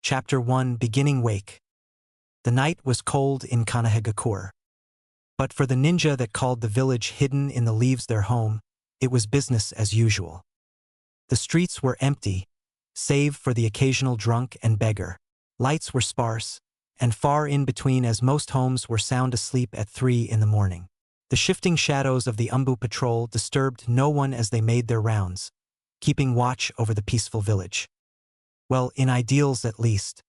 Chapter 1 Beginning Wake. The night was cold in Kanahegakure. But for the ninja that called the village hidden in the leaves their home, it was business as usual. The streets were empty, save for the occasional drunk and beggar. Lights were sparse, and far in between as most homes were sound asleep at 3 in the morning. The shifting shadows of the Umbu patrol disturbed no one as they made their rounds, keeping watch over the peaceful village. Well, in ideals at least.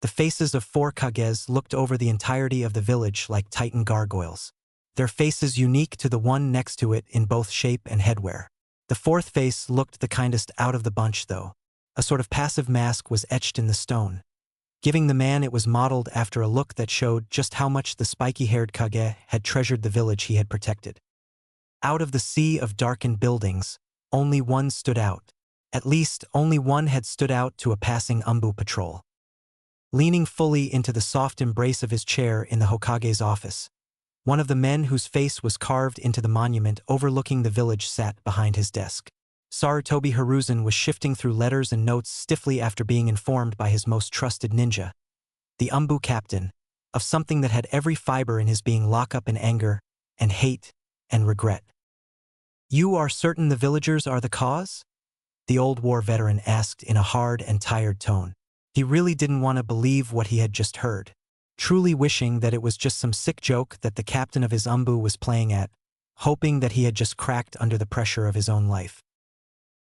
The faces of 4 Kages looked over the entirety of the village like titan gargoyles, their faces unique to the one next to it in both shape and headwear. The 4th face looked the kindest out of the bunch though. A sort of passive mask was etched in the stone, giving the man it was modeled after a look that showed just how much the spiky-haired Kage had treasured the village he had protected. Out of the sea of darkened buildings, only one stood out. At least, only one had stood out to a passing Umbu patrol. Leaning fully into the soft embrace of his chair in the Hokage's office, one of the men whose face was carved into the monument overlooking the village sat behind his desk. Sarutobi Hiruzen was shifting through letters and notes stiffly after being informed by his most trusted ninja, the Umbu captain, of something that had every fiber in his being lock up in anger and hate and regret. "You are certain the villagers are the cause?" the old war veteran asked in a hard and tired tone. He really didn't want to believe what he had just heard, truly wishing that it was just some sick joke that the captain of his Umbu was playing at, hoping that he had just cracked under the pressure of his own life.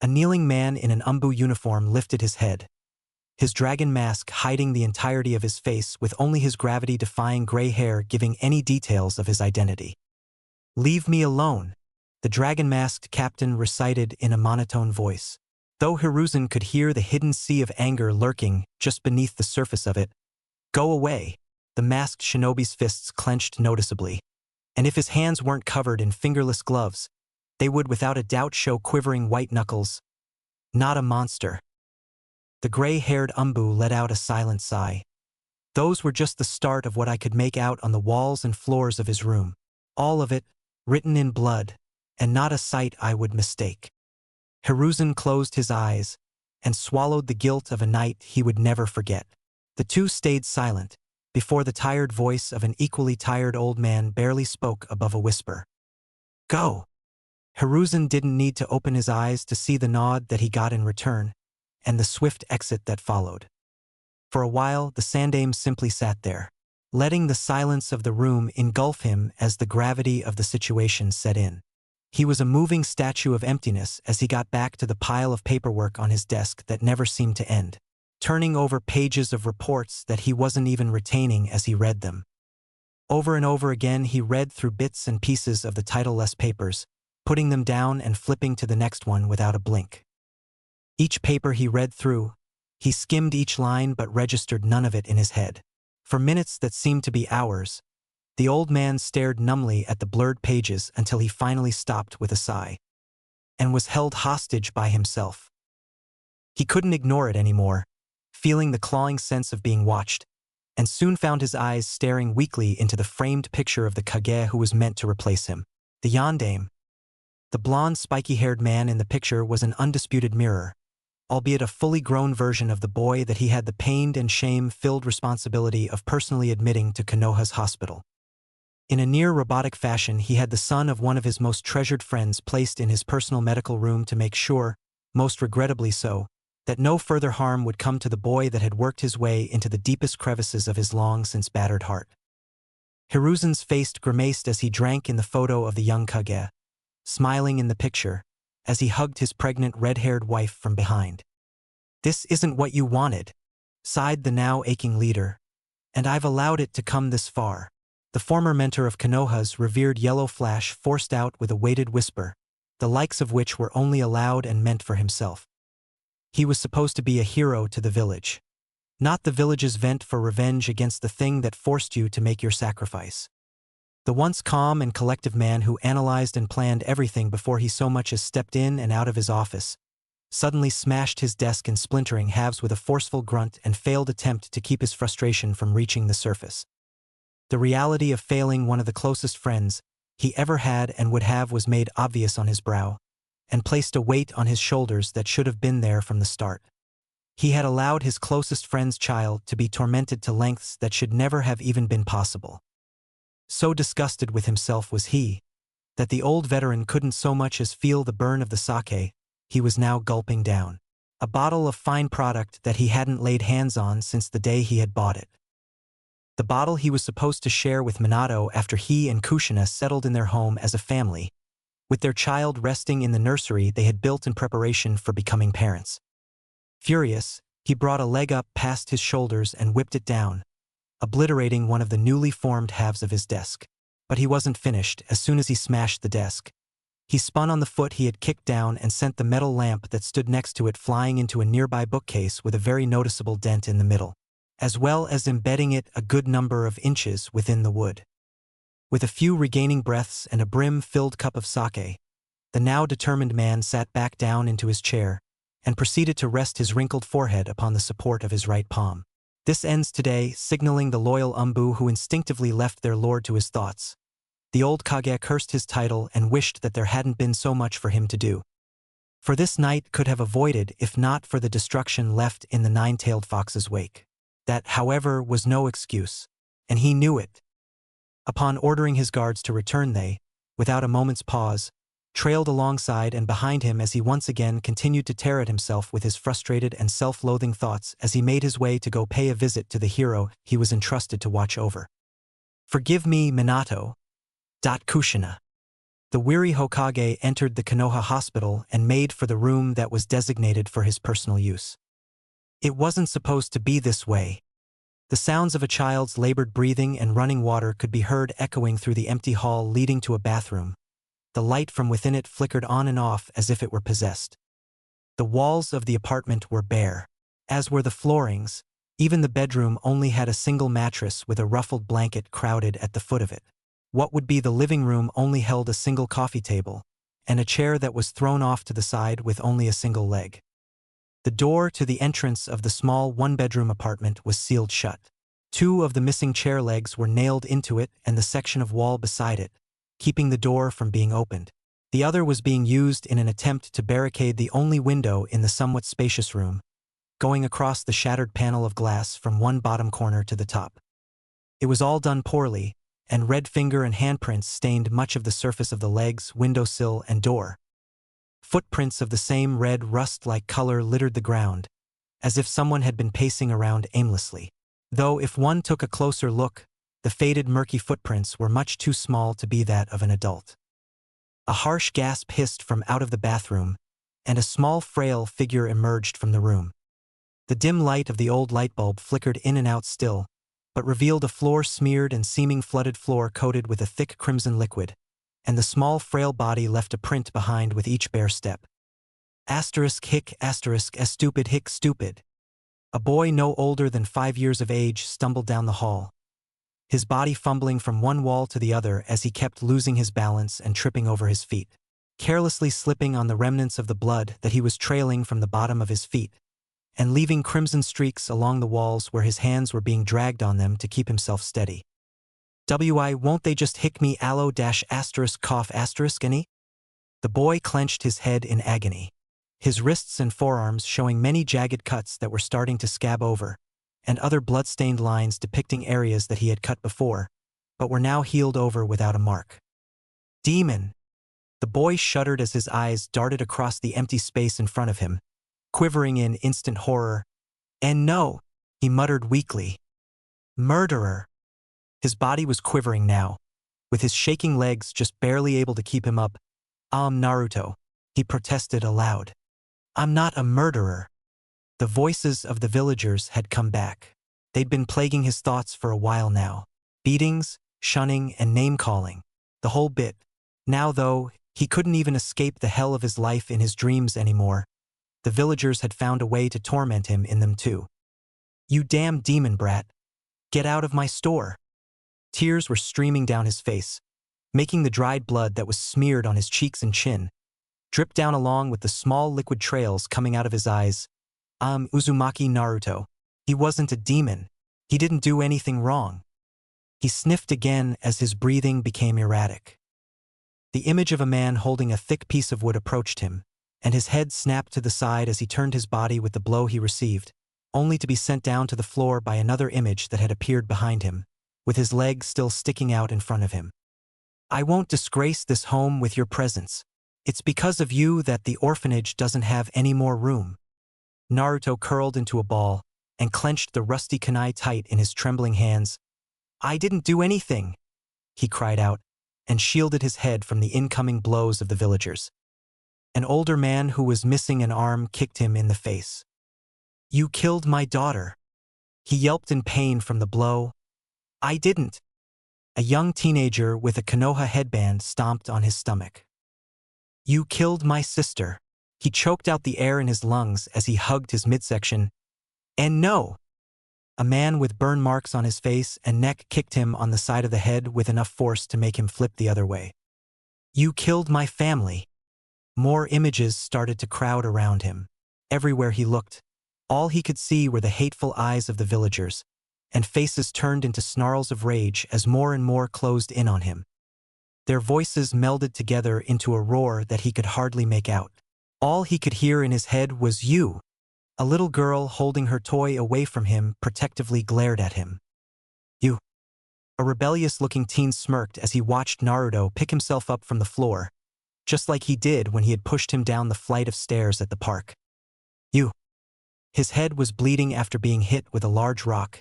A kneeling man in an Umbu uniform lifted his head, his dragon mask hiding the entirety of his face with only his gravity-defying gray hair giving any details of his identity. "Leave me alone," the dragon-masked captain recited in a monotone voice. Though Hiruzen could hear the hidden sea of anger lurking just beneath the surface of it. "Go away." The masked shinobi's fists clenched noticeably, and if his hands weren't covered in fingerless gloves, they would without a doubt show quivering white knuckles. "Not a monster." The gray-haired Umbu let out a silent sigh. "Those were just the start of what I could make out on the walls and floors of his room. All of it, written in blood, and not a sight I would mistake." Hiruzen closed his eyes and swallowed the guilt of a night he would never forget. The two stayed silent before the tired voice of an equally tired old man barely spoke above a whisper. "Go." Hiruzen didn't need to open his eyes to see the nod that he got in return, and the swift exit that followed. For a while, the Sandaime simply sat there, letting the silence of the room engulf him as the gravity of the situation set in. He was a moving statue of emptiness as he got back to the pile of paperwork on his desk that never seemed to end, turning over pages of reports that he wasn't even retaining as he read them. Over and over again he read through bits and pieces of the titleless papers, putting them down and flipping to the next one without a blink. Each paper he read through, he skimmed each line but registered none of it in his head. For minutes that seemed to be hours, the old man stared numbly at the blurred pages until he finally stopped with a sigh, and was held hostage by himself. He couldn't ignore it anymore, feeling the clawing sense of being watched, and soon found his eyes staring weakly into the framed picture of the Kage who was meant to replace him. The Yondaime. The blond, spiky-haired man in the picture was an undisputed mirror, albeit a fully grown version of the boy that he had the pained and shame-filled responsibility of personally admitting to Konoha's hospital. In a near-robotic fashion, he had the son of one of his most treasured friends placed in his personal medical room to make sure, most regrettably so, that no further harm would come to the boy that had worked his way into the deepest crevices of his long-since battered heart. Hiruzen's face grimaced as he drank in the photo of the young Kage, smiling in the picture, as he hugged his pregnant red-haired wife from behind. "This isn't what you wanted," sighed the now aching leader, "and I've allowed it to come this far." The former mentor of Konoha's revered Yellow Flash forced out with a weighted whisper, the likes of which were only allowed and meant for himself. He was supposed to be a hero to the village, not the village's vent for revenge against the thing that forced you to make your sacrifice. The once calm and collective man who analyzed and planned everything before he so much as stepped in and out of his office, suddenly smashed his desk in splintering halves with a forceful grunt and failed attempt to keep his frustration from reaching the surface. The reality of failing one of the closest friends he ever had and would have was made obvious on his brow, and placed a weight on his shoulders that should have been there from the start. He had allowed his closest friend's child to be tormented to lengths that should never have even been possible. So disgusted with himself was he, that the old veteran couldn't so much as feel the burn of the sake he was now gulping down. A bottle of fine product that he hadn't laid hands on since the day he had bought it. The bottle he was supposed to share with Minato after he and Kushina settled in their home as a family, with their child resting in the nursery they had built in preparation for becoming parents. Furious, he brought a leg up past his shoulders and whipped it down, obliterating one of the newly formed halves of his desk. But he wasn't finished. As soon as he smashed the desk, he spun on the foot he had kicked down and sent the metal lamp that stood next to it flying into a nearby bookcase with a very noticeable dent in the middle, as well as embedding it a good number of inches within the wood. With a few regaining breaths and a brim-filled cup of sake, the now determined man sat back down into his chair and proceeded to rest his wrinkled forehead upon the support of his right palm. This ends today, signaling the loyal Umbu who instinctively left their lord to his thoughts. The old Kage cursed his title and wished that there hadn't been so much for him to do. For this night could have avoided if not for the destruction left in the nine-tailed fox's wake. That, however, was no excuse, and he knew it. Upon ordering his guards to return they, without a moment's pause, trailed alongside and behind him as he once again continued to tear at himself with his frustrated and self-loathing thoughts as he made his way to go pay a visit to the hero he was entrusted to watch over. "Forgive me, Minato." Kushina. The weary Hokage entered the Konoha hospital and made for the room that was designated for his personal use. It wasn't supposed to be this way. The sounds of a child's labored breathing and running water could be heard echoing through the empty hall leading to a bathroom. The light from within it flickered on and off as if it were possessed. The walls of the apartment were bare, as were the floorings. Even the bedroom only had a single mattress with a ruffled blanket crowded at the foot of it. What would be the living room only held a single coffee table, and a chair that was thrown off to the side with only a single leg. The door to the entrance of the small one-bedroom apartment was sealed shut. Two of the missing chair legs were nailed into it and the section of wall beside it, keeping the door from being opened. The other was being used in an attempt to barricade the only window in the somewhat spacious room, going across the shattered panel of glass from one bottom corner to the top. It was all done poorly, and red finger and handprints stained much of the surface of the legs, windowsill, and door. Footprints of the same red rust-like color littered the ground, as if someone had been pacing around aimlessly. Though if one took a closer look, the faded murky footprints were much too small to be that of an adult. A harsh gasp hissed from out of the bathroom, and a small frail figure emerged from the room. The dim light of the old light bulb flickered in and out still, but revealed a floor-smeared and seeming flooded floor coated with a thick crimson liquid, and the small frail body left a print behind with each bare step. Hic stupid hic stupid. A boy no older than 5 years of age stumbled down the hall, his body fumbling from one wall to the other as he kept losing his balance and tripping over his feet, carelessly slipping on the remnants of the blood that he was trailing from the bottom of his feet, and leaving crimson streaks along the walls where his hands were being dragged on them to keep himself steady. Won't they just hick me aloe cough any? The boy clenched his head in agony, his wrists and forearms showing many jagged cuts that were starting to scab over, and other blood-stained lines depicting areas that he had cut before, but were now healed over without a mark. Demon! The boy shuddered as his eyes darted across the empty space in front of him, quivering in instant horror. "And no," he muttered weakly. "Murderer." His body was quivering now, with his shaking legs just barely able to keep him up. Naruto," he protested aloud. "I'm not a murderer." The voices of the villagers had come back. They'd been plaguing his thoughts for a while now. Beatings, shunning, and name-calling. The whole bit. Now, though, he couldn't even escape the hell of his life in his dreams anymore. The villagers had found a way to torment him in them too. "You damn demon brat. Get out of my store." Tears were streaming down his face, making the dried blood that was smeared on his cheeks and chin drip down along with the small liquid trails coming out of his eyes. Uzumaki Naruto. He wasn't a demon. He didn't do anything wrong. He sniffed again as his breathing became erratic. The image of a man holding a thick piece of wood approached him, and his head snapped to the side as he turned his body with the blow he received, only to be sent down to the floor by another image that had appeared behind him, with his leg still sticking out in front of him. I won't disgrace this home with your presence. It's because of you that the orphanage doesn't have any more room. Naruto curled into a ball and clenched the rusty kunai tight in his trembling hands. I didn't do anything, he cried out, and shielded his head from the incoming blows of the villagers. An older man who was missing an arm kicked him in the face. You killed my daughter. He yelped in pain from the blow. I didn't. A young teenager with a Konoha headband stomped on his stomach. You killed my sister. He choked out the air in his lungs as he hugged his midsection. And no! A man with burn marks on his face and neck kicked him on the side of the head with enough force to make him flip the other way. You killed my family. More images started to crowd around him. Everywhere he looked, all he could see were the hateful eyes of the villagers, and faces turned into snarls of rage as more and more closed in on him. Their voices melded together into a roar that he could hardly make out. All he could hear in his head was you. A little girl holding her toy away from him protectively glared at him. You. A rebellious-looking teen smirked as he watched Naruto pick himself up from the floor, just like he did when he had pushed him down the flight of stairs at the park. You. His head was bleeding after being hit with a large rock,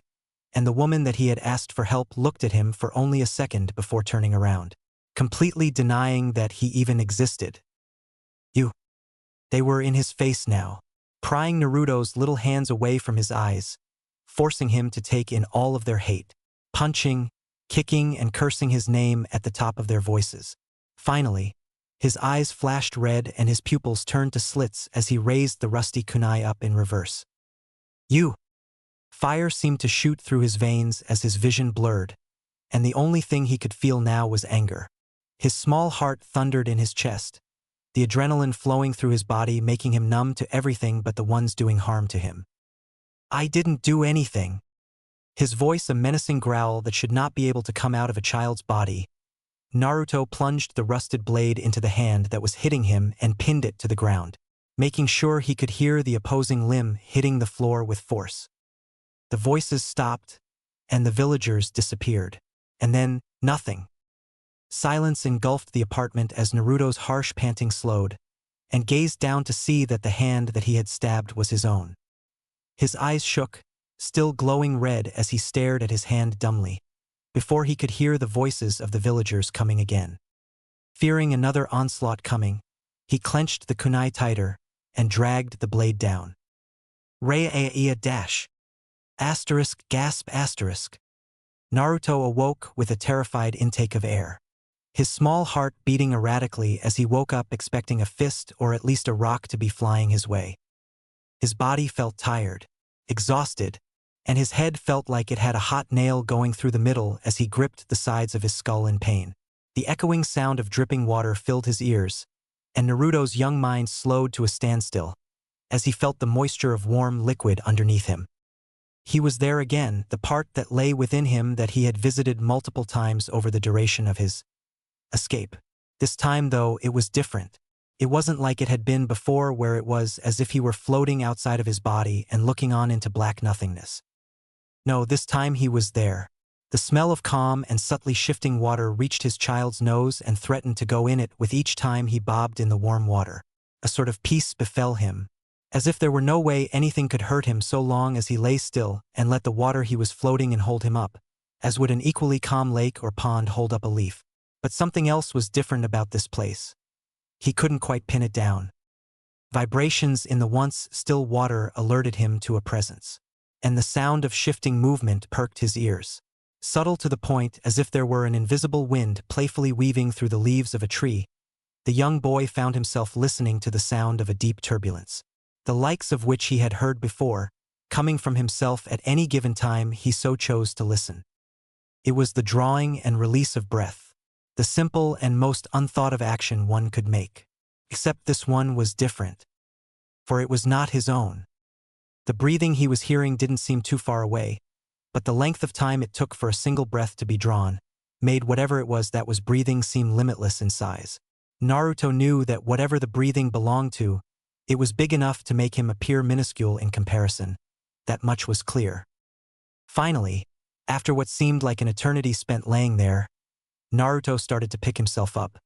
and the woman that he had asked for help looked at him for only a second before turning around, completely denying that he even existed. You. They were in his face now, prying Naruto's little hands away from his eyes, forcing him to take in all of their hate, punching, kicking, and cursing his name at the top of their voices. Finally, his eyes flashed red and his pupils turned to slits as he raised the rusty kunai up in reverse. You! Fire seemed to shoot through his veins as his vision blurred, and the only thing he could feel now was anger. His small heart thundered in his chest, the adrenaline flowing through his body making him numb to everything but the ones doing harm to him. I didn't do anything. His voice a menacing growl that should not be able to come out of a child's body. Naruto plunged the rusted blade into the hand that was hitting him and pinned it to the ground, making sure he could hear the opposing limb hitting the floor with force. The voices stopped, and the villagers disappeared. And then, nothing. Silence engulfed the apartment as Naruto's harsh panting slowed, and gazed down to see that the hand that he had stabbed was his own. His eyes shook, still glowing red as he stared at his hand dumbly, before he could hear the voices of the villagers coming again. Fearing another onslaught coming, he clenched the kunai tighter and dragged the blade down. Rei-a-ia dash. Asterisk gasp asterisk. Naruto awoke with a terrified intake of air, his small heart beating erratically as he woke up expecting a fist or at least a rock to be flying his way. His body felt tired, exhausted, and his head felt like it had a hot nail going through the middle as he gripped the sides of his skull in pain. The echoing sound of dripping water filled his ears, and Naruto's young mind slowed to a standstill as he felt the moisture of warm liquid underneath him. He was there again, the part that lay within him that he had visited multiple times over the duration of his escape. This time, though, it was different. It wasn't like it had been before, where it was as if he were floating outside of his body and looking on into black nothingness. No, this time he was there. The smell of calm and subtly shifting water reached his child's nose and threatened to go in it with each time he bobbed in the warm water. A sort of peace befell him, as if there were no way anything could hurt him so long as he lay still and let the water he was floating in hold him up, as would an equally calm lake or pond hold up a leaf. But something else was different about this place. He couldn't quite pin it down. Vibrations in the once still water alerted him to a presence, and the sound of shifting movement perked his ears. Subtle to the point as if there were an invisible wind playfully weaving through the leaves of a tree, the young boy found himself listening to the sound of a deep turbulence, the likes of which he had heard before, coming from himself at any given time he so chose to listen. It was the drawing and release of breath, the simple and most unthought of action one could make. Except this one was different, for it was not his own. The breathing he was hearing didn't seem too far away, but the length of time it took for a single breath to be drawn made whatever it was that was breathing seem limitless in size. Naruto knew that whatever the breathing belonged to, It was big enough to make him appear minuscule in comparison. That much was clear. Finally, after what seemed like an eternity spent laying there, Naruto started to pick himself up.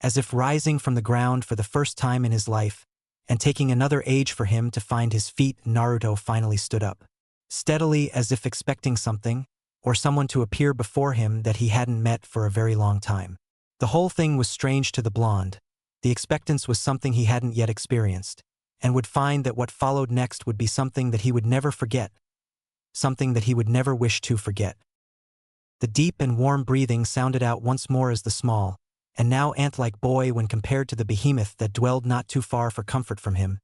As if rising from the ground for the first time in his life, and taking another age for him to find his feet, Naruto finally stood up. Steadily, as if expecting something, or someone to appear before him that he hadn't met for a very long time. The whole thing was strange to the blonde. The expectance was something he hadn't yet experienced, and would find that what followed next would be something that he would never forget, something that he would never wish to forget. The deep and warm breathing sounded out once more as the small, and now ant-like boy, when compared to the behemoth that dwelled not too far for comfort from him,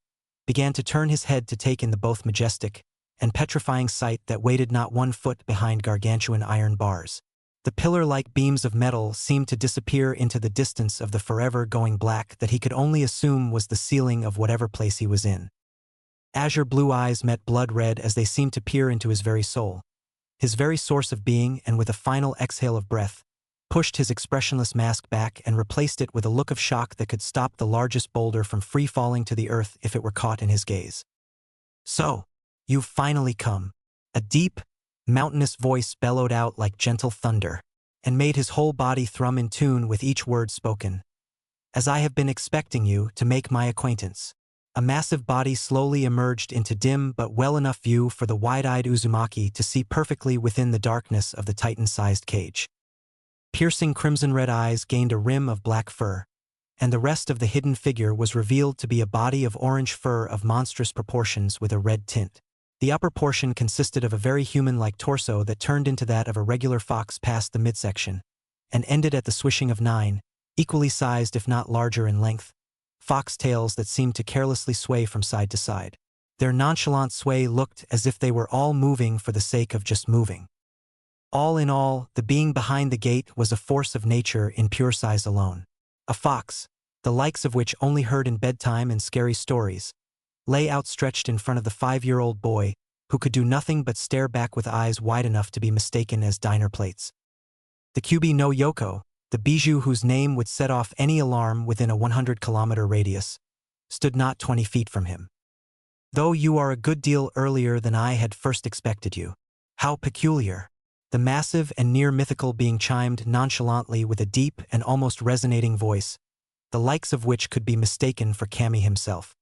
began to turn his head to take in the both majestic and petrifying sight that waited not 1 foot behind gargantuan iron bars. The pillar-like beams of metal seemed to disappear into the distance of the forever going black that he could only assume was the ceiling of whatever place he was in. Azure blue eyes met blood red as they seemed to peer into his very soul, his very source of being, and with a final exhale of breath, pushed his expressionless mask back and replaced it with a look of shock that could stop the largest boulder from free-falling to the earth if it were caught in his gaze. "So, you've finally come." A deep, mountainous voice bellowed out like gentle thunder, and made his whole body thrum in tune with each word spoken. "As I have been expecting you to make my acquaintance." A massive body slowly emerged into dim but well enough view for the wide-eyed Uzumaki to see perfectly within the darkness of the titan-sized cage. Piercing crimson-red eyes gained a rim of black fur, and the rest of the hidden figure was revealed to be a body of orange fur of monstrous proportions with a red tint. The upper portion consisted of a very human-like torso that turned into that of a regular fox past the midsection, and ended at the swishing of 9, equally sized if not larger in length, fox tails that seemed to carelessly sway from side to side. Their nonchalant sway looked as if they were all moving for the sake of just moving. All in all, the being behind the gate was a force of nature in pure size alone. A fox, the likes of which only heard in bedtime and scary stories, lay outstretched in front of the 5-year-old boy, who could do nothing but stare back with eyes wide enough to be mistaken as diner plates. The Kyubi no Yoko, the bijou whose name would set off any alarm within a 100-kilometer radius, stood not 20 feet from him. "Though you are a good deal earlier than I had first expected you." "How peculiar." The massive and near-mythical being chimed nonchalantly with a deep and almost resonating voice, the likes of which could be mistaken for Kami himself.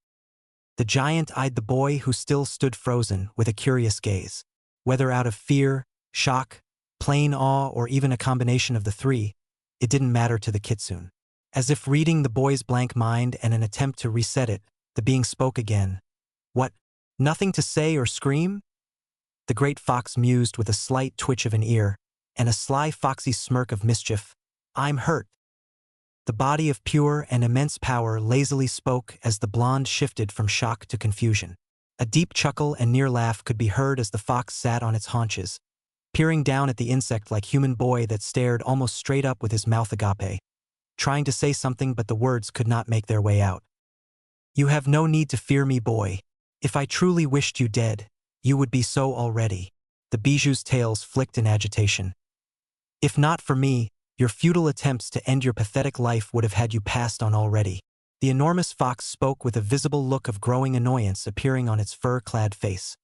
The giant eyed the boy, who still stood frozen, with a curious gaze. Whether out of fear, shock, plain awe, or even a combination of the three, it didn't matter to the kitsune. As if reading the boy's blank mind and an attempt to reset it, the being spoke again. "What? Nothing to say or scream?" The great fox mused with a slight twitch of an ear, and a sly foxy smirk of mischief. "I'm hurt." The body of pure and immense power lazily spoke as the blonde shifted from shock to confusion. A deep chuckle and near laugh could be heard as the fox sat on its haunches, peering down at the insect-like human boy that stared almost straight up with his mouth agape, trying to say something but the words could not make their way out. "You have no need to fear me, boy. If I truly wished you dead, you would be so already." The bijou's tails flicked in agitation. "If not for me, your futile attempts to end your pathetic life would have had you passed on already." The enormous fox spoke with a visible look of growing annoyance appearing on its fur-clad face.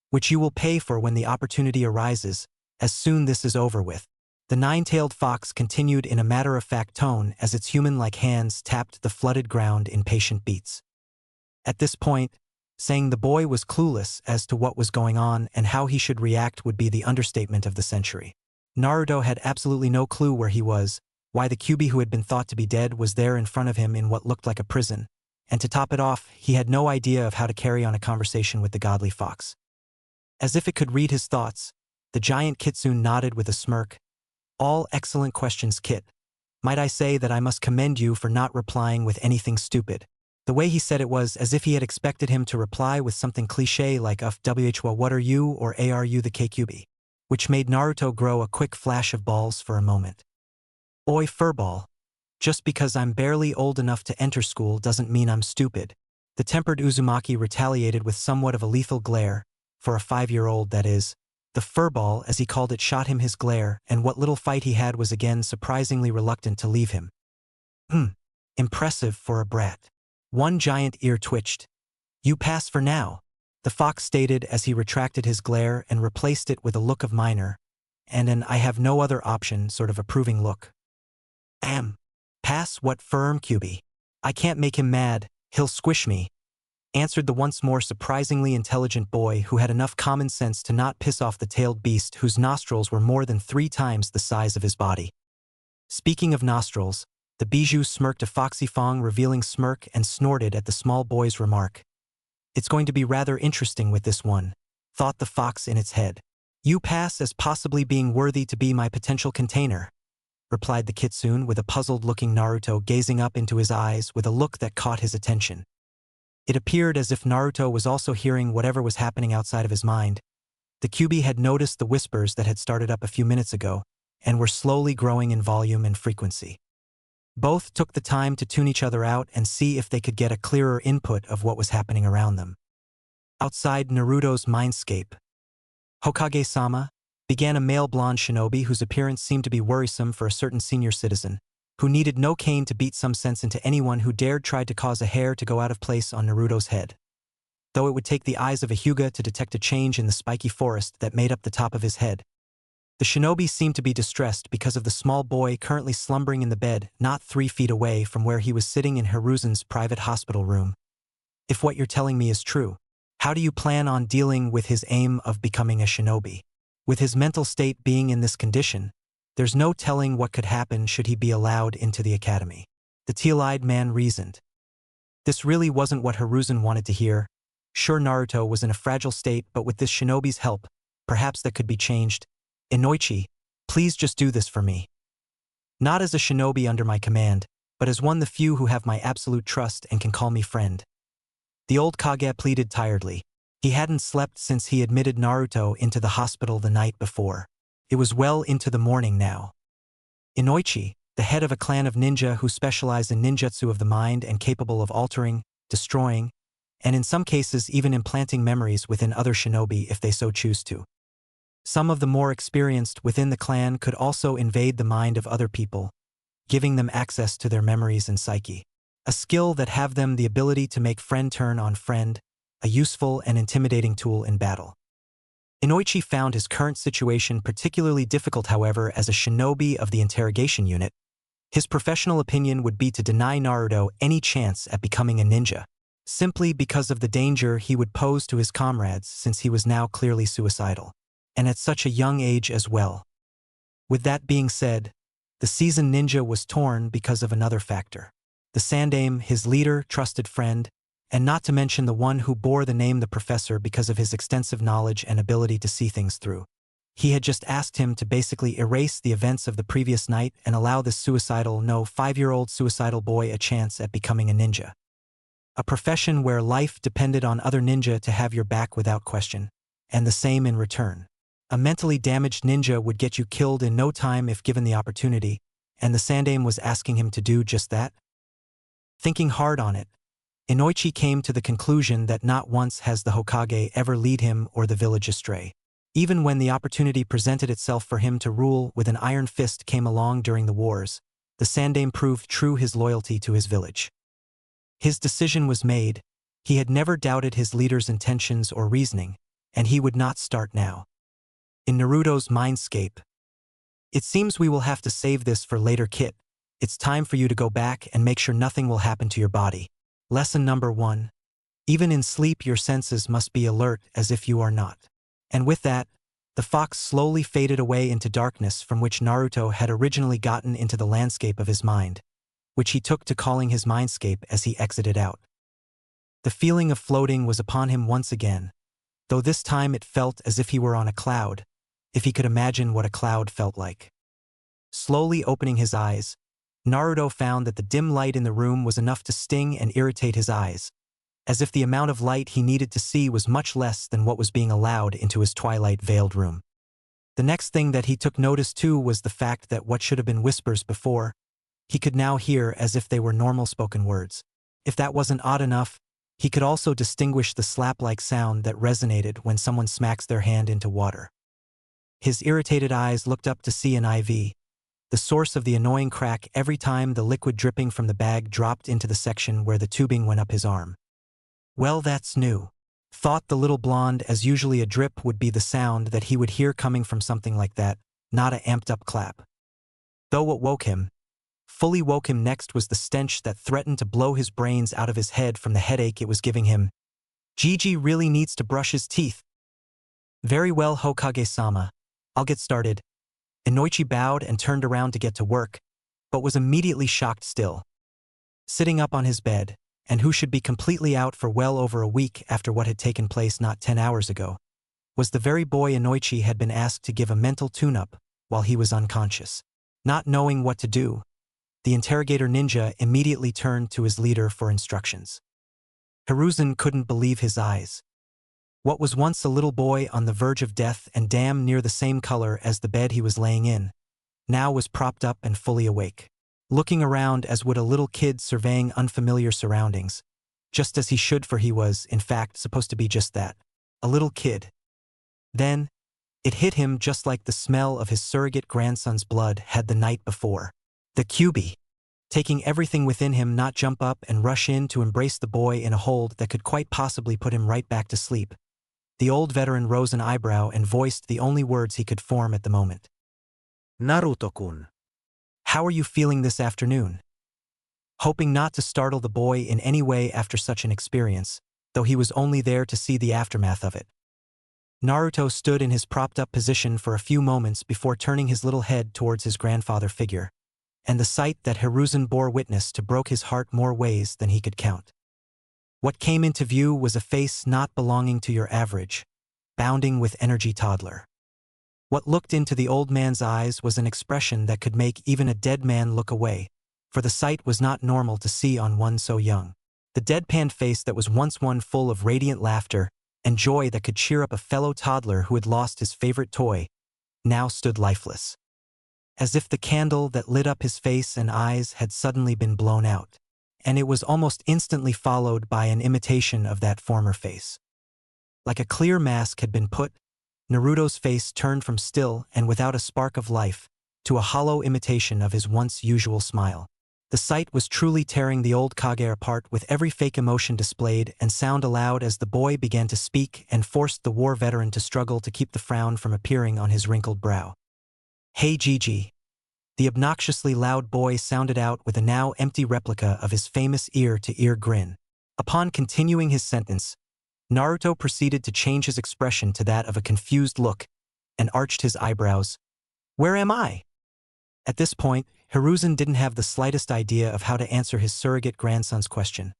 "Which you will pay for when the opportunity arises, as soon this is over with." The 9-tailed fox continued in a matter-of-fact tone as its human-like hands tapped the flooded ground in patient beats. At this point, saying the boy was clueless as to what was going on and how he should react would be the understatement of the century. Naruto had absolutely no clue where he was, why the Kyubi who had been thought to be dead was there in front of him in what looked like a prison, and to top it off, he had no idea of how to carry on a conversation with the godly fox. As if it could read his thoughts, the giant kitsune nodded with a smirk. "All excellent questions, Kit. Might I say that I must commend you for not replying with anything stupid." The way he said it was as if he had expected him to reply with something cliché like "Whwa what are you?" or "Are you the Kyubi?" which made Naruto grow a quick flash of balls for a moment. "Oi, furball. Just because I'm barely old enough to enter school doesn't mean I'm stupid." The tempered Uzumaki retaliated with somewhat of a lethal glare, for a 5-year-old that is. The furball, as he called it, shot him his glare, and what little fight he had was again surprisingly reluctant to leave him. Impressive for a brat." One giant ear twitched. "You pass for now," the fox stated as he retracted his glare and replaced it with a look of minor, and an "I have no other option" sort of approving look. Pass what firm, QB? I can't make him mad, he'll squish me," answered the once more surprisingly intelligent boy who had enough common sense to not piss off the tailed beast whose nostrils were more than 3 times the size of his body. Speaking of nostrils, the bijou smirked a foxy fong revealing smirk and snorted at the small boy's remark. "It's going to be rather interesting with this one," thought the fox in its head. "You pass as possibly being worthy to be my potential container," replied the kitsune with a puzzled-looking Naruto gazing up into his eyes with a look that caught his attention. It appeared as if Naruto was also hearing whatever was happening outside of his mind. The QB had noticed the whispers that had started up a few minutes ago and were slowly growing in volume and frequency. Both took the time to tune each other out and see if they could get a clearer input of what was happening around them. Outside Naruto's mindscape, "Hokage-sama," began a male blonde shinobi whose appearance seemed to be worrisome for a certain senior citizen, who needed no cane to beat some sense into anyone who dared try to cause a hair to go out of place on Naruto's head. Though it would take the eyes of a Hyuga to detect a change in the spiky forest that made up the top of his head. The shinobi seemed to be distressed because of the small boy currently slumbering in the bed not 3 feet away from where he was sitting in Hiruzen's private hospital room. "If what you're telling me is true, how do you plan on dealing with his aim of becoming a shinobi? With his mental state being in this condition, there's no telling what could happen should he be allowed into the academy," the teal-eyed man reasoned. This really wasn't what Hiruzen wanted to hear. Sure, Naruto was in a fragile state, but with this shinobi's help, perhaps that could be changed. "Inoichi, please just do this for me. Not as a shinobi under my command, but as one of the few who have my absolute trust and can call me friend." The old Kage pleaded tiredly. He hadn't slept since he admitted Naruto into the hospital the night before. It was well into the morning now. Inoichi, the head of a clan of ninja who specialize in ninjutsu of the mind and capable of altering, destroying, and in some cases even implanting memories within other shinobi if they so choose to. Some of the more experienced within the clan could also invade the mind of other people, giving them access to their memories and psyche. A skill that have them the ability to make friend turn on friend, a useful and intimidating tool in battle. Inoichi found his current situation particularly difficult, however, as a shinobi of the interrogation unit. His professional opinion would be to deny Naruto any chance at becoming a ninja, simply because of the danger he would pose to his comrades since he was now clearly suicidal, and at such a young age as well. With that being said, the seasoned ninja was torn because of another factor. The Sandaime, his leader, trusted friend, and not to mention the one who bore the name the Professor because of his extensive knowledge and ability to see things through. He had just asked him to basically erase the events of the previous night and allow this 5-year-old suicidal boy a chance at becoming a ninja. A profession where life depended on other ninja to have your back without question, and the same in return. A mentally damaged ninja would get you killed in no time if given the opportunity, and the Sandaime was asking him to do just that. Thinking hard on it, Inoichi came to the conclusion that not once has the Hokage ever lead him or the village astray. Even when the opportunity presented itself for him to rule with an iron fist came along during the wars, the Sandaime proved true his loyalty to his village. His decision was made. He had never doubted his leader's intentions or reasoning, and he would not start now. In Naruto's mindscape, "It seems we will have to save this for later, Kit. It's time for you to go back and make sure nothing will happen to your body. Lesson number 1. Even in sleep your senses must be alert as if you are not." And with that, the fox slowly faded away into darkness from which Naruto had originally gotten into the landscape of his mind, which he took to calling his mindscape as he exited out. The feeling of floating was upon him once again, though this time it felt as if he were on a cloud, if he could imagine what a cloud felt like. Slowly opening his eyes, Naruto found that the dim light in the room was enough to sting and irritate his eyes, as if the amount of light he needed to see was much less than what was being allowed into his twilight-veiled room. The next thing that he took notice to was the fact that what should have been whispers before, he could now hear as if they were normal spoken words. If that wasn't odd enough, he could also distinguish the slap-like sound that resonated when someone smacks their hand into water. His irritated eyes looked up to see an IV, the source of the annoying crack every time the liquid dripping from the bag dropped into the section where the tubing went up his arm. Well, that's new, thought the little blonde, as usually a drip would be the sound that he would hear coming from something like that, not a amped-up clap. Though what fully woke him next was the stench that threatened to blow his brains out of his head from the headache it was giving him. Gigi really needs to brush his teeth. Very well, Hokage-sama. I'll get started. Inoichi bowed and turned around to get to work, but was immediately shocked still. Sitting up on his bed, and who should be completely out for well over a week after what had taken place not 10 hours ago, was the very boy Inoichi had been asked to give a mental tune-up while he was unconscious. Not knowing what to do, the interrogator ninja immediately turned to his leader for instructions. Hiruzen couldn't believe his eyes. What was once a little boy on the verge of death and damn near the same color as the bed he was laying in, now was propped up and fully awake, looking around as would a little kid surveying unfamiliar surroundings, just as he should, for he was, in fact, supposed to be just that, a little kid. Then, it hit him just like the smell of his surrogate grandson's blood had the night before. The QB, taking everything within him, not jump up and rush in to embrace the boy in a hold that could quite possibly put him right back to sleep. The old veteran rose an eyebrow and voiced the only words he could form at the moment. Naruto-kun. How are you feeling this afternoon? Hoping not to startle the boy in any way after such an experience, though he was only there to see the aftermath of it, Naruto stood in his propped-up position for a few moments before turning his little head towards his grandfather figure, and the sight that Hiruzen bore witness to broke his heart more ways than he could count. What came into view was a face not belonging to your average, bounding with energy toddler. What looked into the old man's eyes was an expression that could make even a dead man look away, for the sight was not normal to see on one so young. The deadpan face that was once one full of radiant laughter and joy that could cheer up a fellow toddler who had lost his favorite toy, now stood lifeless, as if the candle that lit up his face and eyes had suddenly been blown out, and it was almost instantly followed by an imitation of that former face. Like a clear mask had been put, Naruto's face turned from still and without a spark of life to a hollow imitation of his once usual smile. The sight was truly tearing the old Kage apart, with every fake emotion displayed and sound aloud as the boy began to speak and forced the war veteran to struggle to keep the frown from appearing on his wrinkled brow. Hey Gigi. The obnoxiously loud boy sounded out with a now empty replica of his famous ear-to-ear grin. Upon continuing his sentence, Naruto proceeded to change his expression to that of a confused look and arched his eyebrows. Where am I? At this point, Hiruzen didn't have the slightest idea of how to answer his surrogate grandson's question,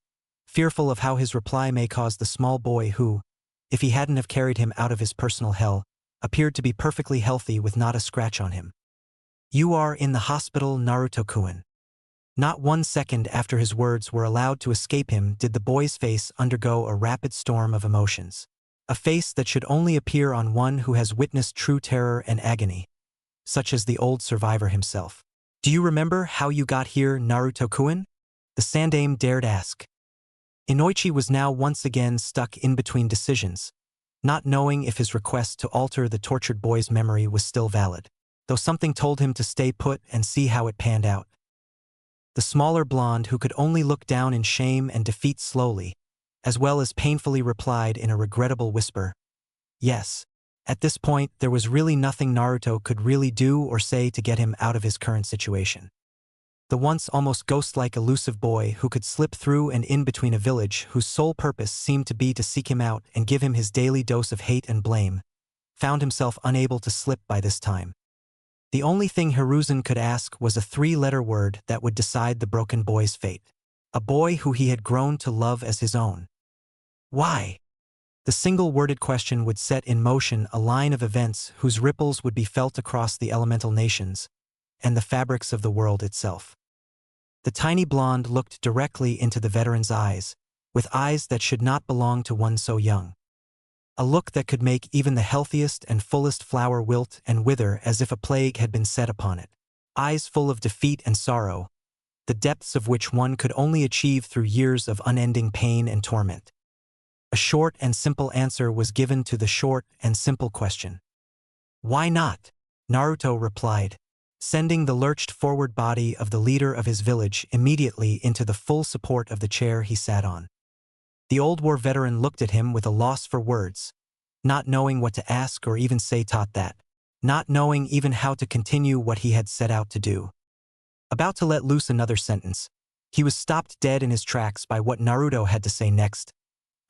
fearful of how his reply may cause the small boy who, if he hadn't have carried him out of his personal hell, appeared to be perfectly healthy with not a scratch on him. You are in the hospital, Naruto-kun. Not 1 second after his words were allowed to escape him did the boy's face undergo a rapid storm of emotions. A face that should only appear on one who has witnessed true terror and agony, such as the old survivor himself. Do you remember how you got here, Naruto-kun? The Sandaime dared ask. Inoichi was now once again stuck in between decisions, not knowing if his request to alter the tortured boy's memory was still valid, though something told him to stay put and see how it panned out. The smaller blonde, who could only look down in shame and defeat slowly, as well as painfully replied in a regrettable whisper, yes. At this point, there was really nothing Naruto could really do or say to get him out of his current situation. The once almost ghost-like elusive boy who could slip through and in between a village whose sole purpose seemed to be to seek him out and give him his daily dose of hate and blame, found himself unable to slip by this time. The only thing Hiruzen could ask was a 3-letter word that would decide the broken boy's fate. A boy who he had grown to love as his own. Why? The single-worded question would set in motion a line of events whose ripples would be felt across the elemental nations and the fabrics of the world itself. The tiny blonde looked directly into the veteran's eyes, with eyes that should not belong to one so young. A look that could make even the healthiest and fullest flower wilt and wither as if a plague had been set upon it. Eyes full of defeat and sorrow, the depths of which one could only achieve through years of unending pain and torment. A short and simple answer was given to the short and simple question. Why not? Naruto replied. sending the lurched forward body of the leader of his village immediately into the full support of the chair he sat on. The old war veteran looked at him with a loss for words, not knowing what to ask or even say that, not knowing even how to continue what he had set out to do. About to let loose another sentence, he was stopped dead in his tracks by what Naruto had to say next.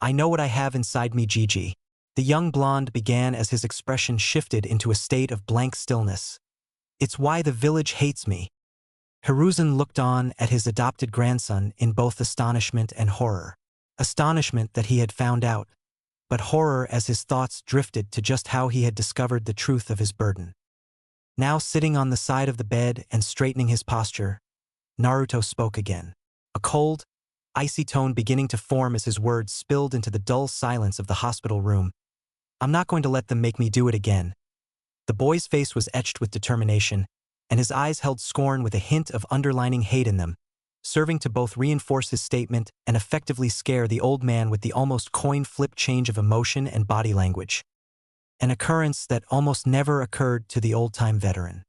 "I know what I have inside me, Gigi." The young blonde began as his expression shifted into a state of blank stillness. "It's why the village hates me." Hiruzen looked on at his adopted grandson in both astonishment and horror. Astonishment that he had found out, but horror as his thoughts drifted to just how he had discovered the truth of his burden. Now sitting on the side of the bed and straightening his posture, Naruto spoke again, a cold, icy tone beginning to form as his words spilled into the dull silence of the hospital room. "I'm not going to let them make me do it again." The boy's face was etched with determination, and his eyes held scorn with a hint of underlining hate in them, serving to both reinforce his statement and effectively scare the old man with the almost coin-flip change of emotion and body language. An occurrence that almost never occurred to the old-time veteran.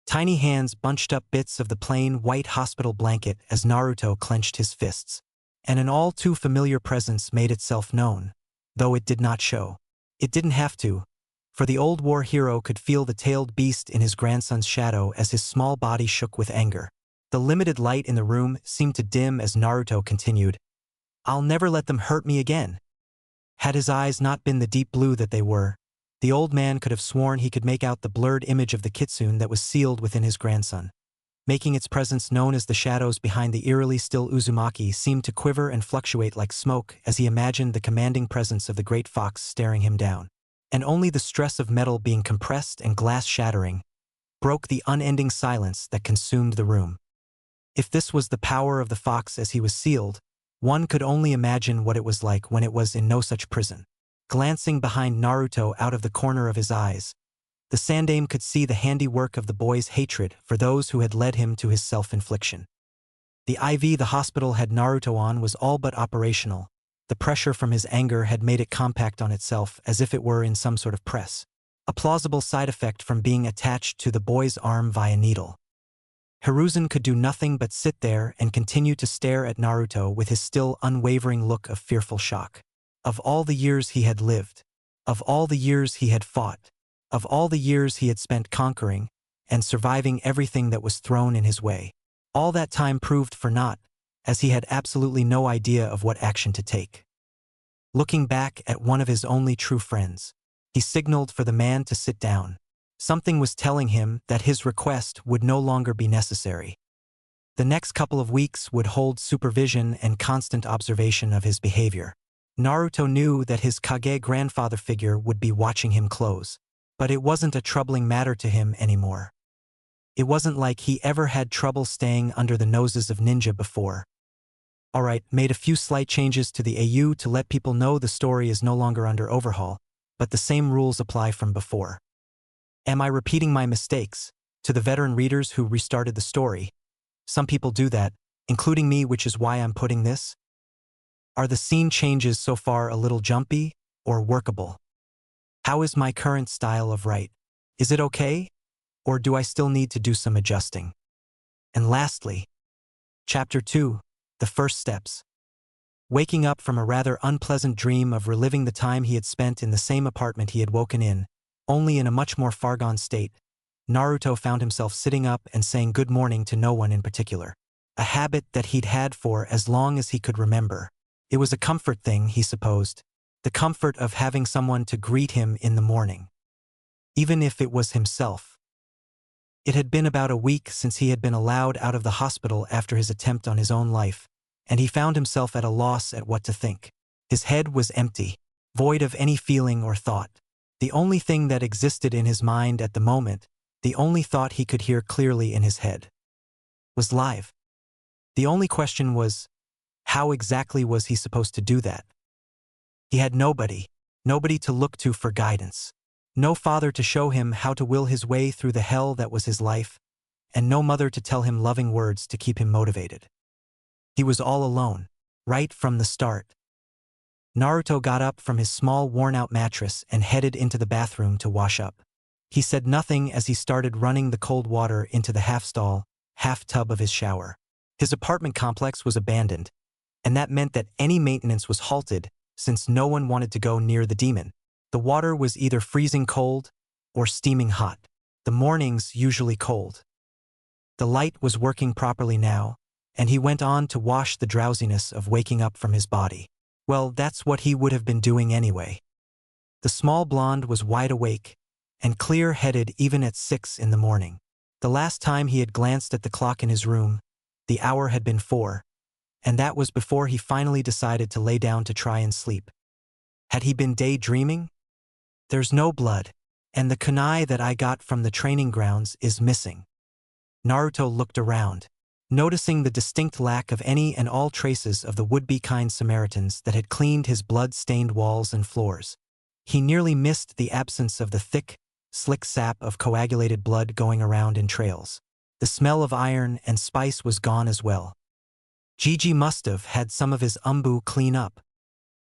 Tiny hands bunched up bits of the plain white hospital blanket as Naruto clenched his fists, and an all-too-familiar presence made itself known, though it did not show. It didn't have to, for the old war hero could feel the tailed beast in his grandson's shadow as his small body shook with anger. The limited light in the room seemed to dim as Naruto continued, "I'll never let them hurt me again." Had his eyes not been the deep blue that they were, the old man could have sworn he could make out the blurred image of the kitsune that was sealed within his grandson. Making its presence known as the shadows behind the eerily still Uzumaki seemed to quiver and fluctuate like smoke as he imagined the commanding presence of the great fox staring him down. And only the stress of metal being compressed and glass shattering broke the unending silence that consumed the room. If this was the power of the fox as he was sealed, one could only imagine what it was like when it was in no such prison. Glancing behind Naruto out of the corner of his eyes, the Sandaime could see the handiwork of the boy's hatred for those who had led him to his self-infliction. The IV the hospital had Naruto on was all but operational. The pressure from his anger had made it compact on itself as if it were in some sort of press. A plausible side effect from being attached to the boy's arm via needle. Hiruzen could do nothing but sit there and continue to stare at Naruto with his still unwavering look of fearful shock. Of all the years he had lived, of all the years he had fought, of all the years he had spent conquering and surviving everything that was thrown in his way, all that time proved for naught, as he had absolutely no idea of what action to take. Looking back at one of his only true friends, he signaled for the man to sit down. Something was telling him that his request would no longer be necessary. The next couple of weeks would hold supervision and constant observation of his behavior. Naruto knew that his Kage grandfather figure would be watching him close, but it wasn't a troubling matter to him anymore. It wasn't like he ever had trouble staying under the noses of ninja before. Alright, made a few slight changes to the AU to let people know the story is no longer under overhaul, but the same rules apply from before. Am I repeating my mistakes? To the veteran readers who restarted the story. Some people do that, including me, which is why I'm putting this. Are the scene changes so far a little jumpy or workable? How is my current style of write? Is it okay? Or do I still need to do some adjusting? And lastly, Chapter 2, The First Steps. Waking up from a rather unpleasant dream of reliving the time he had spent in the same apartment he had woken in, only in a much more far-gone state, Naruto found himself sitting up and saying good morning to no one in particular. A habit that he'd had for as long as he could remember. It was a comfort thing, he supposed. The comfort of having someone to greet him in the morning. Even if it was himself. It had been about a week since he had been allowed out of the hospital after his attempt on his own life, and he found himself at a loss at what to think. His head was empty, void of any feeling or thought. The only thing that existed in his mind at the moment, the only thought he could hear clearly in his head, was live. The only question was, how exactly was he supposed to do that? He had nobody to look to for guidance. No father to show him how to will his way through the hell that was his life, and no mother to tell him loving words to keep him motivated. He was all alone, right from the start. Naruto got up from his small worn-out mattress and headed into the bathroom to wash up. He said nothing as he started running the cold water into the half-stall, half-tub of his shower. His apartment complex was abandoned, and that meant that any maintenance was halted since no one wanted to go near the demon. The water was either freezing cold or steaming hot. The mornings usually cold. The light was working properly now, and he went on to wash the drowsiness of waking up from his body. Well, that's what he would have been doing anyway. The small blonde was wide awake and clear-headed even at 6 in the morning. The last time he had glanced at the clock in his room, the hour had been 4, and that was before he finally decided to lay down to try and sleep. Had he been daydreaming? There's no blood, and the kunai that I got from the training grounds is missing. Naruto looked around, noticing the distinct lack of any and all traces of the would-be kind Samaritans that had cleaned his blood-stained walls and floors. He nearly missed the absence of the thick, slick sap of coagulated blood going around in trails. The smell of iron and spice was gone as well. Gigi must have had some of his umbu clean up.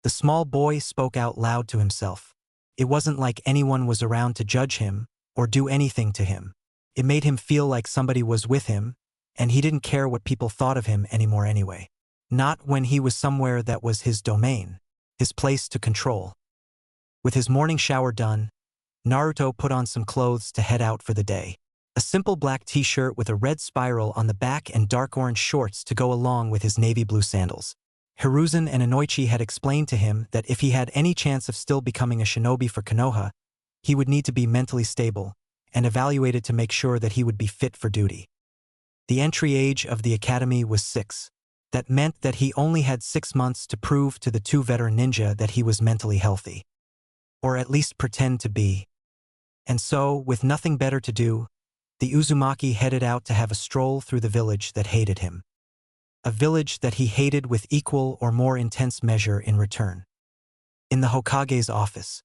The small boy spoke out loud to himself. It wasn't like anyone was around to judge him or do anything to him. It made him feel like somebody was with him, and he didn't care what people thought of him anymore anyway. Not when he was somewhere that was his domain, his place to control. With his morning shower done, Naruto put on some clothes to head out for the day. A simple black t-shirt with a red spiral on the back and dark orange shorts to go along with his navy blue sandals. Hiruzen and Inoichi had explained to him that if he had any chance of still becoming a shinobi for Konoha, he would need to be mentally stable and evaluated to make sure that he would be fit for duty. The entry age of the academy was 6. That meant that he only had 6 months to prove to the 2 veteran ninja that he was mentally healthy. Or at least pretend to be. And so, with nothing better to do, the Uzumaki headed out to have a stroll through the village that hated him. A village that he hated with equal or more intense measure in return. In the Hokage's office.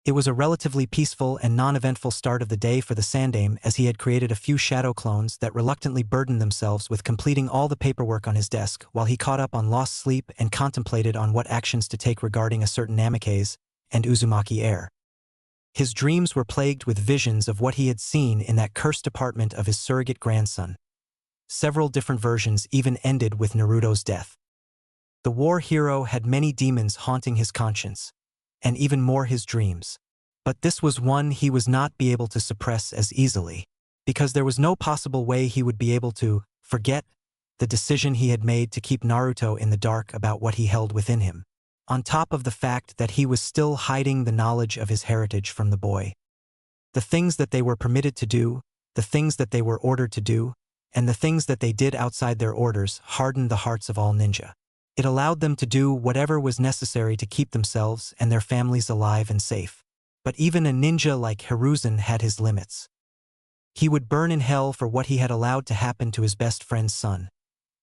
It was a relatively peaceful and non-eventful start of the day for the Sandaime, as he had created a few shadow clones that reluctantly burdened themselves with completing all the paperwork on his desk while he caught up on lost sleep and contemplated on what actions to take regarding a certain Namikaze and Uzumaki heir. His dreams were plagued with visions of what he had seen in that cursed apartment of his surrogate grandson. Several different versions even ended with Naruto's death. The war hero had many demons haunting his conscience, and even more his dreams. But this was one he was not be able to suppress as easily, because there was no possible way he would be able to forget the decision he had made to keep Naruto in the dark about what he held within him, on top of the fact that he was still hiding the knowledge of his heritage from the boy. The things that they were permitted to do, the things that they were ordered to do, and the things that they did outside their orders hardened the hearts of all ninja. It allowed them to do whatever was necessary to keep themselves and their families alive and safe. But even a ninja like Hiruzen had his limits. He would burn in hell for what he had allowed to happen to his best friend's son,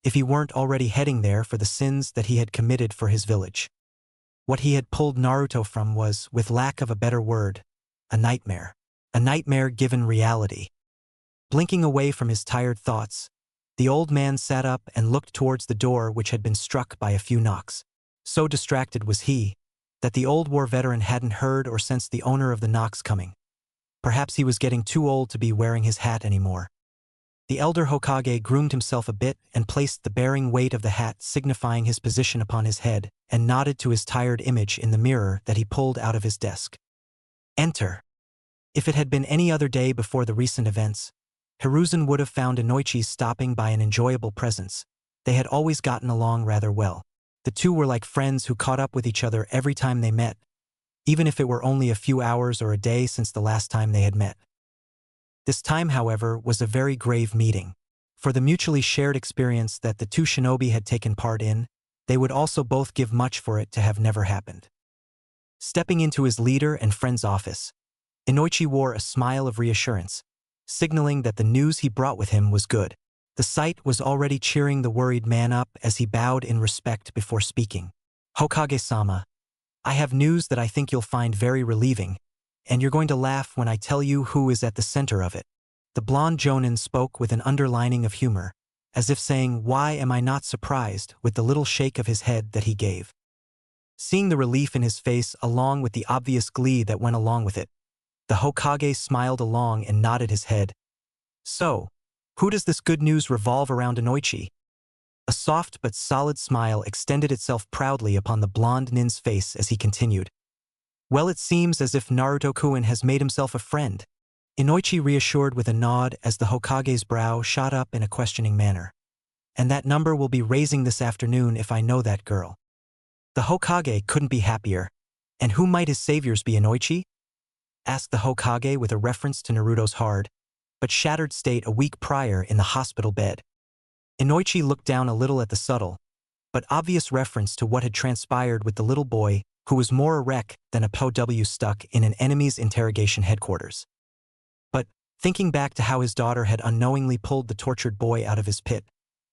if he weren't already heading there for the sins that he had committed for his village. What he had pulled Naruto from was, with lack of a better word, a nightmare. A nightmare given reality. Blinking away from his tired thoughts, the old man sat up and looked towards the door, which had been struck by a few knocks. So distracted was he, that the old war veteran hadn't heard or sensed the owner of the knocks coming. Perhaps he was getting too old to be wearing his hat anymore. The elder Hokage groomed himself a bit and placed the bearing weight of the hat signifying his position upon his head, and nodded to his tired image in the mirror that he pulled out of his desk. Enter. If it had been any other day before the recent events, Hiruzen would have found Inoichi stopping by an enjoyable presence. They had always gotten along rather well. The two were like friends who caught up with each other every time they met, even if it were only a few hours or a day since the last time they had met. This time, however, was a very grave meeting. For the mutually shared experience that the two shinobi had taken part in, they would also both give much for it to have never happened. Stepping into his leader and friend's office, Inoichi wore a smile of reassurance, signaling that the news he brought with him was good. The sight was already cheering the worried man up as he bowed in respect before speaking. Hokage-sama, I have news that I think you'll find very relieving, and you're going to laugh when I tell you who is at the center of it. The blonde jonin spoke with an underlining of humor, as if saying, "Why am I not surprised?" with the little shake of his head that he gave. Seeing the relief in his face along with the obvious glee that went along with it, The Hokage smiled along and nodded his head. So, who does this good news revolve around, Inoichi? A soft but solid smile extended itself proudly upon the blonde nin's face as he continued. Well, it seems as if Naruto-kun has made himself a friend. Inoichi reassured with a nod as the Hokage's brow shot up in a questioning manner. And that number will be raising this afternoon if I know that girl. The Hokage couldn't be happier. And who might his saviors be, Inoichi? Asked the Hokage with a reference to Naruto's hard, but shattered state a week prior in the hospital bed. Inoichi looked down a little at the subtle, but obvious reference to what had transpired with the little boy who was more a wreck than a POW stuck in an enemy's interrogation headquarters. But, thinking back to how his daughter had unknowingly pulled the tortured boy out of his pit,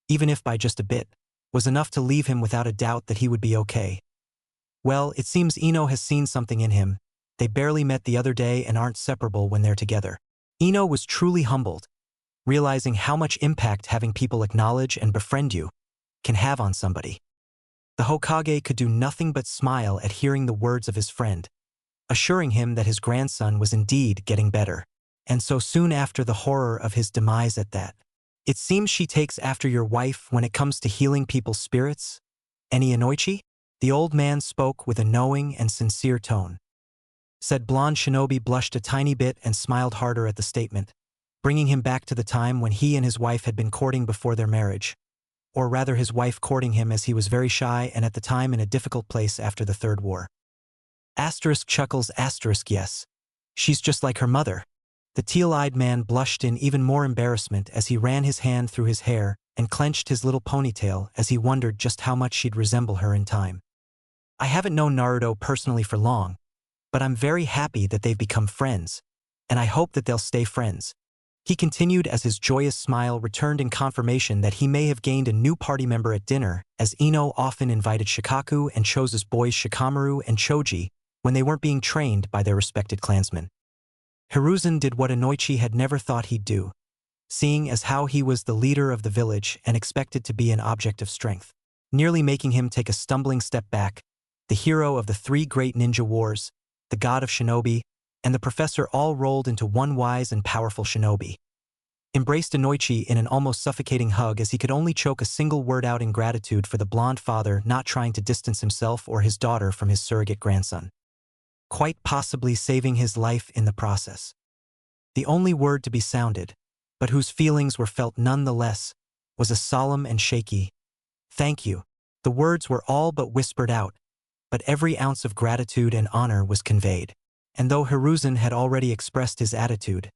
even if by just a bit, was enough to leave him without a doubt that he would be okay. Well, it seems Ino has seen something in him. They barely met the other day and aren't separable when they're together. Ino was truly humbled, realizing how much impact having people acknowledge and befriend you can have on somebody. The Hokage could do nothing but smile at hearing the words of his friend, assuring him that his grandson was indeed getting better, and so soon after the horror of his demise at that. It seems she takes after your wife when it comes to healing people's spirits? Any Inoichi? The old man spoke with a knowing and sincere tone. Said blonde shinobi blushed a tiny bit and smiled harder at the statement, bringing him back to the time when he and his wife had been courting before their marriage. Or rather his wife courting him as he was very shy and at the time in a difficult place after the Third War. Asterisk chuckles asterisk yes. She's just like her mother. The teal-eyed man blushed in even more embarrassment as he ran his hand through his hair and clenched his little ponytail as he wondered just how much she'd resemble her in time. I haven't known Naruto personally for long, but I'm very happy that they've become friends, and I hope that they'll stay friends. He continued as his joyous smile returned in confirmation that he may have gained a new party member at dinner, as Ino often invited Shikaku and Chose's boys Shikamaru and Choji when they weren't being trained by their respected clansmen. Hiruzen did what Inoichi had never thought he'd do, seeing as how he was the leader of the village and expected to be an object of strength, nearly making him take a stumbling step back. The hero of the three great ninja wars, the god of shinobi, and the professor all rolled into one wise and powerful shinobi. Embraced Inoichi in an almost suffocating hug as he could only choke a single word out in gratitude for the blonde father not trying to distance himself or his daughter from his surrogate grandson, quite possibly saving his life in the process. The only word to be sounded, but whose feelings were felt nonetheless, was a solemn and shaky, "Thank you." The words were all but whispered out, but every ounce of gratitude and honor was conveyed. And though Hiruzen had already expressed his attitude,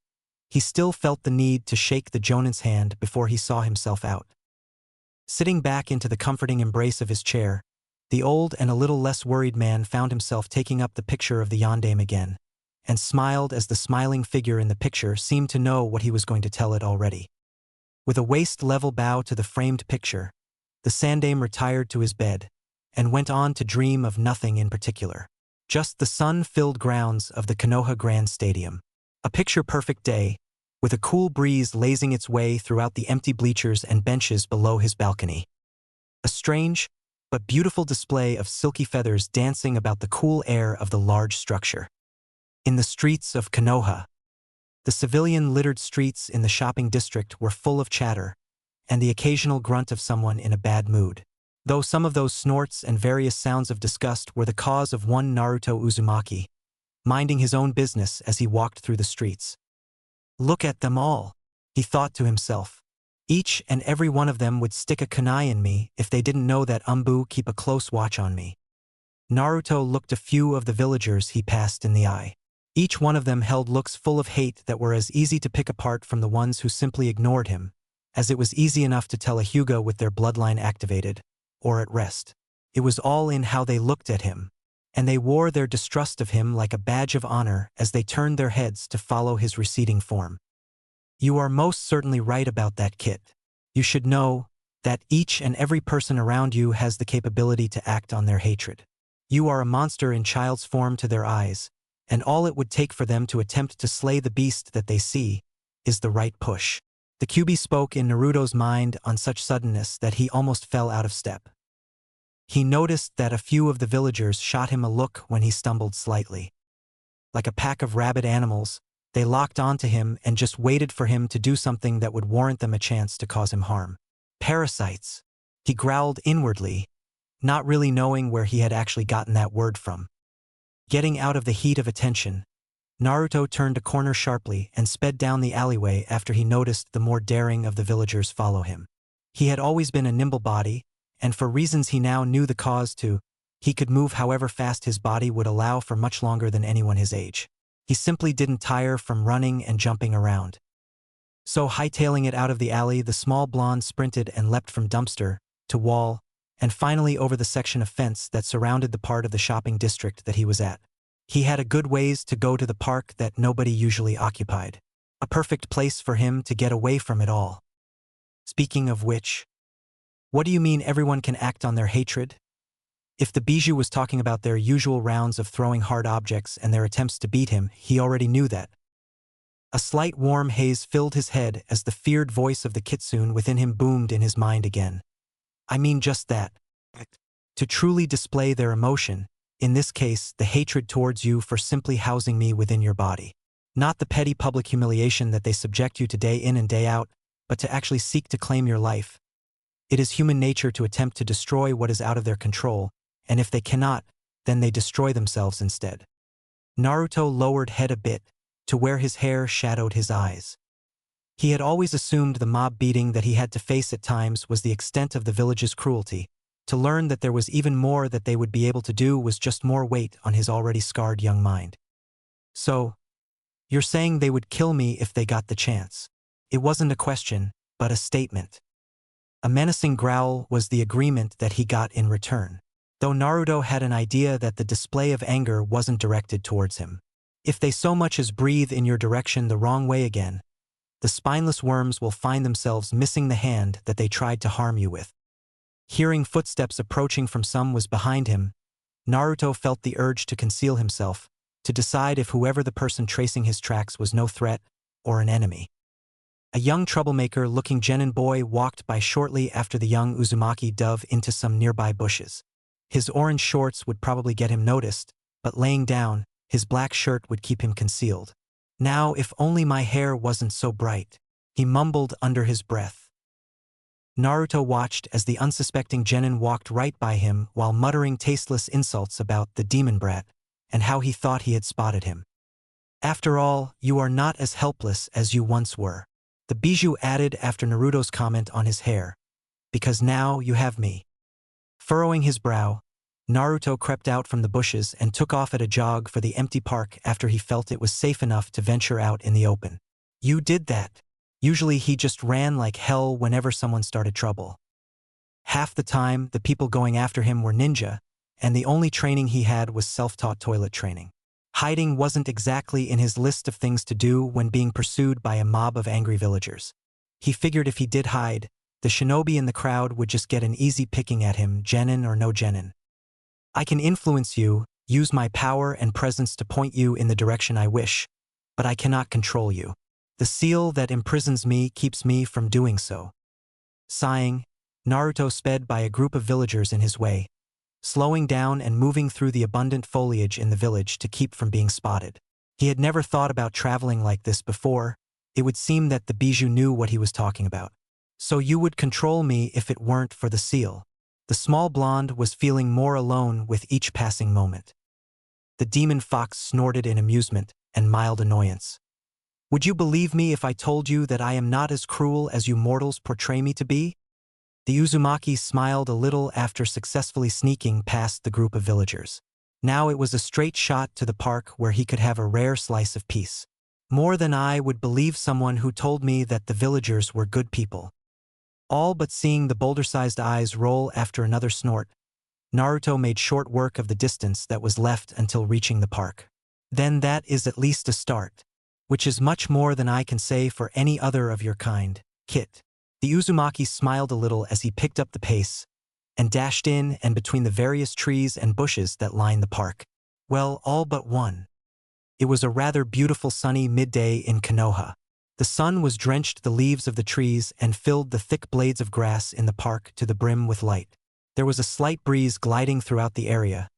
he still felt the need to shake the Jonin's hand before he saw himself out. Sitting back into the comforting embrace of his chair, the old and a little less worried man found himself taking up the picture of the yondaime again, and smiled as the smiling figure in the picture seemed to know what he was going to tell it already. With a waist-level bow to the framed picture, the sandaime retired to his bed, and went on to dream of nothing in particular. Just the sun-filled grounds of the Konoha Grand Stadium. A picture-perfect day, with a cool breeze lazing its way throughout the empty bleachers and benches below his balcony. A strange, but beautiful display of silky feathers dancing about the cool air of the large structure. In the streets of Konoha, the civilian-littered streets in the shopping district were full of chatter, and the occasional grunt of someone in a bad mood. Though some of those snorts and various sounds of disgust were the cause of one Naruto Uzumaki, minding his own business as he walked through the streets. Look at them all, he thought to himself. Each and every one of them would stick a kunai in me if they didn't know that Umbu keep a close watch on me. Naruto looked a few of the villagers he passed in the eye. Each one of them held looks full of hate that were as easy to pick apart from the ones who simply ignored him, as it was easy enough to tell a Hyuga with their bloodline activated, or at rest. It was all in how they looked at him, and they wore their distrust of him like a badge of honor as they turned their heads to follow his receding form. You are most certainly right about that, Kit. You should know that each and every person around you has the capability to act on their hatred. You are a monster in child's form to their eyes, and all it would take for them to attempt to slay the beast that they see is the right push. The Kyuubi spoke in Naruto's mind on such suddenness that he almost fell out of step. He noticed that a few of the villagers shot him a look when he stumbled slightly. Like a pack of rabid animals, they locked onto him and just waited for him to do something that would warrant them a chance to cause him harm. Parasites. He growled inwardly, not really knowing where he had actually gotten that word from. Getting out of the heat of attention, Naruto turned a corner sharply and sped down the alleyway after he noticed the more daring of the villagers follow him. He had always been a nimble body, and for reasons he now knew the cause to, he could move however fast his body would allow for much longer than anyone his age. He simply didn't tire from running and jumping around. So hightailing it out of the alley, the small blonde sprinted and leapt from dumpster to wall, and finally over the section of fence that surrounded the part of the shopping district that he was at. He had a good ways to go to the park that nobody usually occupied. A perfect place for him to get away from it all. Speaking of which, what do you mean everyone can act on their hatred? If the bijou was talking about their usual rounds of throwing hard objects and their attempts to beat him, he already knew that. A slight warm haze filled his head as the feared voice of the kitsune within him boomed in his mind again. I mean just that. To truly display their emotion, in this case, the hatred towards you for simply housing me within your body. Not the petty public humiliation that they subject you to day in and day out, but to actually seek to claim your life. It is human nature to attempt to destroy what is out of their control, and if they cannot, then they destroy themselves instead. Naruto lowered head a bit, to where his hair shadowed his eyes. He had always assumed the mob beating that he had to face at times was the extent of the village's cruelty. To learn that there was even more that they would be able to do was just more weight on his already scarred young mind. So, you're saying they would kill me if they got the chance. It wasn't a question, but a statement. A menacing growl was the agreement that he got in return. Though Naruto had an idea that the display of anger wasn't directed towards him. If they so much as breathe in your direction the wrong way again, the spineless worms will find themselves missing the hand that they tried to harm you with. Hearing footsteps approaching from some was behind him, Naruto felt the urge to conceal himself, to decide if whoever the person tracing his tracks was no threat or an enemy. A young troublemaker-looking genin boy walked by shortly after the young Uzumaki dove into some nearby bushes. His orange shorts would probably get him noticed, but laying down, his black shirt would keep him concealed. Now, if only my hair wasn't so bright, he mumbled under his breath. Naruto watched as the unsuspecting genin walked right by him while muttering tasteless insults about the demon brat and how he thought he had spotted him. After all, you are not as helpless as you once were. The bijou added after Naruto's comment on his hair, because now you have me. Furrowing his brow, Naruto crept out from the bushes and took off at a jog for the empty park after he felt it was safe enough to venture out in the open. You did that. Usually he just ran like hell whenever someone started trouble. Half the time, the people going after him were ninja, and the only training he had was self-taught toilet training. Hiding wasn't exactly in his list of things to do when being pursued by a mob of angry villagers. He figured if he did hide, the shinobi in the crowd would just get an easy picking at him, genin or no genin. I can influence you, use my power and presence to point you in the direction I wish, but I cannot control you. The seal that imprisons me keeps me from doing so. Sighing, Naruto sped by a group of villagers in his way, slowing down and moving through the abundant foliage in the village to keep from being spotted. He had never thought about traveling like this before. It would seem that the bijou knew what he was talking about. So you would control me if it weren't for the seal. The small blonde was feeling more alone with each passing moment. The demon fox snorted in amusement and mild annoyance. Would you believe me if I told you that I am not as cruel as you mortals portray me to be? The Uzumaki smiled a little after successfully sneaking past the group of villagers. Now it was a straight shot to the park where he could have a rare slice of peace. More than I would believe someone who told me that the villagers were good people. All but seeing the boulder-sized eyes roll after another snort, Naruto made short work of the distance that was left until reaching the park. Then that is at least a start, which is much more than I can say for any other of your kind, Kit. The Uzumaki smiled a little as he picked up the pace and dashed in and between the various trees and bushes that lined the park. Well, all but one. It was a rather beautiful sunny midday in Konoha. The sun was drenched the leaves of the trees and filled the thick blades of grass in the park to the brim with light. There was a slight breeze gliding throughout the area,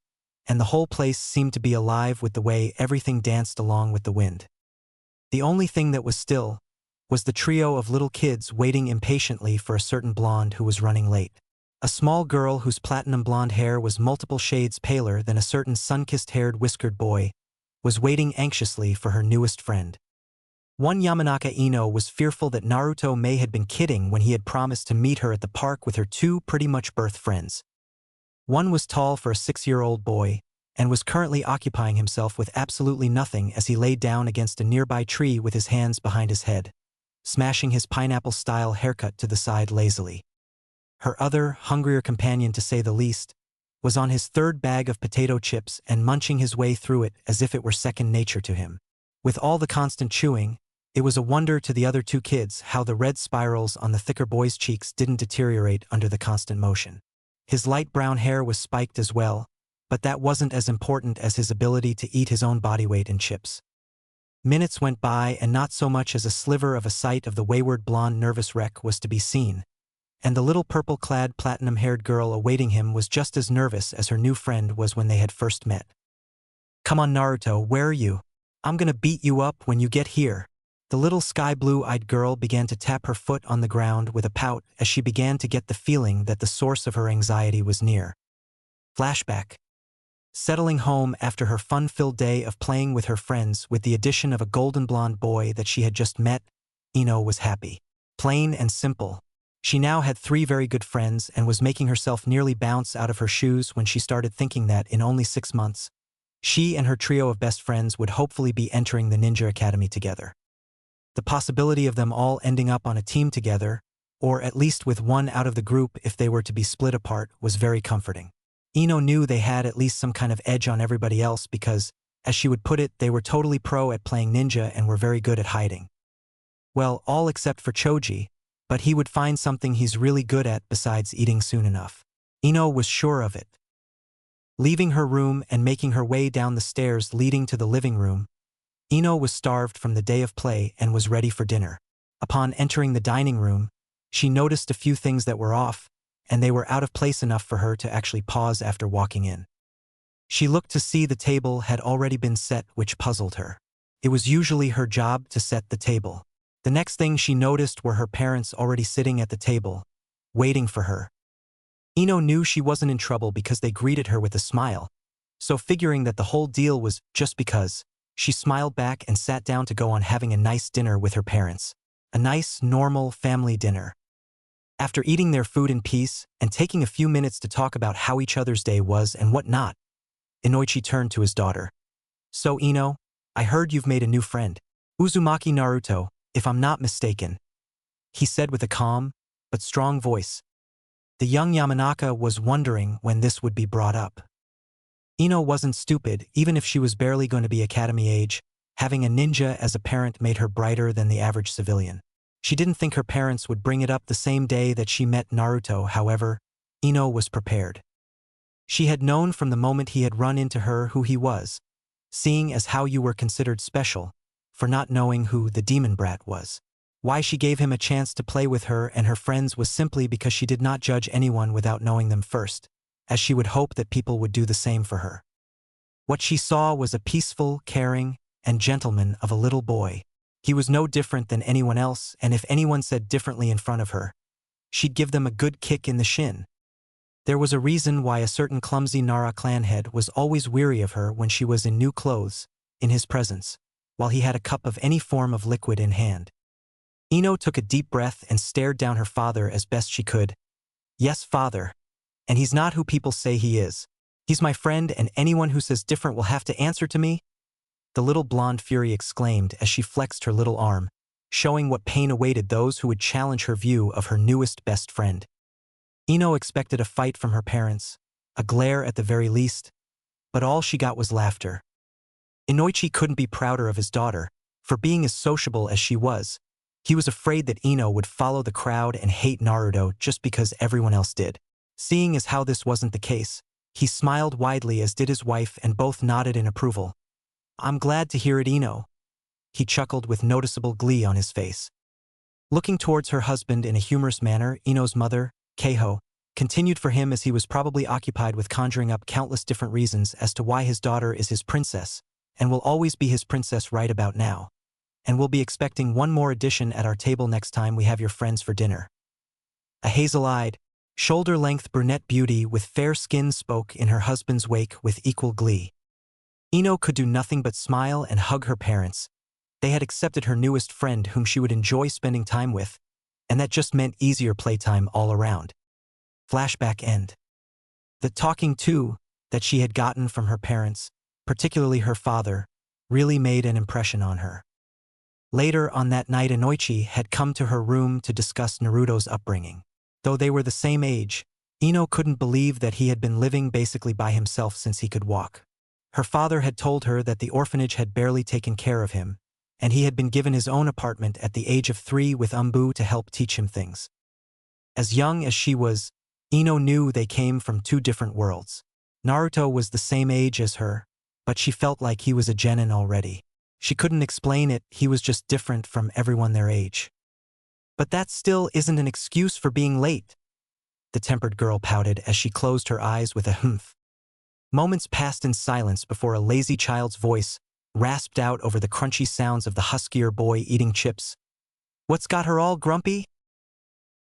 and the whole place seemed to be alive with the way everything danced along with the wind. The only thing that was still was the trio of little kids waiting impatiently for a certain blonde who was running late. A small girl whose platinum blonde hair was multiple shades paler than a certain sun-kissed-haired whiskered boy was waiting anxiously for her newest friend. One Yamanaka Ino was fearful that Naruto may had been kidding when he had promised to meet her at the park with her two pretty much birth friends. One was tall for a 6-year-old boy, and was currently occupying himself with absolutely nothing as he laid down against a nearby tree with his hands behind his head, smashing his pineapple-style haircut to the side lazily. Her other, hungrier companion to say the least, was on his third bag of potato chips and munching his way through it as if it were second nature to him. With all the constant chewing, it was a wonder to the other two kids how the red spirals on the thicker boy's cheeks didn't deteriorate under the constant motion. His light brown hair was spiked as well, but that wasn't as important as his ability to eat his own body weight in chips. Minutes went by and not so much as a sliver of a sight of the wayward blonde nervous wreck was to be seen, and the little purple-clad platinum-haired girl awaiting him was just as nervous as her new friend was when they had first met. "Come on, Naruto, where are you? I'm gonna beat you up when you get here." The little sky-blue-eyed girl began to tap her foot on the ground with a pout as she began to get the feeling that the source of her anxiety was near. Flashback. Settling home after her fun-filled day of playing with her friends with the addition of a golden blonde boy that she had just met, Ino was happy. Plain and simple. She now had 3 very good friends and was making herself nearly bounce out of her shoes when she started thinking that in only 6 months, she and her trio of best friends would hopefully be entering the Ninja Academy together. The possibility of them all ending up on a team together, or at least with one out of the group if they were to be split apart, was very comforting. Ino knew they had at least some kind of edge on everybody else because, as she would put it, they were totally pro at playing ninja and were very good at hiding. Well, all except for Choji, but he would find something he's really good at besides eating soon enough. Ino was sure of it. Leaving her room and making her way down the stairs leading to the living room, Ino was starved from the day of play and was ready for dinner. Upon entering the dining room, she noticed a few things that were off, and they were out of place enough for her to actually pause after walking in. She looked to see the table had already been set, which puzzled her. It was usually her job to set the table. The next thing she noticed were her parents already sitting at the table, waiting for her. Ino knew she wasn't in trouble because they greeted her with a smile, so figuring that the whole deal was just because, she smiled back and sat down to go on having a nice dinner with her parents. A nice, normal family dinner. After eating their food in peace and taking a few minutes to talk about how each other's day was and what not, Inoichi turned to his daughter. "So Ino, I heard you've made a new friend. Uzumaki Naruto, if I'm not mistaken," he said with a calm but strong voice. The young Yamanaka was wondering when this would be brought up. Ino wasn't stupid, even if she was barely going to be academy age. Having a ninja as a parent made her brighter than the average civilian. She didn't think her parents would bring it up the same day that she met Naruto. However, Ino was prepared. She had known from the moment he had run into her who he was, seeing as how you were considered special, for not knowing who the demon brat was. Why she gave him a chance to play with her and her friends was simply because she did not judge anyone without knowing them first, as she would hope that people would do the same for her. What she saw was a peaceful, caring, and gentleman of a little boy. He was no different than anyone else, and if anyone said differently in front of her, she'd give them a good kick in the shin. There was a reason why a certain clumsy Nara clan head was always weary of her when she was in new clothes, in his presence, while he had a cup of any form of liquid in hand. Ino took a deep breath and stared down her father as best she could. "Yes, father. And he's not who people say he is. He's my friend, and anyone who says different will have to answer to me," the little blonde fury exclaimed as she flexed her little arm, showing what pain awaited those who would challenge her view of her newest best friend. Ino expected a fight from her parents, a glare at the very least, but all she got was laughter. Inoichi couldn't be prouder of his daughter, for being as sociable as she was. He was afraid that Ino would follow the crowd and hate Naruto just because everyone else did. Seeing as how this wasn't the case, he smiled widely as did his wife and both nodded in approval. "I'm glad to hear it, Ino." He chuckled with noticeable glee on his face. Looking towards her husband in a humorous manner, Ino's mother, Keiho, continued for him as he was probably occupied with conjuring up countless different reasons as to why his daughter is his princess, and will always be his princess right about now. And we'll be expecting one more addition at our table next time we have your friends for dinner. A hazel-eyed, shoulder-length brunette beauty with fair skin spoke in her husband's wake with equal glee. Ino could do nothing but smile and hug her parents. They had accepted her newest friend whom she would enjoy spending time with, and that just meant easier playtime all around. Flashback end. The talking to that she had gotten from her parents, particularly her father, really made an impression on her. Later on that night, Inoichi had come to her room to discuss Naruto's upbringing. Though they were the same age, Ino couldn't believe that he had been living basically by himself since he could walk. Her father had told her that the orphanage had barely taken care of him, and he had been given his own apartment at the age of 3 with Umbu to help teach him things. As young as she was, Ino knew they came from 2 different worlds. Naruto was the same age as her, but she felt like he was a genin already. She couldn't explain it, he was just different from everyone their age. But that still isn't an excuse for being late, the tempered girl pouted as she closed her eyes with a humph. Moments passed in silence before a lazy child's voice rasped out over the crunchy sounds of the huskier boy eating chips. What's got her all grumpy?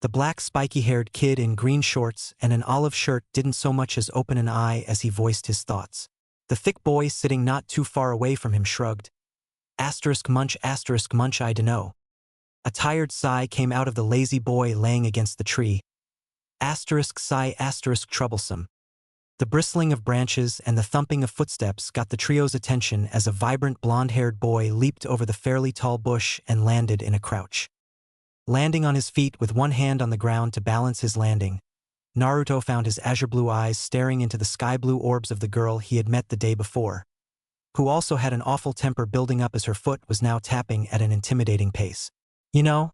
The black spiky-haired kid in green shorts and an olive shirt didn't so much as open an eye as he voiced his thoughts. The thick boy sitting not too far away from him shrugged. Asterisk munch, I dunno. A tired sigh came out of the lazy boy laying against the tree. Asterisk sigh, asterisk troublesome. The bristling of branches and the thumping of footsteps got the trio's attention as a vibrant blonde-haired boy leaped over the fairly tall bush and landed in a crouch. Landing on his feet with one hand on the ground to balance his landing, Naruto found his azure-blue eyes staring into the sky-blue orbs of the girl he had met the day before, who also had an awful temper building up as her foot was now tapping at an intimidating pace. You know,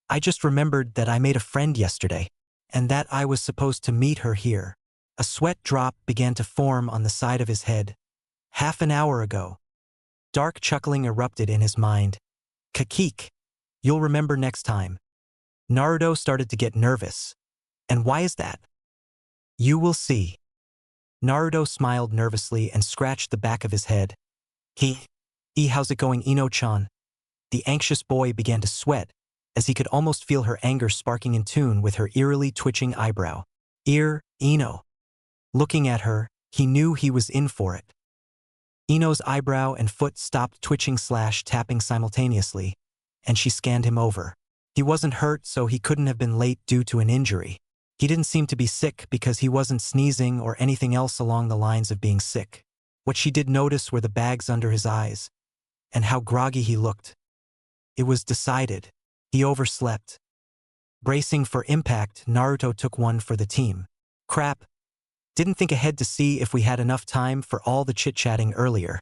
I just remembered that I made a friend yesterday, and that I was supposed to meet her here. A sweat drop began to form on the side of his head. Half an hour ago. Dark chuckling erupted in his mind. Kakik. You'll remember next time. Naruto started to get nervous. And why is that? You will see. Naruto smiled nervously and scratched the back of his head. How's it going, Ino-chan? The anxious boy began to sweat, as he could almost feel her anger sparking in tune with her eerily twitching eyebrow. Ino. Looking at her, he knew he was in for it. Ino's eyebrow and foot stopped twitching/tapping simultaneously, and she scanned him over. He wasn't hurt, so he couldn't have been late due to an injury. He didn't seem to be sick because he wasn't sneezing or anything else along the lines of being sick. What she did notice were the bags under his eyes, and how groggy he looked. It was decided. He overslept. Bracing for impact, Naruto took one for the team. Crap. Didn't think ahead to see if we had enough time for all the chit-chatting earlier.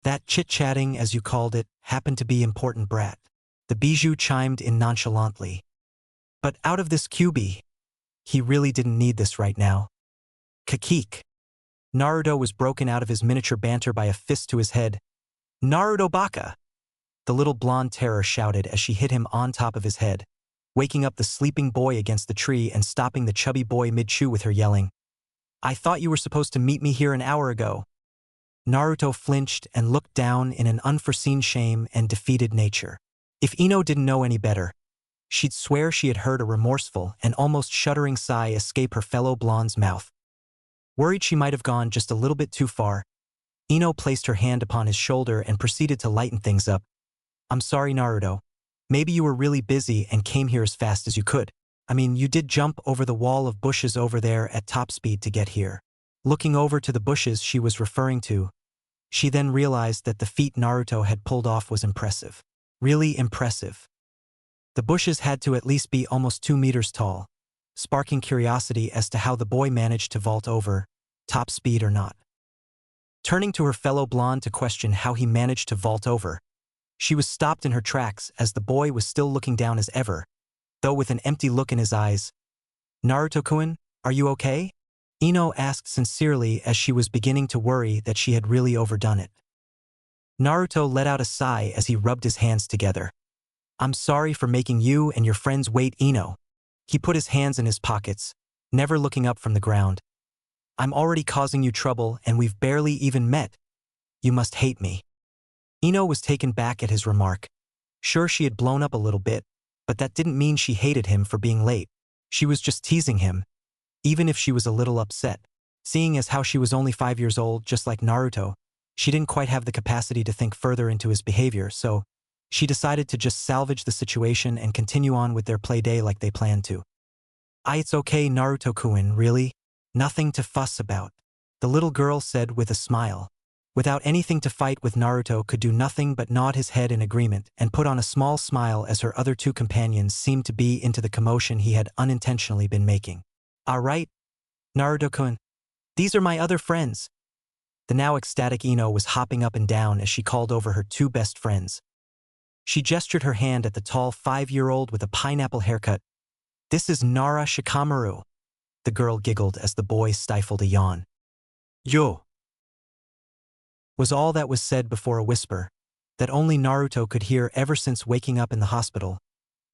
That chit-chatting, as you called it, happened to be important, brat. The bijou chimed in nonchalantly. But out of this QB, he really didn't need this right now. Kakik. Naruto was broken out of his miniature banter by a fist to his head. Naruto Baka! The little blonde terror shouted as she hit him on top of his head, waking up the sleeping boy against the tree and stopping the chubby boy mid-chew with her yelling. I thought you were supposed to meet me here an hour ago. Naruto flinched and looked down in an unforeseen shame and defeated nature. If Ino didn't know any better, she'd swear she had heard a remorseful and almost shuddering sigh escape her fellow blonde's mouth. Worried she might have gone just a little bit too far, Ino placed her hand upon his shoulder and proceeded to lighten things up. I'm sorry, Naruto. Maybe you were really busy and came here as fast as you could. I mean, you did jump over the wall of bushes over there at top speed to get here. Looking over to the bushes she was referring to, she then realized that the feat Naruto had pulled off was impressive. Really impressive. The bushes had to at least be almost 2 meters tall, sparking curiosity as to how the boy managed to vault over, top speed or not. Turning to her fellow blonde to question how he managed to vault over, she was stopped in her tracks as the boy was still looking down as ever, though with an empty look in his eyes. Naruto-kun, are you okay? Ino asked sincerely as she was beginning to worry that she had really overdone it. Naruto let out a sigh as he rubbed his hands together. I'm sorry for making you and your friends wait, Ino. He put his hands in his pockets, never looking up from the ground. I'm already causing you trouble and we've barely even met. You must hate me. Ino was taken back at his remark. Sure, she had blown up a little bit, but that didn't mean she hated him for being late. She was just teasing him, even if she was a little upset. Seeing as how she was only 5 years old, just like Naruto, she didn't quite have the capacity to think further into his behavior, so she decided to just salvage the situation and continue on with their play day like they planned to. It's okay, Naruto-kun, really? Nothing to fuss about, the little girl said with a smile. Without anything to fight with, Naruto could do nothing but nod his head in agreement and put on a small smile as her other two companions seemed to be into the commotion he had unintentionally been making. All right, Naruto-kun, these are my other friends. The now ecstatic Ino was hopping up and down as she called over her two best friends. She gestured her hand at the tall 5-year-old with a pineapple haircut. This is Nara Shikamaru. The girl giggled as the boy stifled a yawn. Yo! Was all that was said before a whisper, that only Naruto could hear ever since waking up in the hospital,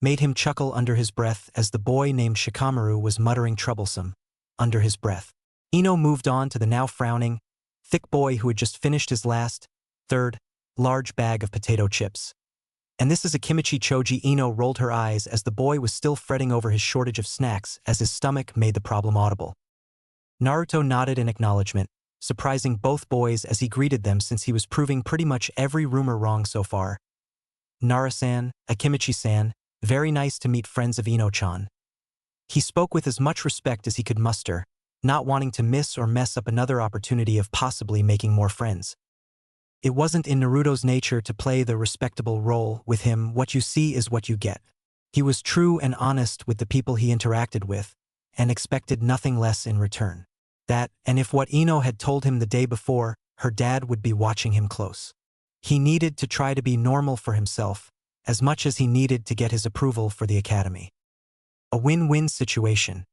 made him chuckle under his breath as the boy named Shikamaru was muttering troublesome, under his breath. Ino moved on to the now frowning, thick boy who had just finished his last, third, large bag of potato chips. And this is a kimchi choji. Ino rolled her eyes as the boy was still fretting over his shortage of snacks as his stomach made the problem audible. Naruto nodded in acknowledgement, surprising both boys as he greeted them since he was proving pretty much every rumor wrong so far. Nara-san, Akimichi-san, very nice to meet friends of Ino-chan. He spoke with as much respect as he could muster, not wanting to miss or mess up another opportunity of possibly making more friends. It wasn't in Naruto's nature to play the respectable role. With him, what you see is what you get. He was true and honest with the people he interacted with, and expected nothing less in return. That, and if what Ino had told him the day before, her dad would be watching him close. He needed to try to be normal for himself, as much as he needed to get his approval for the academy. A win-win situation.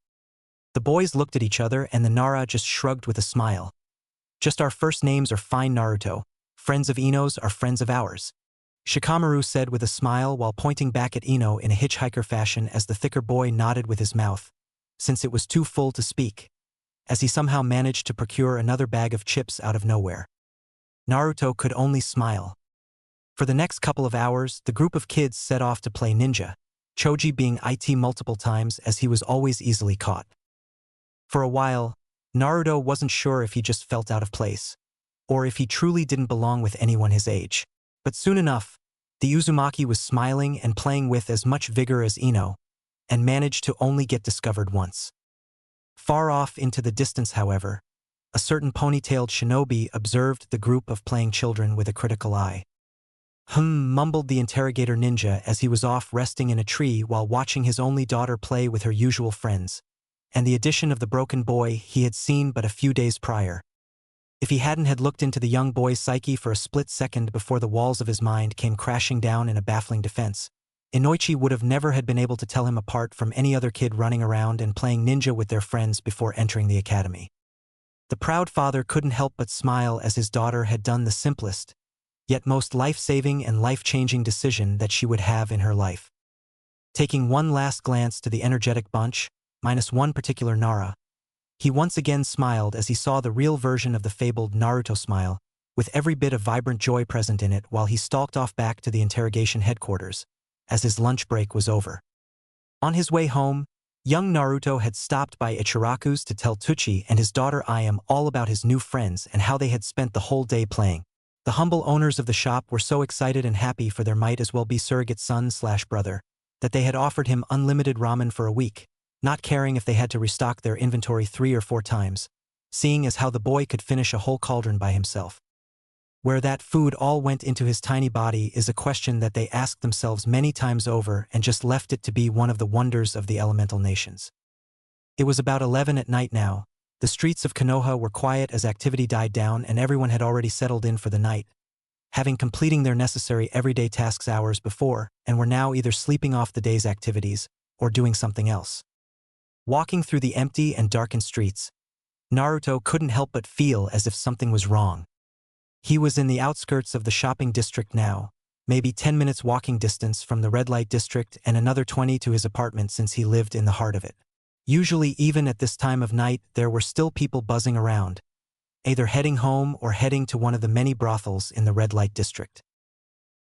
The boys looked at each other and the Nara just shrugged with a smile. Just our first names are fine, Naruto. Friends of Ino's are friends of ours. Shikamaru said with a smile while pointing back at Ino in a hitchhiker fashion as the thicker boy nodded with his mouth, since it was too full to speak, as he somehow managed to procure another bag of chips out of nowhere. Naruto could only smile. For the next couple of hours, the group of kids set off to play ninja, Choji being it multiple times as he was always easily caught. For a while, Naruto wasn't sure if he just felt out of place, or if he truly didn't belong with anyone his age. But soon enough, the Uzumaki was smiling and playing with as much vigor as Ino, and managed to only get discovered once. Far off into the distance, however, a certain ponytailed shinobi observed the group of playing children with a critical eye. Mumbled the interrogator ninja as he was off resting in a tree while watching his only daughter play with her usual friends, and the addition of the broken boy he had seen but a few days prior. If he hadn't had looked into the young boy's psyche for a split second before the walls of his mind came crashing down in a baffling defense, Inoichi would have never had been able to tell him apart from any other kid running around and playing ninja with their friends before entering the academy. The proud father couldn't help but smile as his daughter had done the simplest, yet most life-saving and life-changing decision that she would have in her life. Taking one last glance to the energetic bunch, minus one particular Nara, he once again smiled as he saw the real version of the fabled Naruto smile, with every bit of vibrant joy present in it while he stalked off back to the interrogation headquarters, as his lunch break was over. On his way home, young Naruto had stopped by Ichiraku's to tell Tsuchi and his daughter Ayam all about his new friends and how they had spent the whole day playing. The humble owners of the shop were so excited and happy for their might-as-well-be surrogate son/brother, that they had offered him unlimited ramen for a week, not caring if they had to restock their inventory 3 or 4 times, seeing as how the boy could finish a whole cauldron by himself. Where that food all went into his tiny body is a question that they asked themselves many times over and just left it to be one of the wonders of the elemental nations. It was about 11 at night now. The streets of Konoha were quiet as activity died down and everyone had already settled in for the night, having completing their necessary everyday tasks hours before, and were now either sleeping off the day's activities or doing something else. Walking through the empty and darkened streets, Naruto couldn't help but feel as if something was wrong. He was in the outskirts of the shopping district now, maybe 10 minutes walking distance from the red light district and another 20 to his apartment since he lived in the heart of it. Usually even at this time of night there were still people buzzing around, either heading home or heading to one of the many brothels in the red light district.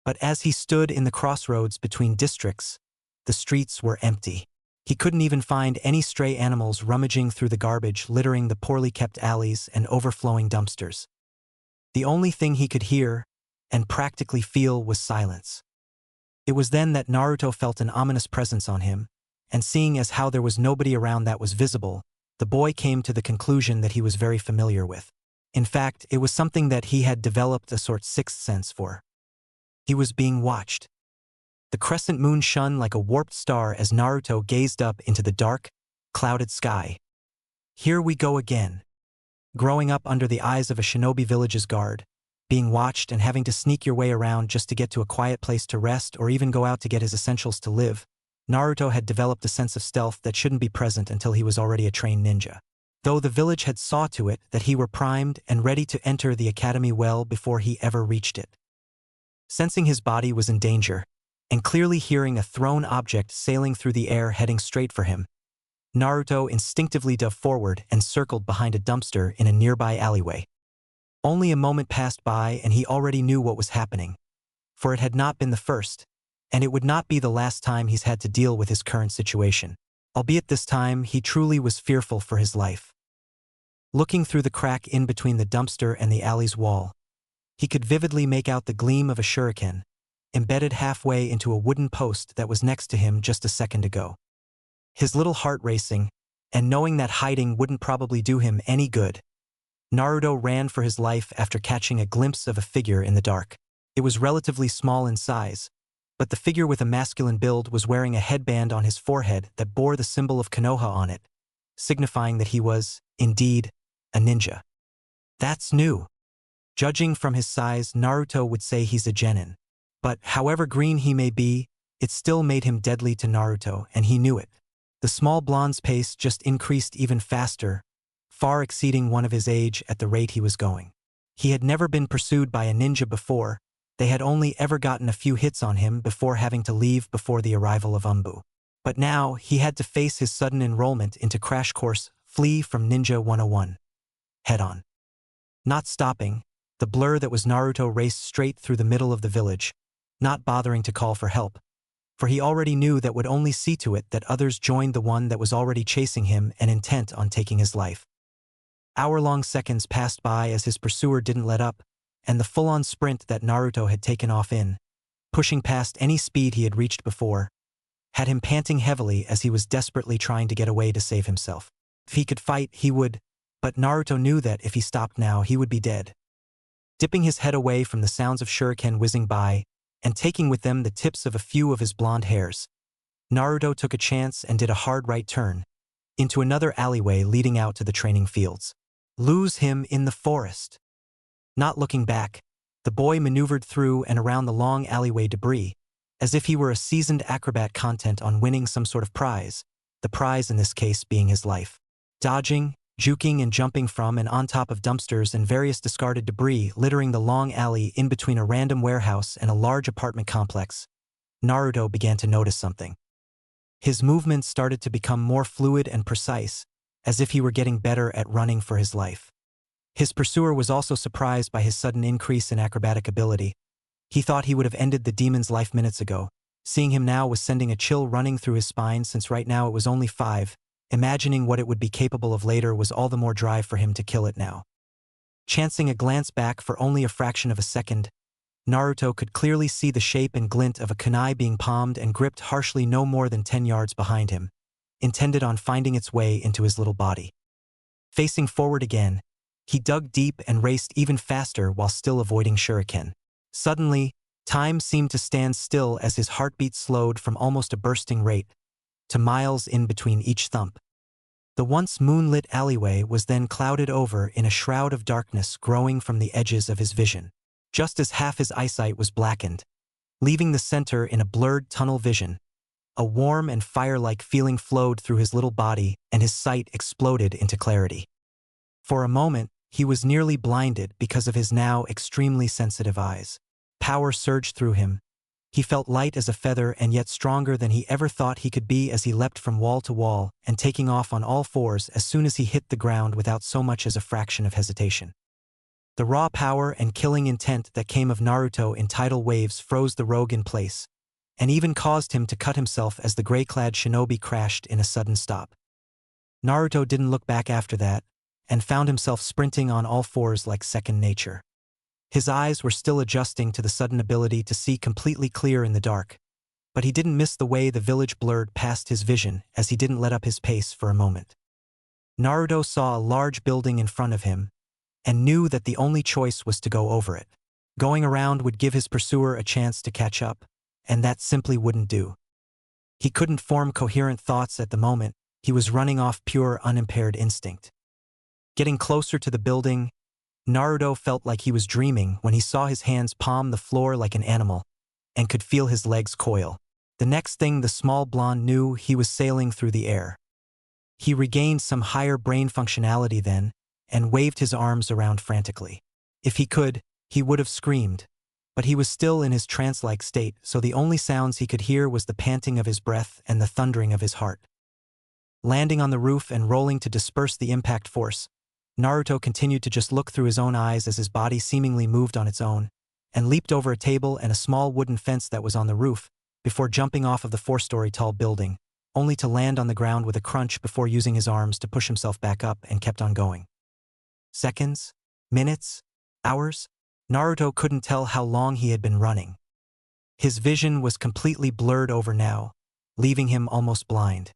But as he stood in the crossroads between districts, the streets were empty. He couldn't even find any stray animals rummaging through the garbage littering the poorly kept alleys and overflowing dumpsters. The only thing he could hear and practically feel was silence. It was then that Naruto felt an ominous presence on him, and seeing as how there was nobody around that was visible, the boy came to the conclusion that he was very familiar with. In fact, it was something that he had developed a sort of sixth sense for. He was being watched. The crescent moon shone like a warped star as Naruto gazed up into the dark, clouded sky. Here we go again. Growing up under the eyes of a shinobi village's guard, being watched and having to sneak your way around just to get to a quiet place to rest or even go out to get his essentials to live, Naruto had developed a sense of stealth that shouldn't be present until he was already a trained ninja. Though the village had saw to it that he were primed and ready to enter the academy well before he ever reached it. Sensing his body was in danger, and clearly hearing a thrown object sailing through the air heading straight for him, Naruto instinctively dove forward and circled behind a dumpster in a nearby alleyway. Only a moment passed by and he already knew what was happening, for it had not been the first, and it would not be the last time he's had to deal with his current situation. Albeit this time he truly was fearful for his life. Looking through the crack in between the dumpster and the alley's wall, he could vividly make out the gleam of a shuriken, embedded halfway into a wooden post that was next to him just a second ago. His little heart racing, and knowing that hiding wouldn't probably do him any good, Naruto ran for his life after catching a glimpse of a figure in the dark. It was relatively small in size, but the figure with a masculine build was wearing a headband on his forehead that bore the symbol of Konoha on it, signifying that he was, indeed, a ninja. That's new. Judging from his size, Naruto would say he's a genin. But however green he may be, it still made him deadly to Naruto, and he knew it. The small blonde's pace just increased even faster, far exceeding one of his age at the rate he was going. He had never been pursued by a ninja before. They had only ever gotten a few hits on him before having to leave before the arrival of Umbu. But now he had to face his sudden enrollment into Crash Course Flee from Ninja 101. Head-on. Not stopping, the blur that was Naruto raced straight through the middle of the village, not bothering to call for help, for he already knew that would only see to it that others joined the one that was already chasing him and intent on taking his life. Hour-long seconds passed by as his pursuer didn't let up, and the full-on sprint that Naruto had taken off in, pushing past any speed he had reached before, had him panting heavily as he was desperately trying to get away to save himself. If he could fight, he would, but Naruto knew that if he stopped now, he would be dead. Dipping his head away from the sounds of shuriken whizzing by, and taking with them the tips of a few of his blonde hairs, Naruto took a chance and did a hard right turn, into another alleyway leading out to the training fields. Lose him in the forest. Not looking back, the boy maneuvered through and around the long alleyway debris, as if he were a seasoned acrobat content on winning some sort of prize, the prize in this case being his life. Dodging, juking and jumping from and on top of dumpsters and various discarded debris littering the long alley in between a random warehouse and a large apartment complex, Naruto began to notice something. His movements started to become more fluid and precise, as if he were getting better at running for his life. His pursuer was also surprised by his sudden increase in acrobatic ability. He thought he would have ended the demon's life minutes ago. Seeing him now was sending a chill running through his spine since right now it was only 5. Imagining what it would be capable of later was all the more drive for him to kill it now. Chancing a glance back for only a fraction of a second, Naruto could clearly see the shape and glint of a kunai being palmed and gripped harshly no more than 10 yards behind him, intended on finding its way into his little body. Facing forward again, he dug deep and raced even faster while still avoiding shuriken. Suddenly, time seemed to stand still as his heartbeat slowed from almost a bursting rate to miles in between each thump. The once moonlit alleyway was then clouded over in a shroud of darkness growing from the edges of his vision, just as half his eyesight was blackened, leaving the center in a blurred tunnel vision. A warm and fire-like feeling flowed through his little body and his sight exploded into clarity. For a moment, he was nearly blinded because of his now extremely sensitive eyes. Power surged through him, He felt light as a feather and yet stronger than he ever thought he could be as he leapt from wall to wall and taking off on all fours as soon as he hit the ground without so much as a fraction of hesitation. The raw power and killing intent that came of Naruto in tidal waves froze the rogue in place, and even caused him to cut himself as the gray-clad shinobi crashed in a sudden stop. Naruto didn't look back after that, and found himself sprinting on all fours like second nature. His eyes were still adjusting to the sudden ability to see completely clear in the dark, but he didn't miss the way the village blurred past his vision as he didn't let up his pace for a moment. Naruto saw a large building in front of him, and knew that the only choice was to go over it. Going around would give his pursuer a chance to catch up, and that simply wouldn't do. He couldn't form coherent thoughts at the moment, he was running off pure unimpaired instinct. Getting closer to the building, Naruto felt like he was dreaming when he saw his hands palm the floor like an animal, and could feel his legs coil. The next thing the small blonde knew, he was sailing through the air. He regained some higher brain functionality then, and waved his arms around frantically. If he could, he would have screamed, but he was still in his trance-like state, so the only sounds he could hear was the panting of his breath and the thundering of his heart. Landing on the roof and rolling to disperse the impact force, Naruto continued to just look through his own eyes as his body seemingly moved on its own, and leaped over a table and a small wooden fence that was on the roof, before jumping off of the 4-story tall building, only to land on the ground with a crunch before using his arms to push himself back up and kept on going. Seconds? Minutes? Hours? Naruto couldn't tell how long he had been running. His vision was completely blurred over now, leaving him almost blind.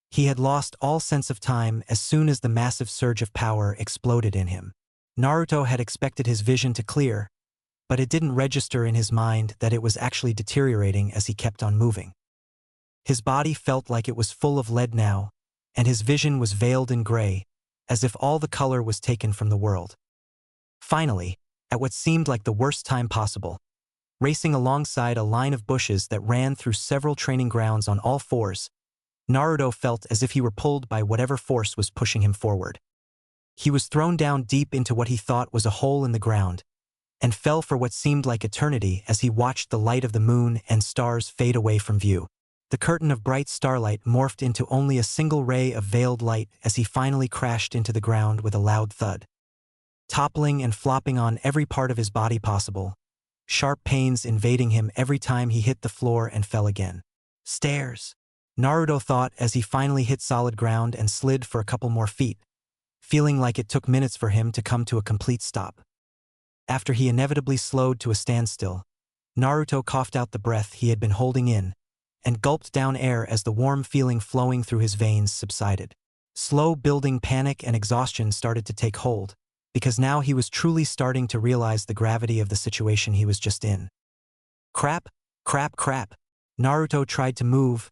He had lost all sense of time as soon as the massive surge of power exploded in him. Naruto had expected his vision to clear, but it didn't register in his mind that it was actually deteriorating as he kept on moving. His body felt like it was full of lead now, and his vision was veiled in gray, as if all the color was taken from the world. Finally, at what seemed like the worst time possible, racing alongside a line of bushes that ran through several training grounds on all fours, Naruto felt as if he were pulled by whatever force was pushing him forward. He was thrown down deep into what he thought was a hole in the ground, and fell for what seemed like eternity as he watched the light of the moon and stars fade away from view. The curtain of bright starlight morphed into only a single ray of veiled light as he finally crashed into the ground with a loud thud. Toppling and flopping on every part of his body possible, sharp pains invading him every time he hit the floor and fell again. Stairs, Naruto thought as he finally hit solid ground and slid for a couple more feet, feeling like it took minutes for him to come to a complete stop. After he inevitably slowed to a standstill, Naruto coughed out the breath he had been holding in, and gulped down air as the warm feeling flowing through his veins subsided. Slow building panic and exhaustion started to take hold, because now he was truly starting to realize the gravity of the situation he was just in. Crap, crap, crap. Naruto tried to move,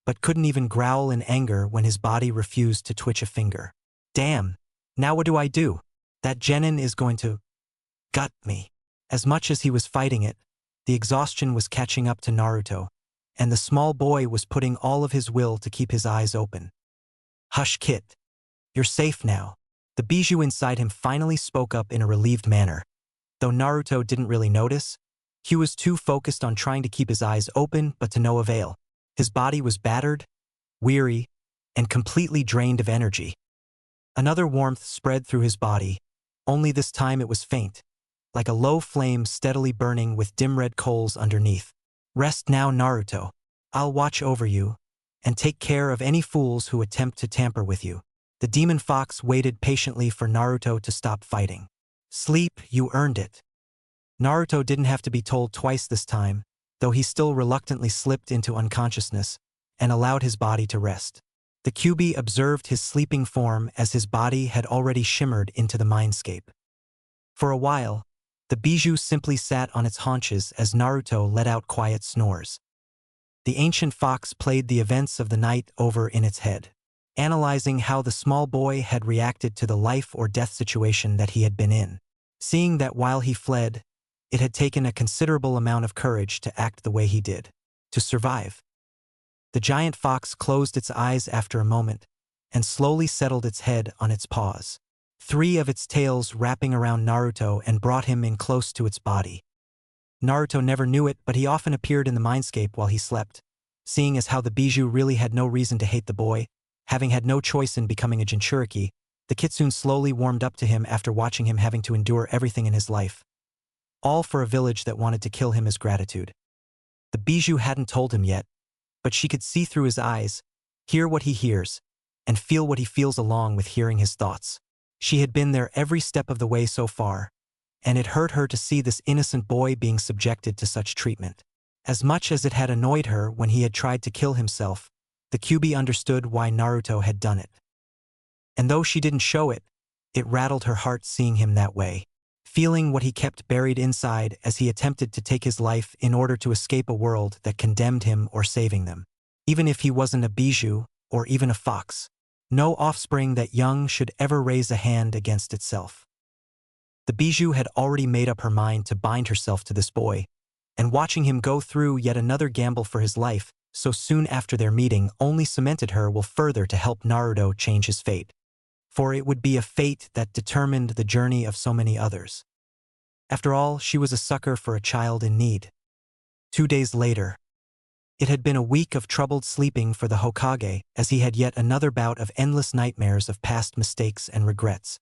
but couldn't even growl in anger when his body refused to twitch a finger. Damn, now what do I do? That genin is going to gut me. As much as he was fighting it, the exhaustion was catching up to Naruto, and the small boy was putting all of his will to keep his eyes open. Hush, kid. You're safe now. The bijou inside him finally spoke up in a relieved manner. Though Naruto didn't really notice, he was too focused on trying to keep his eyes open, but to no avail. His body was battered, weary, and completely drained of energy. Another warmth spread through his body, only this time it was faint, like a low flame steadily burning with dim red coals underneath. Rest now, Naruto. I'll watch over you, and take care of any fools who attempt to tamper with you. The demon fox waited patiently for Naruto to stop fighting. Sleep, you earned it. Naruto didn't have to be told twice this time, though he still reluctantly slipped into unconsciousness and allowed his body to rest. The Kyuubi observed his sleeping form as his body had already shimmered into the mindscape. For a while, the bijou simply sat on its haunches as Naruto let out quiet snores. The ancient fox played the events of the night over in its head, analyzing how the small boy had reacted to the life or death situation that he had been in, seeing that while he fled, it had taken a considerable amount of courage to act the way he did, to survive. The giant fox closed its eyes after a moment and slowly settled its head on its paws, 3 of its tails wrapping around Naruto and brought him in close to its body. Naruto never knew it, but he often appeared in the mindscape while he slept. Seeing as how the Bijou really had no reason to hate the boy, having had no choice in becoming a Jinchuriki, the Kitsune slowly warmed up to him after watching him having to endure everything in his life. All for a village that wanted to kill him as gratitude. The Bijou hadn't told him yet, but she could see through his eyes, hear what he hears, and feel what he feels along with hearing his thoughts. She had been there every step of the way so far, and it hurt her to see this innocent boy being subjected to such treatment. As much as it had annoyed her when he had tried to kill himself, the Kyuubi understood why Naruto had done it. And though she didn't show it, it rattled her heart seeing him that way, feeling what he kept buried inside as he attempted to take his life in order to escape a world that condemned him or saving them. Even if he wasn't a Bijou, or even a fox, no offspring that young should ever raise a hand against itself. The Bijou had already made up her mind to bind herself to this boy, and watching him go through yet another gamble for his life so soon after their meeting only cemented her will further to help Naruto change his fate. For it would be a fate that determined the journey of so many others. After all, she was a sucker for a child in need. 2 days later. It had been a week of troubled sleeping for the Hokage, as he had yet another bout of endless nightmares of past mistakes and regrets.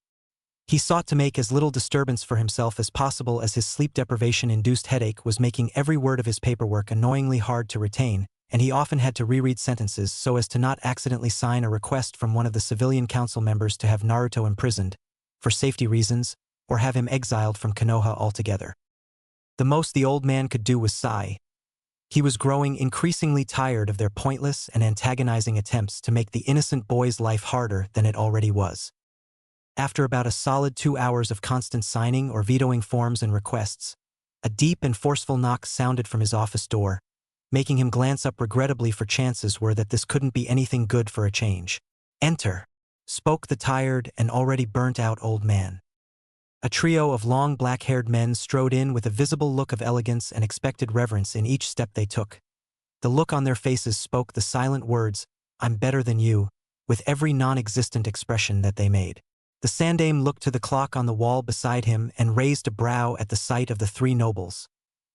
He sought to make as little disturbance for himself as possible as his sleep deprivation-induced headache was making every word of his paperwork annoyingly hard to retain, and he often had to reread sentences so as to not accidentally sign a request from one of the civilian council members to have Naruto imprisoned, for safety reasons, or have him exiled from Konoha altogether. The most the old man could do was sigh. He was growing increasingly tired of their pointless and antagonizing attempts to make the innocent boy's life harder than it already was. After about a solid 2 hours of constant signing or vetoing forms and requests, a deep and forceful knock sounded from his office door, making him glance up regrettably for chances were that this couldn't be anything good for a change. "Enter," spoke the tired and already burnt-out old man. A trio of long black-haired men strode in with a visible look of elegance and expected reverence in each step they took. The look on their faces spoke the silent words, "I'm better than you," with every non-existent expression that they made. The Sandaime looked to the clock on the wall beside him and raised a brow at the sight of the three nobles.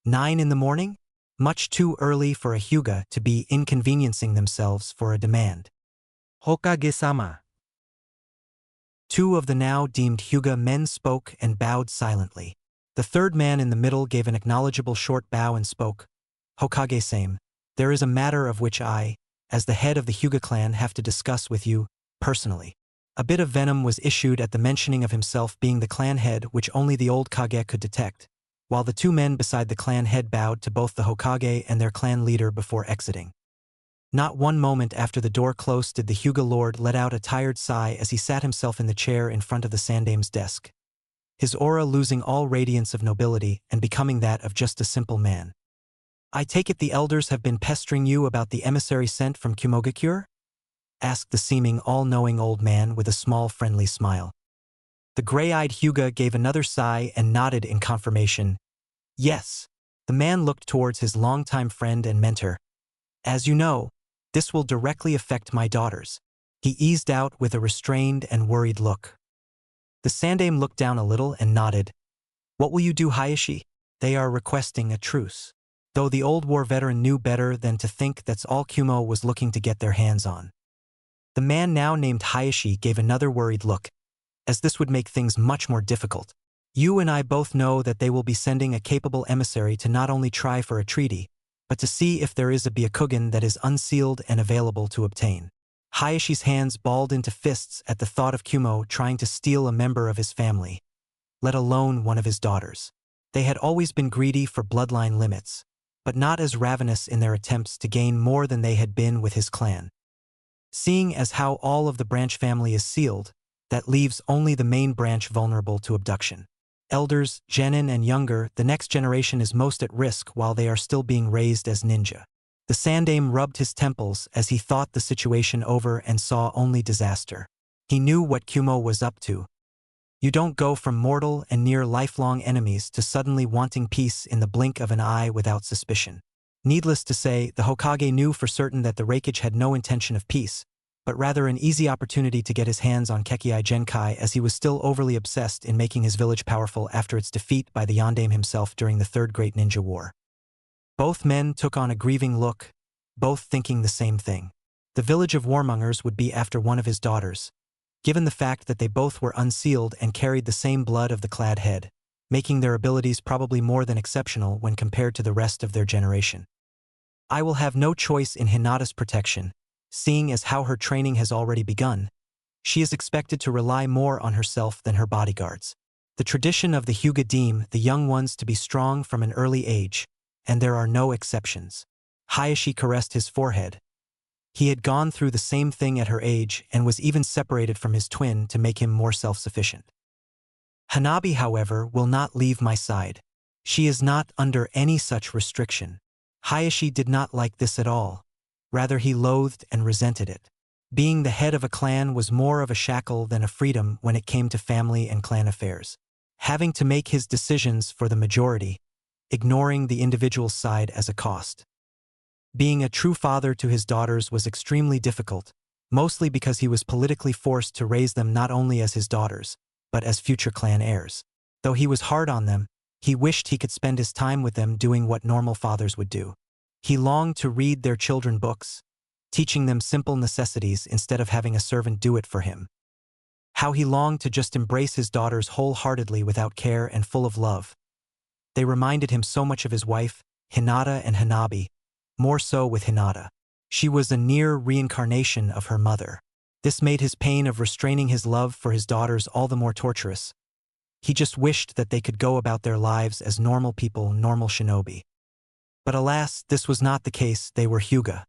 9 in the morning? Much too early for a Hyuga to be inconveniencing themselves for a demand. "Hokage-sama." 2 of the now deemed Hyuga men spoke and bowed silently. The third man in the middle gave an acknowledgeable short bow and spoke. "Hokage-same, there is a matter of which I, as the head of the Hyuga clan, have to discuss with you, personally." A bit of venom was issued at the mentioning of himself being the clan head, which only the old Kage could detect, while the 2 men beside the clan head bowed to both the Hokage and their clan leader before exiting. Not one moment after the door closed did the Hyuga lord let out a tired sigh as he sat himself in the chair in front of the Sandaime's desk, his aura losing all radiance of nobility and becoming that of just a simple man. "I take it the elders have been pestering you about the emissary sent from Kumogakure?" asked the seeming all-knowing old man with a small friendly smile. The gray-eyed Hyuga gave another sigh and nodded in confirmation. "Yes." The man looked towards his longtime friend and mentor. "As you know, this will directly affect my daughters." He eased out with a restrained and worried look. The Sandaime looked down a little and nodded. "What will you do, Hayashi?" "They are requesting a truce." Though the old war veteran knew better than to think that's all Kumo was looking to get their hands on. The man now named Hayashi gave another worried look, as this would make things much more difficult. "You and I both know that they will be sending a capable emissary to not only try for a treaty, but to see if there is a Byakugan that is unsealed and available to obtain." Hayashi's hands balled into fists at the thought of Kumo trying to steal a member of his family, let alone one of his daughters. They had always been greedy for bloodline limits, but not as ravenous in their attempts to gain more than they had been with his clan. Seeing as how all of the branch family is sealed, that leaves only the main branch vulnerable to abduction. Elders, genin and younger, the next generation is most at risk while they are still being raised as ninja. The Sandaime rubbed his temples as he thought the situation over and saw only disaster. He knew what Kumo was up to. You don't go from mortal and near lifelong enemies to suddenly wanting peace in the blink of an eye without suspicion. Needless to say, the Hokage knew for certain that the Raikage had no intention of peace, but rather an easy opportunity to get his hands on Kekii Genkai, as he was still overly obsessed in making his village powerful after its defeat by the Yondaime himself during the Third Great Ninja War. Both men took on a grieving look, both thinking the same thing. The village of warmongers would be after one of his daughters, given the fact that they both were unsealed and carried the same blood of the clad head, making their abilities probably more than exceptional when compared to the rest of their generation. I will have no choice in Hinata's protection, seeing as how her training has already begun. She is expected to rely more on herself than her bodyguards. The tradition of the Hyuga deem the young ones to be strong from an early age, and there are no exceptions. Hayashi caressed his forehead. He had gone through the same thing at her age and was even separated from his twin to make him more self-sufficient. Hanabi, however, will not leave my side. She is not under any such restriction. Hayashi did not like this at all. Rather, he loathed and resented it. Being the head of a clan was more of a shackle than a freedom when it came to family and clan affairs. Having to make his decisions for the majority, ignoring the individual's side as a cost. Being a true father to his daughters was extremely difficult, mostly because he was politically forced to raise them not only as his daughters, but as future clan heirs. Though he was hard on them, he wished he could spend his time with them doing what normal fathers would do. He longed to read their children books, teaching them simple necessities instead of having a servant do it for him. How he longed to just embrace his daughters wholeheartedly without care and full of love. They reminded him so much of his wife, Hinata and Hanabi, more so with Hinata. She was a near reincarnation of her mother. This made his pain of restraining his love for his daughters all the more torturous. He just wished that they could go about their lives as normal people, normal shinobi. But alas, this was not the case. They were Hyuga,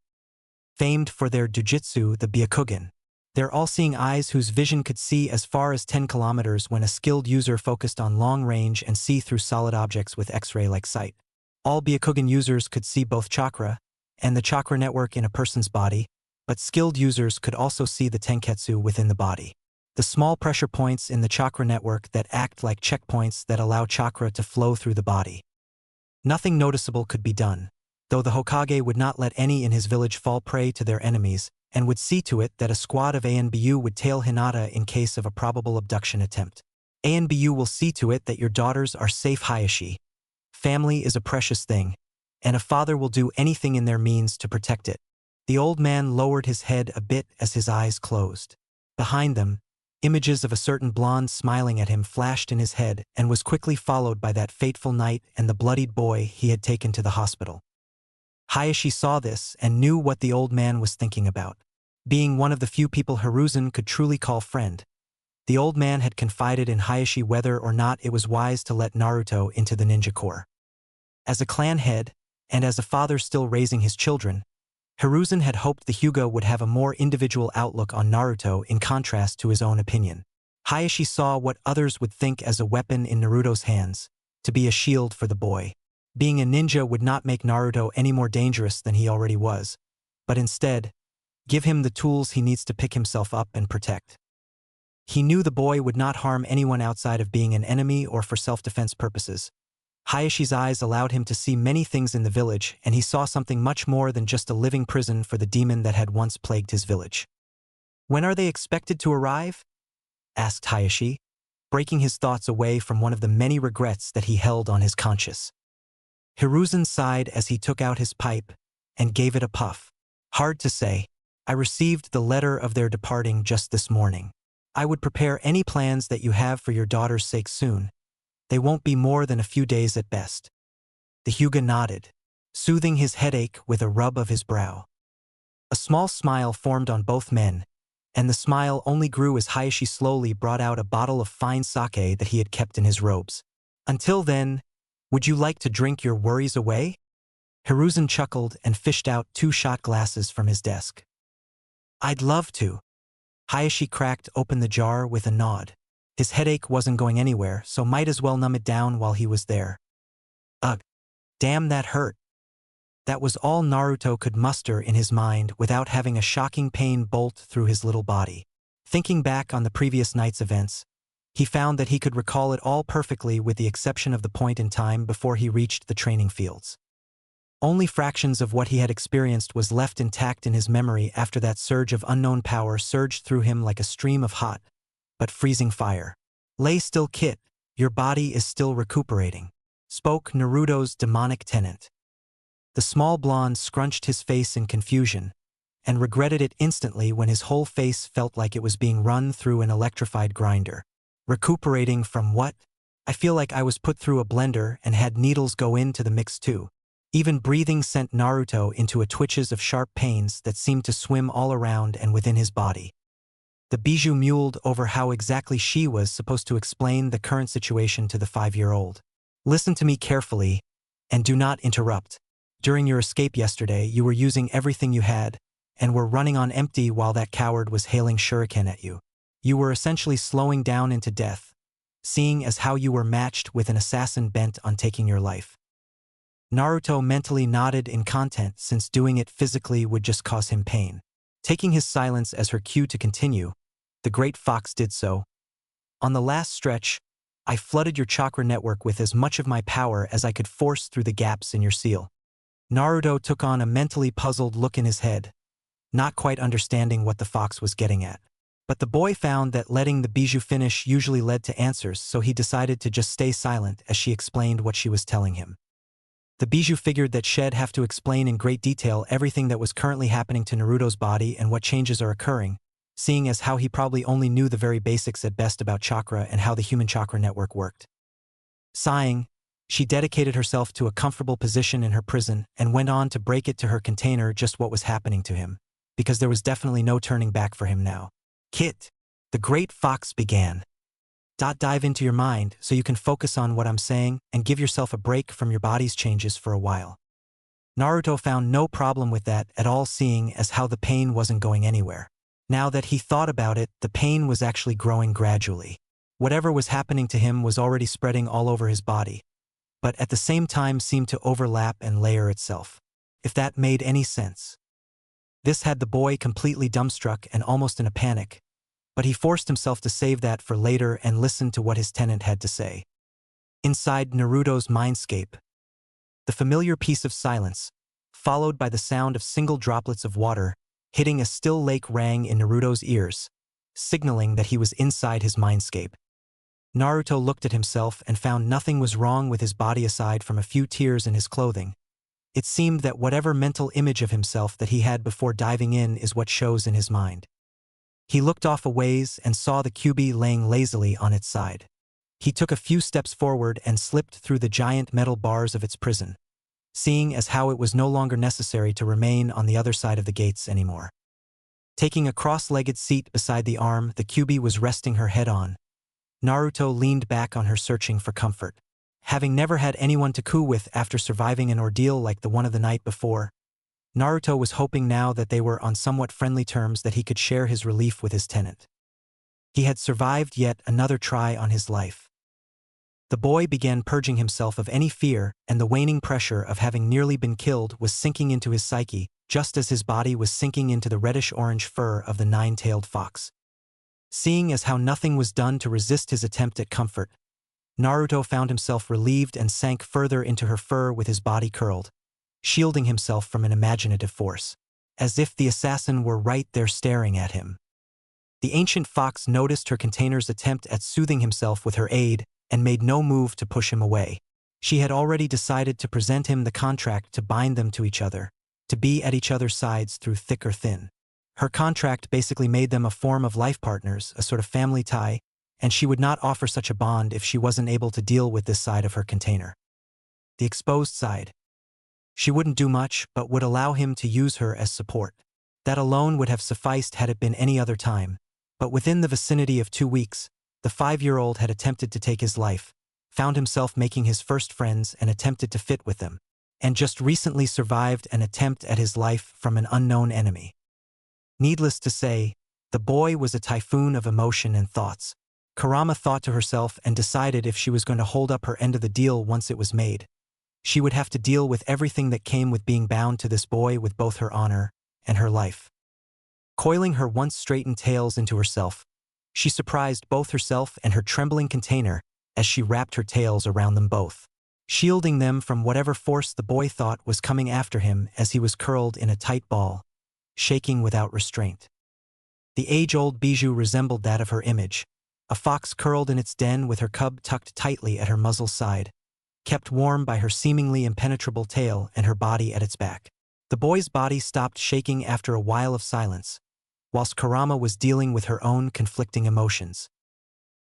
famed for their jujitsu, the Byakugan. Their all-seeing eyes whose vision could see as far as 10 kilometers when a skilled user focused on long range and see through solid objects with X-ray-like sight. All Byakugan users could see both chakra and the chakra network in a person's body, but skilled users could also see the tenketsu within the body. The small pressure points in the chakra network that act like checkpoints that allow chakra to flow through the body. Nothing noticeable could be done, though the Hokage would not let any in his village fall prey to their enemies, and would see to it that a squad of ANBU would tail Hinata in case of a probable abduction attempt. ANBU will see to it that your daughters are safe, Hayashi. Family is a precious thing, and a father will do anything in their means to protect it. The old man lowered his head a bit as his eyes closed. Behind them, images of a certain blonde smiling at him flashed in his head and was quickly followed by that fateful night and the bloodied boy he had taken to the hospital. Hayashi saw this and knew what the old man was thinking about. Being one of the few people Hiruzen could truly call friend, the old man had confided in Hayashi whether or not it was wise to let Naruto into the ninja corps. As a clan head, and as a father still raising his children, Hiruzen had hoped the Hyuga would have a more individual outlook on Naruto in contrast to his own opinion. Hayashi saw what others would think as a weapon in Naruto's hands, to be a shield for the boy. Being a ninja would not make Naruto any more dangerous than he already was, but instead, give him the tools he needs to pick himself up and protect. He knew the boy would not harm anyone outside of being an enemy or for self-defense purposes. Hayashi's eyes allowed him to see many things in the village, and he saw something much more than just a living prison for the demon that had once plagued his village. "When are they expected to arrive?" asked Hayashi, breaking his thoughts away from one of the many regrets that he held on his conscience. Hiruzen sighed as he took out his pipe and gave it a puff. "Hard to say. I received the letter of their departing just this morning. I would prepare any plans that you have for your daughter's sake soon. They won't be more than a few days at best." The Hyuga nodded, soothing his headache with a rub of his brow. A small smile formed on both men, and the smile only grew as Hayashi slowly brought out a bottle of fine sake that he had kept in his robes. "Until then, would you like to drink your worries away?" Hiruzen chuckled and fished out 2 shot glasses from his desk. "I'd love to." Hayashi cracked open the jar with a nod. His headache wasn't going anywhere, so might as well numb it down while he was there. Ugh, damn, that hurt. That was all Naruto could muster in his mind without having a shocking pain bolt through his little body. Thinking back on the previous night's events, he found that he could recall it all perfectly with the exception of the point in time before he reached the training fields. Only fractions of what he had experienced was left intact in his memory after that surge of unknown power surged through him like a stream of hot, but freezing fire. "Lay still, Kit. Your body is still recuperating," spoke Naruto's demonic tenant. The small blonde scrunched his face in confusion, and regretted it instantly when his whole face felt like it was being run through an electrified grinder. "Recuperating from what? I feel like I was put through a blender and had needles go into the mix too." Even breathing sent Naruto into a twitches of sharp pains that seemed to swim all around and within his body. The Bijou muled over how exactly she was supposed to explain the current situation to the 5-year-old. "Listen to me carefully, and do not interrupt. During your escape yesterday, you were using everything you had, and were running on empty while that coward was hailing shuriken at you. You were essentially slowing down into death, seeing as how you were matched with an assassin bent on taking your life." Naruto mentally nodded in content since doing it physically would just cause him pain. Taking his silence as her cue to continue, the great fox did so. "On the last stretch, I flooded your chakra network with as much of my power as I could force through the gaps in your seal." Naruto took on a mentally puzzled look in his head, not quite understanding what the fox was getting at. But the boy found that letting the Bijou finish usually led to answers, so he decided to just stay silent as she explained what she was telling him. The Bijou figured that she'd have to explain in great detail everything that was currently happening to Naruto's body and what changes are occurring, seeing as how he probably only knew the very basics at best about chakra and how the human chakra network worked. Sighing, she dedicated herself to a comfortable position in her prison and went on to break it to her container just what was happening to him, because there was definitely no turning back for him now. "Kit," the great fox began. "Dive into your mind so you can focus on what I'm saying and give yourself a break from your body's changes for a while." Naruto found no problem with that at all, seeing as how the pain wasn't going anywhere. Now that he thought about it, the pain was actually growing gradually. Whatever was happening to him was already spreading all over his body, but at the same time seemed to overlap and layer itself. If that made any sense. This had the boy completely dumbstruck and almost in a panic, but he forced himself to save that for later and listen to what his tenant had to say. Inside Naruto's mindscape, the familiar piece of silence, followed by the sound of single droplets of water hitting a still lake, rang in Naruto's ears, signaling that he was inside his mindscape. Naruto looked at himself and found nothing was wrong with his body aside from a few tears in his clothing. It seemed that whatever mental image of himself that he had before diving in is what shows in his mind. He looked off a ways and saw the cubie laying lazily on its side. He took a few steps forward and slipped through the giant metal bars of its prison, seeing as how it was no longer necessary to remain on the other side of the gates anymore. Taking a cross-legged seat beside the arm the cubie was resting her head on, Naruto leaned back on her, searching for comfort. Having never had anyone to coo with after surviving an ordeal like the one of the night before, Naruto was hoping now that they were on somewhat friendly terms that he could share his relief with his tenant. He had survived yet another try on his life. The boy began purging himself of any fear, and the waning pressure of having nearly been killed was sinking into his psyche, just as his body was sinking into the reddish-orange fur of the nine-tailed fox. Seeing as how nothing was done to resist his attempt at comfort, Naruto found himself relieved and sank further into her fur with his body curled, shielding himself from an imaginative force, as if the assassin were right there staring at him. The ancient fox noticed her container's attempt at soothing himself with her aid and made no move to push him away. She had already decided to present him the contract to bind them to each other, to be at each other's sides through thick or thin. Her contract basically made them a form of life partners, a sort of family tie, and she would not offer such a bond if she wasn't able to deal with this side of her container. The exposed side. She wouldn't do much, but would allow him to use her as support. That alone would have sufficed had it been any other time, but within the vicinity of 2 weeks, the 5-year-old had attempted to take his life, found himself making his first friends and attempted to fit with them, and just recently survived an attempt at his life from an unknown enemy. Needless to say, the boy was a typhoon of emotion and thoughts. Kurama thought to herself and decided if she was going to hold up her end of the deal once it was made, she would have to deal with everything that came with being bound to this boy with both her honor and her life. Coiling her once straightened tails into herself, she surprised both herself and her trembling container as she wrapped her tails around them both. shielding them from whatever force the boy thought was coming after him as he was curled in a tight ball, shaking without restraint. The age-old bijou resembled that of her image, a fox curled in its den with her cub tucked tightly at her muzzle's side, kept warm by her seemingly impenetrable tail and her body at its back. The boy's body stopped shaking after a while of silence, whilst Kurama was dealing with her own conflicting emotions.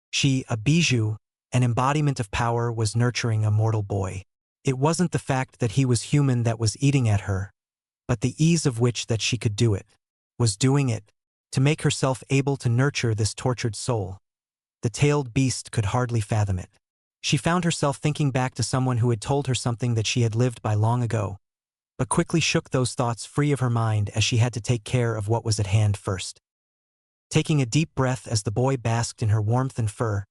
She, a bijou, an embodiment of power, was nurturing a mortal boy. It wasn't the fact that he was human that was eating at her, but the ease of which that she could do it, was doing it, to make herself able to nurture this tortured soul. The tailed beast could hardly fathom it. She found herself thinking back to someone who had told her something that she had lived by long ago, but quickly shook those thoughts free of her mind as she had to take care of what was at hand first. Taking a deep breath as the boy basked in her warmth and fur,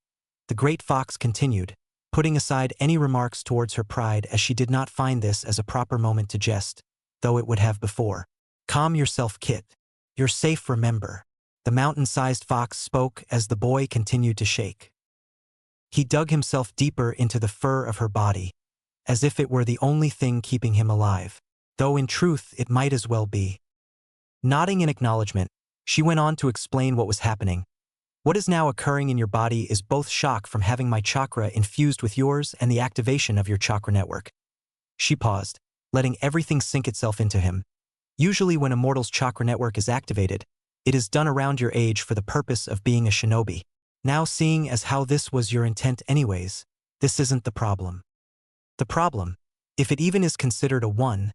the great fox continued, putting aside any remarks towards her pride as she did not find this as a proper moment to jest, though it would have before. "Calm yourself, Kit. You're safe, remember." The mountain-sized fox spoke as the boy continued to shake. He dug himself deeper into the fur of her body, as if it were the only thing keeping him alive, though in truth it might as well be. Nodding in acknowledgement, she went on to explain what was happening. "What is now occurring in your body is both shock from having my chakra infused with yours and the activation of your chakra network." She paused, letting everything sink itself into him. Usually when a mortal's chakra network is activated, it is done around your age for the purpose of being a shinobi. Now, seeing as how this was your intent anyways, this isn't the problem. The problem, if it even is considered a one,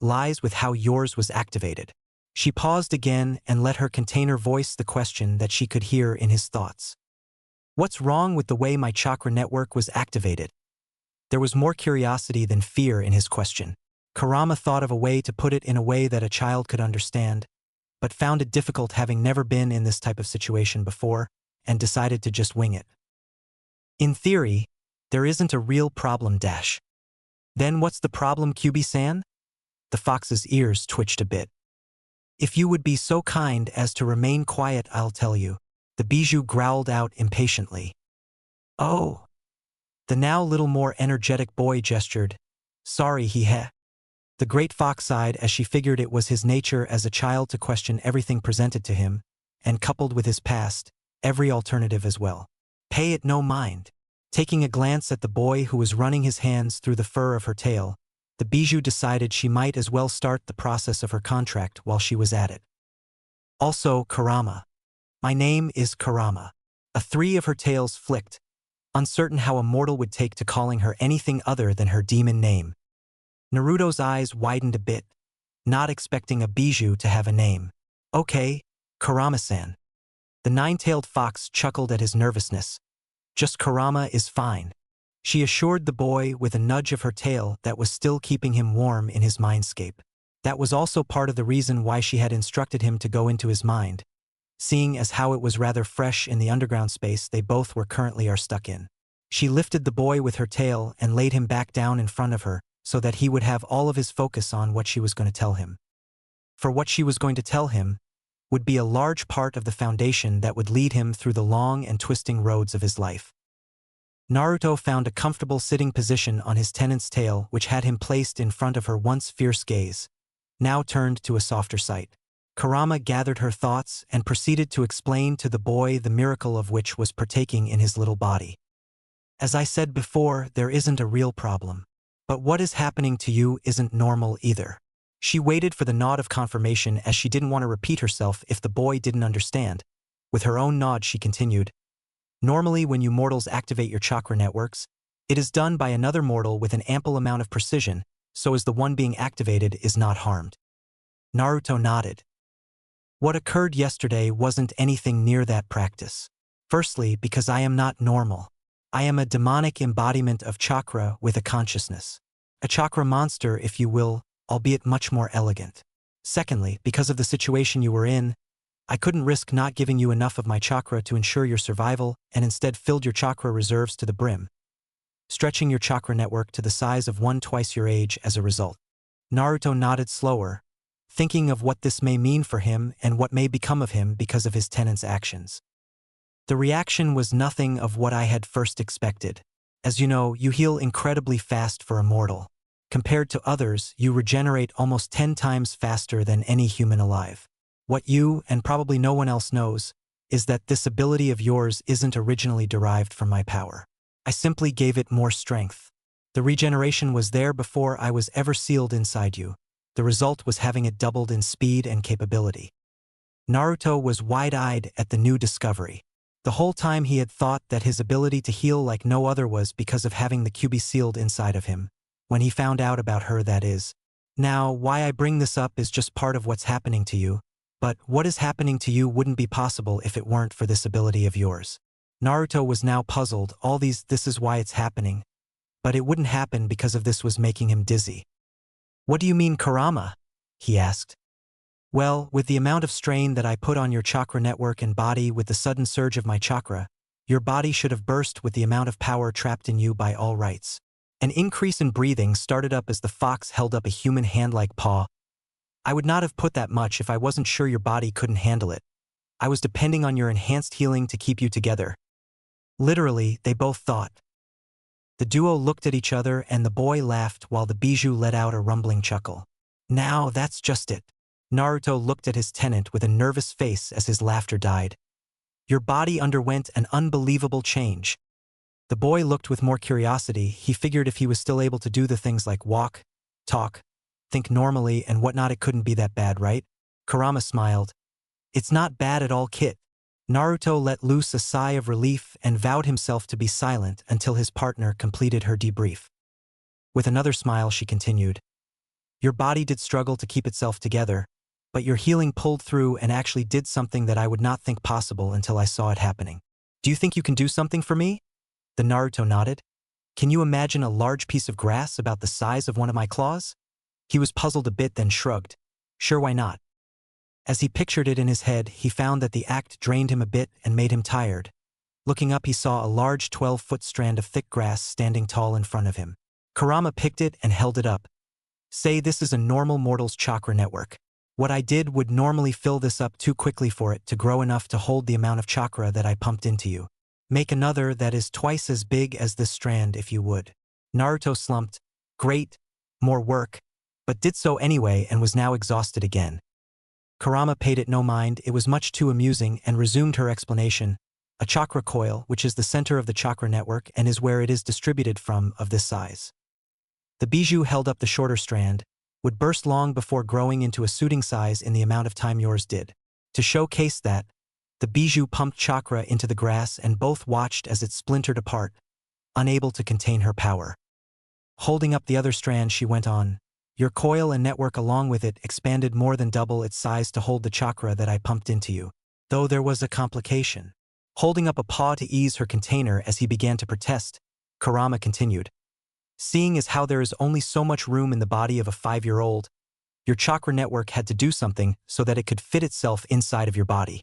lies with how yours was activated. She paused again and let her container voice the question that she could hear in his thoughts. "What's wrong with the way my chakra network was activated?" There was more curiosity than fear in his question. Kurama thought of a way to put it in a way that a child could understand, but found it difficult having never been in this type of situation before, and decided to just wing it. "In theory, there isn't a real problem dash." "Then what's the problem, QB-san?" The fox's ears twitched a bit. "If you would be so kind as to remain quiet, I'll tell you," the bijou growled out impatiently. "Oh." The now little more energetic boy gestured. "Sorry, he." The great fox sighed as she figured it was his nature as a child to question everything presented to him, and coupled with his past, every alternative as well. "Pay it no mind." Taking a glance at the boy who was running his hands through the fur of her tail, the bijou decided she might as well start the process of her contract while she was at it. "Also, Kurama. My name is Kurama." A three of her tails flicked, uncertain how a mortal would take to calling her anything other than her demon name. Naruto's eyes widened a bit, not expecting a bijou to have a name. "Okay, Kurama-san." The nine-tailed fox chuckled at his nervousness. "Just Kurama is fine," she assured the boy with a nudge of her tail that was still keeping him warm in his mindscape. That was also part of the reason why she had instructed him to go into his mind, seeing as how it was rather fresh in the underground space they both were currently stuck in. She lifted the boy with her tail and laid him back down in front of her, so that he would have all of his focus on what she was going to tell him. For what she was going to tell him would be a large part of the foundation that would lead him through the long and twisting roads of his life. Naruto found a comfortable sitting position on his tenant's tail, which had him placed in front of her once fierce gaze, now turned to a softer sight. Kurama gathered her thoughts and proceeded to explain to the boy the miracle of which was partaking in his little body. "As I said before, there isn't a real problem. But what is happening to you isn't normal either." She waited for the nod of confirmation as she didn't want to repeat herself if the boy didn't understand. With her own nod she continued, "Normally when you mortals activate your chakra networks, it is done by another mortal with an ample amount of precision, so as the one being activated is not harmed." Naruto nodded. "What occurred yesterday wasn't anything near that practice. Firstly, because I am not normal. I am a demonic embodiment of chakra with a consciousness. A chakra monster, if you will, albeit much more elegant. Secondly, because of the situation you were in, I couldn't risk not giving you enough of my chakra to ensure your survival and instead filled your chakra reserves to the brim, stretching your chakra network to the size of one twice your age as a result." Naruto nodded slower, thinking of what this may mean for him and what may become of him because of his tenant's actions. The reaction was nothing of what I had first expected. As you know, you heal incredibly fast for a mortal. Compared to others, you regenerate almost 10 times faster than any human alive. What you, and probably no one else knows, is that this ability of yours isn't originally derived from my power. I simply gave it more strength. The regeneration was there before I was ever sealed inside you. The result was having it doubled in speed and capability. Naruto was wide-eyed at the new discovery. The whole time he had thought that his ability to heal like no other was because of having the Kyuubi sealed inside of him. When he found out about her, that is. Now, why I bring this up is just part of what's happening to you, but what is happening to you wouldn't be possible if it weren't for this ability of yours. Naruto was now puzzled. This is why it's happening. But it wouldn't happen because of this was making him dizzy. What do you mean, Kurama? He asked. Well, with the amount of strain that I put on your chakra network and body with the sudden surge of my chakra, your body should have burst with the amount of power trapped in you by all rights. An increase in breathing started up as the fox held up a human hand-like paw. I would not have put that much if I wasn't sure your body couldn't handle it. I was depending on your enhanced healing to keep you together. Literally, they both thought. The duo looked at each other and the boy laughed while the bijou let out a rumbling chuckle. Now, that's just it. Naruto looked at his tenant with a nervous face as his laughter died. Your body underwent an unbelievable change. The boy looked with more curiosity. He figured if he was still able to do the things like walk, talk, think normally and whatnot, it couldn't be that bad, right? Kurama smiled. It's not bad at all, Kit. Naruto let loose a sigh of relief and vowed himself to be silent until his partner completed her debrief. With another smile, she continued. Your body did struggle to keep itself together, but your healing pulled through and actually did something that I would not think possible until I saw it happening. Do you think you can do something for me? The Naruto nodded. Can you imagine a large piece of grass about the size of one of my claws? He was puzzled a bit, then shrugged. Sure, why not? As he pictured it in his head, he found that the act drained him a bit and made him tired. Looking up, he saw a large 12-foot strand of thick grass standing tall in front of him. Kurama picked it and held it up. Say this is a normal mortal's chakra network. What I did would normally fill this up too quickly for it to grow enough to hold the amount of chakra that I pumped into you. Make another that is twice as big as this strand if you would. Naruto slumped. Great, more work, but did so anyway and was now exhausted again. Kurama paid it no mind. It was much too amusing and resumed her explanation. A chakra coil, which is the center of the chakra network and is where it is distributed from, of this size. The bijou held up the shorter strand, would burst long before growing into a suiting size in the amount of time yours did. To showcase that, the bijou pumped chakra into the grass and both watched as it splintered apart, unable to contain her power. Holding up the other strand, she went on. Your coil and network along with it expanded more than double its size to hold the chakra that I pumped into you. Though there was a complication. Holding up a paw to ease her container as he began to protest, Kurama continued. Seeing as how there is only so much room in the body of a 5-year-old, your chakra network had to do something so that it could fit itself inside of your body.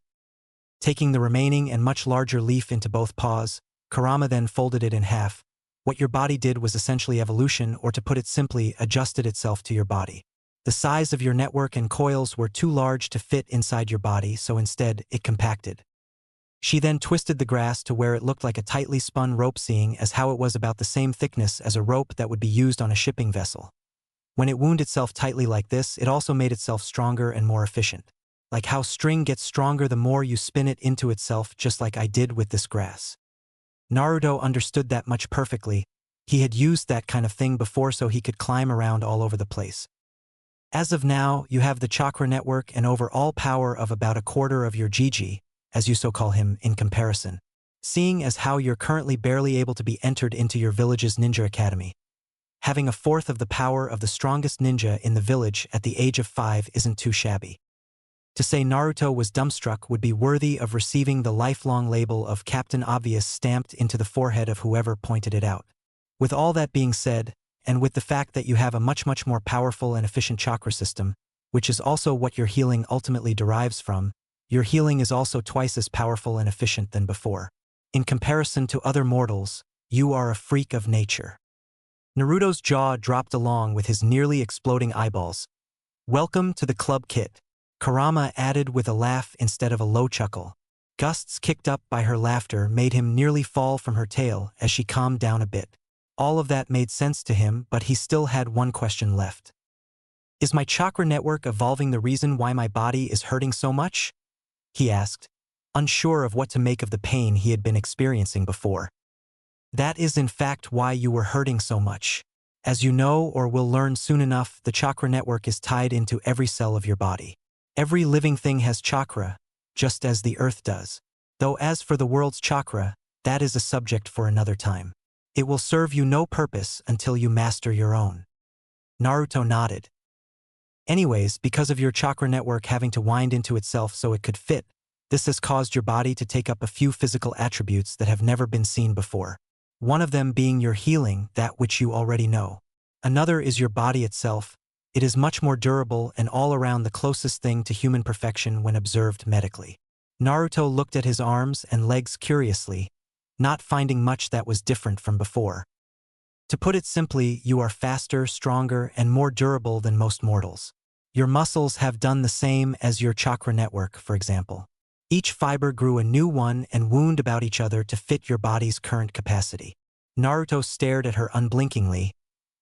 Taking the remaining and much larger leaf into both paws, Kurama then folded it in half. What your body did was essentially evolution, or to put it simply, adjusted itself to your body. The size of your network and coils were too large to fit inside your body, so instead, it compacted. She then twisted the grass to where it looked like a tightly spun rope, seeing as how it was about the same thickness as a rope that would be used on a shipping vessel. When it wound itself tightly like this, it also made itself stronger and more efficient. Like how string gets stronger the more you spin it into itself, just like I did with this grass. Naruto understood that much perfectly. He had used that kind of thing before so he could climb around all over the place. As of now, you have the chakra network and overall power of about a quarter of your Gigi, as you so call him, in comparison. Seeing as how you're currently barely able to be entered into your village's ninja academy. Having a fourth of the power of the strongest ninja in the village at the age of 5 isn't too shabby. To say Naruto was dumbstruck would be worthy of receiving the lifelong label of Captain Obvious stamped into the forehead of whoever pointed it out. With all that being said, and with the fact that you have a much more powerful and efficient chakra system, which is also what your healing ultimately derives from, your healing is also twice as powerful and efficient than before. In comparison to other mortals, you are a freak of nature. Naruto's jaw dropped along with his nearly exploding eyeballs. Welcome to the club, Kit. Kurama added with a laugh instead of a low chuckle. Gusts kicked up by her laughter made him nearly fall from her tail as she calmed down a bit. All of that made sense to him, but he still had one question left. Is my chakra network evolving the reason why my body is hurting so much? He asked, unsure of what to make of the pain he had been experiencing before. That is in fact why you were hurting so much. As you know or will learn soon enough, the chakra network is tied into every cell of your body. Every living thing has chakra, just as the earth does. Though as for the world's chakra, that is a subject for another time. It will serve you no purpose until you master your own. Naruto nodded. Anyways, because of your chakra network having to wind into itself so it could fit, this has caused your body to take up a few physical attributes that have never been seen before. One of them being your healing, that which you already know. Another is your body itself. It is much more durable and all around the closest thing to human perfection when observed medically. Naruto looked at his arms and legs curiously, not finding much that was different from before. To put it simply, you are faster, stronger, and more durable than most mortals. Your muscles have done the same as your chakra network, for example. Each fiber grew a new one and wound about each other to fit your body's current capacity. Naruto stared at her unblinkingly.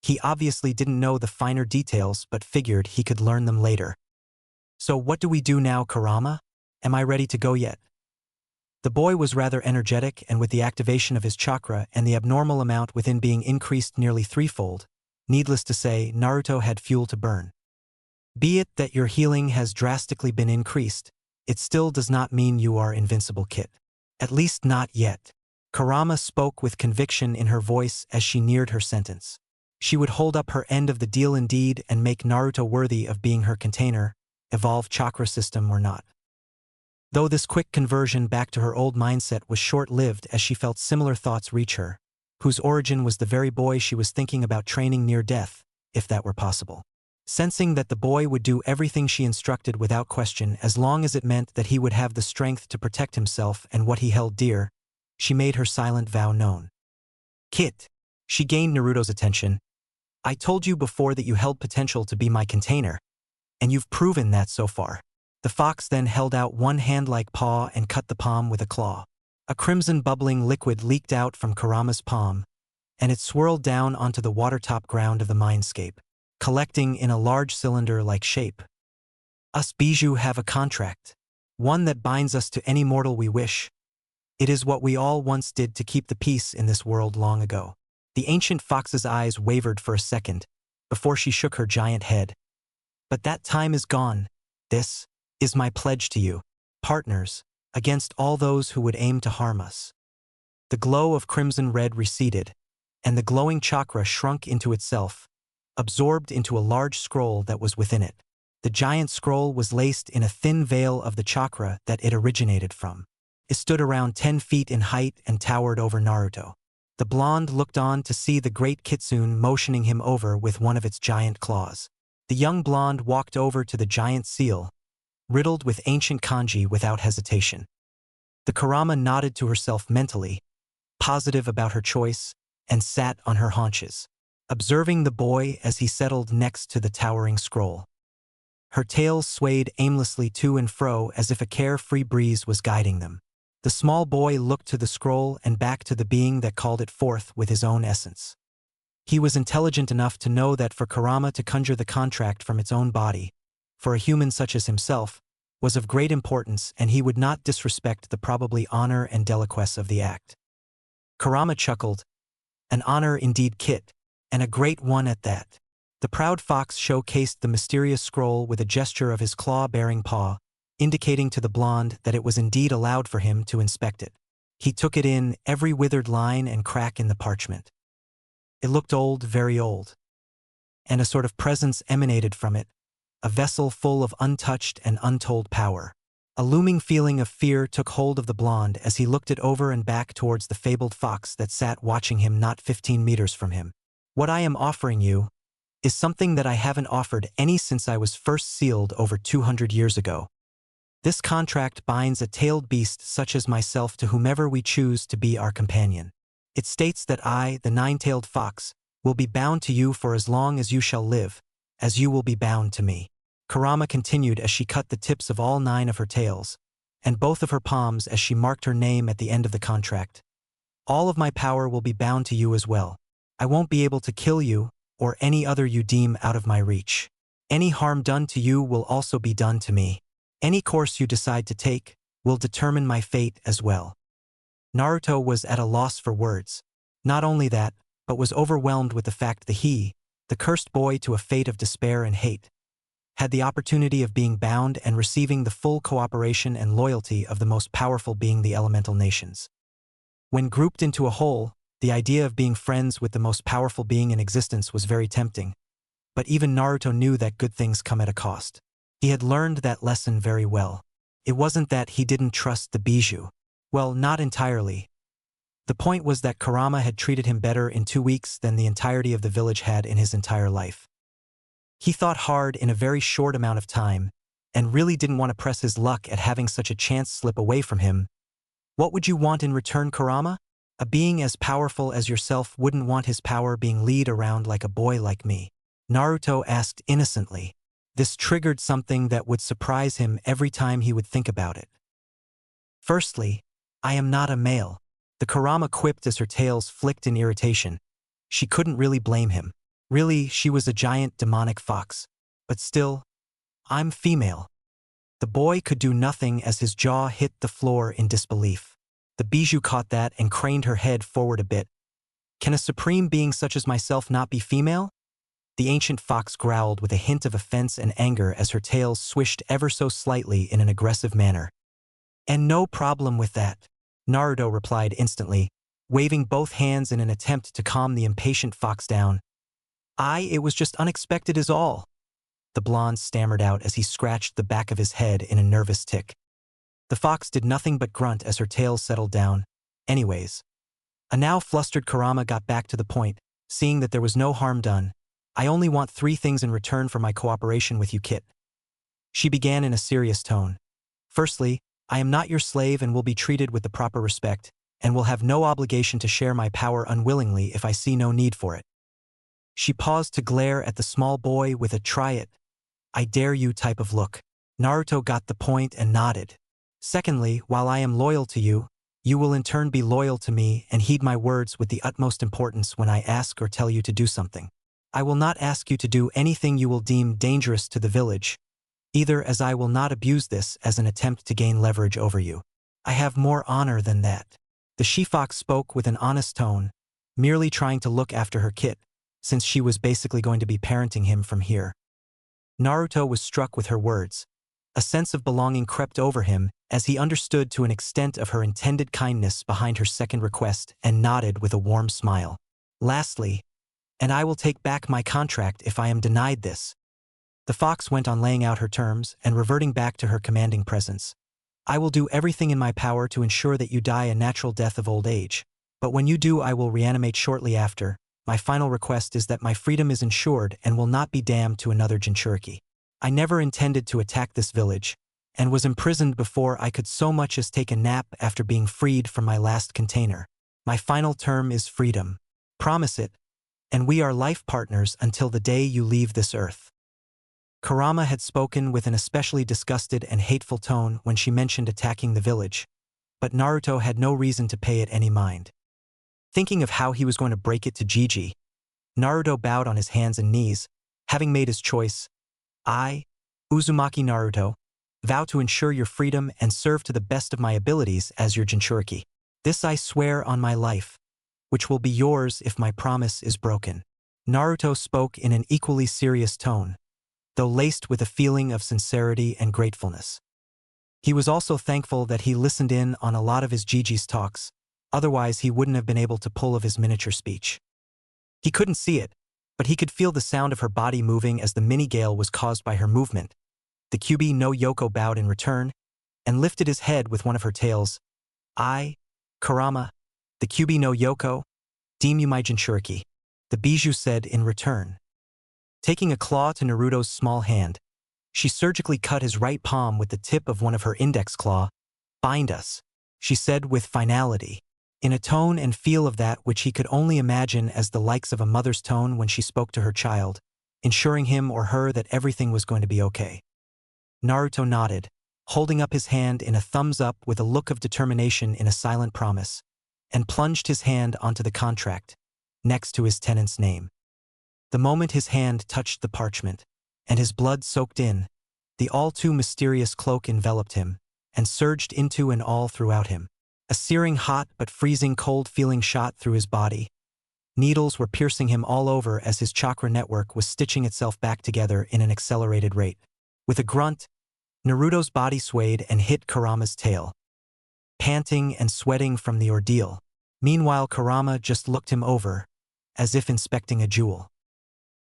He obviously didn't know the finer details but figured he could learn them later. So what do we do now, Kurama? Am I ready to go yet? The boy was rather energetic, and with the activation of his chakra and the abnormal amount within being increased nearly threefold, needless to say, Naruto had fuel to burn. Be it that your healing has drastically been increased, it still does not mean you are invincible, kid. At least not yet. Kurama spoke with conviction in her voice as she neared her sentence. She would hold up her end of the deal indeed and make Naruto worthy of being her container, evolved chakra system or not. Though this quick conversion back to her old mindset was short-lived as she felt similar thoughts reach her, whose origin was the very boy she was thinking about training near death, if that were possible. Sensing that the boy would do everything she instructed without question as long as it meant that he would have the strength to protect himself and what he held dear, she made her silent vow known. Kit. She gained Naruto's attention. I told you before that you held potential to be my container, and you've proven that so far. The fox then held out one hand-like paw and cut the palm with a claw. A crimson bubbling liquid leaked out from Kurama's palm, and it swirled down onto the water-top ground of the mindscape, collecting in a large cylinder-like shape. Us Bijou have a contract, one that binds us to any mortal we wish. It is what we all once did to keep the peace in this world long ago. The ancient fox's eyes wavered for a second, before she shook her giant head. But that time is gone. This is my pledge to you, partners, against all those who would aim to harm us. The glow of crimson red receded, and the glowing chakra shrunk into itself, absorbed into a large scroll that was within it. The giant scroll was laced in a thin veil of the chakra that it originated from. It stood around 10 feet in height and towered over Naruto. The blonde looked on to see the great kitsune motioning him over with one of its giant claws. The young blonde walked over to the giant seal, riddled with ancient kanji without hesitation. The Kurama nodded to herself mentally, positive about her choice, and sat on her haunches, observing the boy as he settled next to the towering scroll. Her tail swayed aimlessly to and fro as if a carefree breeze was guiding them. The small boy looked to the scroll and back to the being that called it forth with his own essence. He was intelligent enough to know that for Kurama to conjure the contract from its own body, for a human such as himself, was of great importance, and he would not disrespect the probably honor and delicacy of the act. Kurama chuckled. An honor indeed, Kit, and a great one at that. The proud fox showcased the mysterious scroll with a gesture of his claw-bearing paw, indicating to the blonde that it was indeed allowed for him to inspect it. He took it in, every withered line and crack in the parchment. It looked old, very old. And a sort of presence emanated from it, a vessel full of untouched and untold power. A looming feeling of fear took hold of the blonde as he looked it over and back towards the fabled fox that sat watching him not 15 meters from him. What I am offering you is something that I haven't offered any since I was first sealed over 200 years ago. This contract binds a tailed beast such as myself to whomever we choose to be our companion. It states that I, the nine-tailed fox, will be bound to you for as long as you shall live, as you will be bound to me. Kurama continued as she cut the tips of all 9 of her tails, and both of her palms as she marked her name at the end of the contract. All of my power will be bound to you as well. I won't be able to kill you, or any other you deem out of my reach. Any harm done to you will also be done to me. Any course you decide to take will determine my fate as well. Naruto was at a loss for words. Not only that, but was overwhelmed with the fact that he, the cursed boy to a fate of despair and hate, had the opportunity of being bound and receiving the full cooperation and loyalty of the most powerful being the elemental nations. When grouped into a whole, the idea of being friends with the most powerful being in existence was very tempting. But even Naruto knew that good things come at a cost. He had learned that lesson very well. It wasn't that he didn't trust the bijou. Well, not entirely. The point was that Kurama had treated him better in 2 weeks than the entirety of the village had in his entire life. He thought hard in a very short amount of time, and really didn't want to press his luck at having such a chance slip away from him. What would you want in return, Kurama? A being as powerful as yourself wouldn't want his power being lead around like a boy like me. Naruto asked innocently. This triggered something that would surprise him every time he would think about it. Firstly, I am not a male. The Kurama quipped as her tails flicked in irritation. She couldn't really blame him. Really, she was a giant demonic fox. But still, I'm female. The boy could do nothing as his jaw hit the floor in disbelief. The bijou caught that and craned her head forward a bit. Can a supreme being such as myself not be female? The ancient fox growled with a hint of offense and anger as her tail swished ever so slightly in an aggressive manner. And no problem with that, Naruto replied instantly, waving both hands in an attempt to calm the impatient fox down. It was just unexpected is all. The blonde stammered out as he scratched the back of his head in a nervous tick. The fox did nothing but grunt as her tail settled down. Anyways. A now flustered Kurama got back to the point, seeing that there was no harm done. I only want 3 things in return for my cooperation with you, Kit. She began in a serious tone. Firstly, I am not your slave and will be treated with the proper respect, and will have no obligation to share my power unwillingly if I see no need for it. She paused to glare at the small boy with a try it, I dare you type of look. Naruto got the point and nodded. Secondly, while I am loyal to you, you will in turn be loyal to me and heed my words with the utmost importance when I ask or tell you to do something. I will not ask you to do anything you will deem dangerous to the village, either, as I will not abuse this as an attempt to gain leverage over you. I have more honor than that. The she-fox spoke with an honest tone, merely trying to look after her kit, since she was basically going to be parenting him from here. Naruto was struck with her words. A sense of belonging crept over him as he understood to an extent of her intended kindness behind her second request and nodded with a warm smile. Lastly, and I will take back my contract if I am denied this. The fox went on laying out her terms and reverting back to her commanding presence. I will do everything in my power to ensure that you die a natural death of old age, but when you do I will reanimate shortly after. My final request is that my freedom is ensured and will not be damned to another Jinchuriki. I never intended to attack this village, and was imprisoned before I could so much as take a nap after being freed from my last container. My final term is freedom. Promise it, and we are life partners until the day you leave this earth. Kurama had spoken with an especially disgusted and hateful tone when she mentioned attacking the village, but Naruto had no reason to pay it any mind. Thinking of how he was going to break it to Gigi, Naruto bowed on his hands and knees, having made his choice. I, Uzumaki Naruto, vow to ensure your freedom and serve to the best of my abilities as your Jinchuriki. This I swear on my life, which will be yours if my promise is broken. Naruto spoke in an equally serious tone, though laced with a feeling of sincerity and gratefulness. He was also thankful that he listened in on a lot of his Gigi's talks, otherwise he wouldn't have been able to pull of his miniature speech. He couldn't see it, but he could feel the sound of her body moving as the mini-gale was caused by her movement. The Kyuubi no Yoko bowed in return, and lifted his head with one of her tails. I, Kurama, the Kyuubi no Yoko, deem you my Jinchuriki, the bijou said in return. Taking a claw to Naruto's small hand, she surgically cut his right palm with the tip of one of her index claw. Bind us, she said with finality, in a tone and feel of that which he could only imagine as the likes of a mother's tone when she spoke to her child, ensuring him or her that everything was going to be okay. Naruto nodded, holding up his hand in a thumbs up with a look of determination in a silent promise, and plunged his hand onto the contract, next to his tenant's name. The moment his hand touched the parchment, and his blood soaked in, the all-too mysterious cloak enveloped him, and surged into and all throughout him. A searing hot but freezing cold feeling shot through his body. Needles were piercing him all over as his chakra network was stitching itself back together in an accelerated rate. With a grunt, Naruto's body swayed and hit Kurama's tail, panting and sweating from the ordeal. Meanwhile, Kurama just looked him over, as if inspecting a jewel.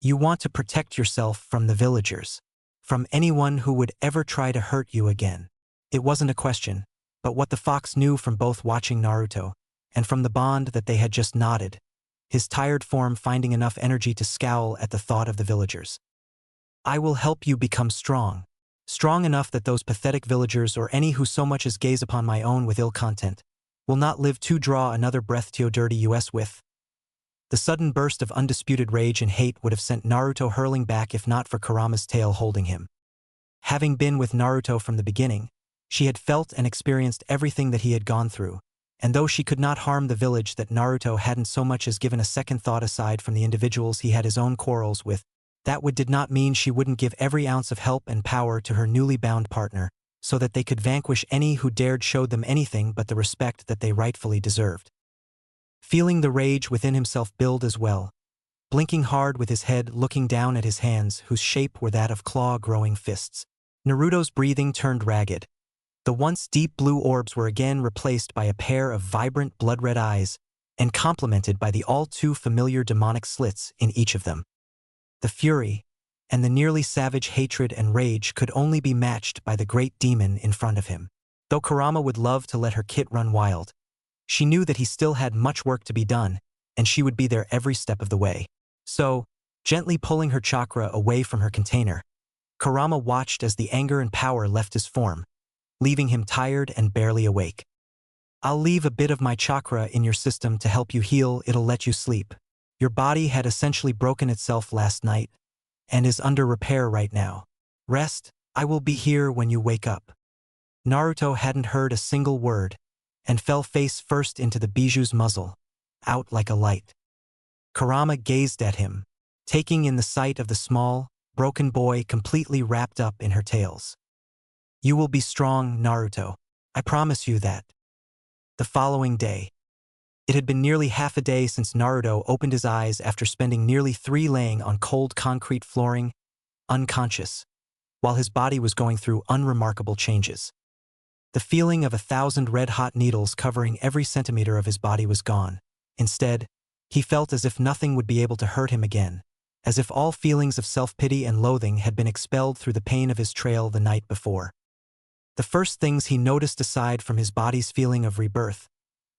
You want to protect yourself from the villagers, from anyone who would ever try to hurt you again. It wasn't a question, but what the fox knew from both watching Naruto, and from the bond that they had just knotted, his tired form finding enough energy to scowl at the thought of the villagers. I will help you become strong. Strong enough that those pathetic villagers or any who so much as gaze upon my own with ill content will not live to draw another breath to dirty us with. The sudden burst of undisputed rage and hate would have sent Naruto hurling back if not for Kurama's tail holding him. Having been with Naruto from the beginning, she had felt and experienced everything that he had gone through, and though she could not harm the village, that Naruto hadn't so much as given a second thought aside from the individuals he had his own quarrels with, that did not mean she wouldn't give every ounce of help and power to her newly bound partner, so that they could vanquish any who dared show them anything but the respect that they rightfully deserved. Feeling the rage within himself build as well, blinking hard with his head looking down at his hands whose shape were that of claw-growing fists, Naruto's breathing turned ragged. The once deep blue orbs were again replaced by a pair of vibrant blood-red eyes, and complemented by the all-too-familiar demonic slits in each of them. The fury, and the nearly savage hatred and rage could only be matched by the great demon in front of him. Though Kurama would love to let her kit run wild, she knew that he still had much work to be done, and she would be there every step of the way. So, gently pulling her chakra away from her container, Kurama watched as the anger and power left his form, leaving him tired and barely awake. I'll leave a bit of my chakra in your system to help you heal. It'll let you sleep. Your body had essentially broken itself last night, and is under repair right now. Rest, I will be here when you wake up. Naruto hadn't heard a single word, and fell face first into the bijuu's muzzle, out like a light. Kurama gazed at him, taking in the sight of the small, broken boy completely wrapped up in her tails. You will be strong, Naruto. I promise you that. The following day. It had been nearly half a day since Naruto opened his eyes after spending nearly 3 laying on cold concrete flooring, unconscious, while his body was going through unremarkable changes. The feeling of 1,000 red-hot needles covering every centimeter of his body was gone. Instead, he felt as if nothing would be able to hurt him again, as if all feelings of self-pity and loathing had been expelled through the pain of his trail the night before. The first things he noticed aside from his body's feeling of rebirth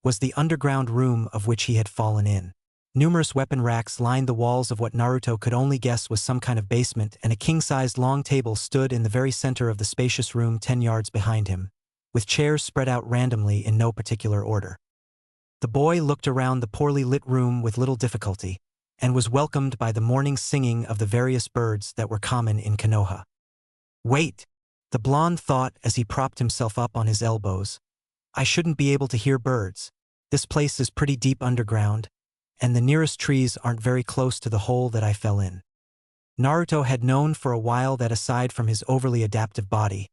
was the underground room of which he had fallen in. Numerous weapon racks lined the walls of what Naruto could only guess was some kind of basement, and a king-sized long table stood in the very center of the spacious room 10 yards behind him, with chairs spread out randomly in no particular order. The boy looked around the poorly lit room with little difficulty, and was welcomed by the morning singing of the various birds that were common in Konoha. Wait, the blonde thought as he propped himself up on his elbows. I shouldn't be able to hear birds. This place is pretty deep underground, and the nearest trees aren't very close to the hole that I fell in. Naruto had known for a while that aside from his overly adaptive body,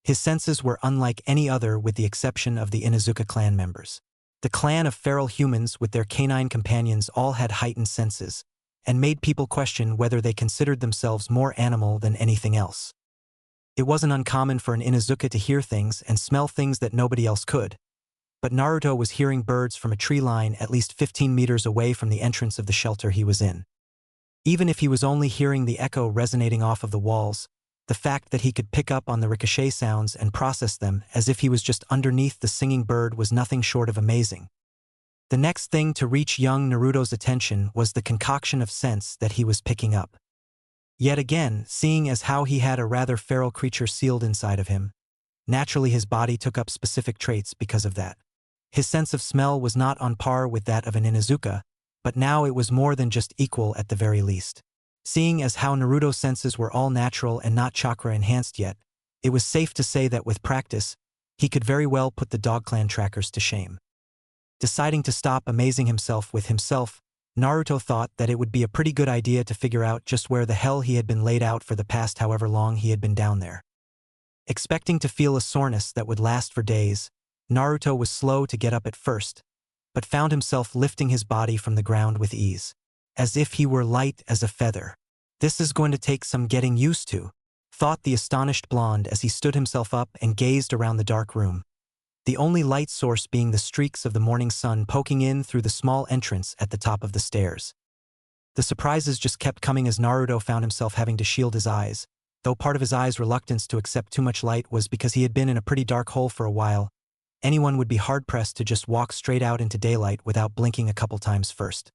his senses were unlike any other with the exception of the Inuzuka clan members. The clan of feral humans with their canine companions all had heightened senses, and made people question whether they considered themselves more animal than anything else. It wasn't uncommon for an Inuzuka to hear things and smell things that nobody else could, but Naruto was hearing birds from a tree line at least 15 meters away from the entrance of the shelter he was in. Even if he was only hearing the echo resonating off of the walls, the fact that he could pick up on the ricochet sounds and process them as if he was just underneath the singing bird was nothing short of amazing. The next thing to reach young Naruto's attention was the concoction of scents that he was picking up. Yet again, seeing as how he had a rather feral creature sealed inside of him, naturally his body took up specific traits because of that. His sense of smell was not on par with that of an Inuzuka, but now it was more than just equal at the very least. Seeing as how Naruto's senses were all natural and not chakra-enhanced yet, It was safe to say that with practice, he could very well put the Dog Clan trackers to shame. Deciding to stop amazing himself with himself, Naruto thought that it would be a pretty good idea to figure out just where the hell he had been laid out for the past however long he had been down there. Expecting to feel a soreness that would last for days, Naruto was slow to get up at first, but found himself lifting his body from the ground with ease, as if he were light as a feather. This is going to take some getting used to, thought the astonished blonde as he stood himself up and gazed around the dark room, the only light source being the streaks of the morning sun poking in through the small entrance at the top of the stairs. The surprises just kept coming as Naruto found himself having to shield his eyes, though part of his eyes' reluctance to accept too much light was because he had been in a pretty dark hole for a while. Anyone would be hard-pressed to just walk straight out into daylight without blinking a couple times first.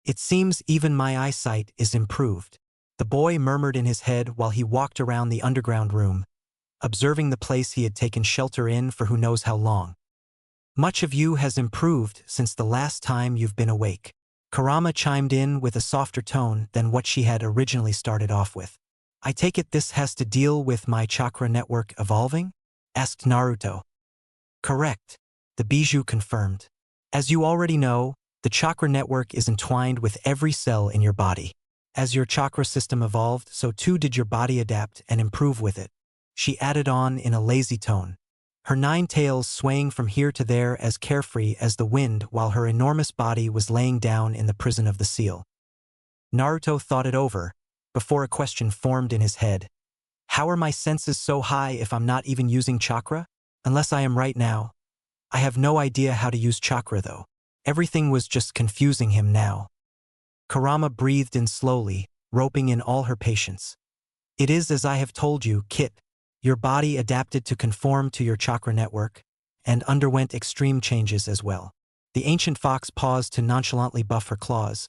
It seems even my eyesight is improved, the boy murmured in his head while he walked around the underground room, observing the place he had taken shelter in for who knows how long. Much of you has improved since the last time you've been awake. Kurama chimed in with a softer tone than what she had originally started off with. I take it this has to deal with my chakra network evolving? Asked Naruto. Correct, the bijou confirmed. As you already know, the chakra network is entwined with every cell in your body. As your chakra system evolved, so too did your body adapt and improve with it. She added on in a lazy tone, her 9 tails swaying from here to there as carefree as the wind while her enormous body was laying down in the prison of the seal. Naruto thought it over, before a question formed in his head. How are my senses so high if I'm not even using chakra? Unless I am right now. I have no idea how to use chakra though. Everything was just confusing him now. Kurama breathed in slowly, roping in all her patience. It is as I have told you, Kit. Your body adapted to conform to your chakra network, and underwent extreme changes as well. The ancient fox paused to nonchalantly buff her claws.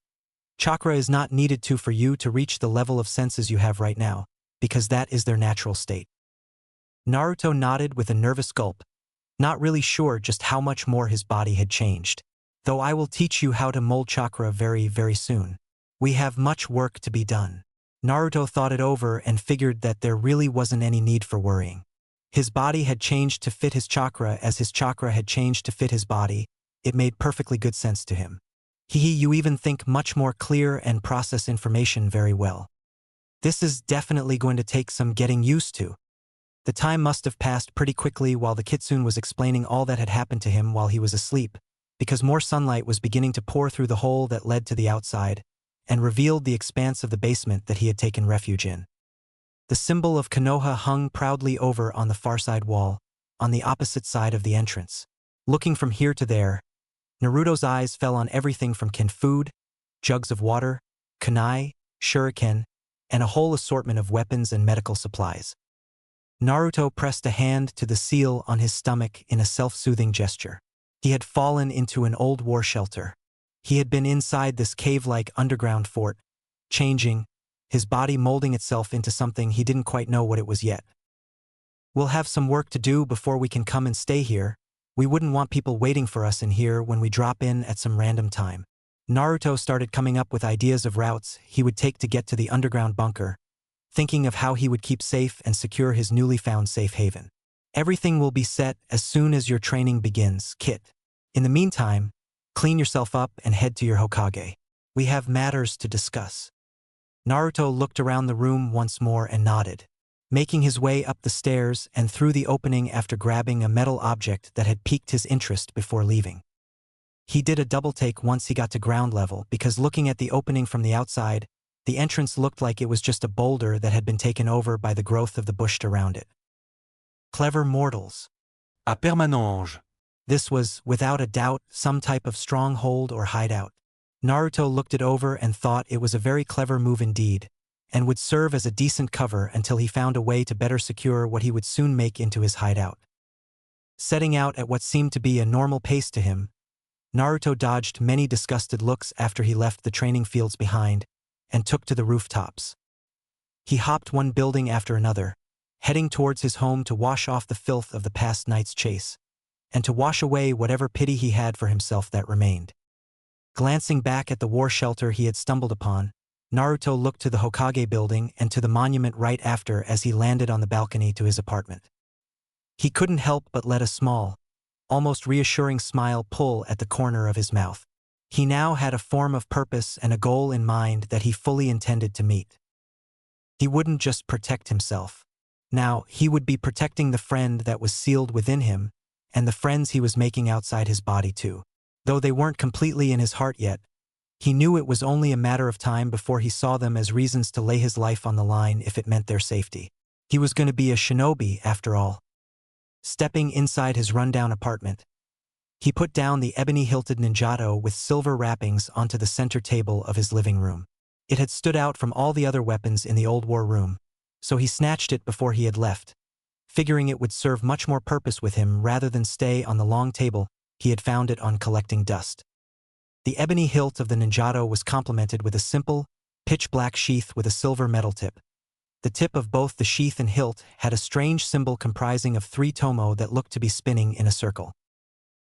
Chakra is not needed for you to reach the level of senses you have right now, because that is their natural state. Naruto nodded with a nervous gulp, not really sure just how much more his body had changed. Though I will teach you how to mold chakra very, very soon. We have much work to be done. Naruto thought it over and figured that there really wasn't any need for worrying. His body had changed to fit his chakra as his chakra had changed to fit his body. It made perfectly good sense to him. You even think much more clear and process information very well. This is definitely going to take some getting used to. The time must have passed pretty quickly while the kitsune was explaining all that had happened to him while he was asleep, because more sunlight was beginning to pour through the hole that led to the outside, and revealed the expanse of the basement that he had taken refuge in. The symbol of Konoha hung proudly over on the far side wall, on the opposite side of the entrance. Looking from here to there, Naruto's eyes fell on everything from canned food, jugs of water, kunai, shuriken, and a whole assortment of weapons and medical supplies. Naruto pressed a hand to the seal on his stomach in a self-soothing gesture. He had fallen into an old war shelter. He had been inside this cave-like underground fort, changing, his body molding itself into something he didn't quite know what it was yet. We'll have some work to do before we can come and stay here. We wouldn't want people waiting for us in here when we drop in at some random time. Naruto started coming up with ideas of routes he would take to get to the underground bunker, thinking of how he would keep safe and secure his newly found safe haven. Everything will be set as soon as your training begins, Kit. In the meantime, clean yourself up and head to your Hokage. We have matters to discuss. Naruto looked around the room once more and nodded, making his way up the stairs and through the opening after grabbing a metal object that had piqued his interest before leaving. He did a double take once he got to ground level because looking at the opening from the outside, the entrance looked like it was just a boulder that had been taken over by the growth of the bush around it. Clever mortals. À permanence. This was, without a doubt, some type of stronghold or hideout. Naruto looked it over and thought it was a very clever move indeed, and would serve as a decent cover until he found a way to better secure what he would soon make into his hideout. Setting out at what seemed to be a normal pace to him, Naruto dodged many disgusted looks after he left the training fields behind and took to the rooftops. He hopped one building after another, heading towards his home to wash off the filth of the past night's chase, and to wash away whatever pity he had for himself that remained. Glancing back at the war shelter he had stumbled upon, Naruto looked to the Hokage building and to the monument right after as he landed on the balcony to his apartment. He couldn't help but let a small, almost reassuring smile pull at the corner of his mouth. He now had a form of purpose and a goal in mind that he fully intended to meet. He wouldn't just protect himself. Now, he would be protecting the friend that was sealed within him, and the friends he was making outside his body too. Though they weren't completely in his heart yet, he knew it was only a matter of time before he saw them as reasons to lay his life on the line if it meant their safety. He was going to be a shinobi, after all. Stepping inside his rundown apartment, he put down the ebony-hilted ninjato with silver wrappings onto the center table of his living room. It had stood out from all the other weapons in the old war room, so he snatched it before he had left, figuring it would serve much more purpose with him rather than stay on the long table he had found it on collecting dust. The ebony hilt of the ninjato was complemented with a simple, pitch-black sheath with a silver metal tip. The tip of both the sheath and hilt had a strange symbol comprising of 3 tomo that looked to be spinning in a circle.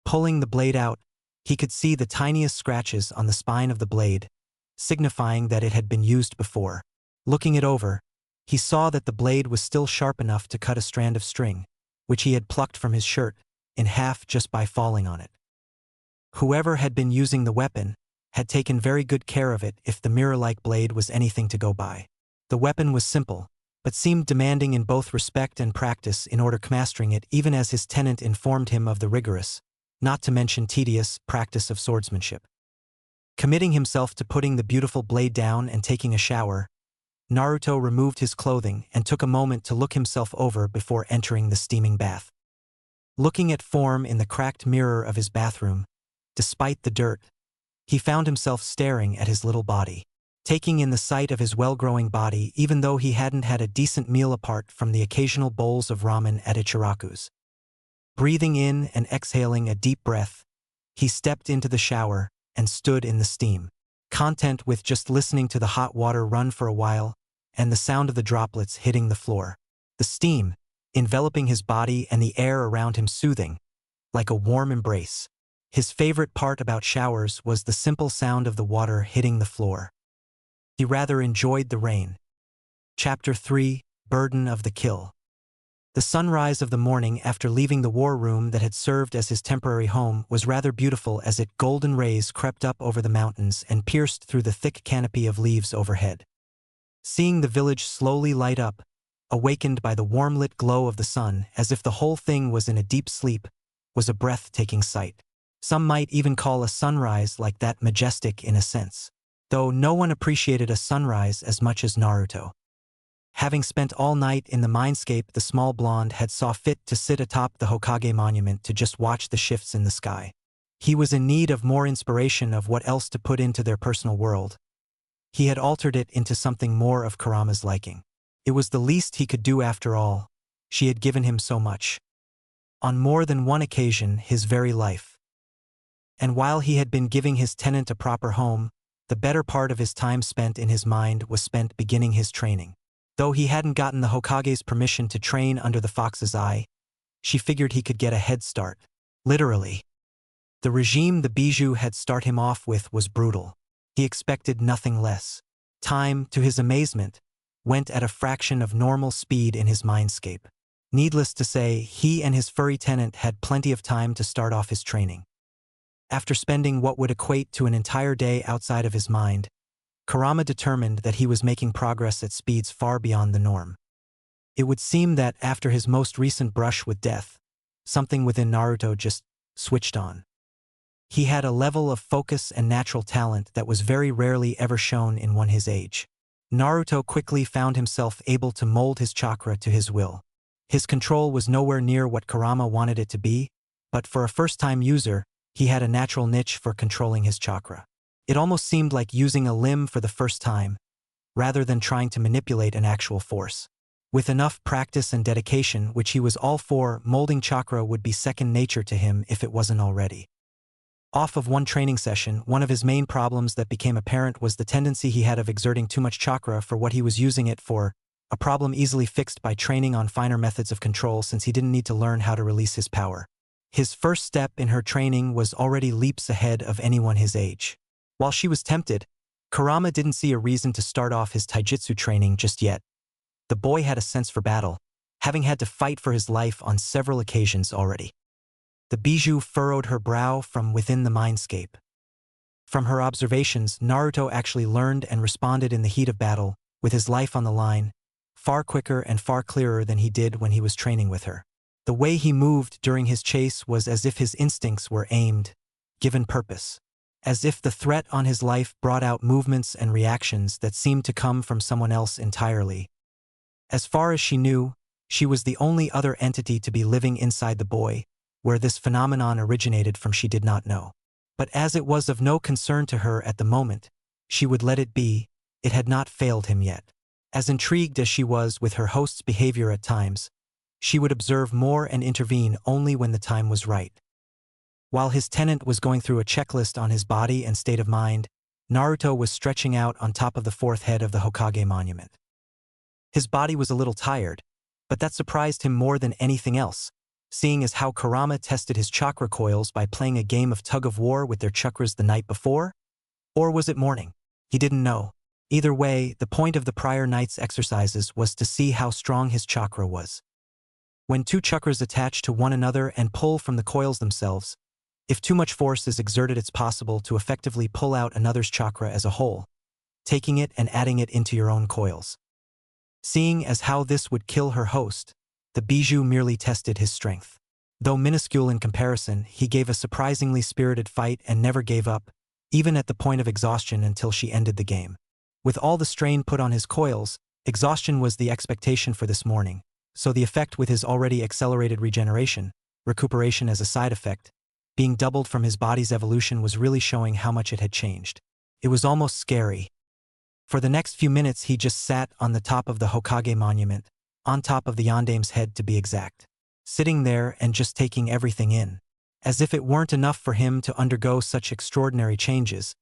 Pulling the blade out, he could see the tiniest scratches on the spine of the blade, signifying that it had been used before. Looking it over, he saw that the blade was still sharp enough to cut a strand of string, which he had plucked from his shirt, in half just by falling on it. Whoever had been using the weapon had taken very good care of it if the mirror-like blade was anything to go by. The weapon was simple, but seemed demanding in both respect and practice in order mastering it even as his tenant informed him of the rigorous, not to mention tedious, practice of swordsmanship. Committing himself to putting the beautiful blade down and taking a shower, Naruto removed his clothing and took a moment to look himself over before entering the steaming bath. Looking at form in the cracked mirror of his bathroom, despite the dirt, he found himself staring at his little body, taking in the sight of his well-growing body even though he hadn't had a decent meal apart from the occasional bowls of ramen at Ichiraku's. Breathing in and exhaling a deep breath, he stepped into the shower and stood in the steam, content with just listening to the hot water run for a while and the sound of the droplets hitting the floor. The steam, enveloping his body and the air around him soothing, like a warm embrace. His favorite part about showers was the simple sound of the water hitting the floor. He rather enjoyed the rain. Chapter 3: Burden of the Kill. The sunrise of the morning after leaving the war room that had served as his temporary home was rather beautiful as its golden rays crept up over the mountains and pierced through the thick canopy of leaves overhead. Seeing the village slowly light up, awakened by the warm-lit glow of the sun as if the whole thing was in a deep sleep, was a breathtaking sight. Some might even call a sunrise like that majestic in a sense, though no one appreciated a sunrise as much as Naruto. Having spent all night in the mindscape, the small blonde had saw fit to sit atop the Hokage monument to just watch the shifts in the sky. He was in need of more inspiration of what else to put into their personal world. He had altered it into something more of Kurama's liking. It was the least he could do after all. She had given him so much. On more than one occasion, his very life. And while he had been giving his tenant a proper home, the better part of his time spent in his mind was spent beginning his training. Though he hadn't gotten the Hokage's permission to train under the fox's eye, she figured he could get a head start. Literally. The regime the Bijou had started him off with was brutal. He expected nothing less. Time, to his amazement, went at a fraction of normal speed in his mindscape. Needless to say, he and his furry tenant had plenty of time to start off his training. After spending what would equate to an entire day outside of his mind, Kurama determined that he was making progress at speeds far beyond the norm. It would seem that after his most recent brush with death, something within Naruto just switched on. He had a level of focus and natural talent that was very rarely ever shown in one his age. Naruto quickly found himself able to mold his chakra to his will. His control was nowhere near what Kurama wanted it to be, but for a first-time user, he had a natural niche for controlling his chakra. It almost seemed like using a limb for the first time, rather than trying to manipulate an actual force. With enough practice and dedication, which he was all for, molding chakra would be second nature to him if it wasn't already. Off of one training session, one of his main problems that became apparent was the tendency he had of exerting too much chakra for what he was using it for, a problem easily fixed by training on finer methods of control since he didn't need to learn how to release his power. His first step in her training was already leaps ahead of anyone his age. While she was tempted, Kurama didn't see a reason to start off his taijutsu training just yet. The boy had a sense for battle, having had to fight for his life on several occasions already. The bijou furrowed her brow from within the mindscape. From her observations, Naruto actually learned and responded in the heat of battle, with his life on the line, far quicker and far clearer than he did when he was training with her. The way he moved during his chase was as if his instincts were aimed, given purpose. As if the threat on his life brought out movements and reactions that seemed to come from someone else entirely. As far as she knew, she was the only other entity to be living inside the boy, where this phenomenon originated from she did not know. But as it was of no concern to her at the moment, she would let it be. It had not failed him yet. As intrigued as she was with her host's behavior at times, she would observe more and intervene only when the time was right. While his tenant was going through a checklist on his body and state of mind, Naruto was stretching out on top of the fourth head of the Hokage monument. His body was a little tired, but that surprised him more than anything else, seeing as how Kurama tested his chakra coils by playing a game of tug-of-war with their chakras the night before? Or was it morning? He didn't know. Either way, the point of the prior night's exercises was to see how strong his chakra was. When two chakras attach to one another and pull from the coils themselves, if too much force is exerted, it's possible to effectively pull out another's chakra as a whole, taking it and adding it into your own coils. Seeing as how this would kill her host, the bijou merely tested his strength. Though minuscule in comparison, he gave a surprisingly spirited fight and never gave up, even at the point of exhaustion until she ended the game. With all the strain put on his coils, exhaustion was the expectation for this morning, so the effect with his already accelerated regeneration, recuperation as a side effect, being doubled from his body's evolution was really showing how much it had changed. It was almost scary. For the next few minutes he just sat on the top of the Hokage monument, on top of the Yandame's head to be exact, sitting there and just taking everything in. As if it weren't enough for him to undergo such extraordinary changes,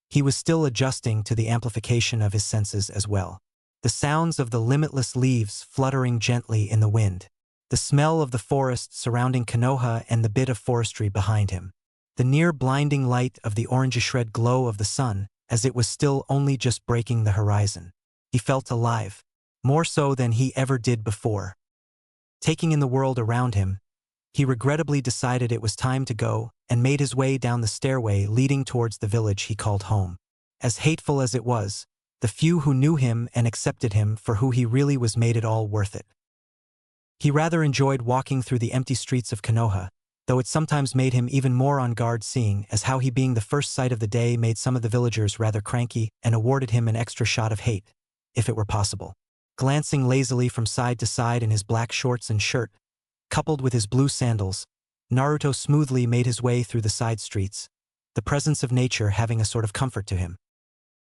he was still adjusting to the amplification of his senses as well. The sounds of the limitless leaves fluttering gently in the wind, the smell of the forest surrounding Konoha and the bit of forestry behind him, the near blinding light of the orangish-red glow of the sun as it was still only just breaking the horizon. He felt alive, more so than he ever did before. Taking in the world around him, he regrettably decided it was time to go and made his way down the stairway leading towards the village he called home. As hateful as it was, the few who knew him and accepted him for who he really was made it all worth it. He rather enjoyed walking through the empty streets of Konoha, though it sometimes made him even more on guard, seeing as how he being the first sight of the day made some of the villagers rather cranky and awarded him an extra shot of hate, if it were possible. Glancing lazily from side to side in his black shorts and shirt, coupled with his blue sandals, Naruto smoothly made his way through the side streets, the presence of nature having a sort of comfort to him.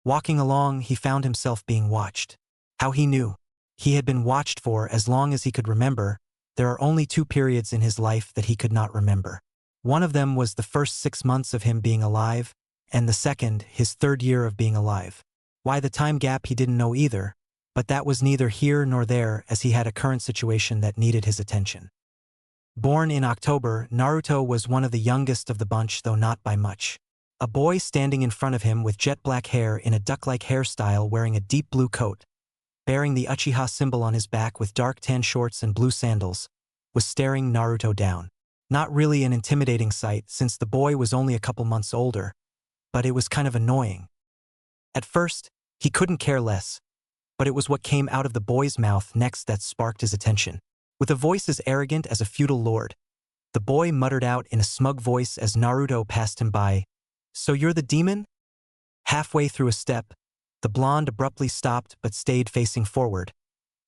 Walking along, he found himself being watched. How he knew. He had been watched for as long as he could remember. There are only two periods in his life that he could not remember. One of them was the first 6 months of him being alive, and the second, his 3rd year of being alive. Why the time gap he didn't know either, but that was neither here nor there as he had a current situation that needed his attention. Born in October, Naruto was one of the youngest of the bunch, though not by much. A boy standing in front of him with jet black hair in a duck-like hairstyle, wearing a deep blue coat, bearing the Uchiha symbol on his back with dark tan shorts and blue sandals, was staring Naruto down. Not really an intimidating sight since the boy was only a couple months older, but it was kind of annoying. At first, he couldn't care less, but it was what came out of the boy's mouth next that sparked his attention. With a voice as arrogant as a feudal lord, the boy muttered out in a smug voice as Naruto passed him by, "So you're the demon?" Halfway through a step, the blonde abruptly stopped but stayed facing forward,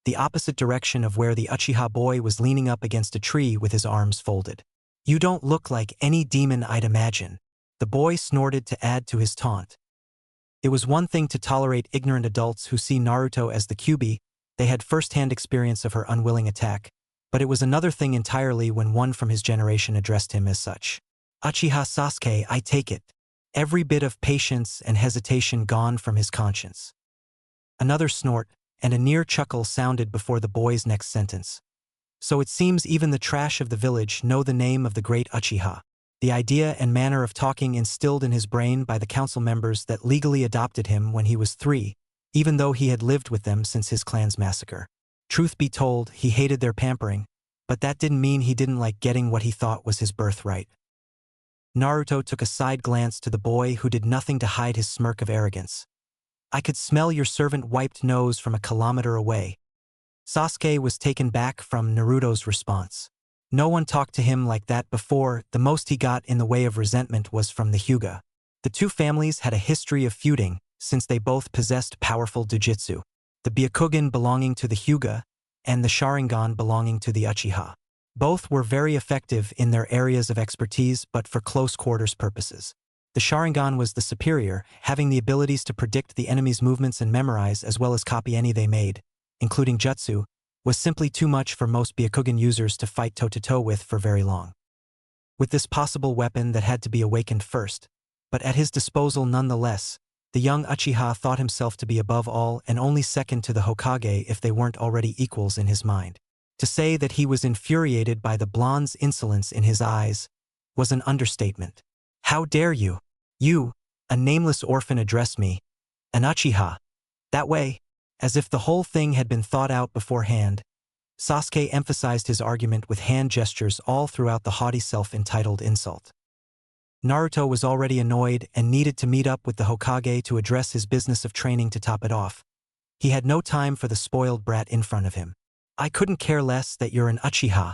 the opposite direction of where the Uchiha boy was leaning up against a tree with his arms folded. "You don't look like any demon I'd imagine," the boy snorted to add to his taunt. It was one thing to tolerate ignorant adults who see Naruto as the Kyuubi, they had first-hand experience of her unwilling attack, but it was another thing entirely when one from his generation addressed him as such. "Uchiha Sasuke, I take it." Every bit of patience and hesitation gone from his conscience. Another snort and a near chuckle sounded before the boy's next sentence. "So it seems even the trash of the village know the name of the great Uchiha." The idea and manner of talking instilled in his brain by the council members that legally adopted him when he was 3, even though he had lived with them since his clan's massacre. Truth be told, he hated their pampering, but that didn't mean he didn't like getting what he thought was his birthright. Naruto took a side glance to the boy who did nothing to hide his smirk of arrogance. I could smell your servant-wiped nose from a kilometer away. Sasuke was taken back from Naruto's response. No one talked to him like that before. The most he got in the way of resentment was from the Hyuga. The two families had a history of feuding, since they both possessed powerful jujutsu. The Byakugan belonging to the Hyuga, and the Sharingan belonging to the Uchiha. Both were very effective in their areas of expertise, but for close quarters purposes. The Sharingan was the superior, having the abilities to predict the enemy's movements and memorize as well as copy any they made, including jutsu, was simply too much for most Byakugan users to fight toe-to-toe with for very long. With this possible weapon that had to be awakened first, but at his disposal nonetheless, the young Uchiha thought himself to be above all and only second to the Hokage if they weren't already equals in his mind. To say that he was infuriated by the blonde's insolence in his eyes was an understatement. How dare you, a nameless orphan, address me, an Uchiha, that way? As if the whole thing had been thought out beforehand, Sasuke emphasized his argument with hand gestures all throughout the haughty self-entitled insult. Naruto was already annoyed and needed to meet up with the Hokage to address his business of training to top it off. He had no time for the spoiled brat in front of him. I couldn't care less that you're an Uchiha.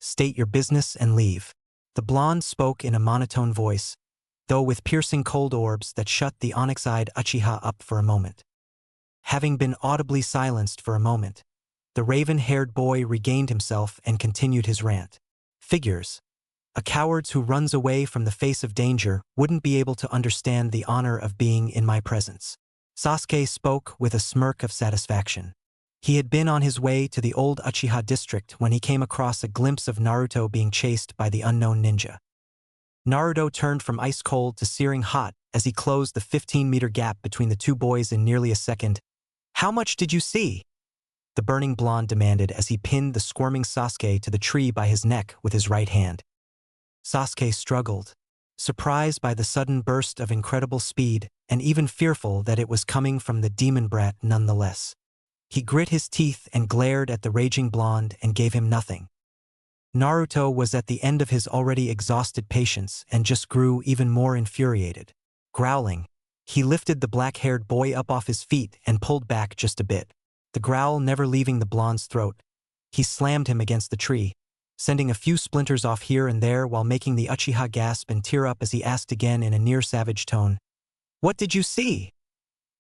State your business and leave. The blonde spoke in a monotone voice, though with piercing cold orbs that shut the onyx-eyed Uchiha up for a moment. Having been audibly silenced for a moment, the raven-haired boy regained himself and continued his rant. Figures. A coward who runs away from the face of danger wouldn't be able to understand the honor of being in my presence. Sasuke spoke with a smirk of satisfaction. He had been on his way to the old Uchiha district when he came across a glimpse of Naruto being chased by the unknown ninja. Naruto turned from ice-cold to searing hot as he closed the 15-meter gap between the two boys in nearly a second. How much did you see? The burning blonde demanded as he pinned the squirming Sasuke to the tree by his neck with his right hand. Sasuke struggled, surprised by the sudden burst of incredible speed and even fearful that it was coming from the demon brat nonetheless. He grit his teeth and glared at the raging blonde and gave him nothing. Naruto was at the end of his already exhausted patience and just grew even more infuriated. Growling, he lifted the black-haired boy up off his feet and pulled back just a bit. The growl never leaving the blonde's throat, he slammed him against the tree, sending a few splinters off here and there while making the Uchiha gasp and tear up as he asked again in a near-savage tone, "What did you see?"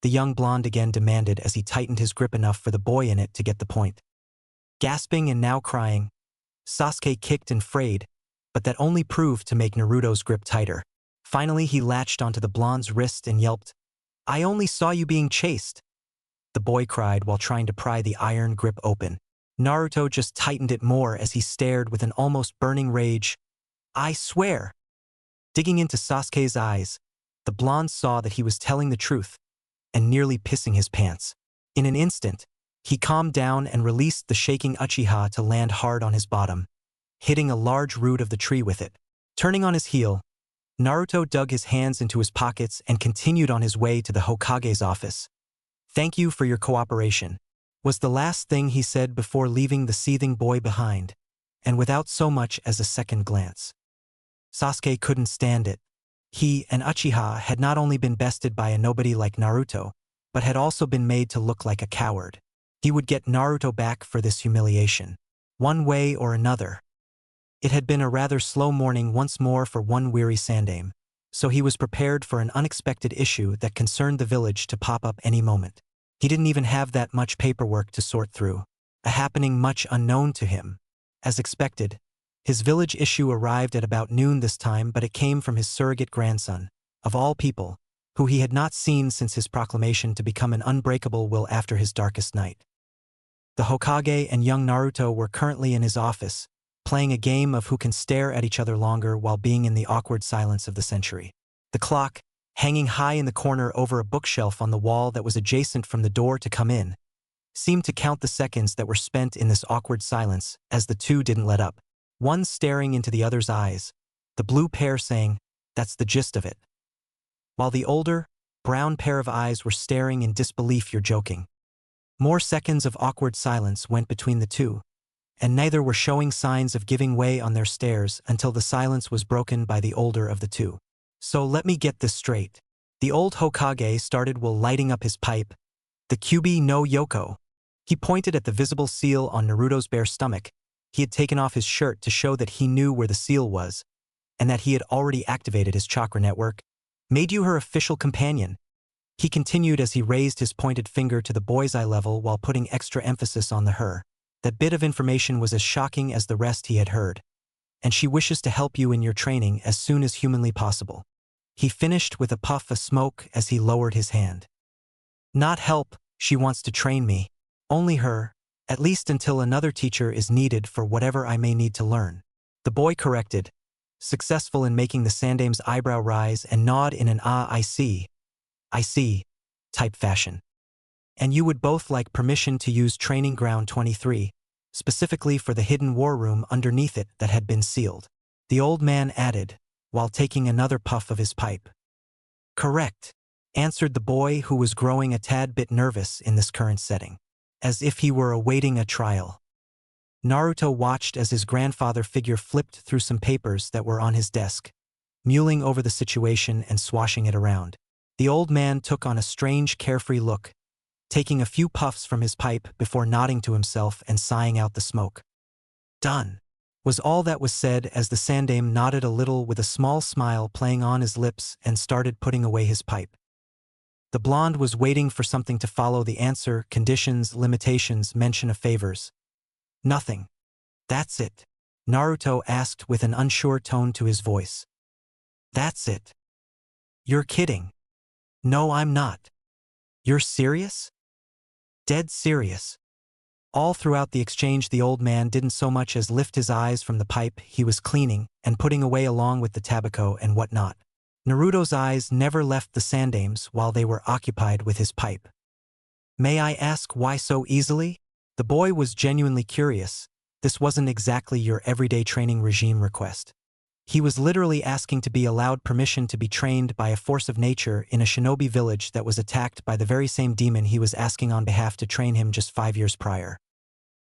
The young blonde again demanded as he tightened his grip enough for the boy in it to get the point. Gasping and now crying, Sasuke kicked and frayed, but that only proved to make Naruto's grip tighter. Finally, he latched onto the blonde's wrist and yelped, "I only saw you being chased," the boy cried while trying to pry the iron grip open. Naruto just tightened it more as he stared with an almost burning rage. "I swear." Digging into Sasuke's eyes, the blonde saw that he was telling the truth and nearly pissing his pants. In an instant, he calmed down and released the shaking Uchiha to land hard on his bottom, hitting a large root of the tree with it. Turning on his heel, Naruto dug his hands into his pockets and continued on his way to the Hokage's office. "Thank you for your cooperation," was the last thing he said before leaving the seething boy behind, and without so much as a second glance. Sasuke couldn't stand it. He and Uchiha had not only been bested by a nobody like Naruto, but had also been made to look like a coward. He would get Naruto back for this humiliation, one way or another. It had been a rather slow morning once more for one weary Sandaime, so he was prepared for an unexpected issue that concerned the village to pop up any moment. He didn't even have that much paperwork to sort through, a happening much unknown to him. As expected, his village issue arrived at about noon this time, but it came from his surrogate grandson, of all people, who he had not seen since his proclamation to become an unbreakable will after his darkest night. The Hokage and young Naruto were currently in his office, playing a game of who can stare at each other longer while being in the awkward silence of the century. The clock, hanging high in the corner over a bookshelf on the wall that was adjacent from the door to come in, seemed to count the seconds that were spent in this awkward silence as the two didn't let up, one staring into the other's eyes, the blue pair saying, "That's the gist of it," while the older, brown pair of eyes were staring in disbelief. "You're joking." More seconds of awkward silence went between the two, and neither were showing signs of giving way on their stares until the silence was broken by the older of the two. "So let me get this straight." The old Hokage started while lighting up his pipe. "The Kyubi no Yoko." He pointed at the visible seal on Naruto's bare stomach. He had taken off his shirt to show that he knew where the seal was, and that he had already activated his chakra network. "Made you her official companion." He continued as he raised his pointed finger to the boy's eye level while putting extra emphasis on the her. "That bit of information was as shocking as the rest he had heard, and she wishes to help you in your training as soon as humanly possible." He finished with a puff of smoke as he lowered his hand. "Not help, she wants to train me. Only her, at least until another teacher is needed for whatever I may need to learn." The boy corrected, successful in making the Sandame's eyebrow rise and nod in an I see type fashion. "And you would both like permission to use Training Ground 23, specifically for the hidden war room underneath it that had been sealed," the old man added, while taking another puff of his pipe. "Correct," answered the boy, who was growing a tad bit nervous in this current setting, as if he were awaiting a trial. Naruto watched as his grandfather figure flipped through some papers that were on his desk, mulling over the situation and swashing it around. The old man took on a strange, carefree look, taking a few puffs from his pipe before nodding to himself and sighing out the smoke. "Done," was all that was said as the Sandame nodded a little with a small smile playing on his lips and started putting away his pipe. The blonde was waiting for something to follow the answer: conditions, limitations, mention of favors. "Nothing. That's it?" Naruto asked with an unsure tone to his voice. "That's it? You're kidding." "No, I'm not." "You're serious?" "Dead serious." All throughout the exchange, the old man didn't so much as lift his eyes from the pipe he was cleaning and putting away along with the tobacco and whatnot. Naruto's eyes never left the Sandame's while they were occupied with his pipe. "May I ask why so easily?" The boy was genuinely curious. This wasn't exactly your everyday training regime request. He was literally asking to be allowed permission to be trained by a force of nature in a shinobi village that was attacked by the very same demon he was asking on behalf to train him just 5 years prior.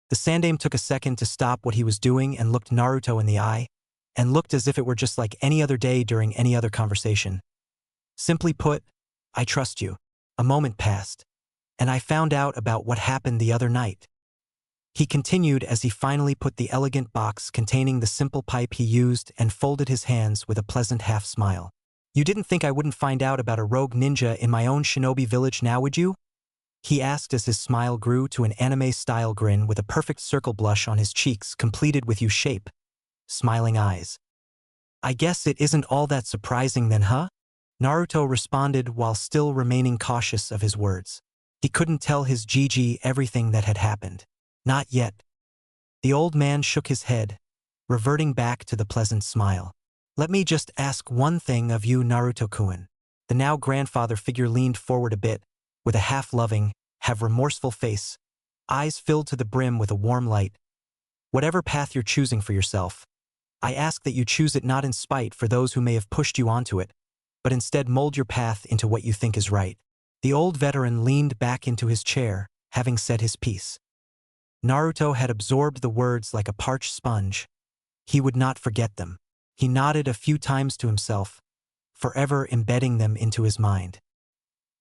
The Sandame took a second to stop what he was doing and looked Naruto in the eye, and looked as if it were just like any other day during any other conversation. "Simply put, I trust you." A moment passed, and I found out about what happened the other night. He continued as he finally put the elegant box containing the simple pipe he used and folded his hands with a pleasant half-smile. "You didn't think I wouldn't find out about a rogue ninja in my own shinobi village now, would you?" he asked as his smile grew to an anime-style grin with a perfect circle blush on his cheeks completed with U-shape, smiling eyes. "I guess it isn't all that surprising then, huh?" Naruto responded while still remaining cautious of his words. He couldn't tell his Gigi everything that had happened. "Not yet." The old man shook his head, reverting back to the pleasant smile. "Let me just ask one thing of you, Naruto-kun." The now grandfather figure leaned forward a bit, with a half-loving, half-remorseful face, eyes filled to the brim with a warm light. "Whatever path you're choosing for yourself, I ask that you choose it not in spite for those who may have pushed you onto it, but instead mold your path into what you think is right." The old veteran leaned back into his chair, having said his piece. Naruto had absorbed the words like a parched sponge. He would not forget them. He nodded a few times to himself, forever embedding them into his mind.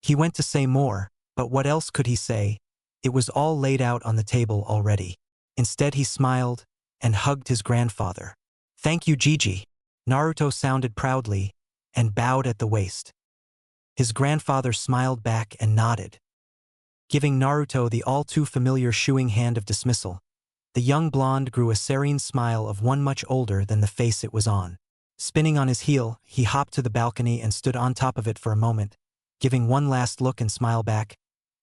He went to say more, but what else could he say? It was all laid out on the table already. Instead he smiled and hugged his grandfather. "Thank you, Gigi." Naruto sounded proudly and bowed at the waist. His grandfather smiled back and nodded, giving Naruto the all-too-familiar shooing hand of dismissal. The young blonde grew a serene smile of one much older than the face it was on. Spinning on his heel, he hopped to the balcony and stood on top of it for a moment, giving one last look and smile back.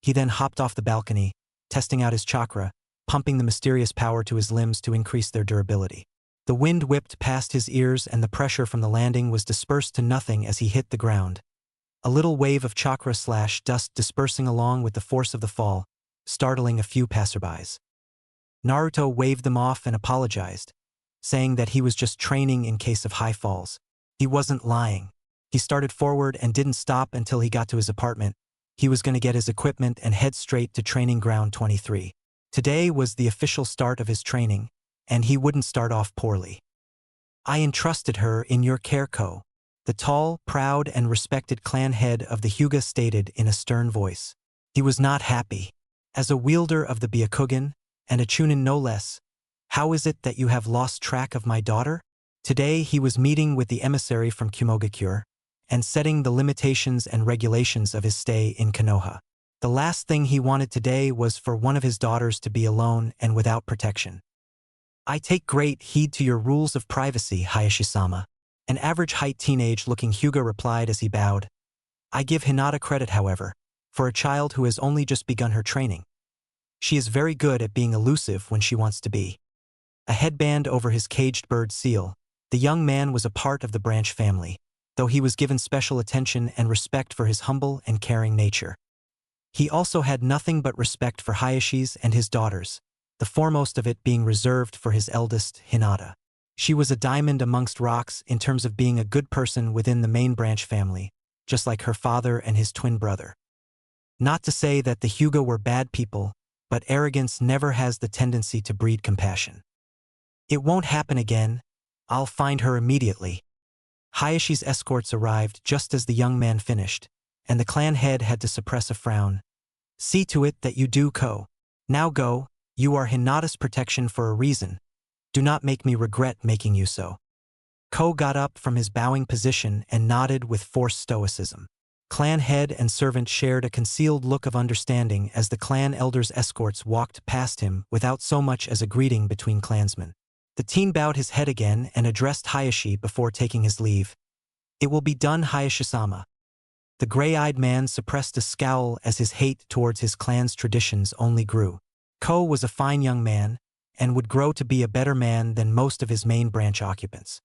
He then hopped off the balcony, testing out his chakra, pumping the mysterious power to his limbs to increase their durability. The wind whipped past his ears and the pressure from the landing was dispersed to nothing as he hit the ground. A little wave of chakra/dust dispersing along with the force of the fall, startling a few passerbys. Naruto waved them off and apologized, saying that he was just training in case of high falls. He wasn't lying. He started forward and didn't stop until he got to his apartment. He was going to get his equipment and head straight to Training Ground 23. Today was the official start of his training, and he wouldn't start off poorly. I entrusted her in your care, Ko, the tall, proud, and respected clan head of the Hyuga stated in a stern voice. He was not happy. As a wielder of the Byakugan, and a Chunin no less, how is it that you have lost track of my daughter? Today he was meeting with the emissary from Kumogakure, and setting the limitations and regulations of his stay in Konoha. The last thing he wanted today was for one of his daughters to be alone and without protection. I take great heed to your rules of privacy, Hayashi-sama. An average-height teenage-looking Hyuga replied as he bowed. I give Hinata credit, however, for a child who has only just begun her training. She is very good at being elusive when she wants to be. A headband over his caged bird seal, the young man was a part of the branch family, though he was given special attention and respect for his humble and caring nature. He also had nothing but respect for Hayashi's and his daughters, the foremost of it being reserved for his eldest, Hinata. She was a diamond amongst rocks in terms of being a good person within the main branch family, just like her father and his twin brother. Not to say that the Hyuga were bad people, but arrogance never has the tendency to breed compassion. It won't happen again. I'll find her immediately. Hayashi's escorts arrived just as the young man finished, and the clan head had to suppress a frown. See to it that you do, Ko. Now go, you are Hinata's protection for a reason. Do not make me regret making you so. Ko got up from his bowing position and nodded with forced stoicism. Clan head and servant shared a concealed look of understanding as the clan elder's escorts walked past him without so much as a greeting between clansmen. The teen bowed his head again and addressed Hayashi before taking his leave. It will be done, Hayashi-sama. The gray-eyed man suppressed a scowl as his hate towards his clan's traditions only grew. Ko was a fine young man, and would grow to be a better man than most of his main branch occupants.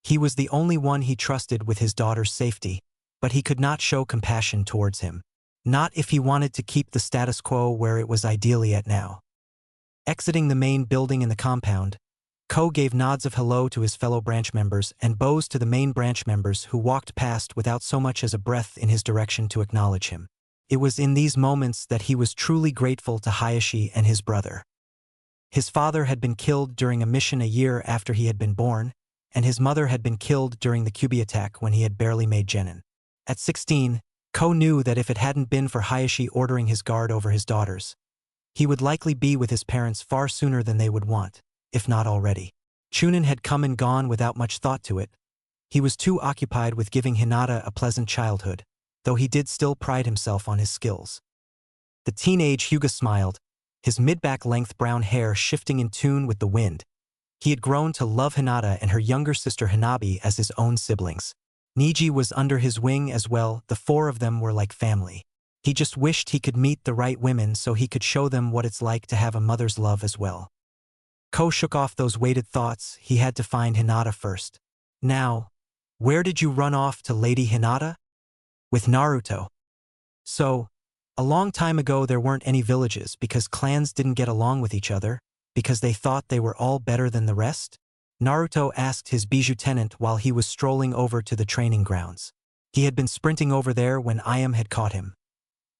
He was the only one he trusted with his daughter's safety, but he could not show compassion towards him. Not if he wanted to keep the status quo where it was ideally at now. Exiting the main building in the compound, Ko gave nods of hello to his fellow branch members and bows to the main branch members who walked past without so much as a breath in his direction to acknowledge him. It was in these moments that he was truly grateful to Hayashi and his brother. His father had been killed during a mission a year after he had been born, and his mother had been killed during the Kyuubi attack when he had barely made genin. At 16, Ko knew that if it hadn't been for Hayashi ordering his guard over his daughters, he would likely be with his parents far sooner than they would want, if not already. Chunin had come and gone without much thought to it. He was too occupied with giving Hinata a pleasant childhood, though he did still pride himself on his skills. The teenage Hyuga smiled, his mid-back length brown hair shifting in tune with the wind. He had grown to love Hinata and her younger sister Hanabi as his own siblings. Niji was under his wing as well, the four of them were like family. He just wished he could meet the right women so he could show them what it's like to have a mother's love as well. Ko shook off those weighted thoughts. He had to find Hinata first. Now, where did you run off to, Lady Hinata? With Naruto. So, a long time ago there weren't any villages because clans didn't get along with each other, because they thought they were all better than the rest? Naruto asked his bijou tenant while he was strolling over to the training grounds. He had been sprinting over there when Ayam had caught him.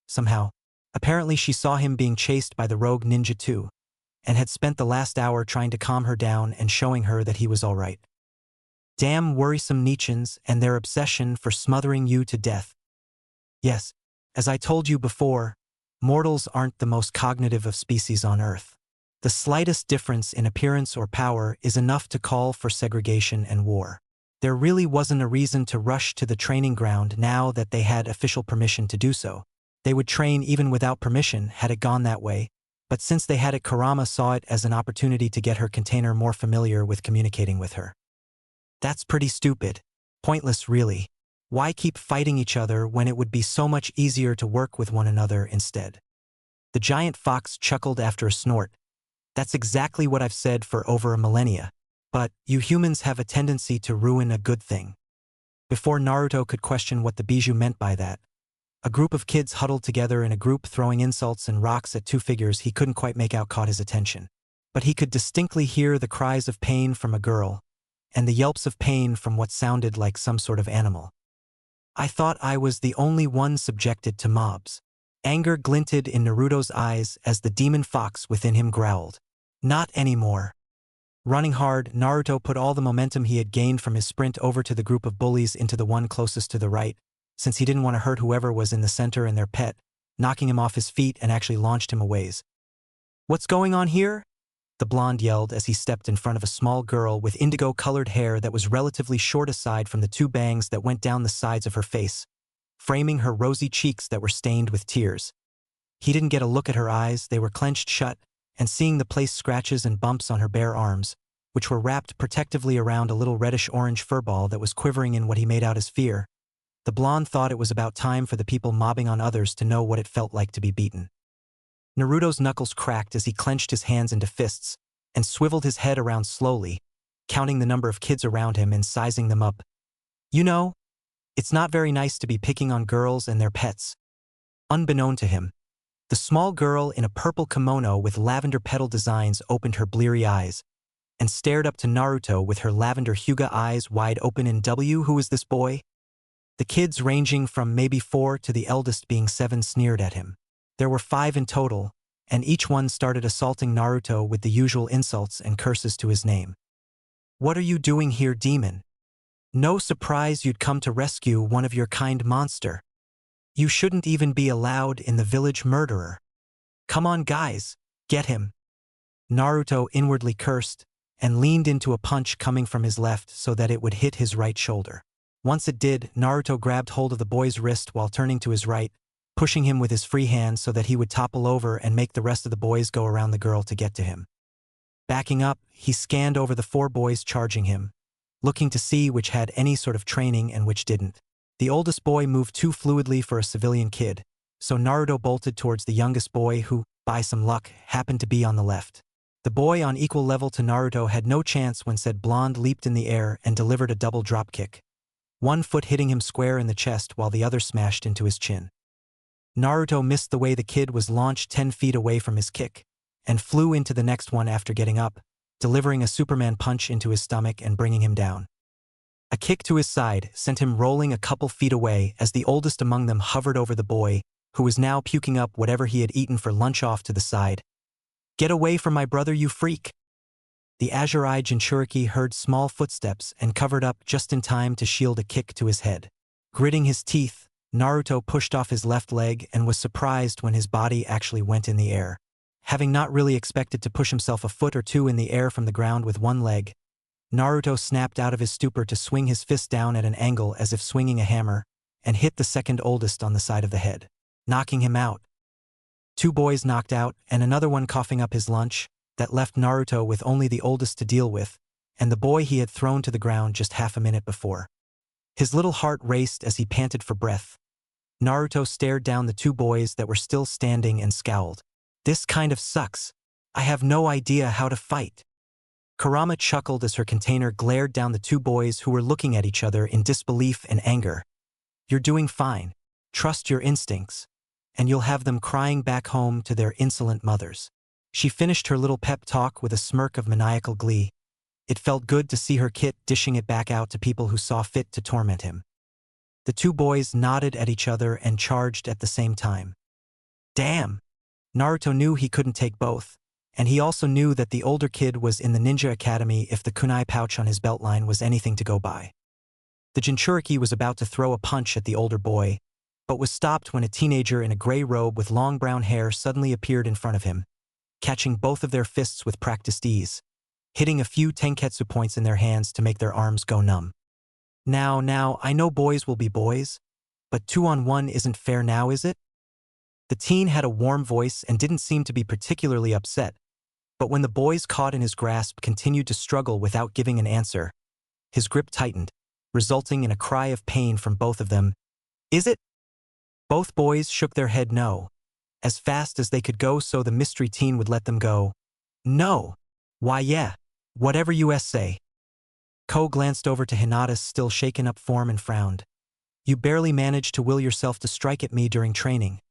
Somehow, apparently she saw him being chased by the rogue ninja too, and had spent the last hour trying to calm her down and showing her that he was all right. Damn worrisome Nichins and their obsession for smothering you to death. Yes, as I told you before, mortals aren't the most cognitive of species on Earth. The slightest difference in appearance or power is enough to call for segregation and war. There really wasn't a reason to rush to the training ground now that they had official permission to do so. They would train even without permission had it gone that way, but since they had it, Kurama saw it as an opportunity to get her container more familiar with communicating with her. That's pretty stupid. Pointless, really. Why keep fighting each other when it would be so much easier to work with one another instead? The giant fox chuckled after a snort. That's exactly what I've said for over a millennia. But you humans have a tendency to ruin a good thing. Before Naruto could question what the bijou meant by that, a group of kids huddled together in a group throwing insults and rocks at two figures he couldn't quite make out caught his attention. but he could distinctly hear the cries of pain from a girl, and the yelps of pain from what sounded like some sort of animal. I thought I was the only one subjected to mobs. Anger glinted in Naruto's eyes as the demon fox within him growled. Not anymore. Running hard, Naruto put all the momentum he had gained from his sprint over to the group of bullies into the one closest to the right, since he didn't want to hurt whoever was in the center and their pet, knocking him off his feet and actually launched him a ways. "What's going on here?" the blonde yelled as he stepped in front of a small girl with indigo-colored hair that was relatively short aside from the two bangs that went down the sides of her face, framing her rosy cheeks that were stained with tears. He didn't get a look at her eyes, they were clenched shut, and seeing the place scratches and bumps on her bare arms, which were wrapped protectively around a little reddish-orange furball that was quivering in what he made out as fear, the blonde thought it was about time for the people mobbing on others to know what it felt like to be beaten. Naruto's knuckles cracked as he clenched his hands into fists and swiveled his head around slowly, counting the number of kids around him and sizing them up. "You know, it's not very nice to be picking on girls and their pets." Unbeknown to him, the small girl in a purple kimono with lavender petal designs opened her bleary eyes and stared up to Naruto with her lavender Hyuga eyes wide open in W. "Who is this boy?" The kids ranging from maybe 4 to the eldest being 7 sneered at him. There were 5 in total, and each one started assaulting Naruto with the usual insults and curses to his name. "What are you doing here, demon? No surprise you'd come to rescue one of your kind, monster. You shouldn't even be allowed in the village, murderer. Come on guys, get him." Naruto inwardly cursed and leaned into a punch coming from his left so that it would hit his right shoulder. Once it did, Naruto grabbed hold of the boy's wrist while turning to his right, pushing him with his free hand so that he would topple over and make the rest of the boys go around the girl to get to him. Backing up, he scanned over the 4 boys charging him, looking to see which had any sort of training and which didn't. The oldest boy moved too fluidly for a civilian kid, so Naruto bolted towards the youngest boy who, by some luck, happened to be on the left. The boy on equal level to Naruto had no chance when said blonde leaped in the air and delivered a double drop kick, one foot hitting him square in the chest while the other smashed into his chin. Naruto missed the way the kid was launched 10 feet away from his kick, and flew into the next one after getting up, delivering a Superman punch into his stomach and bringing him down. A kick to his side sent him rolling a couple feet away as the oldest among them hovered over the boy, who was now puking up whatever he had eaten for lunch off to the side. "Get away from my brother, you freak!" The azure-eyed Jinchuriki heard small footsteps and covered up just in time to shield a kick to his head. Gritting his teeth, Naruto pushed off his left leg and was surprised when his body actually went in the air. Having not really expected to push himself a foot or two in the air from the ground with one leg, Naruto snapped out of his stupor to swing his fist down at an angle as if swinging a hammer, and hit the second oldest on the side of the head, knocking him out. 2 boys knocked out and another one coughing up his lunch, that left Naruto with only the oldest to deal with, and the boy he had thrown to the ground just half a minute before. His little heart raced as he panted for breath. Naruto stared down the 2 boys that were still standing and scowled. "This kind of sucks. I have no idea how to fight." Kurama chuckled as her container glared down the 2 boys who were looking at each other in disbelief and anger. "You're doing fine. Trust your instincts, and you'll have them crying back home to their insolent mothers." She finished her little pep talk with a smirk of maniacal glee. It felt good to see her kit dishing it back out to people who saw fit to torment him. The 2 boys nodded at each other and charged at the same time. Damn! Naruto knew he couldn't take both, and he also knew that the older kid was in the ninja academy if the kunai pouch on his belt line was anything to go by. The Jinchuriki was about to throw a punch at the older boy, but was stopped when a teenager in a gray robe with long brown hair suddenly appeared in front of him, catching both of their fists with practiced ease, hitting a few tenketsu points in their hands to make their arms go numb. Now, I know boys will be boys, but 2-on-1 isn't fair now, is it?" The teen had a warm voice and didn't seem to be particularly upset, but when the boys caught in his grasp continued to struggle without giving an answer, his grip tightened, resulting in a cry of pain from both of them. "Is it?" Both boys shook their head no, as fast as they could go so the mystery teen would let them go. "No. Why yeah, whatever you say." Ko glanced over to Hinata's still shaken up form and frowned. "You barely managed to will yourself to strike at me during training.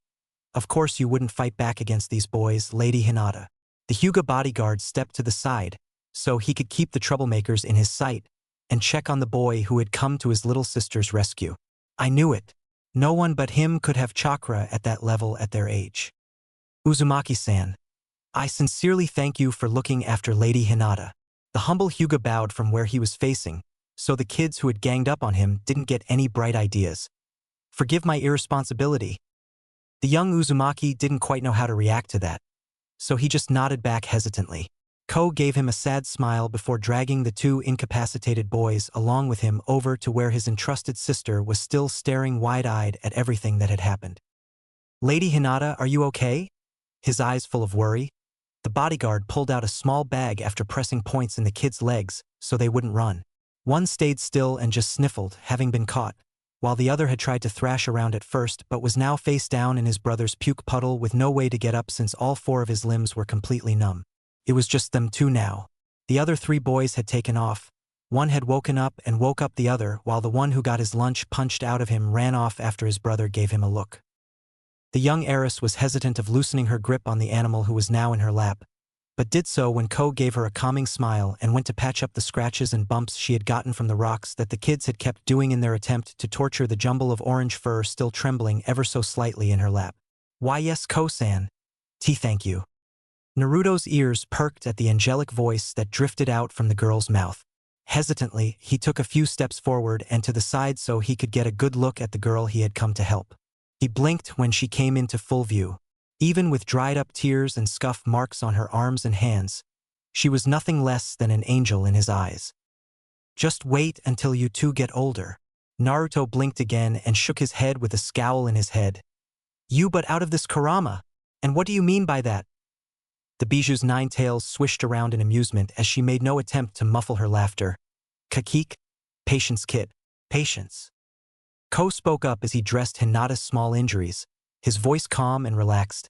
Of course you wouldn't fight back against these boys, Lady Hinata." The Hyuga bodyguard stepped to the side, so he could keep the troublemakers in his sight and check on the boy who had come to his little sister's rescue. I knew it. No one but him could have chakra at that level at their age. Uzumaki-san, I sincerely thank you for looking after Lady Hinata. The humble Hyuga bowed from where he was facing, so the kids who had ganged up on him didn't get any bright ideas. Forgive my irresponsibility. The young Uzumaki didn't quite know how to react to that, so he just nodded back hesitantly. Ko gave him a sad smile before dragging the two incapacitated boys along with him over to where his entrusted sister was still staring wide-eyed at everything that had happened. Lady Hinata, are you okay? His eyes full of worry. The bodyguard pulled out a small bag after pressing points in the kids' legs so they wouldn't run. One stayed still and just sniffled, having been caught, while the other had tried to thrash around at first but was now face down in his brother's puke puddle with no way to get up since all four of his limbs were completely numb. It was just them two now. The other three boys had taken off. One had woken up and woke up the other, while the one who got his lunch punched out of him ran off after his brother gave him a look. The young heiress was hesitant of loosening her grip on the animal who was now in her lap, but did so when Ko gave her a calming smile and went to patch up the scratches and bumps she had gotten from the rocks that the kids had kept doing in their attempt to torture the jumble of orange fur still trembling ever so slightly in her lap. Why yes, Ko-san. Thank you. Naruto's ears perked at the angelic voice that drifted out from the girl's mouth. Hesitantly, he took a few steps forward and to the side so he could get a good look at the girl he had come to help. He blinked when she came into full view. Even with dried-up tears and scuff marks on her arms and hands, she was nothing less than an angel in his eyes. Just wait until you two get older. Naruto blinked again and shook his head with a scowl in his head. You but out of this Kurama? And what do you mean by that? The Biju's nine tails swished around in amusement as she made no attempt to muffle her laughter. Kakik? Patience, kid. Patience. Ko spoke up as he dressed Hinata's small injuries, his voice calm and relaxed.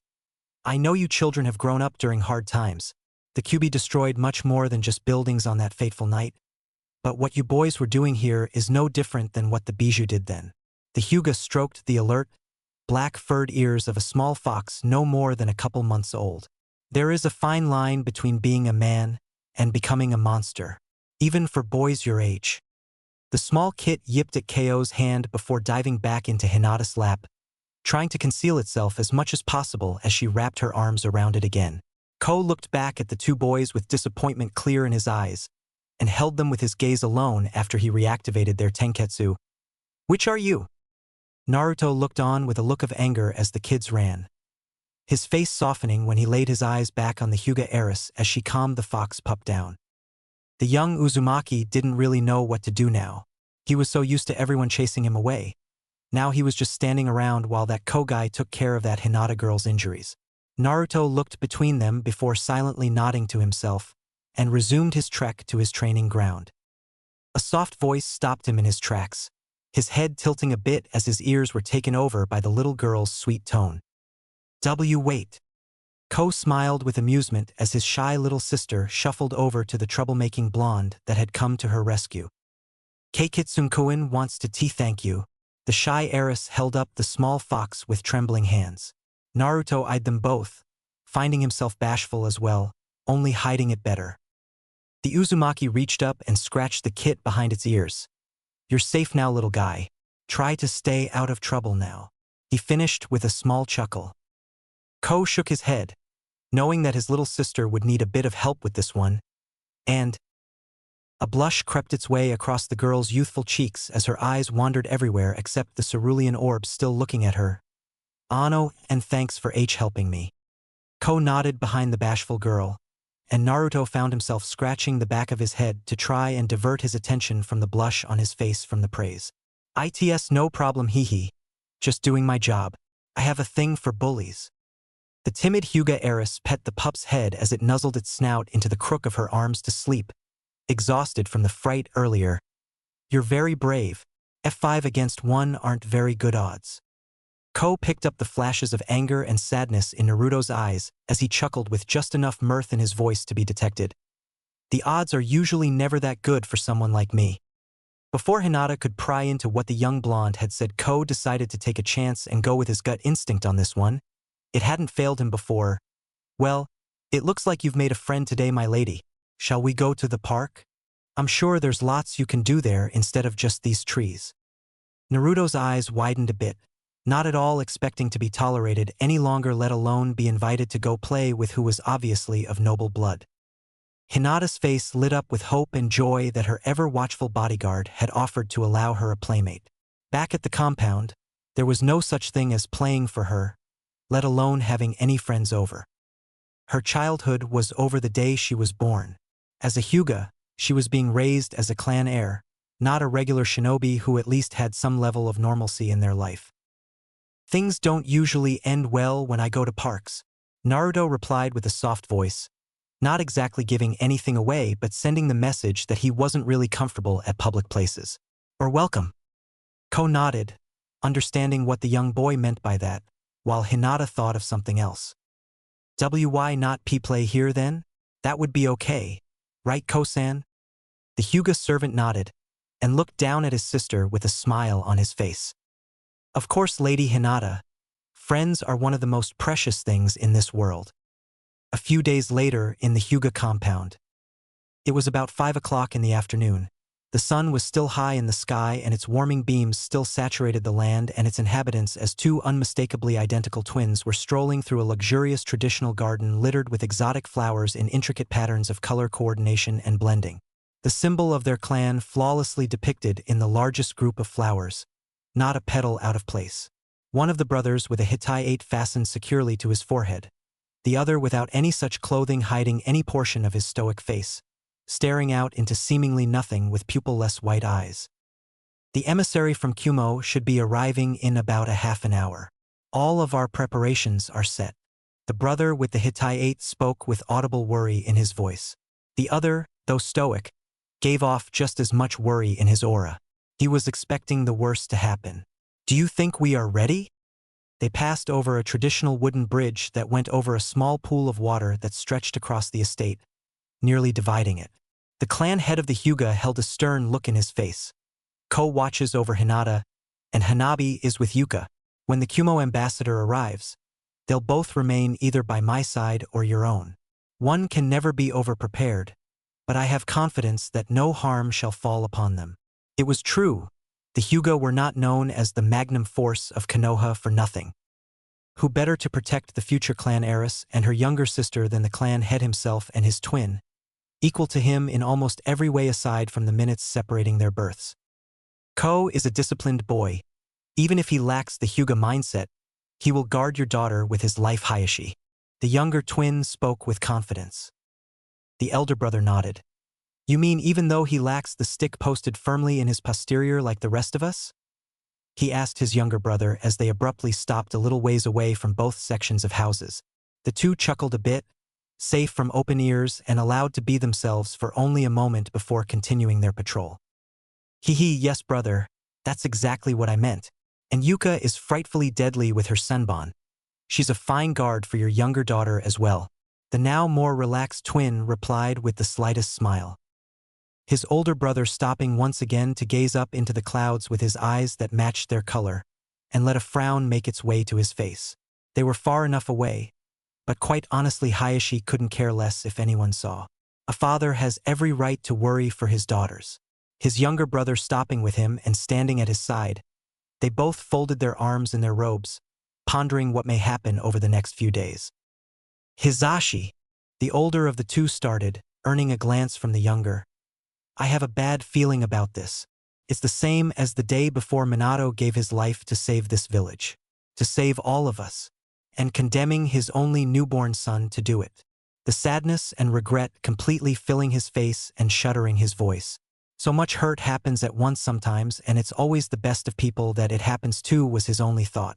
I know you children have grown up during hard times. The Kyuubi destroyed much more than just buildings on that fateful night. But what you boys were doing here is no different than what the Biju did then. The Hyuga stroked the alert, black-furred ears of a small fox no more than a couple months old. There is a fine line between being a man and becoming a monster, even for boys your age. The small kit yipped at KO's hand before diving back into Hinata's lap, trying to conceal itself as much as possible as she wrapped her arms around it again. Ko looked back at the two boys with disappointment clear in his eyes, and held them with his gaze alone after he reactivated their tenketsu. Which are you? Naruto looked on with a look of anger as the kids ran, his face softening when he laid his eyes back on the Hyuga heiress as she calmed the fox pup down. The young Uzumaki didn't really know what to do now. He was so used to everyone chasing him away. Now he was just standing around while that Ko guy took care of that Hinata girl's injuries. Naruto looked between them before silently nodding to himself and resumed his trek to his training ground. A soft voice stopped him in his tracks, his head tilting a bit as his ears were taken over by the little girl's sweet tone. Wait. Ko smiled with amusement as his shy little sister shuffled over to the troublemaking blonde that had come to her rescue. Keikitsun-kun wants to thank you. The shy heiress held up the small fox with trembling hands. Naruto eyed them both, finding himself bashful as well, only hiding it better. The Uzumaki reached up and scratched the kit behind its ears. You're safe now, little guy. Try to stay out of trouble now. He finished with a small chuckle. Ko shook his head, knowing that his little sister would need a bit of help with this one, and a blush crept its way across the girl's youthful cheeks as her eyes wandered everywhere except the cerulean orb still looking at her. Ano, and thanks for helping me. Ko nodded behind the bashful girl, and Naruto found himself scratching the back of his head to try and divert his attention from the blush on his face from the praise. Its no problem, hee. Just doing my job. I have a thing for bullies. The timid Hyuga heiress pet the pup's head as it nuzzled its snout into the crook of her arms to sleep, exhausted from the fright earlier. You're very brave. F5 against 1 aren't very good odds. Ko picked up the flashes of anger and sadness in Naruto's eyes as he chuckled with just enough mirth in his voice to be detected. The odds are usually never that good for someone like me. Before Hinata could pry into what the young blonde had said, Ko decided to take a chance and go with his gut instinct on this one. It hadn't failed him before. Well, It looks like you've made a friend today, my lady. Shall we go to the park? I'm sure there's lots you can do there instead of just these trees. Naruto's eyes widened a bit, not at all expecting to be tolerated any longer, let alone be invited to go play with who was obviously of noble blood. Hinata's face lit up with hope and joy that her ever-watchful bodyguard had offered to allow her a playmate. Back at the compound, there was no such thing as playing for her, let alone having any friends over. Her childhood was over the day she was born. As a Hyuga, she was being raised as a clan heir, not a regular shinobi who at least had some level of normalcy in their life. Things don't usually end well when I go to parks, Naruto replied with a soft voice, not exactly giving anything away but sending the message that he wasn't really comfortable at public places. Or welcome. Ko nodded, understanding what the young boy meant by that, while Hinata thought of something else. Why not play here then? That would be okay, right, Ko-san? The Hyuga servant nodded, and looked down at his sister with a smile on his face. Of course, Lady Hinata. Friends are one of the most precious things in this world. A few days later, in the Hyuga compound. It was about 5 o'clock in the afternoon. The sun was still high in the sky and its warming beams still saturated the land and its inhabitants as two unmistakably identical twins were strolling through a luxurious traditional garden littered with exotic flowers in intricate patterns of color coordination and blending. The symbol of their clan flawlessly depicted in the largest group of flowers, not a petal out of place. One of the brothers with a Hittite fastened securely to his forehead, the other without any such clothing hiding any portion of his stoic face, staring out into seemingly nothing with pupil-less white eyes. The emissary from Kumo should be arriving in about a half an hour. All of our preparations are set. The brother with the Hittite spoke with audible worry in his voice. The other, though stoic, gave off just as much worry in his aura. He was expecting the worst to happen. Do you think we are ready? They passed over a traditional wooden bridge that went over a small pool of water that stretched across the estate, nearly dividing it. The clan head of the Hyuga held a stern look in his face. Ko watches over Hinata, and Hanabi is with Yuka. When the Kumo ambassador arrives, they'll both remain either by my side or your own. One can never be over-prepared, but I have confidence that no harm shall fall upon them. It was true. The Hyuga were not known as the magnum force of Konoha for nothing. Who better to protect the future clan heiress and her younger sister than the clan head himself and his twin, equal to him in almost every way aside from the minutes separating their births. Ko is a disciplined boy. Even if he lacks the Hyuga mindset, he will guard your daughter with his life. Hayashi. The younger twin spoke with confidence. The elder brother nodded. You mean even though he lacks the stick posted firmly in his posterior like the rest of us? He asked his younger brother as they abruptly stopped a little ways away from both sections of houses. The two chuckled a bit, safe from open ears and allowed to be themselves for only a moment before continuing their patrol. Hee, yes brother, that's exactly what I meant. And Yuka is frightfully deadly with her senbon. She's a fine guard for your younger daughter as well. The now more relaxed twin replied with the slightest smile. His older brother stopping once again to gaze up into the clouds with his eyes that matched their color, and let a frown make its way to his face. They were far enough away, but quite honestly Hayashi couldn't care less if anyone saw. A father has every right to worry for his daughters. His younger brother stopping with him and standing at his side, they both folded their arms in their robes, pondering what may happen over the next few days. Hizashi, the older of the two started, earning a glance from the younger. I have a bad feeling about this. It's the same as the day before Minato gave his life to save this village, to save all of us, and condemning his only newborn son to do it. The sadness and regret completely filling his face and shuddering his voice. So much hurt happens at once sometimes, and it's always the best of people that it happens to, was his only thought.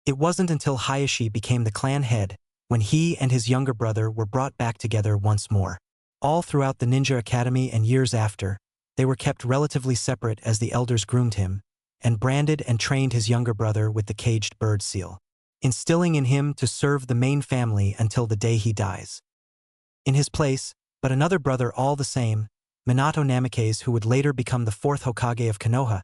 It wasn't until Hayashi became the clan head, when he and his younger brother were brought back together once more. All throughout the ninja academy and years after, they were kept relatively separate as the elders groomed him, and branded and trained his younger brother with the caged bird seal, instilling in him to serve the main family until the day he dies. In his place, but another brother all the same, Minato Namikaze, who would later become the fourth Hokage of Konoha,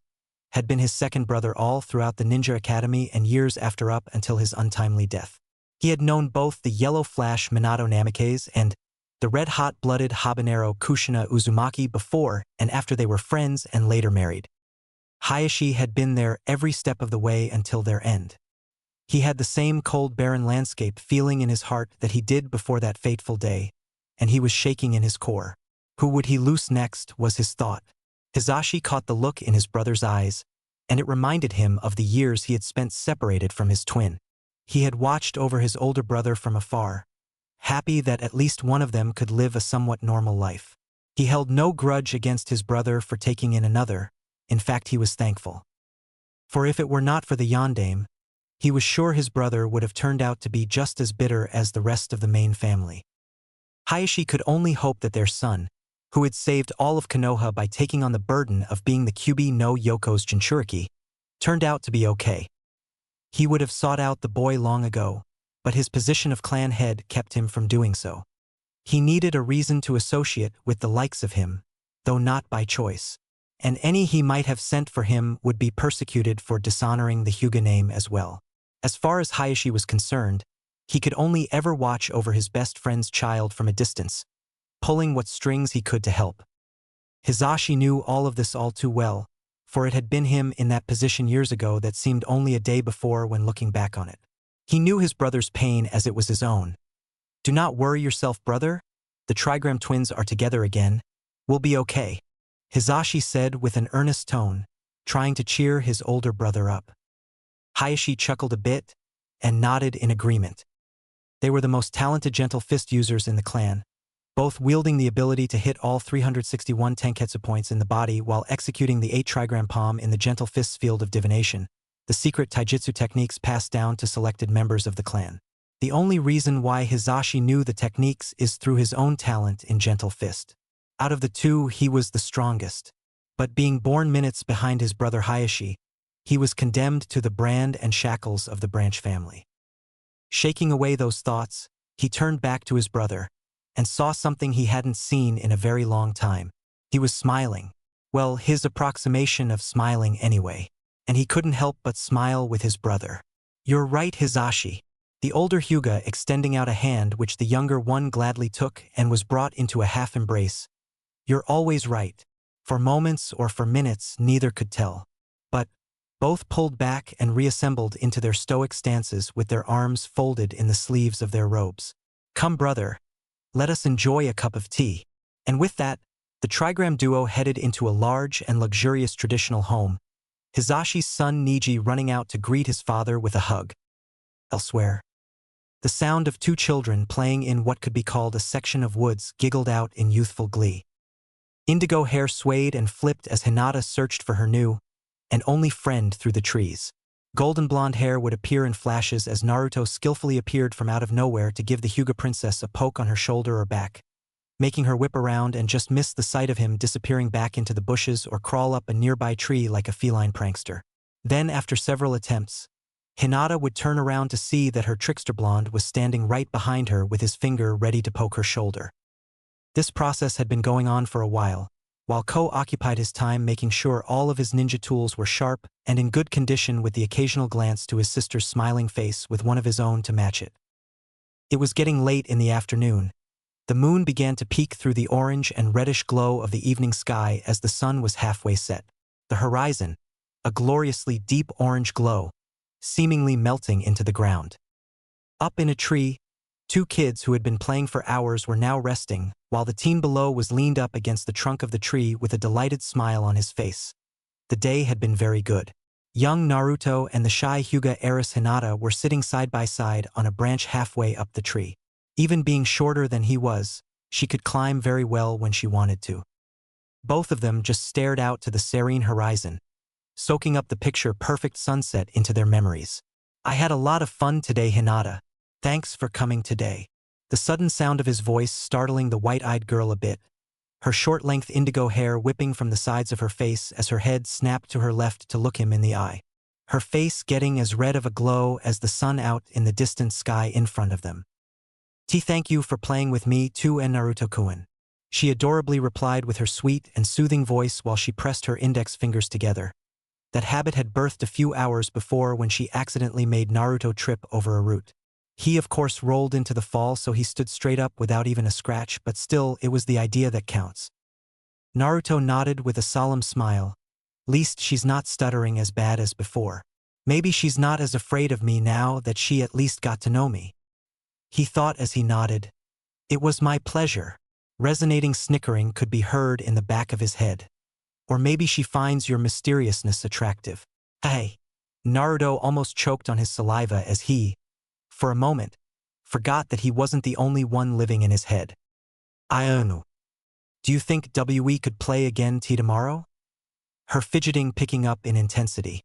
had been his second brother all throughout the ninja academy and years after up until his untimely death. He had known both the yellow flash Minato Namikaze and the red-hot-blooded habanero Kushina Uzumaki before and after they were friends and later married. Hayashi had been there every step of the way until their end. He had the same cold barren landscape feeling in his heart that he did before that fateful day, and he was shaking in his core. Who would he loose next was his thought. Hizashi caught the look in his brother's eyes, and it reminded him of the years he had spent separated from his twin. He had watched over his older brother from afar, happy that at least one of them could live a somewhat normal life. He held no grudge against his brother for taking in another. In fact, he was thankful. For if it were not for the yondaime, he was sure his brother would have turned out to be just as bitter as the rest of the main family. Hayashi could only hope that their son, who had saved all of Konoha by taking on the burden of being the Kyuubi no Yoko's Jinchuriki, turned out to be okay. He would have sought out the boy long ago, but his position of clan head kept him from doing so. He needed a reason to associate with the likes of him, though not by choice, and any he might have sent for him would be persecuted for dishonoring the Hyuga name as well. As far as Hayashi was concerned, he could only ever watch over his best friend's child from a distance, pulling what strings he could to help. Hizashi knew all of this all too well, for it had been him in that position years ago that seemed only a day before when looking back on it. He knew his brother's pain as it was his own. "Do not worry yourself, brother. The trigram twins are together again. We'll be okay," Hizashi said with an earnest tone, trying to cheer his older brother up. Hayashi chuckled a bit and nodded in agreement. They were the most talented gentle fist users in the clan, both wielding the ability to hit all 361 tenketsu points in the body while executing the 8 trigram palm in the gentle fist's field of divination, the secret taijutsu techniques passed down to selected members of the clan. The only reason why Hizashi knew the techniques is through his own talent in gentle fist. Out of the two, he was the strongest. But being born minutes behind his brother Hayashi, he was condemned to the brand and shackles of the branch family. Shaking away those thoughts, he turned back to his brother and saw something he hadn't seen in a very long time. He was smiling. Well, his approximation of smiling anyway. And he couldn't help but smile with his brother. "You're right, Hizashi," the older Hyuga extending out a hand which the younger one gladly took and was brought into a half embrace. "You're always right. For moments or for minutes, neither could tell. But both pulled back and reassembled into their stoic stances with their arms folded in the sleeves of their robes. "Come, brother. Let us enjoy a cup of tea." And with that, the trigram duo headed into a large and luxurious traditional home, Hizashi's son Niji running out to greet his father with a hug. Elsewhere, the sound of 2 children playing in what could be called a section of woods giggled out in youthful glee. Indigo hair swayed and flipped as Hinata searched for her new and only friend through the trees. Golden blonde hair would appear in flashes as Naruto skillfully appeared from out of nowhere to give the Hyuga princess a poke on her shoulder or back, making her whip around and just miss the sight of him disappearing back into the bushes or crawl up a nearby tree like a feline prankster. Then, after several attempts, Hinata would turn around to see that her trickster blonde was standing right behind her with his finger ready to poke her shoulder. This process had been going on for a while Ko occupied his time making sure all of his ninja tools were sharp and in good condition with the occasional glance to his sister's smiling face with one of his own to match it. It was getting late in the afternoon. The moon began to peek through the orange and reddish glow of the evening sky as the sun was halfway set. The horizon, a gloriously deep orange glow, seemingly melting into the ground. Up in a tree, 2 kids who had been playing for hours were now resting, while the teen below was leaned up against the trunk of the tree with a delighted smile on his face. The day had been very good. Young Naruto and the shy Hyuga heiress Hinata were sitting side by side on a branch halfway up the tree. Even being shorter than he was, she could climb very well when she wanted to. Both of them just stared out to the serene horizon, soaking up the picture-perfect sunset into their memories. "I had a lot of fun today, Hinata. Thanks for coming today." The sudden sound of his voice startling the white-eyed girl a bit, her short-length indigo hair whipping from the sides of her face as her head snapped to her left to look him in the eye. Her face getting as red of a glow as the sun out in the distant sky in front of them. "Thank you for playing with me too and Naruto-kun," she adorably replied with her sweet and soothing voice while she pressed her index fingers together. That habit had birthed a few hours before when she accidentally made Naruto trip over a root. He of course rolled into the fall, so he stood straight up without even a scratch, but still, it was the idea that counts. Naruto nodded with a solemn smile. Least she's not stuttering as bad as before. Maybe she's not as afraid of me now that she at least got to know me. He thought as he nodded. It was my pleasure. Resonating snickering could be heard in the back of his head. Or maybe she finds your mysteriousness attractive. Hey! Naruto almost choked on his saliva as he, for a moment, forgot that he wasn't the only one living in his head. I don't know. Do you think we could play again tomorrow? Her fidgeting picking up in intensity.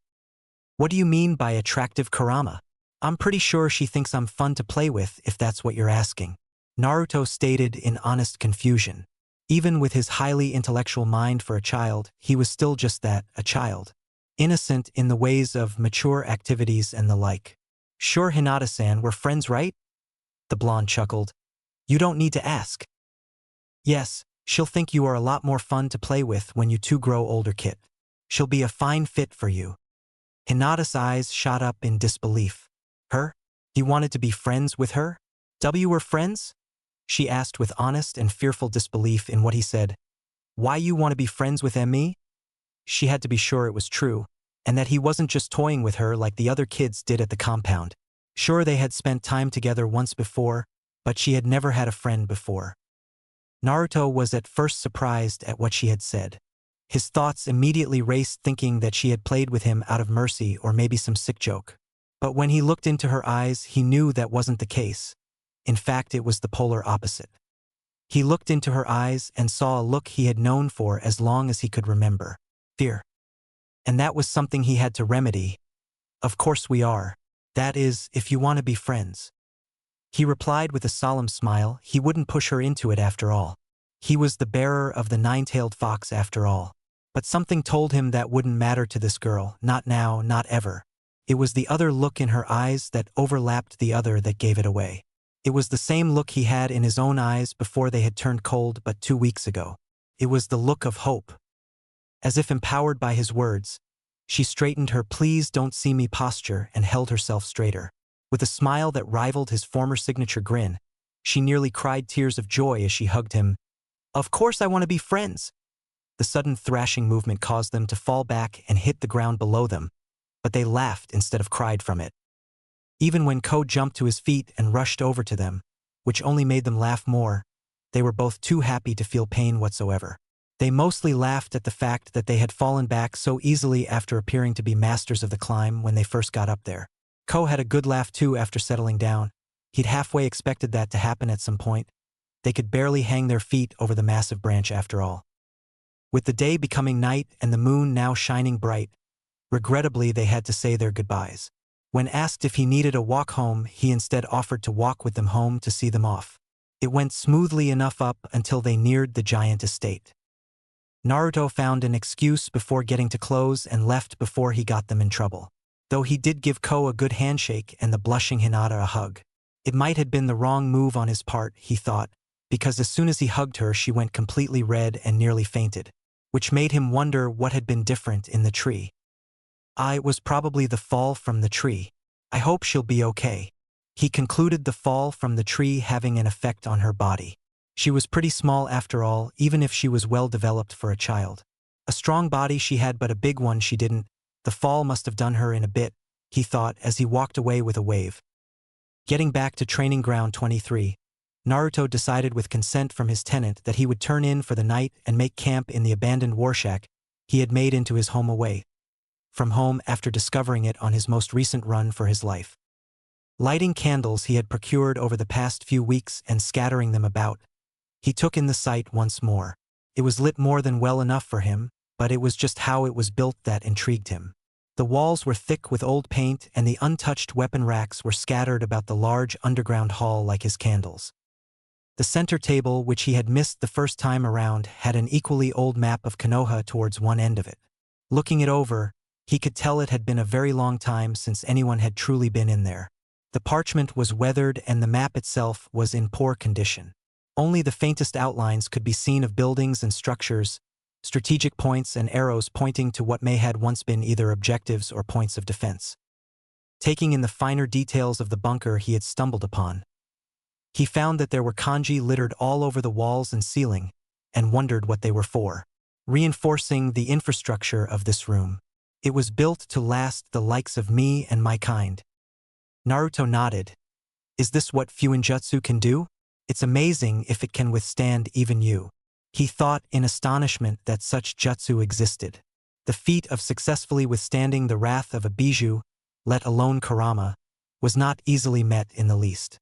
What do you mean by attractive, Kurama? I'm pretty sure she thinks I'm fun to play with, if that's what you're asking. Naruto stated in honest confusion. Even with his highly intellectual mind for a child, he was still just that, a child. Innocent in the ways of mature activities and the like. Sure, Hinata-san, we're friends, right? The blonde chuckled. You don't need to ask. Yes, she'll think you are a lot more fun to play with when you two grow older, kid. She'll be a fine fit for you. Hinata's eyes shot up in disbelief. Her? He wanted to be friends with her? Were friends? She asked with honest and fearful disbelief in what he said. Why you want to be friends with me? She had to be sure it was true, and that he wasn't just toying with her like the other kids did at the compound. Sure, they had spent time together once before, but she had never had a friend before. Naruto was at first surprised at what she had said. His thoughts immediately raced, thinking that she had played with him out of mercy or maybe some sick joke. But when he looked into her eyes, he knew that wasn't the case. In fact, it was the polar opposite. He looked into her eyes and saw a look he had known for as long as he could remember. Fear. And that was something he had to remedy. Of course we are. That is, if you want to be friends. He replied with a solemn smile. He wouldn't push her into it after all. He was the bearer of the nine-tailed fox after all. But something told him that wouldn't matter to this girl, not now, not ever. It was the other look in her eyes that overlapped the other that gave it away. It was the same look he had in his own eyes before they had turned cold but 2 weeks ago. It was the look of hope. As if empowered by his words, she straightened her "please don't see me" posture and held herself straighter. With a smile that rivaled his former signature grin, she nearly cried tears of joy as she hugged him. Of course I want to be friends. The sudden thrashing movement caused them to fall back and hit the ground below them, but they laughed instead of cried from it. Even when Ko jumped to his feet and rushed over to them, which only made them laugh more, they were both too happy to feel pain whatsoever. They mostly laughed at the fact that they had fallen back so easily after appearing to be masters of the climb when they first got up there. Ko had a good laugh too after settling down. He'd halfway expected that to happen at some point. They could barely hang their feet over the massive branch after all. With the day becoming night and the moon now shining bright, regrettably they had to say their goodbyes. When asked if he needed a walk home, he instead offered to walk with them home to see them off. It went smoothly enough up until they neared the giant estate. Naruto found an excuse before getting to close and left before he got them in trouble. Though he did give Ko a good handshake and the blushing Hinata a hug. It might have been the wrong move on his part, he thought, because as soon as he hugged her she went completely red and nearly fainted, which made him wonder what had been different in the tree. It was probably the fall from the tree. I hope she'll be okay. He concluded, the fall from the tree having an effect on her body. She was pretty small after all, even if she was well developed for a child. A strong body she had, but a big one she didn't. The fall must have done her in a bit, he thought as he walked away with a wave. Getting back to training ground 23, Naruto decided with consent from his tenant that he would turn in for the night and make camp in the abandoned warshack he had made into his home away from home after discovering it on his most recent run for his life. Lighting candles he had procured over the past few weeks and scattering them about, he took in the sight once more. It was lit more than well enough for him, but it was just how it was built that intrigued him. The walls were thick with old paint and the untouched weapon racks were scattered about the large underground hall like his candles. The center table, which he had missed the first time around, had an equally old map of Konoha towards one end of it. Looking it over, he could tell it had been a very long time since anyone had truly been in there. The parchment was weathered and the map itself was in poor condition. Only the faintest outlines could be seen of buildings and structures, strategic points and arrows pointing to what may had once been either objectives or points of defense. taking in the finer details of the bunker he had stumbled upon. He found that there were kanji littered all over the walls and ceiling, and wondered what they were for, reinforcing the infrastructure of this room. It was built to last the likes of me and my kind. Naruto nodded. Is this what Fuinjutsu can do? It's amazing if it can withstand even you. He thought in astonishment that such jutsu existed. The feat of successfully withstanding the wrath of a bijou, let alone Kurama, was not easily met in the least.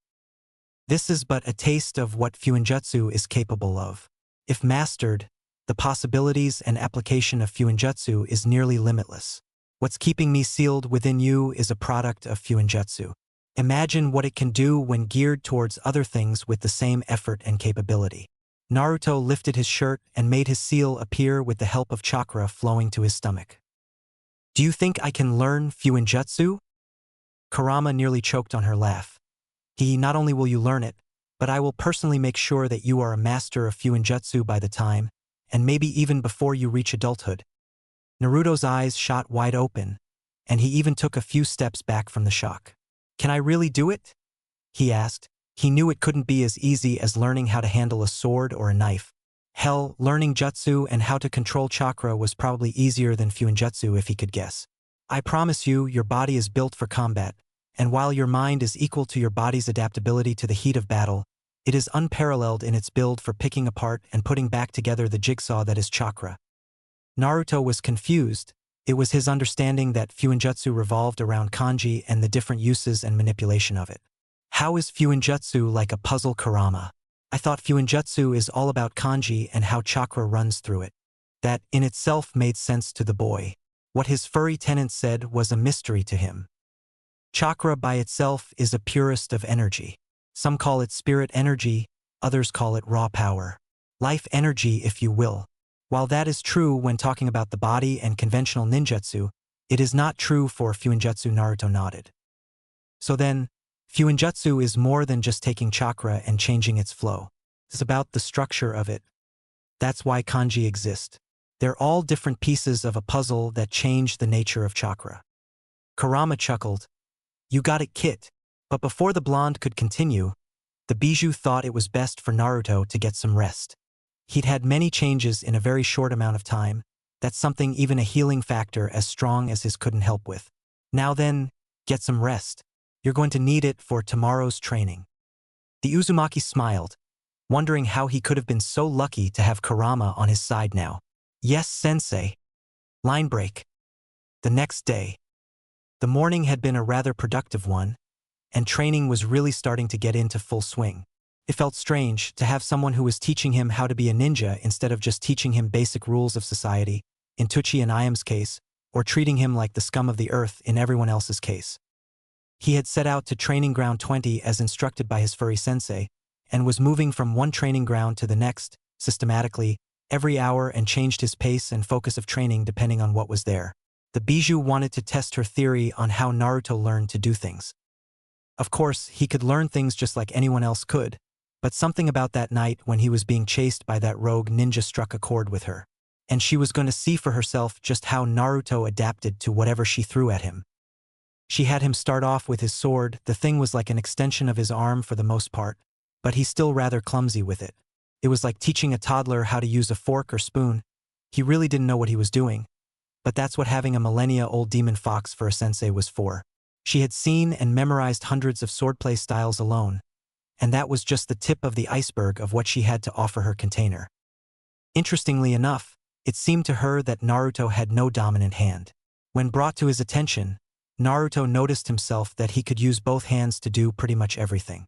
This is but a taste of what Fuinjutsu is capable of. If mastered, the possibilities and application of Fuinjutsu is nearly limitless. What's keeping me sealed within you is a product of Fuinjutsu. Imagine what it can do when geared towards other things with the same effort and capability. Naruto lifted his shirt and made his seal appear with the help of chakra flowing to his stomach. Do you think I can learn Fuinjutsu? Kurama nearly choked on her laugh. Not only will you learn it, but I will personally make sure that you are a master of Fuinjutsu by the time, and maybe even before you reach adulthood. Naruto's eyes shot wide open, and he even took a few steps back from the shock. Can I really do it? He asked. He knew it couldn't be as easy as learning how to handle a sword or a knife. Hell, learning jutsu and how to control chakra was probably easier than Fuinjutsu if he could guess. I promise you, your body is built for combat, and while your mind is equal to your body's adaptability to the heat of battle, it is unparalleled in its build for picking apart and putting back together the jigsaw that is chakra. Naruto was confused. It was his understanding that Fuinjutsu revolved around kanji and the different uses and manipulation of it. How is Fuinjutsu like a puzzle, Kurama? I thought Fuinjutsu is all about kanji and how chakra runs through it. That in itself made sense to the boy. What his furry tenant said was a mystery to him. Chakra by itself is a purest of energy. Some call it spirit energy, others call it raw power. Life energy, if you will. While that is true when talking about the body and conventional ninjutsu, it is not true for Fuinjutsu. Naruto nodded. So then, Fuinjutsu is more than just taking chakra and changing its flow. It's about the structure of it. That's why kanji exist. They're all different pieces of a puzzle that change the nature of chakra. Kurama chuckled. You got it, Kit. But before the blonde could continue, the bijou thought it was best for Naruto to get some rest. He'd had many changes in a very short amount of time. That's something even a healing factor as strong as his couldn't help with. Now then, get some rest. You're going to need it for tomorrow's training. The Uzumaki smiled, wondering how he could have been so lucky to have Kurama on his side now. Yes, sensei. Line break. The next day. The morning had been a rather productive one, and training was really starting to get into full swing. It felt strange to have someone who was teaching him how to be a ninja instead of just teaching him basic rules of society, in Tucci and Iam's case, or treating him like the scum of the earth in everyone else's case. He had set out to training ground 20 as instructed by his furry sensei, and was moving from one training ground to the next, systematically, every hour, and changed his pace and focus of training depending on what was there. The bijou wanted to test her theory on how Naruto learned to do things. Of course, he could learn things just like anyone else could, but something about that night when he was being chased by that rogue ninja struck a chord with her, and she was going to see for herself just how Naruto adapted to whatever she threw at him. She had him start off with his sword. The thing was like an extension of his arm for the most part, but he's still rather clumsy with it. It was like teaching a toddler how to use a fork or spoon. He really didn't know what he was doing. But that's what having a millennia-old demon fox for a sensei was for. She had seen and memorized hundreds of swordplay styles alone, and that was just the tip of the iceberg of what she had to offer her container. Interestingly enough, it seemed to her that Naruto had no dominant hand. When brought to his attention, Naruto noticed himself that he could use both hands to do pretty much everything.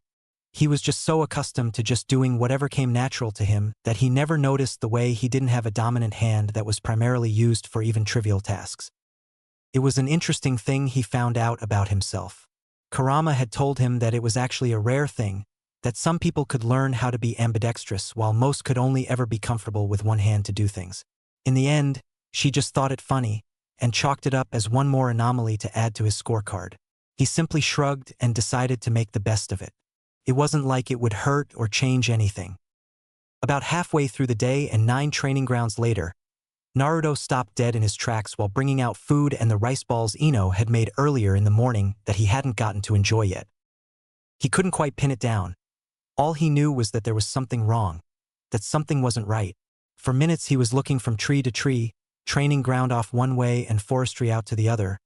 He was just so accustomed to just doing whatever came natural to him that he never noticed the way he didn't have a dominant hand that was primarily used for even trivial tasks. It was an interesting thing he found out about himself. Kurama had told him that it was actually a rare thing, that some people could learn how to be ambidextrous while most could only ever be comfortable with one hand to do things. In the end, she just thought it funny, and chalked it up as one more anomaly to add to his scorecard. He simply shrugged and decided to make the best of it. It wasn't like it would hurt or change anything. About halfway through the day and 9 training grounds later, Naruto stopped dead in his tracks while bringing out food and the rice balls Ino had made earlier in the morning that he hadn't gotten to enjoy yet. He couldn't quite pin it down. All he knew was that there was something wrong, that something wasn't right. For minutes he was looking from tree to tree, training ground off one way and forestry out to the other,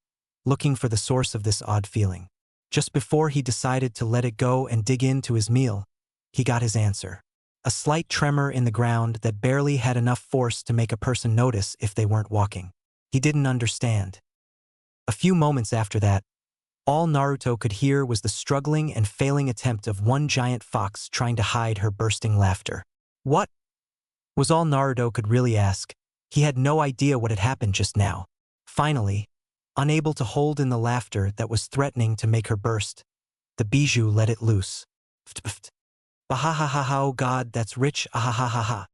looking for the source of this odd feeling. Just before he decided to let it go and dig into his meal, he got his answer. A slight tremor in the ground that barely had enough force to make a person notice if they weren't walking. He didn't understand. A few moments after that, all Naruto could hear was the struggling and failing attempt of one giant fox trying to hide her bursting laughter. What? Was all Naruto could really ask. He had no idea what had happened just now. Finally, unable to hold in the laughter that was threatening to make her burst, the bijou let it loose. Bahahaha, oh God, that's rich, ahahaha.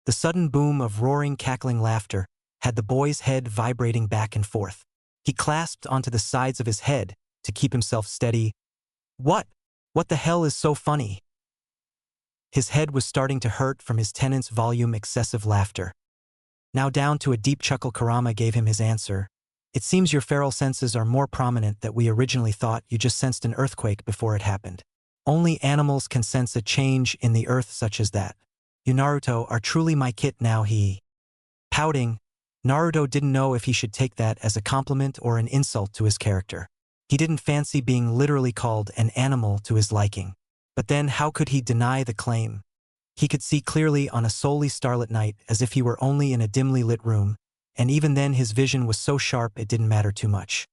The sudden boom of roaring, cackling laughter had the boy's head vibrating back and forth. He clasped onto the sides of his head to keep himself steady. What? What the hell is so funny? His head was starting to hurt from his tenant's volume excessive laughter. Now down to a deep chuckle, Kurama gave him his answer. It seems your feral senses are more prominent than we originally thought. You just sensed an earthquake before it happened. Only animals can sense a change in the earth such as that. You Naruto are truly my kit now. He. Pouting, Naruto didn't know if he should take that as a compliment or an insult to his character. He didn't fancy being literally called an animal to his liking. But then how could he deny the claim? He could see clearly on a solely starlit night as if he were only in a dimly lit room, and even then his vision was so sharp it didn't matter too much.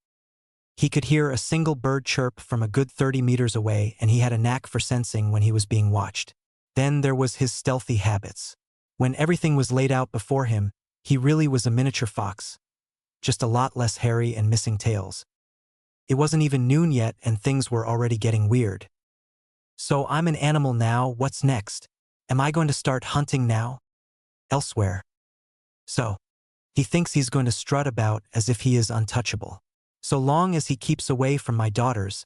He could hear a single bird chirp from a good 30 meters away, and he had a knack for sensing when he was being watched. Then there was his stealthy habits. When everything was laid out before him, he really was a miniature fox, just a lot less hairy and missing tails. It wasn't even noon yet and things were already getting weird. So I'm an animal now, what's next? Am I going to start hunting now? Elsewhere. So, he thinks he's going to strut about as if he is untouchable. So long as he keeps away from my daughters,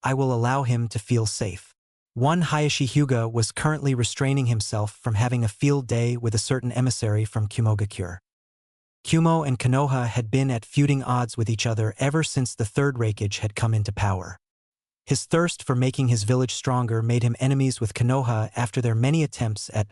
I will allow him to feel safe. One Hayashi Hyuga was currently restraining himself from having a field day with a certain emissary from Kumogakure. Kumo and Konoha had been at feuding odds with each other ever since the Third Raikage had come into power. His thirst for making his village stronger made him enemies with Konoha after their many attempts at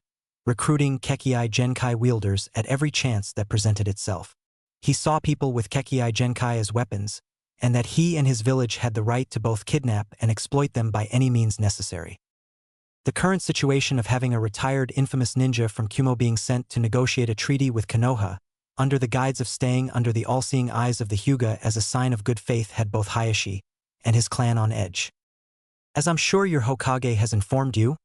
recruiting Kekkai Genkai wielders at every chance that presented itself. He saw people with Kekkai Genkai as weapons, and that he and his village had the right to both kidnap and exploit them by any means necessary. The current situation of having a retired infamous ninja from Kumo being sent to negotiate a treaty with Konoha, under the guise of staying under the all-seeing eyes of the Hyuga as a sign of good faith, had both Hayashi and his clan on edge. As I'm sure your Hokage has informed you,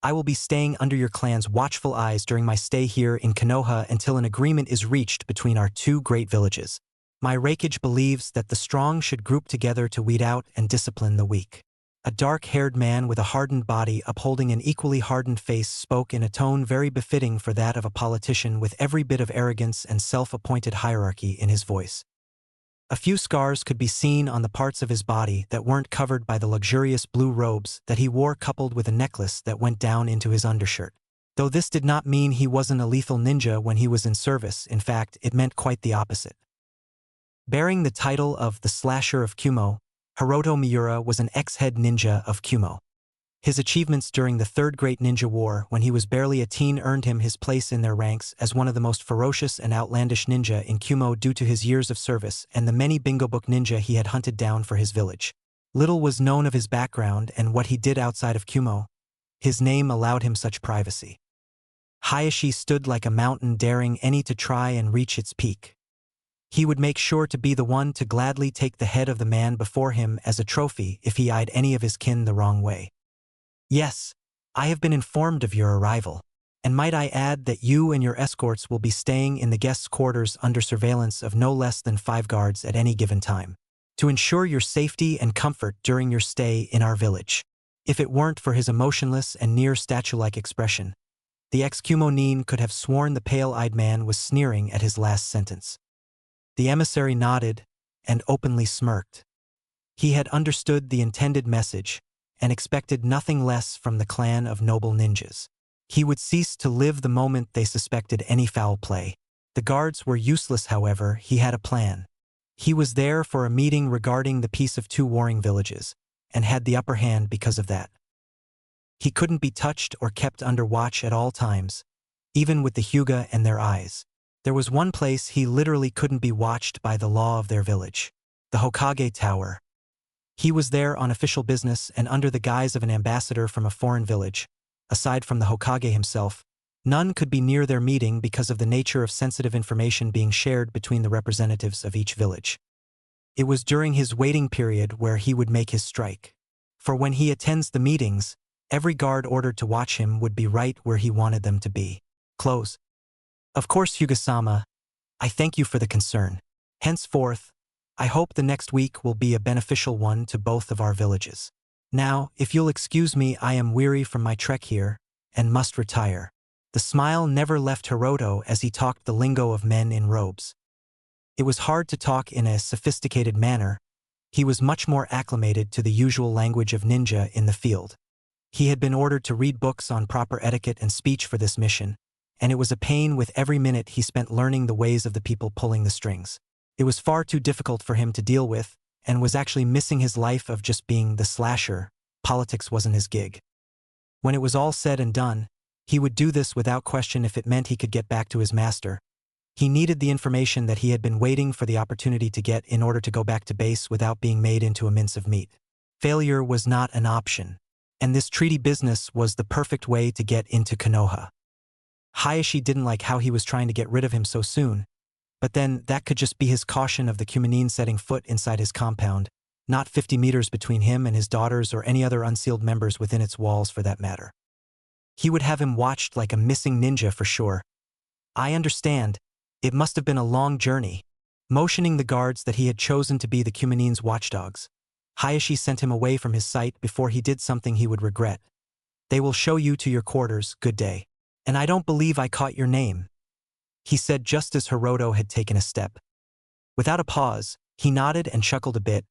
I will be staying under your clan's watchful eyes during my stay here in Konoha until an agreement is reached between our two great villages. My Raikage believes that the strong should group together to weed out and discipline the weak. A dark-haired man with a hardened body upholding an equally hardened face spoke in a tone very befitting for that of a politician, with every bit of arrogance and self-appointed hierarchy in his voice. A few scars could be seen on the parts of his body that weren't covered by the luxurious blue robes that he wore, coupled with a necklace that went down into his undershirt. Though this did not mean he wasn't a lethal ninja when he was in service, in fact, it meant quite the opposite. Bearing the title of the Slasher of Kumo, Hiroto Miura was an ex-head ninja of Kumo. His achievements during the Third Great Ninja War, when he was barely a teen, earned him his place in their ranks as one of the most ferocious and outlandish ninja in Kumo due to his years of service and the many bingo book ninja he had hunted down for his village. Little was known of his background and what he did outside of Kumo. His name allowed him such privacy. Hayashi stood like a mountain, daring any to try and reach its peak. He would make sure to be the one to gladly take the head of the man before him as a trophy if he eyed any of his kin the wrong way. Yes, I have been informed of your arrival, and might I add that you and your escorts will be staying in the guests' quarters under surveillance of no less than 5 guards at any given time, to ensure your safety and comfort during your stay in our village. If it weren't for his emotionless and near statue-like expression, the ex-Kumo nin could have sworn the pale-eyed man was sneering at his last sentence. The emissary nodded and openly smirked. He had understood the intended message and expected nothing less from the clan of noble ninjas. He would cease to live the moment they suspected any foul play. The guards were useless, however. He had a plan. He was there for a meeting regarding the peace of two warring villages, and had the upper hand because of that. He couldn't be touched or kept under watch at all times, even with the Hyuga and their eyes. There was one place he literally couldn't be watched by the law of their village: the Hokage Tower. He was there on official business and under the guise of an ambassador from a foreign village. Aside from the Hokage himself, none could be near their meeting because of the nature of sensitive information being shared between the representatives of each village. It was during his waiting period where he would make his strike. For when he attends the meetings, every guard ordered to watch him would be right where he wanted them to be. Close. Of course, Hyuga-sama, I thank you for the concern. Henceforth, I hope the next week will be a beneficial one to both of our villages. Now, if you'll excuse me, I am weary from my trek here, and must retire. The smile never left Hiroto as he talked the lingo of men in robes. It was hard to talk in a sophisticated manner. He was much more acclimated to the usual language of ninja in the field. He had been ordered to read books on proper etiquette and speech for this mission, and it was a pain with every minute he spent learning the ways of the people pulling the strings. It was far too difficult for him to deal with, and was actually missing his life of just being the slasher. Politics wasn't his gig. When it was all said and done, he would do this without question if it meant he could get back to his master. He needed the information that he had been waiting for the opportunity to get in order to go back to base without being made into a mince of meat. Failure was not an option, and this treaty business was the perfect way to get into Konoha. Hayashi didn't like how he was trying to get rid of him so soon, but then that could just be his caution of the Kumanin setting foot inside his compound, not 50 meters between him and his daughters or any other unsealed members within its walls for that matter. He would have him watched like a missing ninja for sure. I understand. It must have been a long journey. Motioning the guards that he had chosen to be the Kumanin's watchdogs, Hayashi sent him away from his sight before he did something he would regret. They will show you to your quarters, good day. And I don't believe I caught your name, he said just as Hiroto had taken a step. Without a pause, he nodded and chuckled a bit.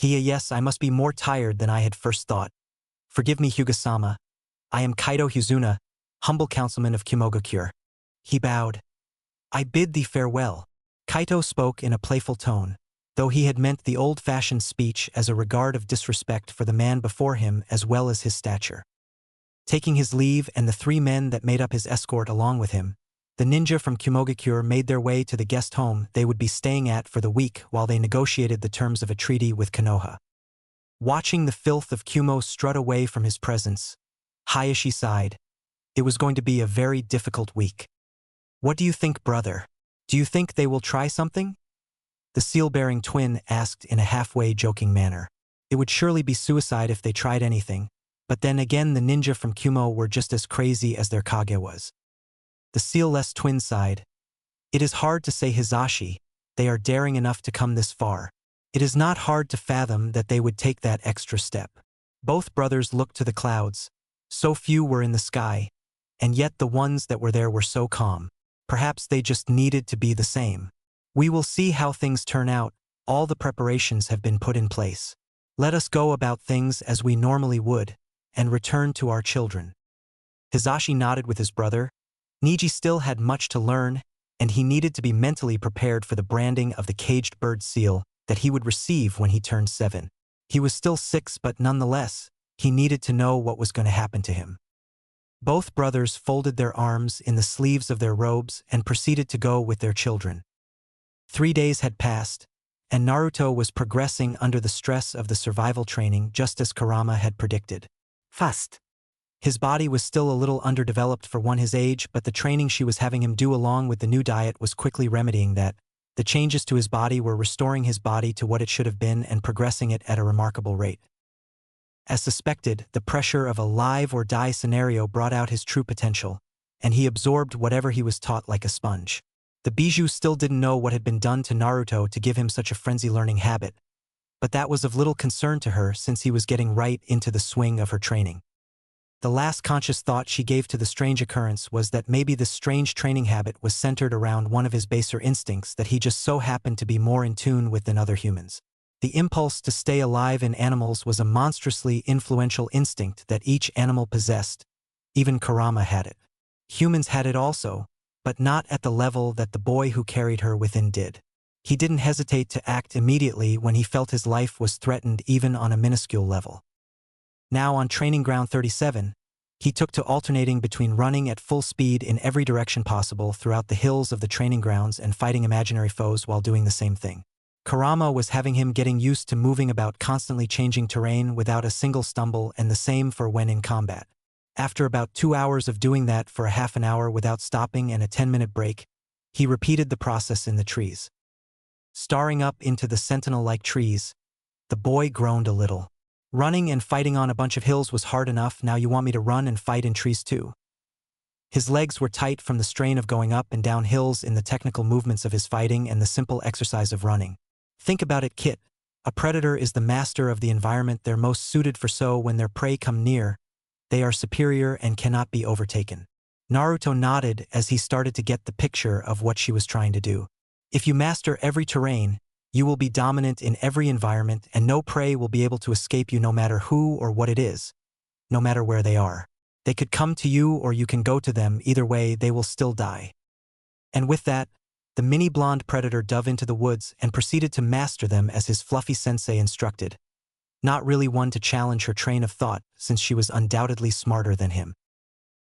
Yes, I must be more tired than I had first thought. Forgive me, Hyuga-sama. I am Kaito Hizuna, humble councilman of Kumogakure. He bowed. I bid thee farewell. Kaito spoke in a playful tone, though he had meant the old-fashioned speech as a regard of disrespect for the man before him as well as his stature. Taking his leave and the 3 men that made up his escort along with him, the ninja from Kumogakure made their way to the guest home they would be staying at for the week while they negotiated the terms of a treaty with Konoha. Watching the filth of Kumo strut away from his presence, Hayashi sighed. It was going to be a very difficult week. What do you think, brother? Do you think they will try something? The seal-bearing twin asked in a halfway joking manner. It would surely be suicide if they tried anything, but then again the ninja from Kumo were just as crazy as their Kage was. The seal-less twin sighed. It is hard to say, Hizashi. They are daring enough to come this far. It is not hard to fathom that they would take that extra step. Both brothers looked to the clouds. So few were in the sky, and yet the ones that were there were so calm. Perhaps they just needed to be the same. We will see how things turn out. All the preparations have been put in place. Let us go about things as we normally would, and return to our children. Hizashi nodded with his brother. Niji still had much to learn, and he needed to be mentally prepared for the branding of the caged bird seal that he would receive when he turned 7. He was still 6, but nonetheless, he needed to know what was going to happen to him. Both brothers folded their arms in the sleeves of their robes and proceeded to go with their children. 3 days had passed, and Naruto was progressing under the stress of the survival training just as Kurama had predicted. Fast. His body was still a little underdeveloped for one his age, but the training she was having him do along with the new diet was quickly remedying that. The changes to his body were restoring his body to what it should have been and progressing it at a remarkable rate. As suspected, the pressure of a live-or-die scenario brought out his true potential, and he absorbed whatever he was taught like a sponge. The Bijou still didn't know what had been done to Naruto to give him such a frenzy learning habit, but that was of little concern to her since he was getting right into the swing of her training. The last conscious thought she gave to the strange occurrence was that maybe this strange training habit was centered around one of his baser instincts that he just so happened to be more in tune with than other humans. The impulse to stay alive in animals was a monstrously influential instinct that each animal possessed. Even Kurama had it. Humans had it also, but not at the level that the boy who carried her within did. He didn't hesitate to act immediately when he felt his life was threatened even on a minuscule level. Now on training ground 37, he took to alternating between running at full speed in every direction possible throughout the hills of the training grounds and fighting imaginary foes while doing the same thing. Kurama was having him getting used to moving about constantly changing terrain without a single stumble, and the same for when in combat. After about 2 hours of doing that for a half an hour without stopping and a 10-minute break, he repeated the process in the trees. Staring up into the sentinel-like trees, the boy groaned a little. Running and fighting on a bunch of hills was hard enough, now you want me to run and fight in trees too? His legs were tight from the strain of going up and down hills in the technical movements of his fighting and the simple exercise of running. Think about it, Kit. A predator is the master of the environment they're most suited for, so when their prey come near, they are superior and cannot be overtaken. Naruto nodded as he started to get the picture of what she was trying to do. If you master every terrain, you will be dominant in every environment, and no prey will be able to escape you no matter who or what it is, no matter where they are. They could come to you or you can go to them, either way they will still die. And with that, the mini blonde predator dove into the woods and proceeded to master them as his fluffy sensei instructed. Not really one to challenge her train of thought, since she was undoubtedly smarter than him.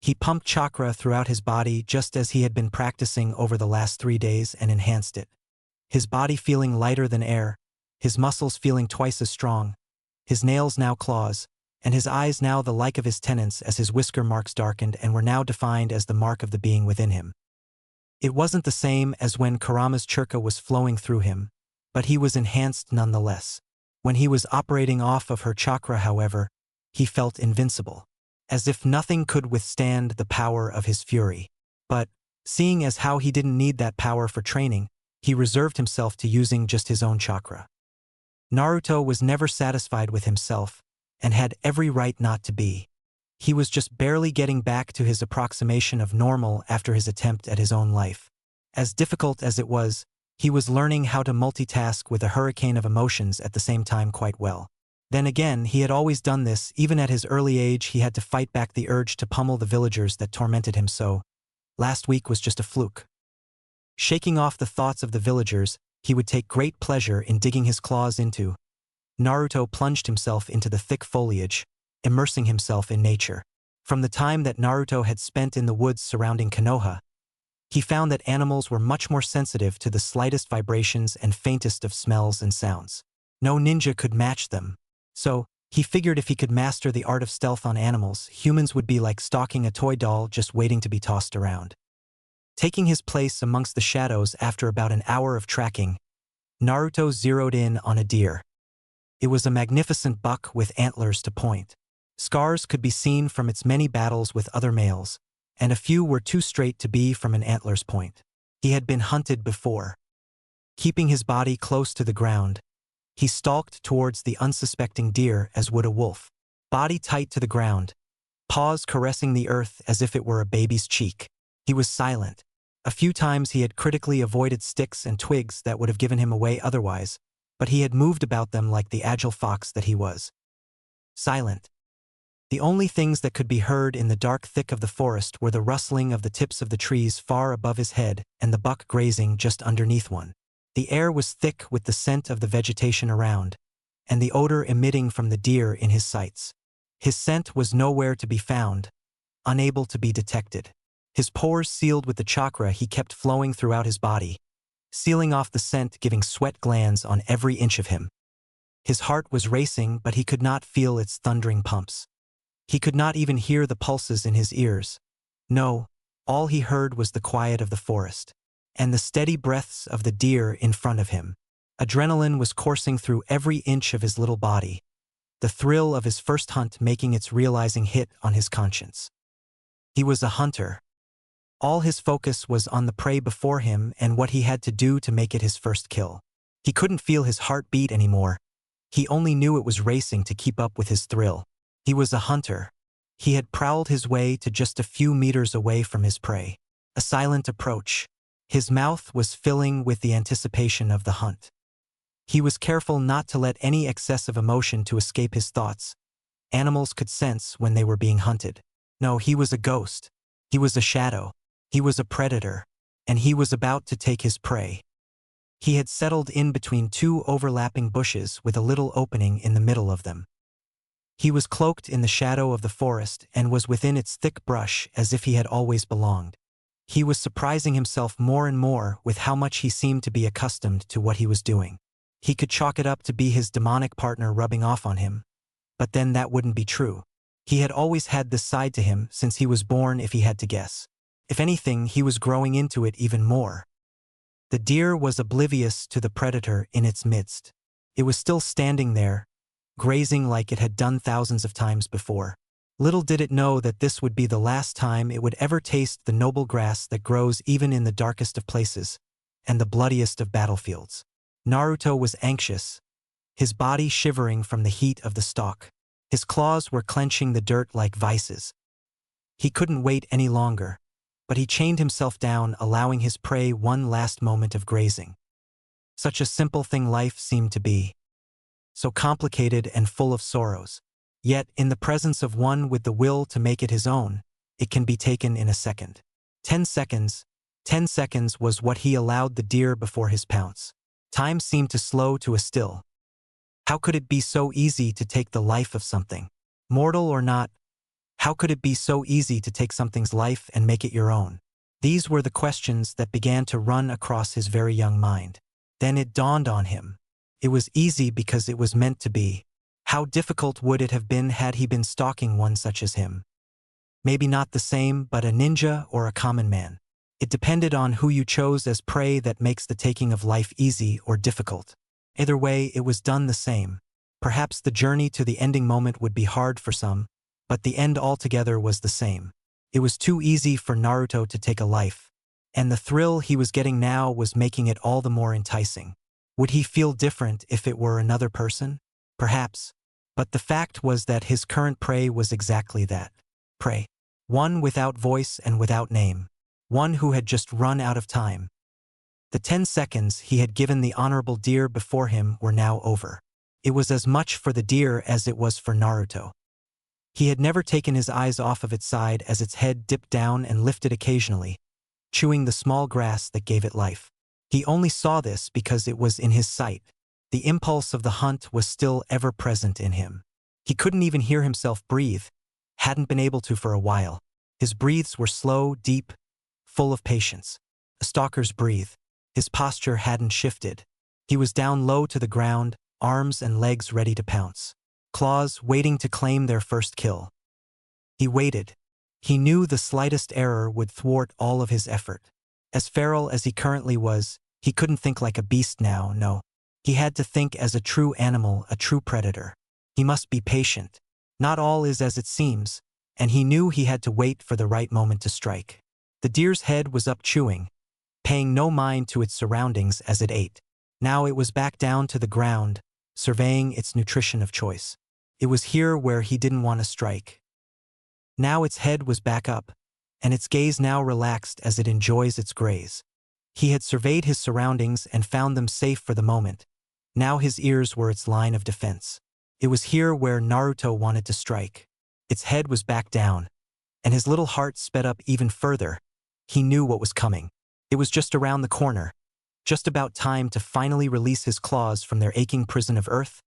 He pumped chakra throughout his body just as he had been practicing over the last 3 days and enhanced it. His body feeling lighter than air, his muscles feeling twice as strong, his nails now claws, and his eyes now the like of his tenants as his whisker marks darkened and were now defined as the mark of the being within him. It wasn't the same as when Kurama's chakra was flowing through him, but he was enhanced nonetheless. When he was operating off of her chakra, however, he felt invincible, as if nothing could withstand the power of his fury. But, seeing as how he didn't need that power for training, he reserved himself to using just his own chakra. Naruto was never satisfied with himself, and had every right not to be. He was just barely getting back to his approximation of normal after his attempt at his own life. As difficult as it was, he was learning how to multitask with a hurricane of emotions at the same time quite well. Then again, he had always done this. Even at his early age, he had to fight back the urge to pummel the villagers that tormented him, so last week was just a fluke. Shaking off the thoughts of the villagers, he would take great pleasure in digging his claws into. Naruto plunged himself into the thick foliage, immersing himself in nature. From the time that Naruto had spent in the woods surrounding Konoha, he found that animals were much more sensitive to the slightest vibrations and faintest of smells and sounds. No ninja could match them. So, he figured if he could master the art of stealth on animals, humans would be like stalking a toy doll just waiting to be tossed around. Taking his place amongst the shadows after about an hour of tracking, Naruto zeroed in on a deer. It was a magnificent buck with antlers to point. Scars could be seen from its many battles with other males, and a few were too straight to be from an antler's point. He had been hunted before. Keeping his body close to the ground, he stalked towards the unsuspecting deer as would a wolf. Body tight to the ground, paws caressing the earth as if it were a baby's cheek. He was silent. A few times he had critically avoided sticks and twigs that would have given him away otherwise, but he had moved about them like the agile fox that he was. Silent. The only things that could be heard in the dark thick of the forest were the rustling of the tips of the trees far above his head and the buck grazing just underneath one. The air was thick with the scent of the vegetation around, and the odor emitting from the deer in his sights. His scent was nowhere to be found, unable to be detected. His pores sealed with the chakra he kept flowing throughout his body, sealing off the scent, giving sweat glands on every inch of him. His heart was racing, but he could not feel its thundering pumps. He could not even hear the pulses in his ears. No, all he heard was the quiet of the forest, and the steady breaths of the deer in front of him. Adrenaline was coursing through every inch of his little body, the thrill of his first hunt making its realizing hit on his conscience. He was a hunter. All his focus was on the prey before him and what he had to do to make it his first kill. He couldn't feel his heart beat anymore. He only knew it was racing to keep up with his thrill. He was a hunter. He had prowled his way to just a few meters away from his prey. A silent approach. His mouth was filling with the anticipation of the hunt. He was careful not to let any excessive emotion to escape his thoughts. Animals could sense when they were being hunted. No, he was a ghost. He was a shadow. He was a predator. and he was about to take his prey. He had settled in between two overlapping bushes with a little opening in the middle of them. He was cloaked in the shadow of the forest and was within its thick brush as if he had always belonged. He was surprising himself more and more with how much he seemed to be accustomed to what he was doing. He could chalk it up to be his demonic partner rubbing off on him, but then that wouldn't be true. He had always had this side to him since he was born, if he had to guess. If anything, he was growing into it even more. The deer was oblivious to the predator in its midst. It was still standing there, grazing like it had done thousands of times before. Little did it know that this would be the last time it would ever taste the noble grass that grows even in the darkest of places, and the bloodiest of battlefields. Naruto was anxious, his body shivering from the heat of the stalk. His claws were clenching the dirt like vices. He couldn't wait any longer, but he chained himself down, allowing his prey one last moment of grazing. Such a simple thing life seemed to be. So complicated and full of sorrows. Yet, in the presence of one with the will to make it his own, it can be taken in a second. 10 seconds. 10 seconds was what he allowed the deer before his pounce. Time seemed to slow to a still. How could it be so easy to take the life of something? Mortal or not, how could it be so easy to take something's life and make it your own? These were the questions that began to run across his very young mind. Then it dawned on him. It was easy because it was meant to be. How difficult would it have been had he been stalking one such as him? Maybe not the same, but a ninja or a common man. It depended on who you chose as prey that makes the taking of life easy or difficult. Either way, it was done the same. Perhaps the journey to the ending moment would be hard for some, but the end altogether was the same. It was too easy for Naruto to take a life, and the thrill he was getting now was making it all the more enticing. Would he feel different if it were another person? Perhaps. But the fact was that his current prey was exactly that. Prey. One without voice and without name. One who had just run out of time. The 10 seconds he had given the honorable deer before him were now over. It was as much for the deer as it was for Naruto. He had never taken his eyes off of its side as its head dipped down and lifted occasionally, chewing the small grass that gave it life. He only saw this because it was in his sight. The impulse of the hunt was still ever present in him. He couldn't even hear himself breathe, hadn't been able to for a while. His breaths were slow, deep, full of patience. A stalker's breathe. His posture hadn't shifted. He was down low to the ground, arms and legs ready to pounce. Claws waiting to claim their first kill. He waited. He knew the slightest error would thwart all of his effort. As feral as he currently was, he couldn't think like a beast now, no. He had to think as a true animal, a true predator. He must be patient. Not all is as it seems, and he knew he had to wait for the right moment to strike. The deer's head was up chewing, paying no mind to its surroundings as it ate. Now it was back down to the ground, surveying its nutrition of choice. It was here where he didn't want to strike. Now its head was back up, and its gaze now relaxed as it enjoys its graze. He had surveyed his surroundings and found them safe for the moment. Now his ears were its line of defense. It was here where Naruto wanted to strike. Its head was back down, and his little heart sped up even further. He knew what was coming. It was just around the corner, just about time to finally release his claws from their aching prison of earth,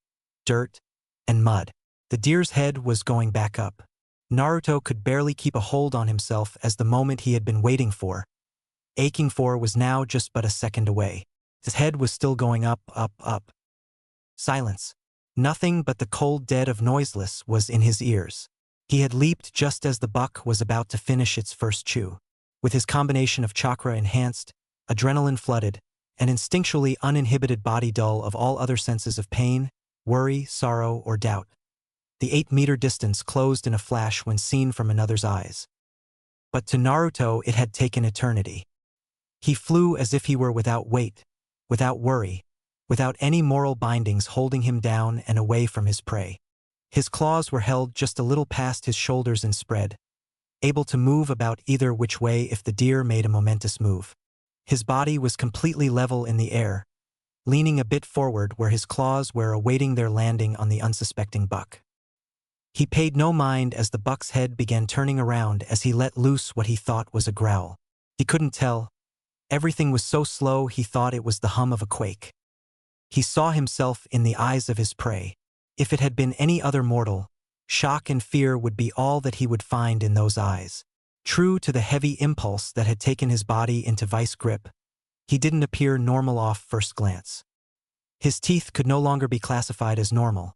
dirt, and mud. The deer's head was going back up. Naruto could barely keep a hold on himself as the moment he had been waiting for, aching for, was now just but a second away. His head was still going up, up, up. Silence. Nothing but the cold dead of noiseless was in his ears. He had leaped just as the buck was about to finish its first chew. With his combination of chakra enhanced, adrenaline flooded, and instinctually uninhibited body dull of all other senses of pain, worry, sorrow, or doubt. The 8-meter distance closed in a flash when seen from another's eyes. But to Naruto it had taken eternity. He flew as if he were without weight, without worry, without any moral bindings holding him down and away from his prey. His claws were held just a little past his shoulders and spread, able to move about either which way if the deer made a momentous move. His body was completely level in the air, leaning a bit forward where his claws were awaiting their landing on the unsuspecting buck. He paid no mind as the buck's head began turning around as he let loose what he thought was a growl. He couldn't tell. Everything was so slow he thought it was the hum of a quake. He saw himself in the eyes of his prey. If it had been any other mortal, shock and fear would be all that he would find in those eyes. True to the heavy impulse that had taken his body into vice grip, he didn't appear normal off first glance. His teeth could no longer be classified as normal,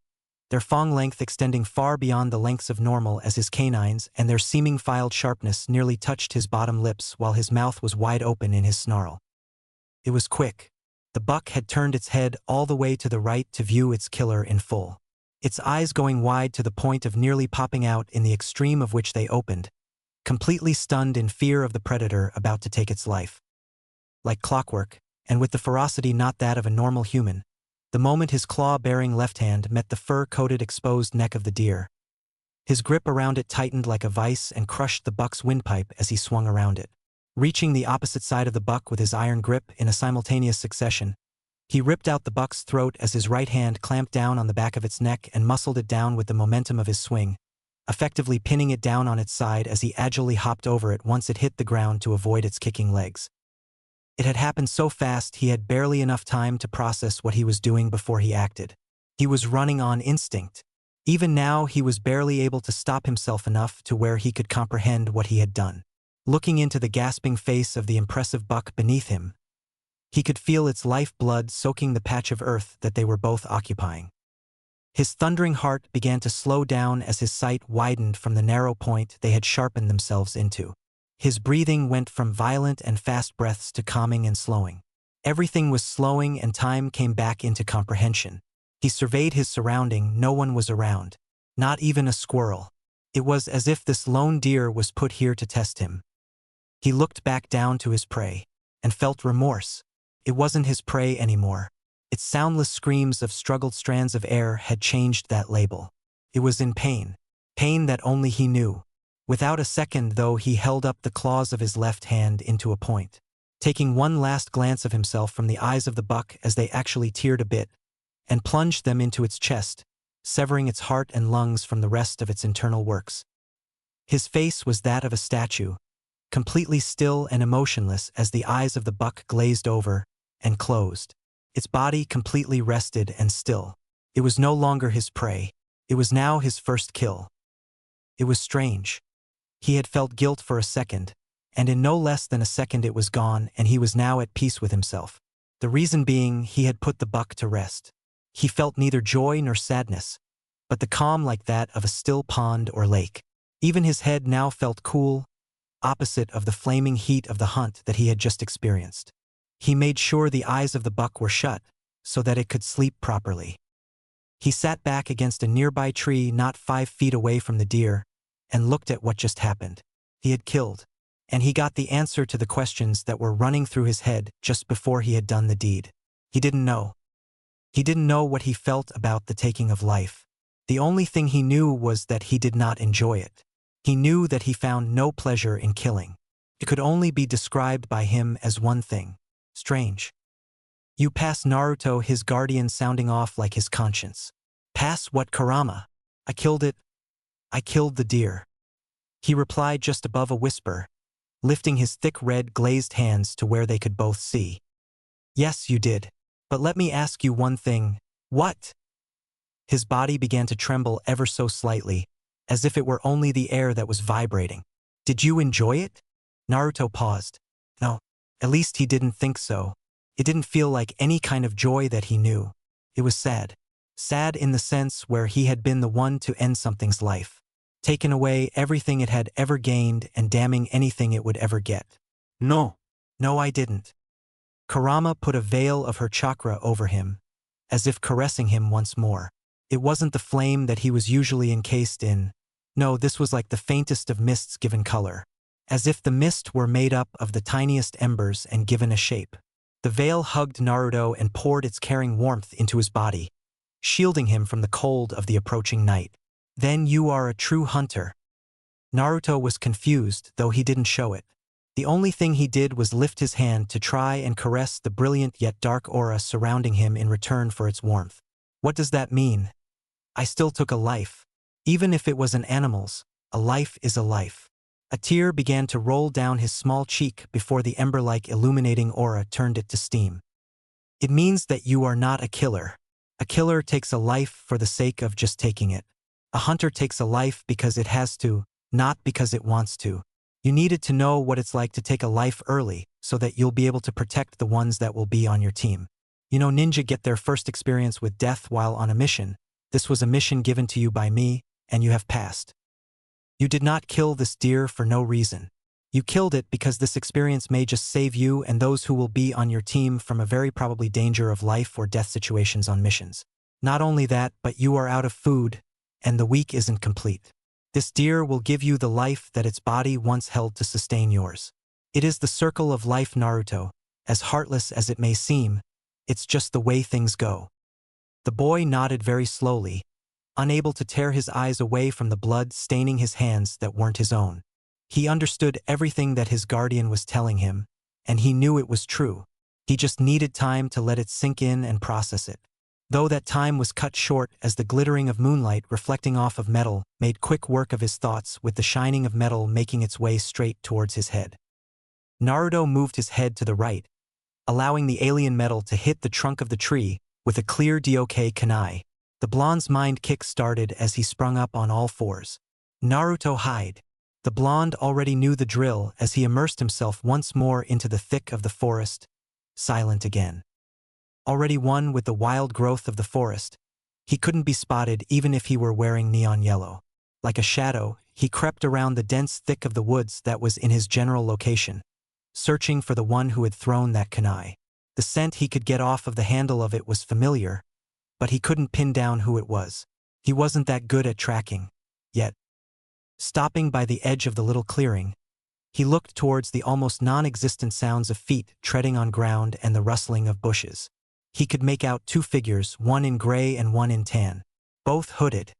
their fang length extending far beyond the lengths of normal as his canines, and their seeming filed sharpness nearly touched his bottom lips while his mouth was wide open in his snarl. It was quick. The buck had turned its head all the way to the right to view its killer in full, its eyes going wide to the point of nearly popping out in the extreme of which they opened, completely stunned in fear of the predator about to take its life. Like clockwork, and with the ferocity not that of a normal human, the moment his claw-bearing left hand met the fur-coated exposed neck of the deer, his grip around it tightened like a vice and crushed the buck's windpipe as he swung around it. Reaching the opposite side of the buck with his iron grip in a simultaneous succession, he ripped out the buck's throat as his right hand clamped down on the back of its neck and muscled it down with the momentum of his swing, effectively pinning it down on its side as he agilely hopped over it once it hit the ground to avoid its kicking legs. It had happened so fast he had barely enough time to process what he was doing before he acted. He was running on instinct. Even now he was barely able to stop himself enough to where he could comprehend what he had done. Looking into the gasping face of the impressive buck beneath him, he could feel its life-blood soaking the patch of earth that they were both occupying. His thundering heart began to slow down as his sight widened from the narrow point they had sharpened themselves into. His breathing went from violent and fast breaths to calming and slowing. Everything was slowing and time came back into comprehension. He surveyed his surrounding. No one was around. Not even a squirrel. It was as if this lone deer was put here to test him. He looked back down to his prey and felt remorse. It wasn't his prey anymore. Its soundless screams of struggled strands of air had changed that label. It was in pain. Pain that only he knew. Without a second, though, he held up the claws of his left hand into a point, taking one last glance of himself from the eyes of the buck as they actually teared a bit, and plunged them into its chest, severing its heart and lungs from the rest of its internal works. His face was that of a statue, completely still and emotionless as the eyes of the buck glazed over and closed. Its body completely rested and still. It was no longer his prey. It was now his first kill. It was strange. He had felt guilt for a second, and in no less than a second it was gone, and he was now at peace with himself. The reason being, he had put the buck to rest. He felt neither joy nor sadness, but the calm like that of a still pond or lake. Even his head now felt cool, opposite of the flaming heat of the hunt that he had just experienced. He made sure the eyes of the buck were shut, so that it could sleep properly. He sat back against a nearby tree not 5 feet away from the deer, and looked at what just happened. He had killed, and he got the answer to the questions that were running through his head just before he had done the deed. He didn't know. He didn't know what he felt about the taking of life. The only thing he knew was that he did not enjoy it. He knew that he found no pleasure in killing. It could only be described by him as one thing: strange. You pass Naruto, his guardian, sounding off like his conscience. Pass what, Kurama? I killed it. I killed the deer. He replied just above a whisper, lifting his thick red glazed hands to where they could both see. Yes, you did. But let me ask you one thing. What? His body began to tremble ever so slightly, as if it were only the air that was vibrating. Did you enjoy it? Naruto paused. No, at least he didn't think so. It didn't feel like any kind of joy that he knew. It was sad. Sad in the sense where he had been the one to end something's life, taken away everything it had ever gained and damning anything it would ever get. No. No, I didn't. Kurama put a veil of her chakra over him, as if caressing him once more. It wasn't the flame that he was usually encased in. No, this was like the faintest of mists given color, as if the mist were made up of the tiniest embers and given a shape. The veil hugged Naruto and poured its caring warmth into his body, shielding him from the cold of the approaching night. Then you are a true hunter. Naruto was confused, though he didn't show it. The only thing he did was lift his hand to try and caress the brilliant yet dark aura surrounding him in return for its warmth. What does that mean? I still took a life. Even if it was an animal's, a life is a life. A tear began to roll down his small cheek before the ember-like illuminating aura turned it to steam. It means that you are not a killer. A killer takes a life for the sake of just taking it. A hunter takes a life because it has to, not because it wants to. You needed to know what it's like to take a life early so that you'll be able to protect the ones that will be on your team. You know, ninja get their first experience with death while on a mission. This was a mission given to you by me, and you have passed. You did not kill this deer for no reason. You killed it because this experience may just save you and those who will be on your team from a very probably danger of life or death situations on missions. Not only that, but you are out of food, and the week isn't complete. This deer will give you the life that its body once held to sustain yours. It is the circle of life, Naruto. As heartless as it may seem, it's just the way things go. The boy nodded very slowly, unable to tear his eyes away from the blood staining his hands that weren't his own. He understood everything that his guardian was telling him, and he knew it was true. He just needed time to let it sink in and process it. Though that time was cut short as the glittering of moonlight reflecting off of metal made quick work of his thoughts, with the shining of metal making its way straight towards his head. Naruto moved his head to the right, allowing the alien metal to hit the trunk of the tree with a clear DOK kunai. The blonde's mind kick started as he sprung up on all fours. Naruto hide. The blonde already knew the drill as he immersed himself once more into the thick of the forest, silent again. Already one with the wild growth of the forest, he couldn't be spotted even if he were wearing neon yellow. Like a shadow, he crept around the dense thick of the woods that was in his general location, searching for the one who had thrown that kunai. The scent he could get off of the handle of it was familiar, but he couldn't pin down who it was. He wasn't that good at tracking, yet. Stopping by the edge of the little clearing, he looked towards the almost non-existent sounds of feet treading on ground and the rustling of bushes. He could make out two figures, one in gray and one in tan, both hooded.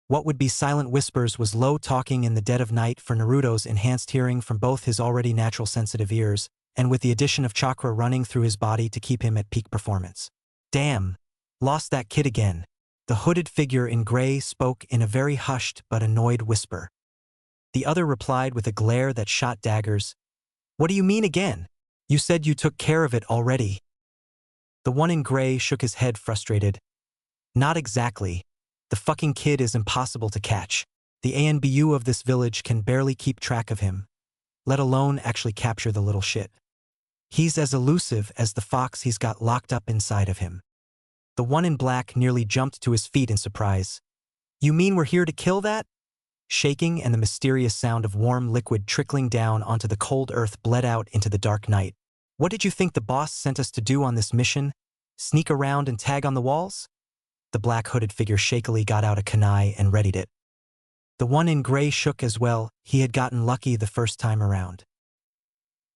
What would be silent whispers was low talking in the dead of night for Naruto's enhanced hearing from both his already natural sensitive ears, and with the addition of chakra running through his body to keep him at peak performance. Damn! Lost that kid again. The hooded figure in gray spoke in a very hushed but annoyed whisper. The other replied with a glare that shot daggers. What do you mean again? You said you took care of it already. The one in gray shook his head frustrated. Not exactly. The fucking kid is impossible to catch. The ANBU of this village can barely keep track of him, let alone actually capture the little shit. He's as elusive as the fox he's got locked up inside of him. The one in black nearly jumped to his feet in surprise. You mean we're here to kill that? Shaking and the mysterious sound of warm liquid trickling down onto the cold earth bled out into the dark night. What did you think the boss sent us to do on this mission? Sneak around and tag on the walls? The black hooded figure shakily got out a kunai and readied it. The one in gray shook as well. He had gotten lucky the first time around.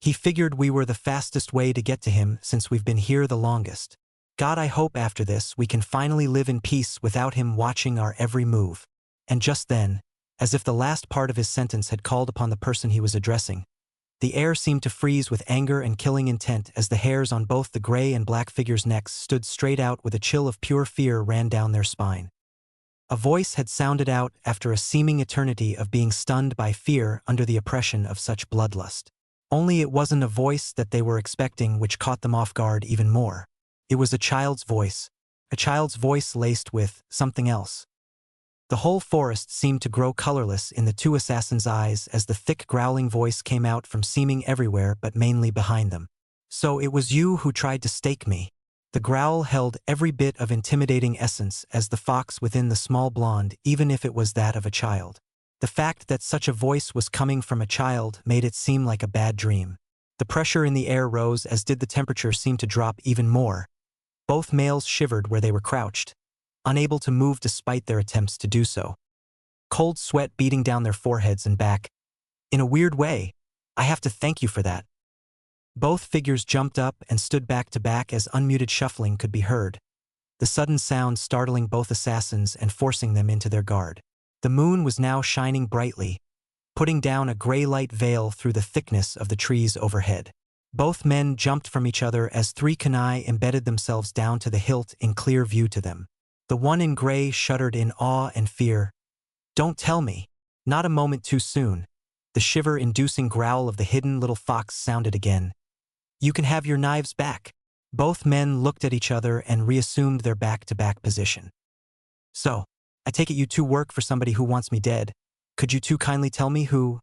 He figured we were the fastest way to get to him since we've been here the longest. God, I hope after this we can finally live in peace without him watching our every move. And just then, as if the last part of his sentence had called upon the person he was addressing, the air seemed to freeze with anger and killing intent as the hairs on both the gray and black figures' necks stood straight out with a chill of pure fear ran down their spine. A voice had sounded out after a seeming eternity of being stunned by fear under the oppression of such bloodlust. Only it wasn't a voice that they were expecting, which caught them off guard even more. It was a child's voice laced with something else. The whole forest seemed to grow colorless in the two assassins' eyes as the thick growling voice came out from seeming everywhere but mainly behind them. So it was you who tried to stake me. The growl held every bit of intimidating essence as the fox within the small blonde, even if it was that of a child. The fact that such a voice was coming from a child made it seem like a bad dream. The pressure in the air rose, as did the temperature seem to drop even more. Both males shivered where they were crouched, unable to move despite their attempts to do so. Cold sweat beating down their foreheads and back. In a weird way, I have to thank you for that. Both figures jumped up and stood back to back as unmuted shuffling could be heard, the sudden sound startling both assassins and forcing them into their guard. The moon was now shining brightly, putting down a gray light veil through the thickness of the trees overhead. Both men jumped from each other as three kunai embedded themselves down to the hilt in clear view to them. The one in gray shuddered in awe and fear. Don't tell me. Not a moment too soon. The shiver-inducing growl of the hidden little fox sounded again. "You can have your knives back." Both men looked at each other and reassumed their back-to-back position. "So, I take it you two work for somebody who wants me dead. Could you two kindly tell me who?"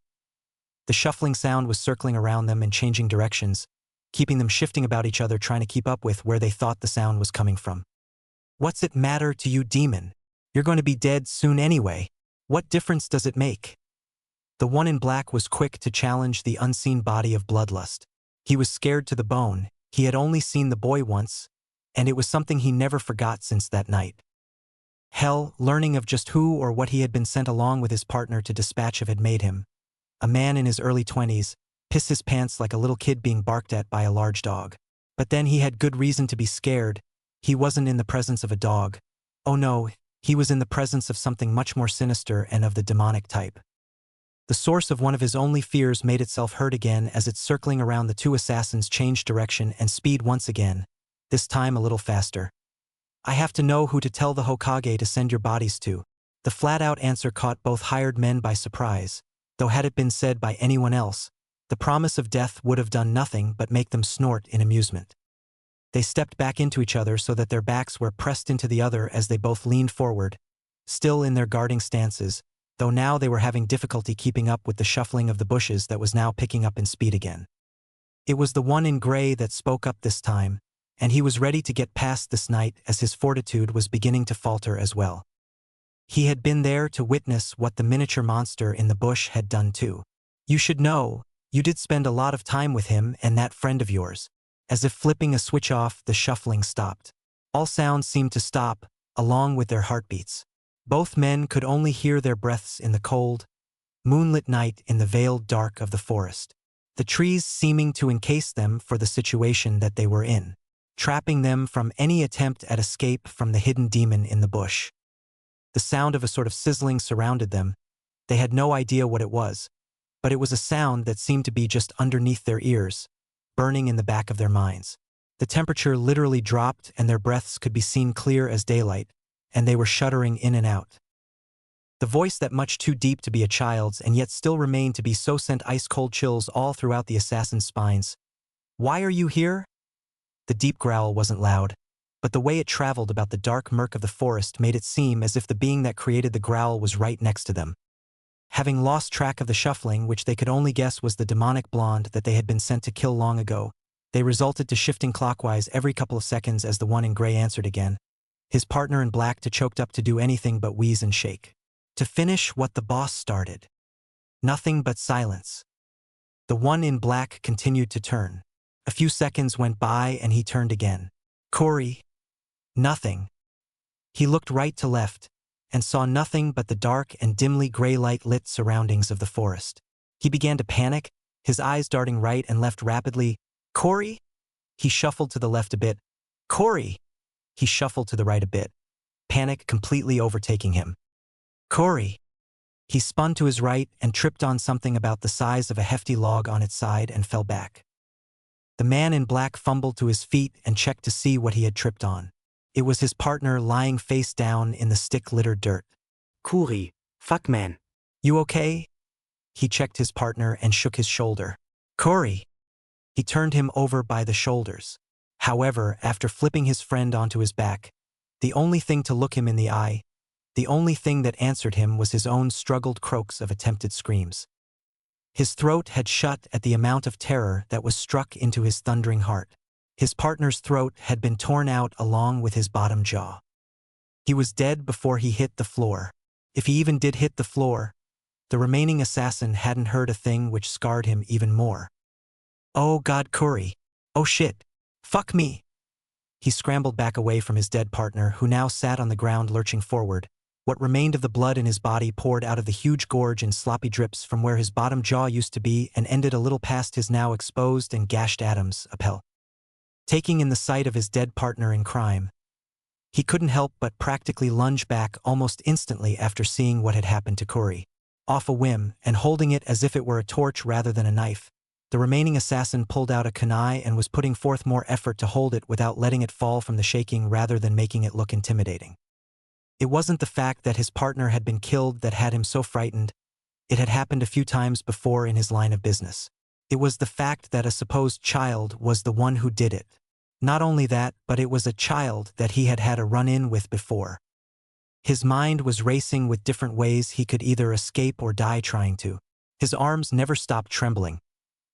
The shuffling sound was circling around them and changing directions, keeping them shifting about each other trying to keep up with where they thought the sound was coming from. "What's it matter to you, demon? You're going to be dead soon anyway. What difference does it make?" The one in black was quick to challenge the unseen body of bloodlust. He was scared to the bone. He had only seen the boy once, and it was something he never forgot since that night. Hell, learning of just who or what he had been sent along with his partner to dispatch of had made him, a man in his early 20s, piss his pants like a little kid being barked at by a large dog. But then he had good reason to be scared. He wasn't in the presence of a dog. Oh no, he was in the presence of something much more sinister and of the demonic type. The source of one of his only fears made itself heard again as its circling around the two assassins changed direction and speed once again, this time a little faster. "I have to know who to tell the Hokage to send your bodies to." The flat-out answer caught both hired men by surprise, though had it been said by anyone else, the promise of death would have done nothing but make them snort in amusement. They stepped back into each other so that their backs were pressed into the other as they both leaned forward, still in their guarding stances, though now they were having difficulty keeping up with the shuffling of the bushes that was now picking up in speed again. It was the one in gray that spoke up this time, and he was ready to get past this night as his fortitude was beginning to falter as well. He had been there to witness what the miniature monster in the bush had done too. "You should know, you did spend a lot of time with him and that friend of yours." As if flipping a switch off, the shuffling stopped. All sounds seemed to stop, along with their heartbeats. Both men could only hear their breaths in the cold, moonlit night in the veiled dark of the forest, the trees seeming to encase them for the situation that they were in, trapping them from any attempt at escape from the hidden demon in the bush. The sound of a sort of sizzling surrounded them. They had no idea what it was, but it was a sound that seemed to be just underneath their ears, burning in the back of their minds. The temperature literally dropped and their breaths could be seen clear as daylight, and they were shuddering in and out. The voice that much too deep to be a child's and yet still remained to be so sent ice-cold chills all throughout the assassin's spines. "Why are you here?" The deep growl wasn't loud, but the way it traveled about the dark murk of the forest made it seem as if the being that created the growl was right next to them. Having lost track of the shuffling, which they could only guess was the demonic blonde that they had been sent to kill long ago, they resulted to shifting clockwise every couple of seconds as the one in gray answered again, his partner in black too choked up to do anything but wheeze and shake. To finish what the boss started. Nothing but silence. The one in black continued to turn. A few seconds went by and he turned again. "Corey." Nothing. He looked right to left, and saw nothing but the dark and dimly gray light-lit surroundings of the forest. He began to panic, his eyes darting right and left rapidly. "Corey?" He shuffled to the left a bit. "Corey!" He shuffled to the right a bit, panic completely overtaking him. "Corey!" He spun to his right and tripped on something about the size of a hefty log on its side and fell back. The man in black fumbled to his feet and checked to see what he had tripped on. It was his partner lying face down in the stick-littered dirt. "Corey, fuck man. "You okay?" He checked his partner and shook his shoulder. "Corey!" He turned him over by the shoulders. However, after flipping his friend onto his back, the only thing to look him in the eye, the only thing that answered him was his own struggled croaks of attempted screams. His throat had shut at the amount of terror that was struck into his thundering heart. His partner's throat had been torn out along with his bottom jaw. He was dead before he hit the floor. If he even did hit the floor, the remaining assassin hadn't heard a thing which scarred him even more. "Oh God, Corey. Oh shit. Fuck me." He scrambled back away from his dead partner, who now sat on the ground lurching forward. What remained of the blood in his body poured out of the huge gorge in sloppy drips from where his bottom jaw used to be and ended a little past his now exposed and gashed Adam's lapel. Taking in the sight of his dead partner in crime, he couldn't help but practically lunge back almost instantly after seeing what had happened to Corey. Off a whim, and holding it as if it were a torch rather than a knife, the remaining assassin pulled out a kunai and was putting forth more effort to hold it without letting it fall from the shaking rather than making it look intimidating. It wasn't the fact that his partner had been killed that had him so frightened. It had happened a few times before in his line of business. It was the fact that a supposed child was the one who did it. Not only that, but it was a child that he had had a run-in with before. His mind was racing with different ways he could either escape or die trying to. His arms never stopped trembling,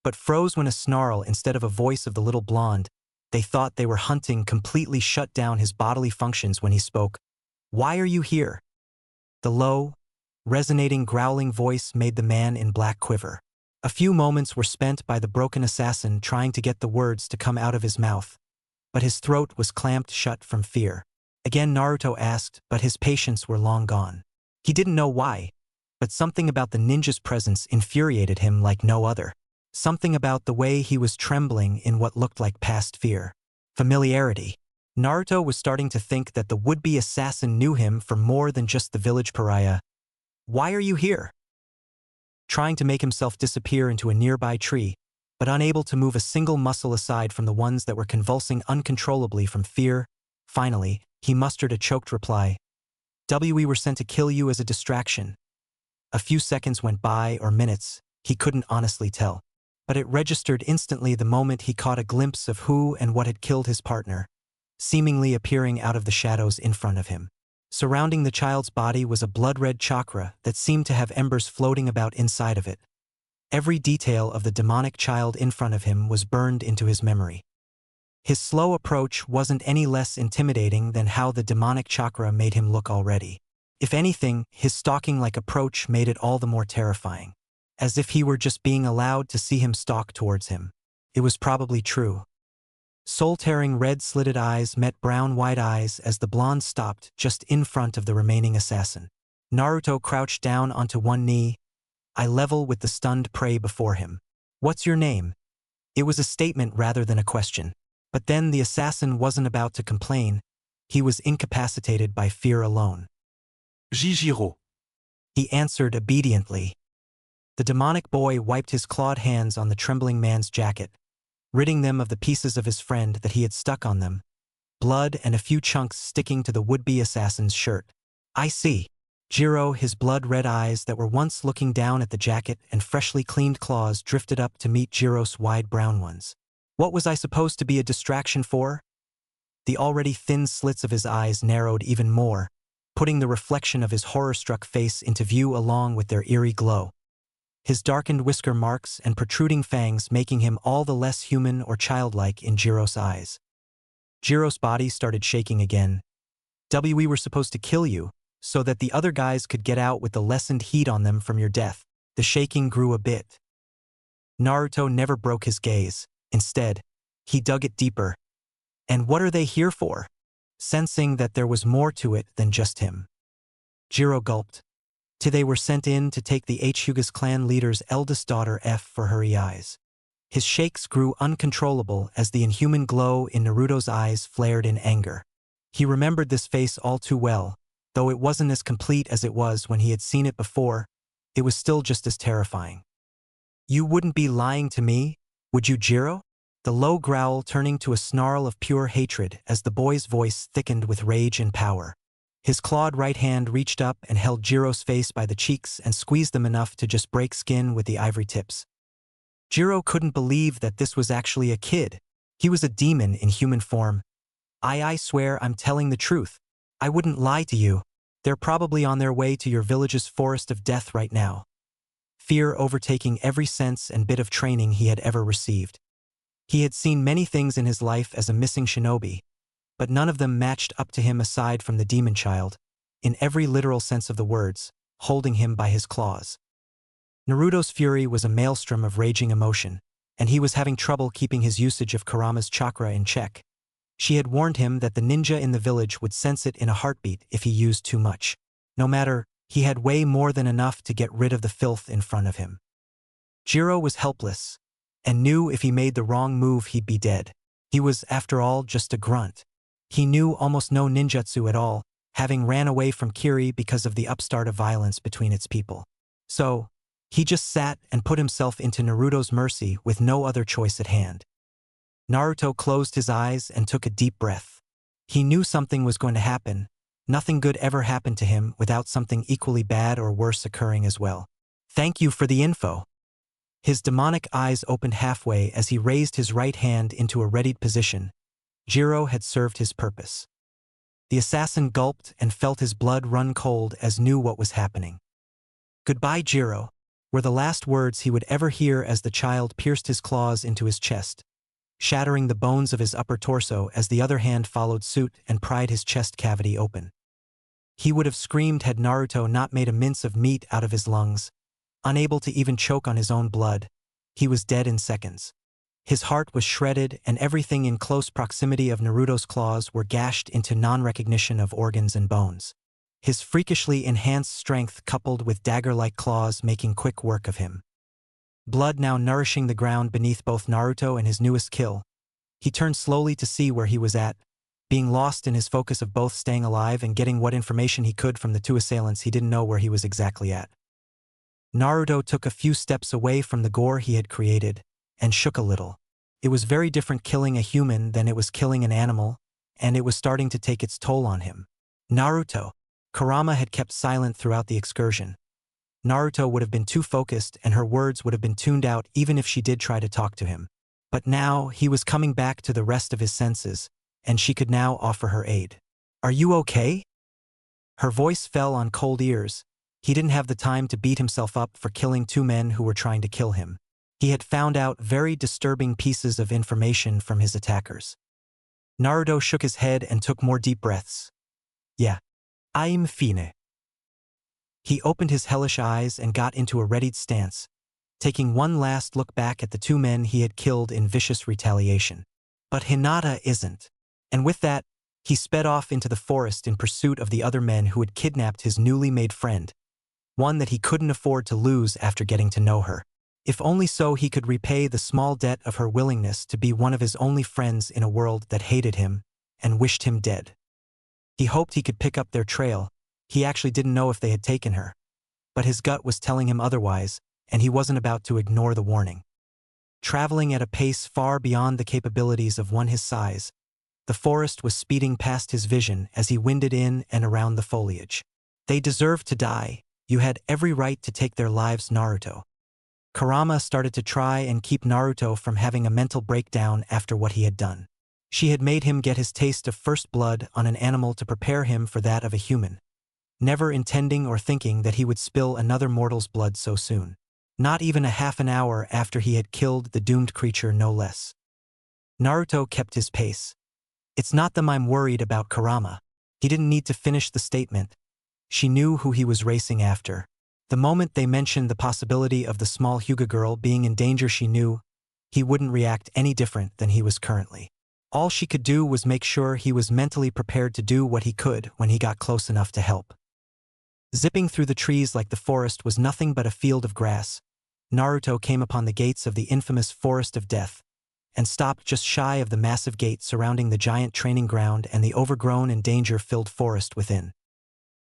but froze when a snarl instead of a voice of the little blonde. They thought they were hunting completely shut down his bodily functions when he spoke. "Why are you here?" The low, resonating growling voice made the man in black quiver. A few moments were spent by the broken assassin trying to get the words to come out of his mouth, but his throat was clamped shut from fear. Again Naruto asked, but his patience were long gone. He didn't know why, but something about the ninja's presence infuriated him like no other. Something about the way he was trembling in what looked like past fear. Familiarity. Naruto was starting to think that the would-be assassin knew him for more than just the village pariah. "Why are you here?" Trying to make himself disappear into a nearby tree, but unable to move a single muscle aside from the ones that were convulsing uncontrollably from fear, finally, he mustered a choked reply. "We were sent to kill you as a distraction." A few seconds went by, or minutes, he couldn't honestly tell. But it registered instantly the moment he caught a glimpse of who and what had killed his partner, seemingly appearing out of the shadows in front of him. Surrounding the child's body was a blood-red chakra that seemed to have embers floating about inside of it. Every detail of the demonic child in front of him was burned into his memory. His slow approach wasn't any less intimidating than how the demonic chakra made him look already. If anything, his stalking-like approach made it all the more terrifying. As if he were just being allowed to see him stalk towards him. It was probably true. Soul-tearing red-slitted eyes met brown-white eyes as the blonde stopped just in front of the remaining assassin. Naruto crouched down onto one knee, eye level with the stunned prey before him. "What's your name?" It was a statement rather than a question. But then the assassin wasn't about to complain. He was incapacitated by fear alone. Jijiro. He answered obediently. The demonic boy wiped his clawed hands on the trembling man's jacket, ridding them of the pieces of his friend that he had stuck on them, blood and a few chunks sticking to the would-be assassin's shirt. "I see." Jiro, his blood-red eyes that were once looking down at the jacket and freshly cleaned claws drifted up to meet Jiro's wide brown ones. "What was I supposed to be a distraction for?" The already thin slits of his eyes narrowed even more, putting the reflection of his horror-struck face into view along with their eerie glow. His darkened whisker marks and protruding fangs making him all the less human or childlike in Jiro's eyes. Jiro's body started shaking again. "We were supposed to kill you, so that the other guys could get out with the lessened heat on them from your death." The shaking grew a bit. Naruto never broke his gaze. Instead, he dug it deeper. "And what are they here for?" Sensing that there was more to it than just him. Jiro gulped. They were sent in to take the Hyuga's clan leader's eldest daughter for her eyes. His shakes grew uncontrollable as the inhuman glow in Naruto's eyes flared in anger. He remembered this face all too well, though it wasn't as complete as it was when he had seen it before. It was still just as terrifying. "You wouldn't be lying to me, would you, Jiro?" The low growl turning to a snarl of pure hatred as the boy's voice thickened with rage and power. His clawed right hand reached up and held Jiro's face by the cheeks and squeezed them enough to just break skin with the ivory tips. Jiro couldn't believe that this was actually a kid. He was a demon in human form. I swear I'm telling the truth. I wouldn't lie to you. They're probably on their way to your village's forest of death right now." Fear overtaking every sense and bit of training he had ever received. He had seen many things in his life as a missing shinobi, but none of them matched up to him aside from the demon child, in every literal sense of the words, holding him by his claws. Naruto's fury was a maelstrom of raging emotion, and he was having trouble keeping his usage of Kurama's chakra in check. She had warned him that the ninja in the village would sense it in a heartbeat if he used too much. No matter, he had way more than enough to get rid of the filth in front of him. Jiro was helpless, and knew if he made the wrong move he'd be dead. He was, after all, just a grunt. He knew almost no ninjutsu at all, having ran away from Kiri because of the upstart of violence between its people. So, he just sat and put himself into Naruto's mercy with no other choice at hand. Naruto closed his eyes and took a deep breath. He knew something was going to happen. Nothing good ever happened to him without something equally bad or worse occurring as well. Thank you for the info. His demonic eyes opened halfway as he raised his right hand into a readied position. Jiro had served his purpose. The assassin gulped and felt his blood run cold as knew what was happening. Goodbye, Jiro, were the last words he would ever hear as the child pierced his claws into his chest, shattering the bones of his upper torso as the other hand followed suit and pried his chest cavity open. He would have screamed had Naruto not made a mince of meat out of his lungs. Unable to even choke on his own blood, he was dead in seconds. His heart was shredded and everything in close proximity of Naruto's claws were gashed into non-recognition of organs and bones. His freakishly enhanced strength coupled with dagger-like claws making quick work of him. Blood now nourishing the ground beneath both Naruto and his newest kill. He turned slowly to see where he was at, being lost in his focus of both staying alive and getting what information he could from the two assailants. He didn't know where he was exactly at. Naruto took a few steps away from the gore he had created, and shook a little. It was very different killing a human than it was killing an animal, and it was starting to take its toll on him. Naruto. Kurama had kept silent throughout the excursion. Naruto would have been too focused and her words would have been tuned out even if she did try to talk to him. But now, he was coming back to the rest of his senses, and she could now offer her aid. Are you okay? Her voice fell on cold ears. He didn't have the time to beat himself up for killing two men who were trying to kill him. He had found out very disturbing pieces of information from his attackers. Naruto shook his head and took more deep breaths. Yeah. I'm fine. He opened his hellish eyes and got into a readied stance, taking one last look back at the two men he had killed in vicious retaliation. But Hinata isn't. And with that, he sped off into the forest in pursuit of the other men who had kidnapped his newly made friend, one that he couldn't afford to lose after getting to know her. If only so he could repay the small debt of her willingness to be one of his only friends in a world that hated him and wished him dead. He hoped he could pick up their trail. He actually didn't know if they had taken her. But his gut was telling him otherwise, and he wasn't about to ignore the warning. Traveling at a pace far beyond the capabilities of one his size, the forest was speeding past his vision as he winded in and around the foliage. They deserved to die. You had every right to take their lives, Naruto. Kurama started to try and keep Naruto from having a mental breakdown after what he had done. She had made him get his taste of first blood on an animal to prepare him for that of a human, never intending or thinking that he would spill another mortal's blood so soon. Not even a half an hour after he had killed the doomed creature, no less. Naruto kept his pace. It's not them I'm worried about, Kurama. He didn't need to finish the statement. She knew who he was racing after. The moment they mentioned the possibility of the small Hyuga girl being in danger, she knew he wouldn't react any different than he was currently. All she could do was make sure he was mentally prepared to do what he could when he got close enough to help. Zipping through the trees like the forest was nothing but a field of grass, Naruto came upon the gates of the infamous Forest of Death, and stopped just shy of the massive gate surrounding the giant training ground and the overgrown and danger-filled forest within.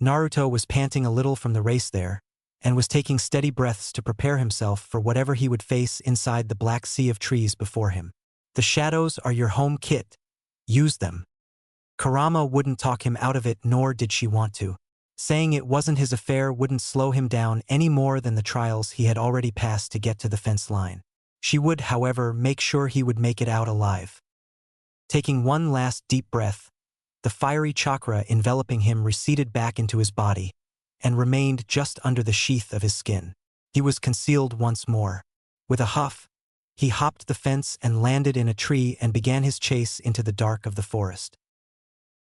Naruto was panting a little from the race there, and was taking steady breaths to prepare himself for whatever he would face inside the black sea of trees before him. The shadows are your home kit. Use them. Kurama wouldn't talk him out of it, nor did she want to. Saying it wasn't his affair wouldn't slow him down any more than the trials he had already passed to get to the fence line. She would, however, make sure he would make it out alive. Taking one last deep breath, the fiery chakra enveloping him receded back into his body and remained just under the sheath of his skin. He was concealed once more. With a huff, he hopped the fence and landed in a tree and began his chase into the dark of the forest.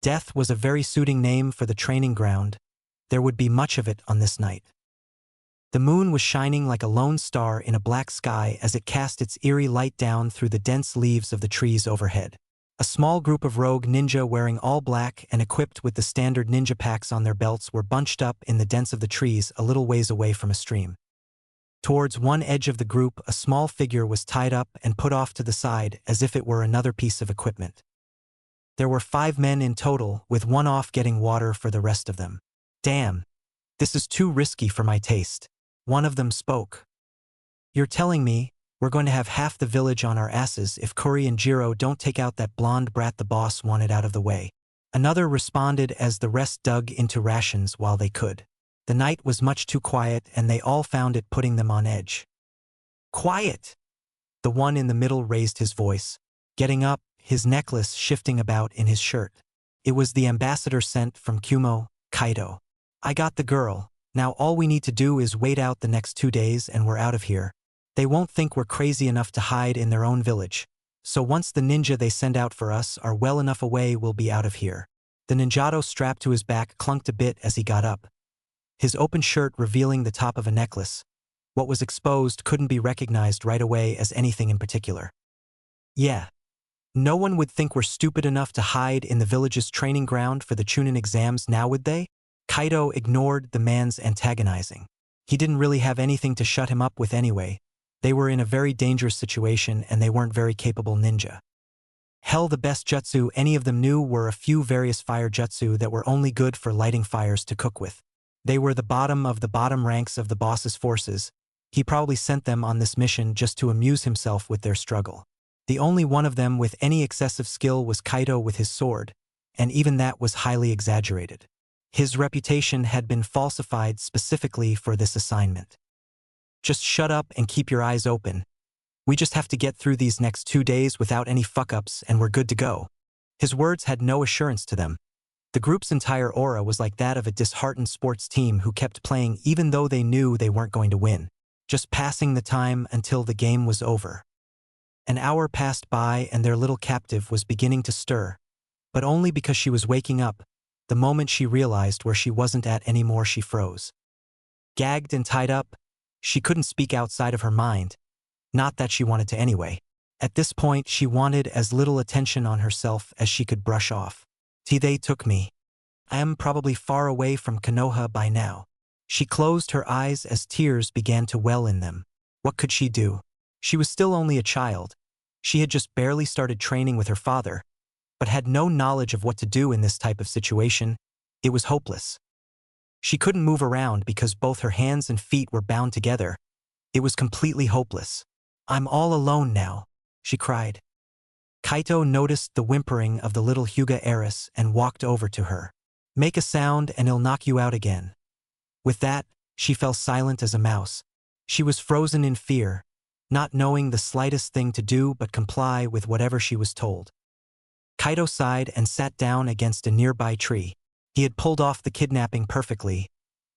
Death was a very suiting name for the training ground. There would be much of it on this night. The moon was shining like a lone star in a black sky as it cast its eerie light down through the dense leaves of the trees overhead. A small group of rogue ninja wearing all black and equipped with the standard ninja packs on their belts were bunched up in the dense of the trees a little ways away from a stream. Towards one edge of the group, a small figure was tied up and put off to the side as if it were another piece of equipment. There were 5 men in total, with one off getting water for the rest of them. Damn. This is too risky for my taste. One of them spoke. You're telling me we're going to have half the village on our asses if Kuri and Jiro don't take out that blonde brat the boss wanted out of the way. Another responded as the rest dug into rations while they could. The night was much too quiet and they all found it putting them on edge. Quiet! The one in the middle raised his voice, getting up, his necklace shifting about in his shirt. It was the ambassador sent from Kumo, Kaito. I got the girl. Now all we need to do is wait out the next 2 days and we're out of here. They won't think we're crazy enough to hide in their own village. So once the ninja they send out for us are well enough away, we'll be out of here. The ninjato strapped to his back clunked a bit as he got up. His open shirt revealing the top of a necklace. What was exposed couldn't be recognized right away as anything in particular. Yeah. No one would think we're stupid enough to hide in the village's training ground for the Chunin exams now, would they? Kaito ignored the man's antagonizing. He didn't really have anything to shut him up with anyway. They were in a very dangerous situation and they weren't very capable ninja. Hell, the best jutsu any of them knew were a few various fire jutsu that were only good for lighting fires to cook with. They were the bottom of the bottom ranks of the boss's forces. He probably sent them on this mission just to amuse himself with their struggle. The only one of them with any excessive skill was Kaito with his sword, and even that was highly exaggerated. His reputation had been falsified specifically for this assignment. Just shut up and keep your eyes open. We just have to get through these next 2 days without any fuck-ups and we're good to go. His words had no assurance to them. The group's entire aura was like that of a disheartened sports team who kept playing even though they knew they weren't going to win, just passing the time until the game was over. An hour passed by and their little captive was beginning to stir, but only because she was waking up. The moment she realized where she wasn't at anymore, she froze. Gagged and tied up, she couldn't speak outside of her mind. Not that she wanted to anyway. At this point, she wanted as little attention on herself as she could brush off. They took me. I am probably far away from Konoha by now. She closed her eyes as tears began to well in them. What could she do? She was still only a child. She had just barely started training with her father, but had no knowledge of what to do in this type of situation. It was hopeless. She couldn't move around because both her hands and feet were bound together. It was completely hopeless. I'm all alone now, she cried. Kaito noticed the whimpering of the little Hyuga heiress and walked over to her. Make a sound and he'll knock you out again. With that, she fell silent as a mouse. She was frozen in fear, not knowing the slightest thing to do but comply with whatever she was told. Kaito sighed and sat down against a nearby tree. He had pulled off the kidnapping perfectly.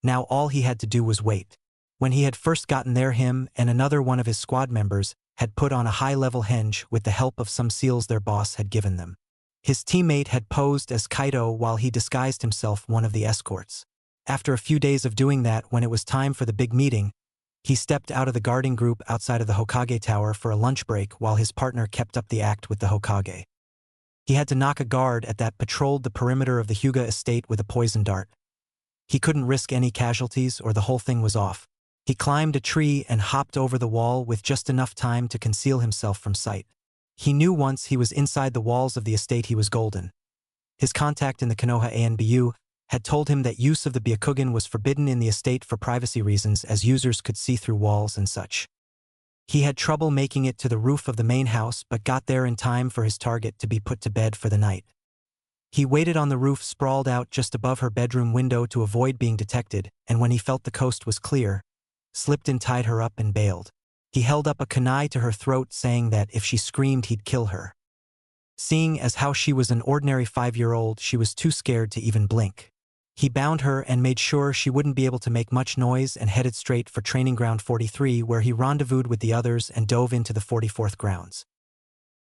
Now all he had to do was wait. When he had first gotten there, him and another one of his squad members had put on a high-level henge with the help of some seals their boss had given them. His teammate had posed as Kaito while he disguised himself one of the escorts. After a few days of doing that, when it was time for the big meeting, he stepped out of the guarding group outside of the Hokage Tower for a lunch break while his partner kept up the act with the Hokage. He had to knock a guard at that patrolled the perimeter of the Hyuga estate with a poison dart. He couldn't risk any casualties or the whole thing was off. He climbed a tree and hopped over the wall with just enough time to conceal himself from sight. He knew once he was inside the walls of the estate he was golden. His contact in the Konoha ANBU had told him that use of the Byakugan was forbidden in the estate for privacy reasons, as users could see through walls and such. He had trouble making it to the roof of the main house but got there in time for his target to be put to bed for the night. He waited on the roof sprawled out just above her bedroom window to avoid being detected, and when he felt the coast was clear, slipped and tied her up and bailed. He held up a kunai to her throat saying that if she screamed he'd kill her. Seeing as how she was an ordinary 5-year-old, she was too scared to even blink. He bound her and made sure she wouldn't be able to make much noise and headed straight for Training Ground 43, where he rendezvoused with the others and dove into the 44th grounds.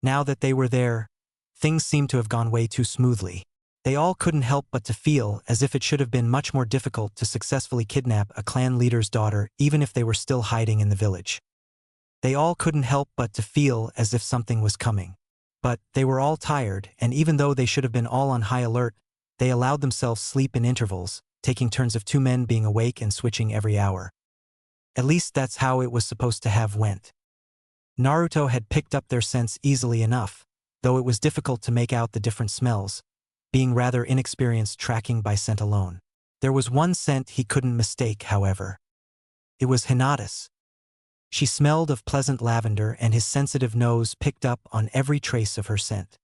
Now that they were there, things seemed to have gone way too smoothly. They all couldn't help but to feel as if it should have been much more difficult to successfully kidnap a clan leader's daughter even if they were still hiding in the village. They all couldn't help but to feel as if something was coming. But they were all tired, and even though they should have been all on high alert, they allowed themselves sleep in intervals, taking turns of 2 men being awake and switching every hour. At least that's how it was supposed to have went. Naruto had picked up their scents easily enough, though it was difficult to make out the different smells, being rather inexperienced tracking by scent alone. There was one scent he couldn't mistake, however. It was Hinata's. She smelled of pleasant lavender, and his sensitive nose picked up on every trace of her scent.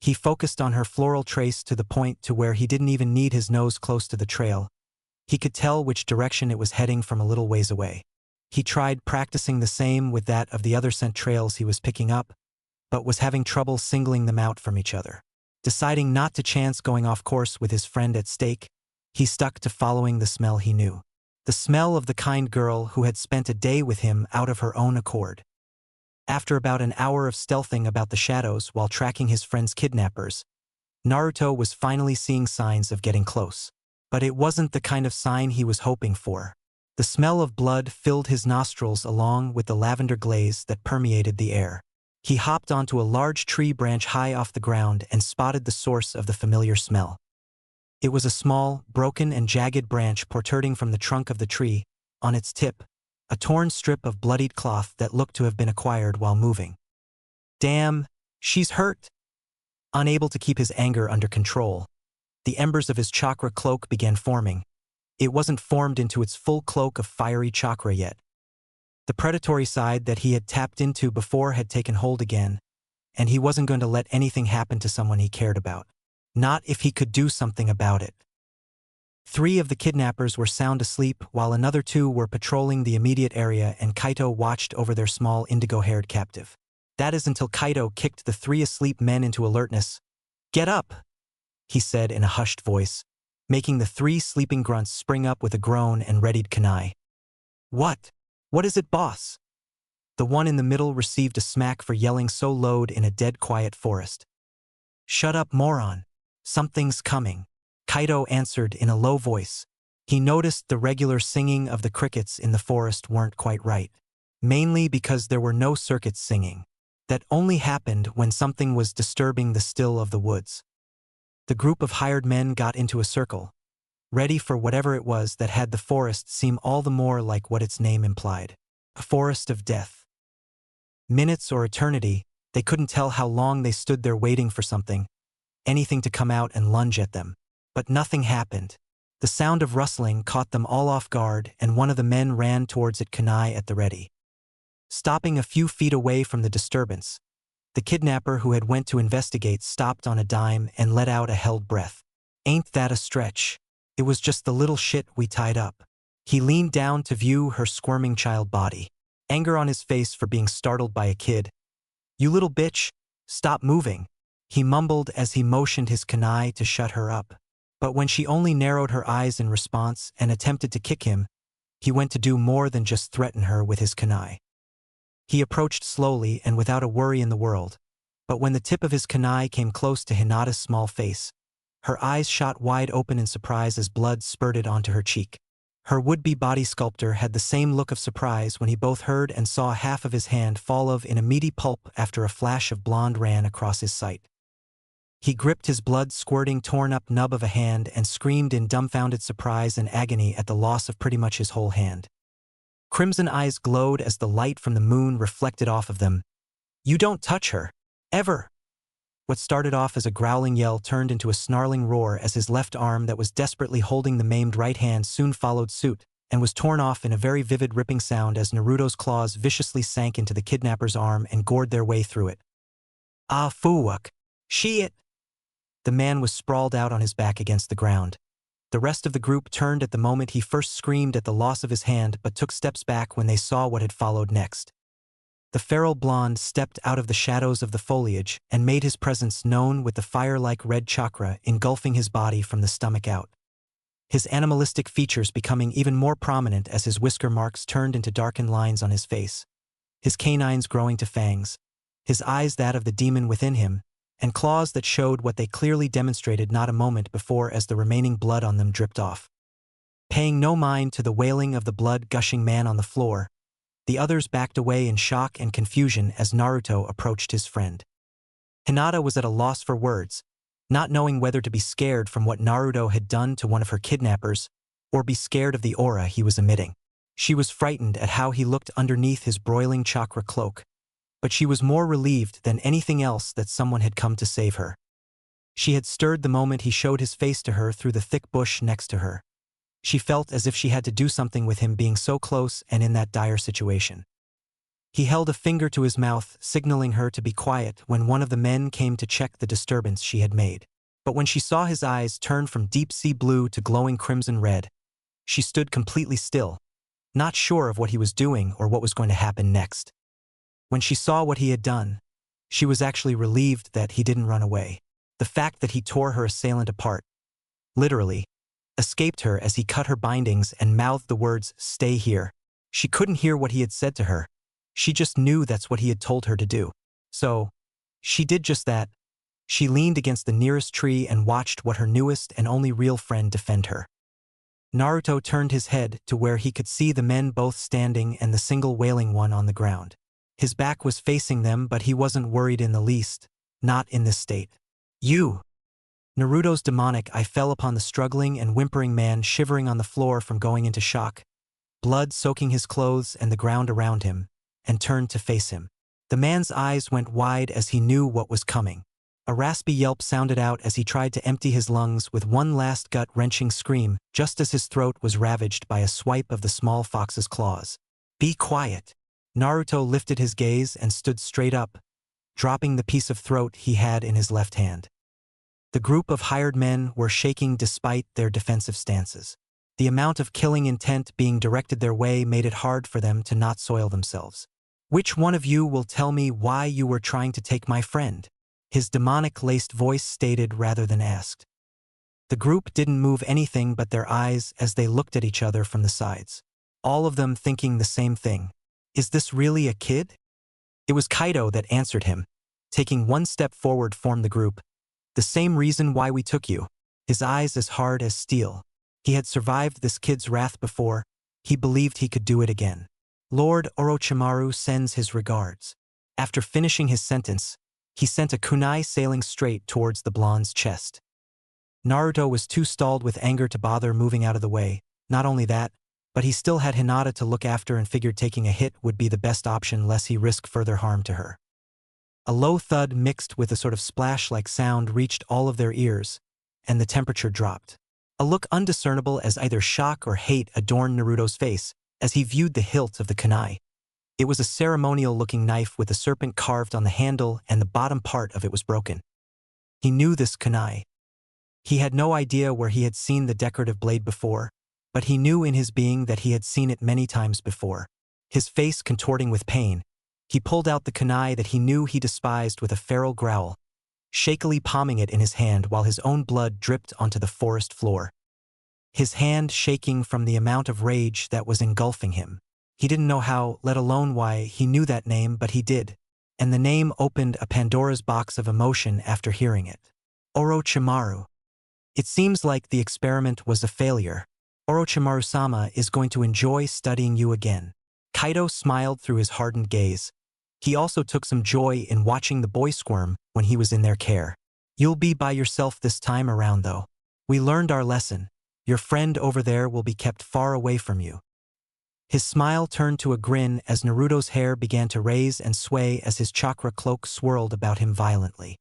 He focused on her floral trace to the point to where he didn't even need his nose close to the trail. He could tell which direction it was heading from a little ways away. He tried practicing the same with that of the other scent trails he was picking up, but was having trouble singling them out from each other. Deciding not to chance going off course with his friend at stake, he stuck to following the smell he knew. The smell of the kind girl who had spent a day with him out of her own accord. After about an hour of stealthing about the shadows while tracking his friend's kidnappers, Naruto was finally seeing signs of getting close. But it wasn't the kind of sign he was hoping for. The smell of blood filled his nostrils along with the lavender glaze that permeated the air. He hopped onto a large tree branch high off the ground and spotted the source of the familiar smell. It was a small, broken and jagged branch protruding from the trunk of the tree, on its tip, a torn strip of bloodied cloth that looked to have been acquired while moving. Damn, she's hurt! Unable to keep his anger under control, the embers of his chakra cloak began forming. It wasn't formed into its full cloak of fiery chakra yet. The predatory side that he had tapped into before had taken hold again, and he wasn't going to let anything happen to someone he cared about. Not if he could do something about it. 3 of the kidnappers were sound asleep while another 2 were patrolling the immediate area, and Kaito watched over their small indigo-haired captive. That is until Kaito kicked the 3 asleep men into alertness. "Get up!" he said in a hushed voice, making the 3 sleeping grunts spring up with a groan and readied kunai. "What? What is it, boss?" The one in the middle received a smack for yelling so loud in a dead quiet forest. "Shut up, moron. Something's coming," Kaito answered in a low voice. He noticed the regular singing of the crickets in the forest weren't quite right. Mainly because there were no circuits singing. That only happened when something was disturbing the still of the woods. The group of hired men got into a circle, ready for whatever it was that had the forest seem all the more like what its name implied. A forest of death. Minutes or eternity, they couldn't tell how long they stood there waiting for something, anything to come out and lunge at them. But nothing happened. The sound of rustling caught them all off guard, and one of the men ran towards it, kunai at the ready. Stopping a few feet away from the disturbance, the kidnapper who had went to investigate stopped on a dime and let out a held breath. "Ain't that a stretch? It was just the little shit we tied up." He leaned down to view her squirming child body, anger on his face for being startled by a kid. "You little bitch, stop moving," he mumbled as he motioned his kunai to shut her up. But when she only narrowed her eyes in response and attempted to kick him, he went to do more than just threaten her with his kunai. He approached slowly and without a worry in the world, but when the tip of his kunai came close to Hinata's small face, her eyes shot wide open in surprise as blood spurted onto her cheek. Her would-be body sculptor had the same look of surprise when he both heard and saw half of his hand fall off in a meaty pulp after a flash of blonde ran across his sight. He gripped his blood-squirting torn-up nub of a hand and screamed in dumbfounded surprise and agony at the loss of pretty much his whole hand. Crimson eyes glowed as the light from the moon reflected off of them. "You don't touch her. Ever!" What started off as a growling yell turned into a snarling roar as his left arm that was desperately holding the maimed right hand soon followed suit, and was torn off in a very vivid ripping sound as Naruto's claws viciously sank into the kidnapper's arm and gored their way through it. "Ah, fuwak. Shit!" The man was sprawled out on his back against the ground. The rest of the group turned at the moment he first screamed at the loss of his hand but took steps back when they saw what had followed next. The feral blonde stepped out of the shadows of the foliage and made his presence known with the fire-like red chakra engulfing his body from the stomach out. His animalistic features becoming even more prominent as his whisker marks turned into darkened lines on his face, his canines growing to fangs, his eyes that of the demon within him, and claws that showed what they clearly demonstrated not a moment before as the remaining blood on them dripped off. Paying no mind to the wailing of the blood-gushing man on the floor, the others backed away in shock and confusion as Naruto approached his friend. Hinata was at a loss for words, not knowing whether to be scared from what Naruto had done to one of her kidnappers, or be scared of the aura he was emitting. She was frightened at how he looked underneath his broiling chakra cloak, but she was more relieved than anything else that someone had come to save her. She had stirred the moment he showed his face to her through the thick bush next to her. She felt as if she had to do something with him being so close and in that dire situation. He held a finger to his mouth, signaling her to be quiet when one of the men came to check the disturbance she had made. But when she saw his eyes turn from deep sea blue to glowing crimson red, She stood completely still, not sure of what he was doing or what was going to happen next. When she saw what he had done, she was actually relieved that he didn't run away. The fact that he tore her assailant apart, literally, escaped her as he cut her bindings and mouthed the words, "Stay here." She couldn't hear what he had said to her. She just knew that's what he had told her to do. So, she did just that. She leaned against the nearest tree and watched what her newest and only real friend defend her. Naruto turned his head to where he could see the men both standing and the single wailing one on the ground. His back was facing them, but he wasn't worried in the least, not in this state. "You!" Naruto's demonic eye fell upon the struggling and whimpering man shivering on the floor from going into shock, blood soaking his clothes and the ground around him, and turned to face him. The man's eyes went wide as he knew what was coming. A raspy yelp sounded out as he tried to empty his lungs with one last gut-wrenching scream, just as his throat was ravaged by a swipe of the small fox's claws. "Be quiet." Naruto lifted his gaze and stood straight up, dropping the piece of throat he had in his left hand. The group of hired men were shaking despite their defensive stances. The amount of killing intent being directed their way made it hard for them to not soil themselves. "Which one of you will tell me why you were trying to take my friend?" His demonic-laced voice stated rather than asked. The group didn't move anything but their eyes as they looked at each other from the sides, all of them thinking the same thing. Is this really a kid? It was Kaido that answered him, taking one step forward from the group. "The same reason why we took you." His eyes as hard as steel. He had survived this kid's wrath before. He believed he could do it again. "Lord Orochimaru sends his regards." After finishing his sentence, he sent a kunai sailing straight towards the blonde's chest. Naruto was too stalled with anger to bother moving out of the way. Not only that, but he still had Hinata to look after and figured taking a hit would be the best option lest he risk further harm to her. A low thud mixed with a sort of splash-like sound reached all of their ears, and the temperature dropped. A look undiscernible as either shock or hate adorned Naruto's face as he viewed the hilt of the kunai. It was a ceremonial-looking knife with a serpent carved on the handle, and the bottom part of it was broken. He knew this kunai. He had no idea where he had seen the decorative blade before, but he knew in his being that he had seen it many times before. His face contorting with pain, he pulled out the kunai that he knew he despised with a feral growl, shakily palming it in his hand while his own blood dripped onto the forest floor. His hand shaking from the amount of rage that was engulfing him. He didn't know how, let alone why, he knew that name, but he did. And the name opened a Pandora's box of emotion after hearing it. Orochimaru. It seems like the experiment was a failure. Orochimaru-sama is going to enjoy studying you again. Kaido smiled through his hardened gaze. He also took some joy in watching the boy squirm when he was in their care. "You'll be by yourself this time around, though. We learned our lesson. Your friend over there will be kept far away from you." His smile turned to a grin as Naruto's hair began to raise and sway as his chakra cloak swirled about him violently.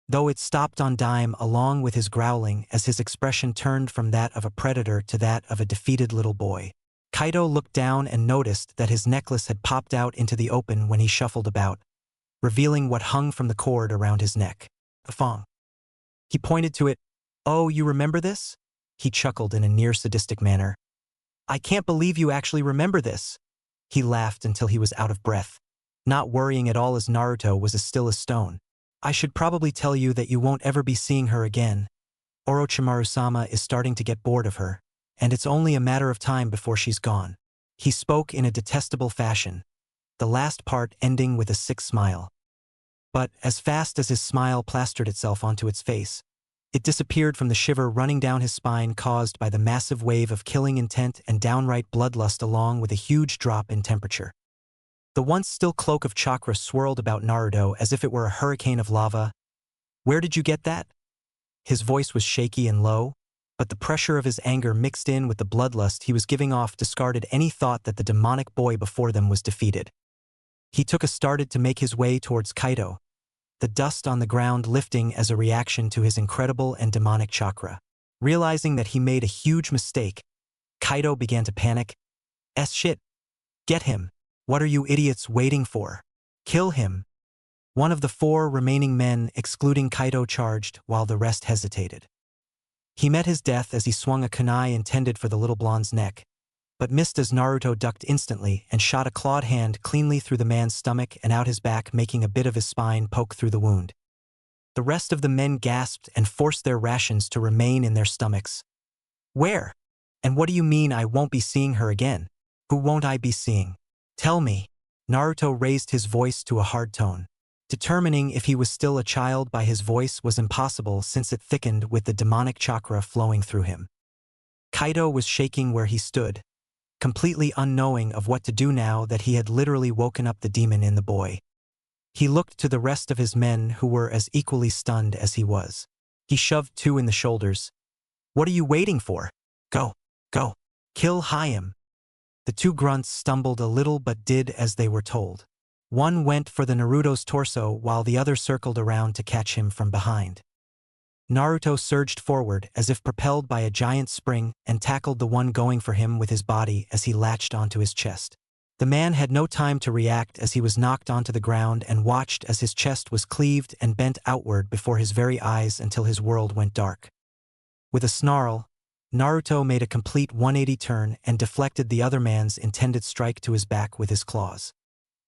Though it stopped on dime along with his growling as his expression turned from that of a predator to that of a defeated little boy. Kaido looked down and noticed that his necklace had popped out into the open when he shuffled about, revealing what hung from the cord around his neck. A thong. He pointed to it. "Oh, you remember this?" He chuckled in a near-sadistic manner. "I can't believe you actually remember this." He laughed until he was out of breath, not worrying at all as Naruto was as still as stone. "I should probably tell you that you won't ever be seeing her again. Orochimaru-sama is starting to get bored of her, and it's only a matter of time before she's gone." He spoke in a detestable fashion, the last part ending with a sick smile. But as fast as his smile plastered itself onto its face, it disappeared from the shiver running down his spine caused by the massive wave of killing intent and downright bloodlust along with a huge drop in temperature. The once still cloak of chakra swirled about Naruto as if it were a hurricane of lava. "Where did you get that?" His voice was shaky and low, but the pressure of his anger mixed in with the bloodlust he was giving off discarded any thought that the demonic boy before them was defeated. He started to make his way towards Kaido, the dust on the ground lifting as a reaction to his incredible and demonic chakra. Realizing that he made a huge mistake, Kaido began to panic. Shit. Get him. What are you idiots waiting for? Kill him." One of the 4 remaining men excluding Kaido charged while the rest hesitated. He met his death as he swung a kunai intended for the little blonde's neck, but missed as Naruto ducked instantly and shot a clawed hand cleanly through the man's stomach and out his back, making a bit of his spine poke through the wound. The rest of the men gasped and forced their rations to remain in their stomachs. Where? And what do you mean I won't be seeing her again? Who won't I be seeing? Tell me. Naruto raised his voice to a hard tone. Determining if he was still a child by his voice was impossible since it thickened with the demonic chakra flowing through him. Kaido was shaking where he stood, completely unknowing of what to do now that he had literally woken up the demon in the boy. He looked to the rest of his men who were as equally stunned as he was. He shoved two in the shoulders. What are you waiting for? Go, go, kill Hayam. The two grunts stumbled a little but did as they were told. One went for the Naruto's torso while the other circled around to catch him from behind. Naruto surged forward as if propelled by a giant spring and tackled the one going for him with his body as he latched onto his chest. The man had no time to react as he was knocked onto the ground and watched as his chest was cleaved and bent outward before his very eyes until his world went dark. With a snarl, Naruto made a complete 180 turn and deflected the other man's intended strike to his back with his claws.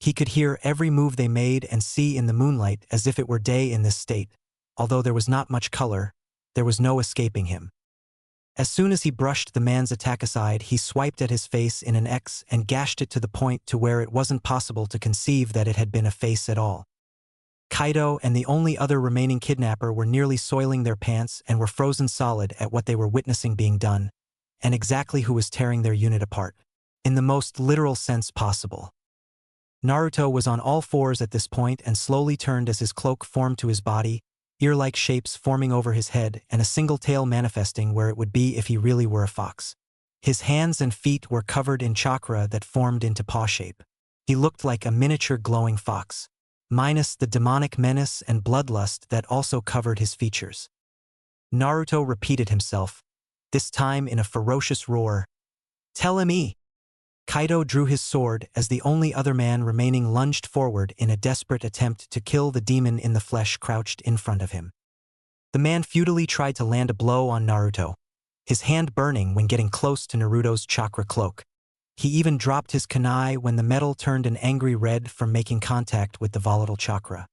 He could hear every move they made and see in the moonlight as if it were day in this state. Although there was not much color, there was no escaping him. As soon as he brushed the man's attack aside, he swiped at his face in an X and gashed it to the point to where it wasn't possible to conceive that it had been a face at all. Kaido and the only other remaining kidnapper were nearly soiling their pants and were frozen solid at what they were witnessing being done, and exactly who was tearing their unit apart, in the most literal sense possible. Naruto was on all fours at this point and slowly turned as his cloak formed to his body, ear-like shapes forming over his head and a single tail manifesting where it would be if he really were a fox. His hands and feet were covered in chakra that formed into paw shape. He looked like a miniature glowing fox, minus the demonic menace and bloodlust that also covered his features. Naruto repeated himself, this time in a ferocious roar. Tell him. Kaido drew his sword as the only other man remaining lunged forward in a desperate attempt to kill the demon in the flesh crouched in front of him. The man futilely tried to land a blow on Naruto, his hand burning when getting close to Naruto's chakra cloak. He even dropped his kunai when the metal turned an angry red from making contact with the volatile chakra.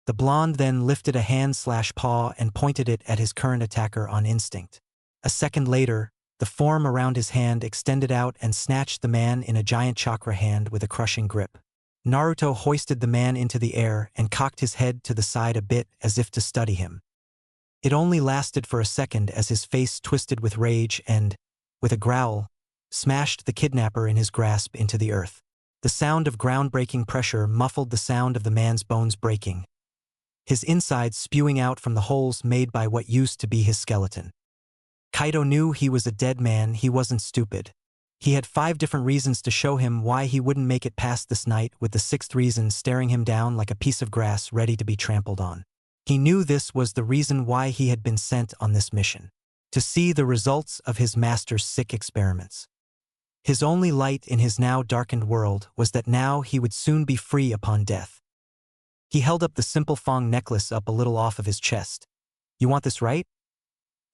The blonde then lifted a hand/paw and pointed it at his current attacker on instinct. A second later, the form around his hand extended out and snatched the man in a giant chakra hand with a crushing grip. Naruto hoisted the man into the air and cocked his head to the side a bit as if to study him. It only lasted for a second as his face twisted with rage and, with a growl, smashed the kidnapper in his grasp into the earth. The sound of ground-breaking pressure muffled the sound of the man's bones breaking, his insides spewing out from the holes made by what used to be his skeleton. Kaido knew he was a dead man. He wasn't stupid. He had 5 different reasons to show him why he wouldn't make it past this night, with the 6th reason staring him down like a piece of grass ready to be trampled on. He knew this was the reason why he had been sent on this mission, to see the results of his master's sick experiments. His only light in his now darkened world was that now he would soon be free upon death. He held up the simple thong necklace up a little off of his chest. You want this, right?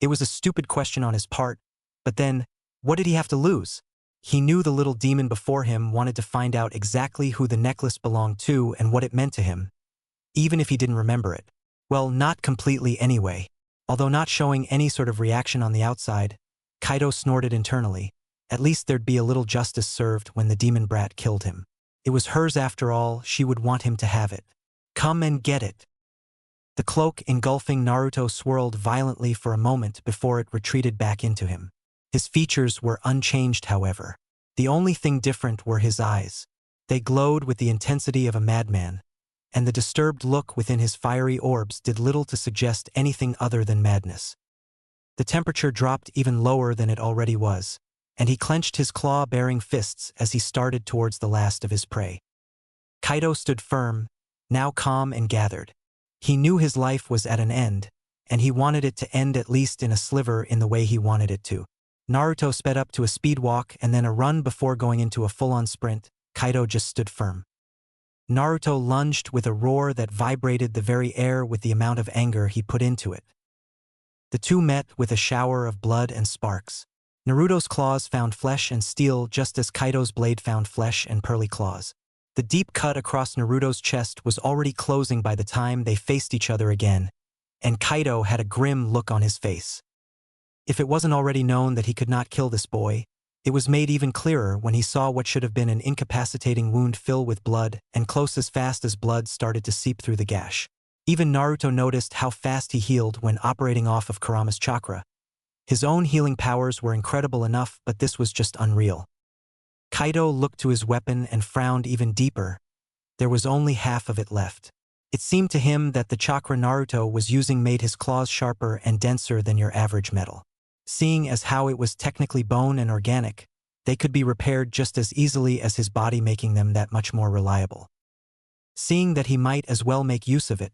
It was a stupid question on his part, but then, what did he have to lose? He knew the little demon before him wanted to find out exactly who the necklace belonged to and what it meant to him, even if he didn't remember it. Well, not completely anyway. Although not showing any sort of reaction on the outside, Kaido snorted internally. At least there'd be a little justice served when the demon brat killed him. It was hers after all. She would want him to have it. Come and get it. The cloak engulfing Naruto swirled violently for a moment before it retreated back into him. His features were unchanged, however. The only thing different were his eyes. They glowed with the intensity of a madman, and the disturbed look within his fiery orbs did little to suggest anything other than madness. The temperature dropped even lower than it already was, and he clenched his claw-bearing fists as he started towards the last of his prey. Kaido stood firm, now calm and gathered. He knew his life was at an end, and he wanted it to end at least in a sliver in the way he wanted it to. Naruto sped up to a speed walk and then a run before going into a full-on sprint. Kaido just stood firm. Naruto lunged with a roar that vibrated the very air with the amount of anger he put into it. The two met with a shower of blood and sparks. Naruto's claws found flesh and steel just as Kaido's blade found flesh and pearly claws. The deep cut across Naruto's chest was already closing by the time they faced each other again, and Kaido had a grim look on his face. If it wasn't already known that he could not kill this boy, it was made even clearer when he saw what should have been an incapacitating wound fill with blood and close as fast as blood started to seep through the gash. Even Naruto noticed how fast he healed when operating off of Kurama's chakra. His own healing powers were incredible enough, but this was just unreal. Kaido looked to his weapon and frowned even deeper. There was only half of it left. It seemed to him that the chakra Naruto was using made his claws sharper and denser than your average metal. Seeing as how it was technically bone and organic, they could be repaired just as easily as his body, making them that much more reliable. Seeing that he might as well make use of it,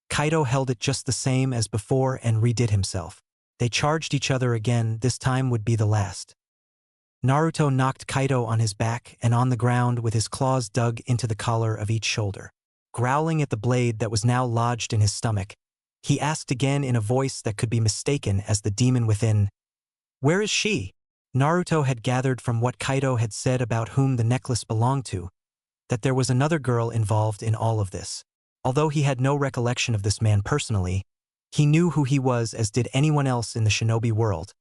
Kaido held it just the same as before and redid himself. They charged each other again. This time would be the last. Naruto knocked Kaido on his back and on the ground with his claws dug into the collar of each shoulder. Growling at the blade that was now lodged in his stomach, he asked again in a voice that could be mistaken as the demon within, "Where is she?" Naruto had gathered from what Kaido had said about whom the necklace belonged to, that there was another girl involved in all of this. Although he had no recollection of this man personally, he knew who he was, as did anyone else in the shinobi world.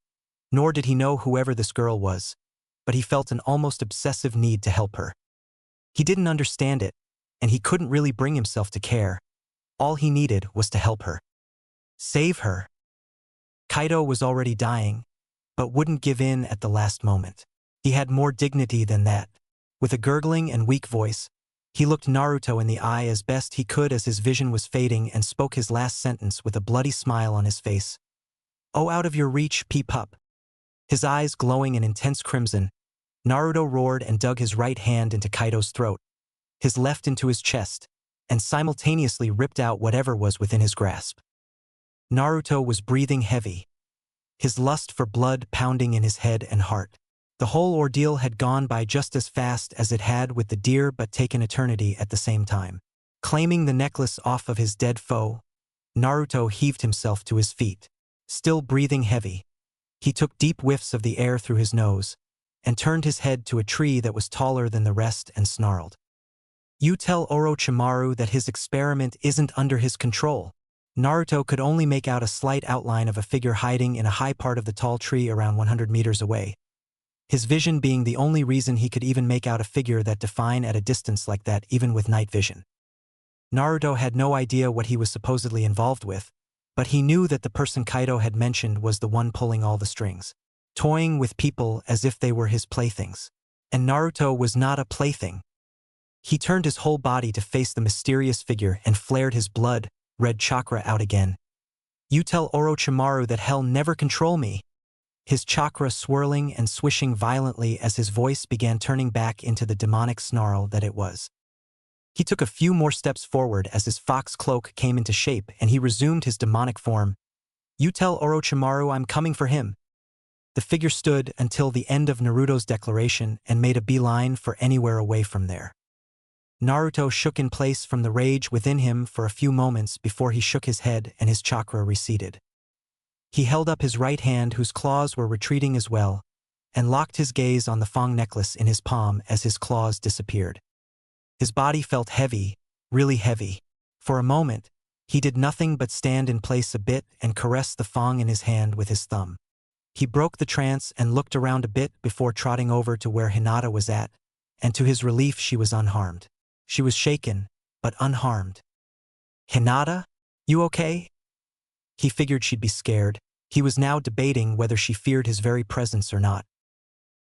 Nor did he know whoever this girl was, but he felt an almost obsessive need to help her. He didn't understand it, and he couldn't really bring himself to care. All he needed was to help her. Save her. Kaido was already dying, but wouldn't give in at the last moment. He had more dignity than that. With a gurgling and weak voice, he looked Naruto in the eye as best he could as his vision was fading and spoke his last sentence with a bloody smile on his face. "Oh, out of your reach, P-Pup." His eyes glowing in intense crimson, Naruto roared and dug his right hand into Kaido's throat, his left into his chest, and simultaneously ripped out whatever was within his grasp. Naruto was breathing heavy, his lust for blood pounding in his head and heart. The whole ordeal had gone by just as fast as it had with the deer, but taken eternity at the same time. Claiming the necklace off of his dead foe, Naruto heaved himself to his feet. Still breathing heavy, he took deep whiffs of the air through his nose and turned his head to a tree that was taller than the rest and snarled. "You tell Orochimaru that his experiment isn't under his control." Naruto could only make out a slight outline of a figure hiding in a high part of the tall tree around 100 meters away. His vision being the only reason he could even make out a figure that defined at a distance like that, even with night vision. Naruto had no idea what he was supposedly involved with, but he knew that the person Kaido had mentioned was the one pulling all the strings, toying with people as if they were his playthings. And Naruto was not a plaything. He turned his whole body to face the mysterious figure and flared his blood-red chakra out again. "You tell Orochimaru that hell never control me." His chakra swirling and swishing violently as his voice began turning back into the demonic snarl that it was. He took a few more steps forward as his fox cloak came into shape and he resumed his demonic form. "You tell Orochimaru I'm coming for him." The figure stood until the end of Naruto's declaration and made a beeline for anywhere away from there. Naruto shook in place from the rage within him for a few moments before he shook his head and his chakra receded. He held up his right hand, whose claws were retreating as well, and locked his gaze on the Fang necklace in his palm as his claws disappeared. His body felt heavy, really heavy. For a moment, he did nothing but stand in place a bit and caress the Fang in his hand with his thumb. He broke the trance and looked around a bit before trotting over to where Hinata was at, and to his relief she was unharmed. She was shaken, but unharmed. "Hinata? You okay?" He figured she'd be scared. He was now debating whether she feared his very presence or not.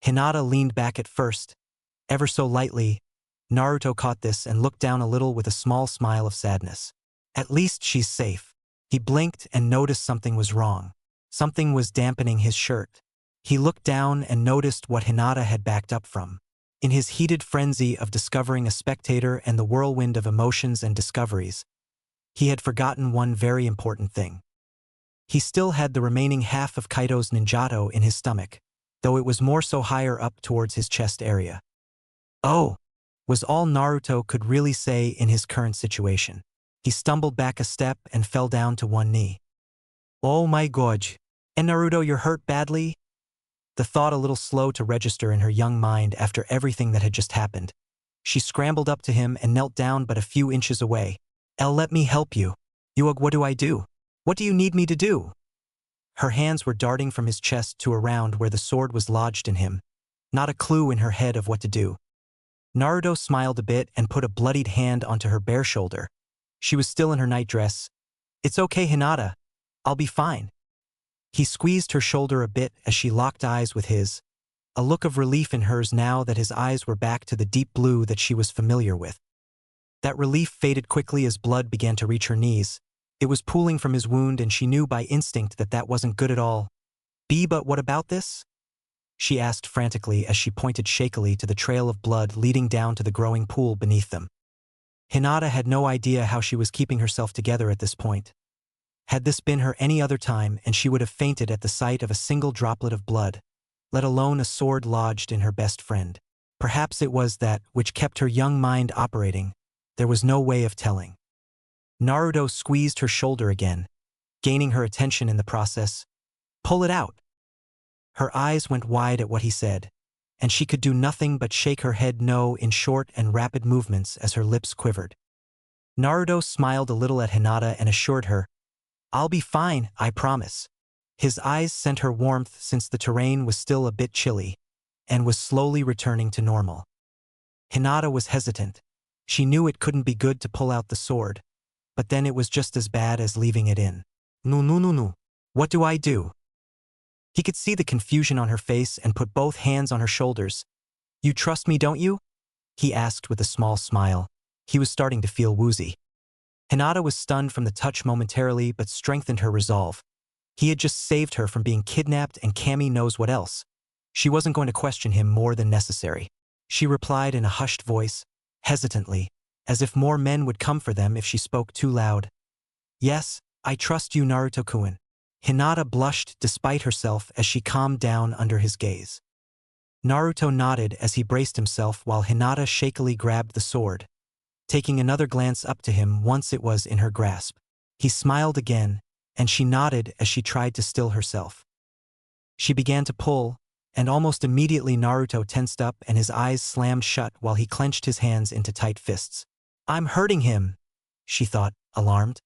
Hinata leaned back at first, ever so lightly. Naruto caught this and looked down a little with a small smile of sadness. At least she's safe. He blinked and noticed something was wrong. Something was dampening his shirt. He looked down and noticed what Hinata had backed up from. In his heated frenzy of discovering a spectator and the whirlwind of emotions and discoveries, he had forgotten one very important thing. He still had the remaining half of Kaido's ninjato in his stomach, though it was more so higher up towards his chest area. "Oh," was all Naruto could really say in his current situation. He stumbled back a step and fell down to one knee. Oh my god. And Naruto, you're hurt badly? The thought a little slow to register in her young mind after everything that had just happened. She scrambled up to him and knelt down but a few inches away. Let me help you. Yuog, what do I do? What do you need me to do? Her hands were darting from his chest to around where the sword was lodged in him. Not a clue in her head of what to do. Naruto smiled a bit and put a bloodied hand onto her bare shoulder. She was still in her nightdress. It's okay, Hinata. I'll be fine. He squeezed her shoulder a bit as she locked eyes with his, a look of relief in hers now that his eyes were back to the deep blue that she was familiar with. That relief faded quickly as blood began to reach her knees. It was pooling from his wound and she knew by instinct that that wasn't good at all. But what about this? She asked frantically as she pointed shakily to the trail of blood leading down to the growing pool beneath them. Hinata had no idea how she was keeping herself together at this point. Had this been her any other time and she would have fainted at the sight of a single droplet of blood, let alone a sword lodged in her best friend. Perhaps it was that which kept her young mind operating. There was no way of telling. Naruto squeezed her shoulder again, gaining her attention in the process. Pull it out. Her eyes went wide at what he said, and she could do nothing but shake her head no in short and rapid movements as her lips quivered. Naruto smiled a little at Hinata and assured her, I'll be fine, I promise. His eyes sent her warmth since the terrain was still a bit chilly, and was slowly returning to normal. Hinata was hesitant. She knew it couldn't be good to pull out the sword, but then it was just as bad as leaving it in. No. What do I do? He could see the confusion on her face and put both hands on her shoulders. You trust me, don't you? He asked with a small smile. He was starting to feel woozy. Hinata was stunned from the touch momentarily but strengthened her resolve. He had just saved her from being kidnapped and Cammy knows what else. She wasn't going to question him more than necessary. She replied in a hushed voice, hesitantly, as if more men would come for them if she spoke too loud. Yes, I trust you, Naruto-kun. Hinata blushed despite herself as she calmed down under his gaze. Naruto nodded as he braced himself while Hinata shakily grabbed the sword, taking another glance up to him once it was in her grasp. He smiled again, and she nodded as she tried to still herself. She began to pull, and almost immediately Naruto tensed up and his eyes slammed shut while he clenched his hands into tight fists. I'm hurting him, she thought, alarmed.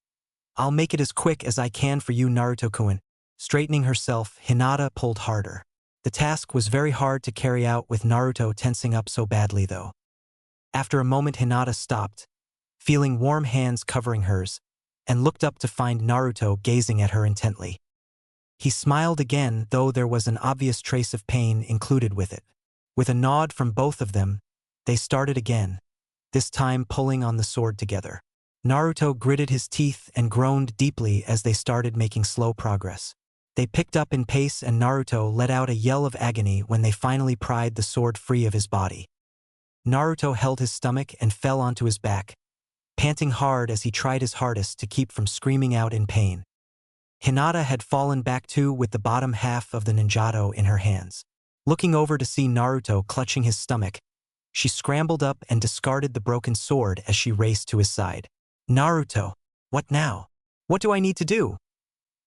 I'll make it as quick as I can for you, Naruto-kun. Straightening herself, Hinata pulled harder. The task was very hard to carry out with Naruto tensing up so badly though. After a moment Hinata stopped, feeling warm hands covering hers, and looked up to find Naruto gazing at her intently. He smiled again, though there was an obvious trace of pain included with it. With a nod from both of them, they started again, this time pulling on the sword together. Naruto gritted his teeth and groaned deeply as they started making slow progress. They picked up in pace and Naruto let out a yell of agony when they finally pried the sword free of his body. Naruto held his stomach and fell onto his back, panting hard as he tried his hardest to keep from screaming out in pain. Hinata had fallen back too with the bottom half of the ninjato in her hands. Looking over to see Naruto clutching his stomach, she scrambled up and discarded the broken sword as she raced to his side. Naruto, what now? What do I need to do?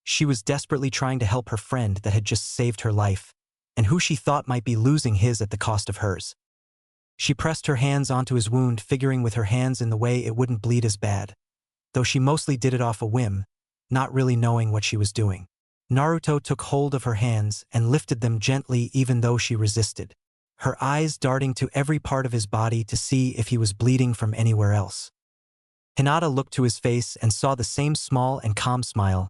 She was desperately trying to help her friend that had just saved her life, and who she thought might be losing his at the cost of hers. She pressed her hands onto his wound, figuring with her hands in the way it wouldn't bleed as bad, though she mostly did it off a whim, not really knowing what she was doing. Naruto took hold of her hands and lifted them gently even though she resisted, her eyes darting to every part of his body to see if he was bleeding from anywhere else. Hinata looked to his face and saw the same small and calm smile.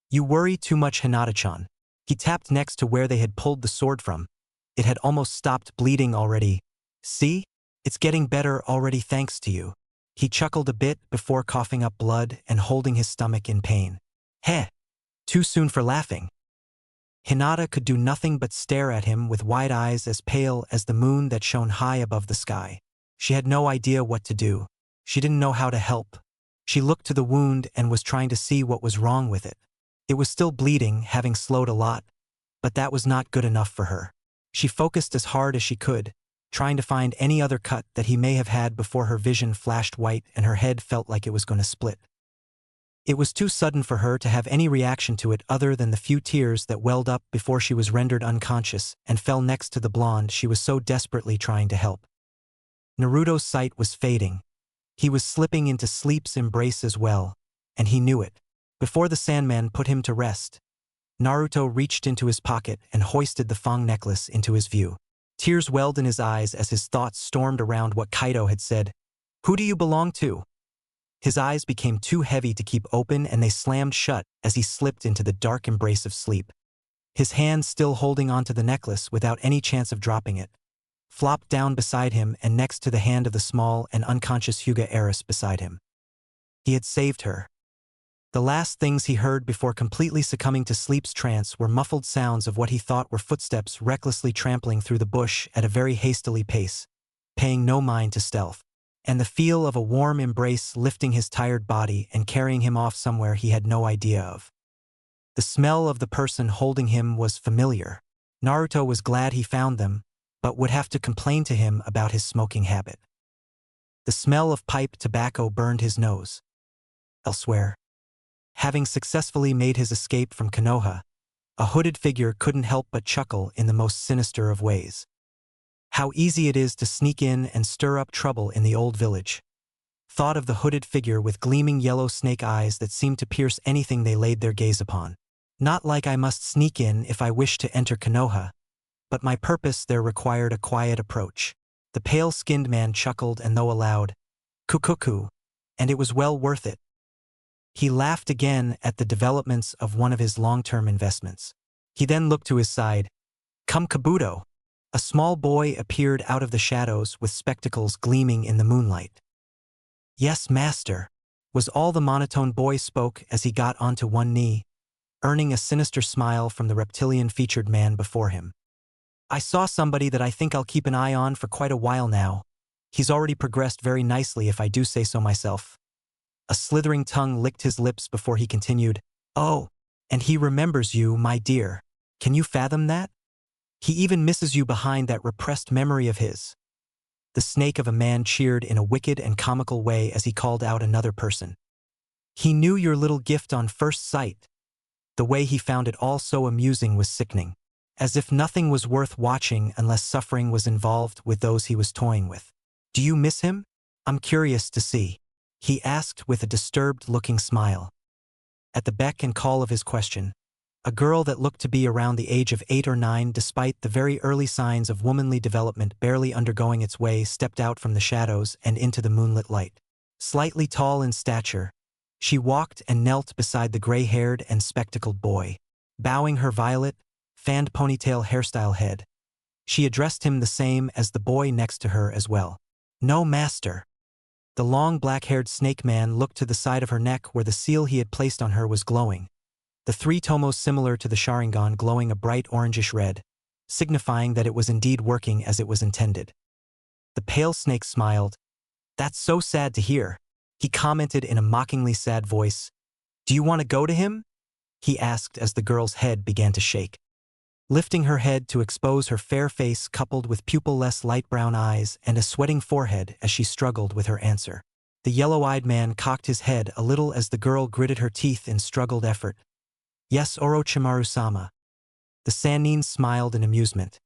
You worry too much, Hinata-chan. He tapped next to where they had pulled the sword from. It had almost stopped bleeding already. See? It's getting better already thanks to you. He chuckled a bit before coughing up blood and holding his stomach in pain. Heh! Too soon for laughing. Hinata could do nothing but stare at him with wide eyes as pale as the moon that shone high above the sky. She had no idea what to do. She didn't know how to help. She looked to the wound and was trying to see what was wrong with it. It was still bleeding, having slowed a lot, but that was not good enough for her. She focused as hard as she could, trying to find any other cut that he may have had before her vision flashed white and her head felt like it was going to split. It was too sudden for her to have any reaction to it other than the few tears that welled up before she was rendered unconscious and fell next to the blonde she was so desperately trying to help. Naruto's sight was fading. He was slipping into sleep's embrace as well, and he knew it. Before the Sandman put him to rest, Naruto reached into his pocket and hoisted the Fang necklace into his view. Tears welled in his eyes as his thoughts stormed around what Kaido had said. "Who do you belong to?" His eyes became too heavy to keep open and they slammed shut as he slipped into the dark embrace of sleep. His hand still holding onto the necklace without any chance of dropping it, flopped down beside him and next to the hand of the small and unconscious Hyuga heiress beside him. He had saved her. The last things he heard before completely succumbing to sleep's trance were muffled sounds of what he thought were footsteps recklessly trampling through the bush at a very hastily pace, paying no mind to stealth, and the feel of a warm embrace lifting his tired body and carrying him off somewhere he had no idea of. The smell of the person holding him was familiar. Naruto was glad he found them, but would have to complain to him about his smoking habit. The smell of pipe tobacco burned his nose. Elsewhere, having successfully made his escape from Konoha, a hooded figure couldn't help but chuckle in the most sinister of ways. How easy it is to sneak in and stir up trouble in the old village. Thought of the hooded figure with gleaming yellow snake eyes that seemed to pierce anything they laid their gaze upon. Not like I must sneak in if I wish to enter Konoha, but my purpose there required a quiet approach. The pale-skinned man chuckled and though aloud, "Kukuku," and it was well worth it. He laughed again at the developments of one of his long-term investments. He then looked to his side. "Come Kabuto." A small boy appeared out of the shadows with spectacles gleaming in the moonlight. "Yes, master," was all the monotone boy spoke as he got onto one knee, earning a sinister smile from the reptilian-featured man before him. "I saw somebody that I think I'll keep an eye on for quite a while now. He's already progressed very nicely if I do say so myself." A slithering tongue licked his lips before he continued, "Oh, and he remembers you, my dear. Can you fathom that? He even misses you behind that repressed memory of his." The snake of a man cheered in a wicked and comical way as he called out another person. "He knew your little gift on first sight." The way he found it all so amusing was sickening, as if nothing was worth watching unless suffering was involved with those he was toying with. "Do you miss him? I'm curious to see," he asked with a disturbed-looking smile. At the beck and call of his question, a girl that looked to be around the age of 8 or 9 despite the very early signs of womanly development barely undergoing its way stepped out from the shadows and into the moonlit light. Slightly tall in stature, she walked and knelt beside the gray-haired and spectacled boy. Bowing her violet, fanned ponytail hairstyle head, she addressed him the same as the boy next to her as well. "No, master." The long black-haired snake man looked to the side of her neck where the seal he had placed on her was glowing, the 3 tomos similar to the Sharingan glowing a bright orangish red, signifying that it was indeed working as it was intended. The pale snake smiled. "That's so sad to hear," he commented in a mockingly sad voice. "Do you want to go to him?" he asked as the girl's head began to shake. Lifting her head to expose her fair face coupled with pupil-less light brown eyes and a sweating forehead as she struggled with her answer. The yellow-eyed man cocked his head a little as the girl gritted her teeth in struggled effort. "Yes, Orochimaru-sama." The Sannin smiled in amusement.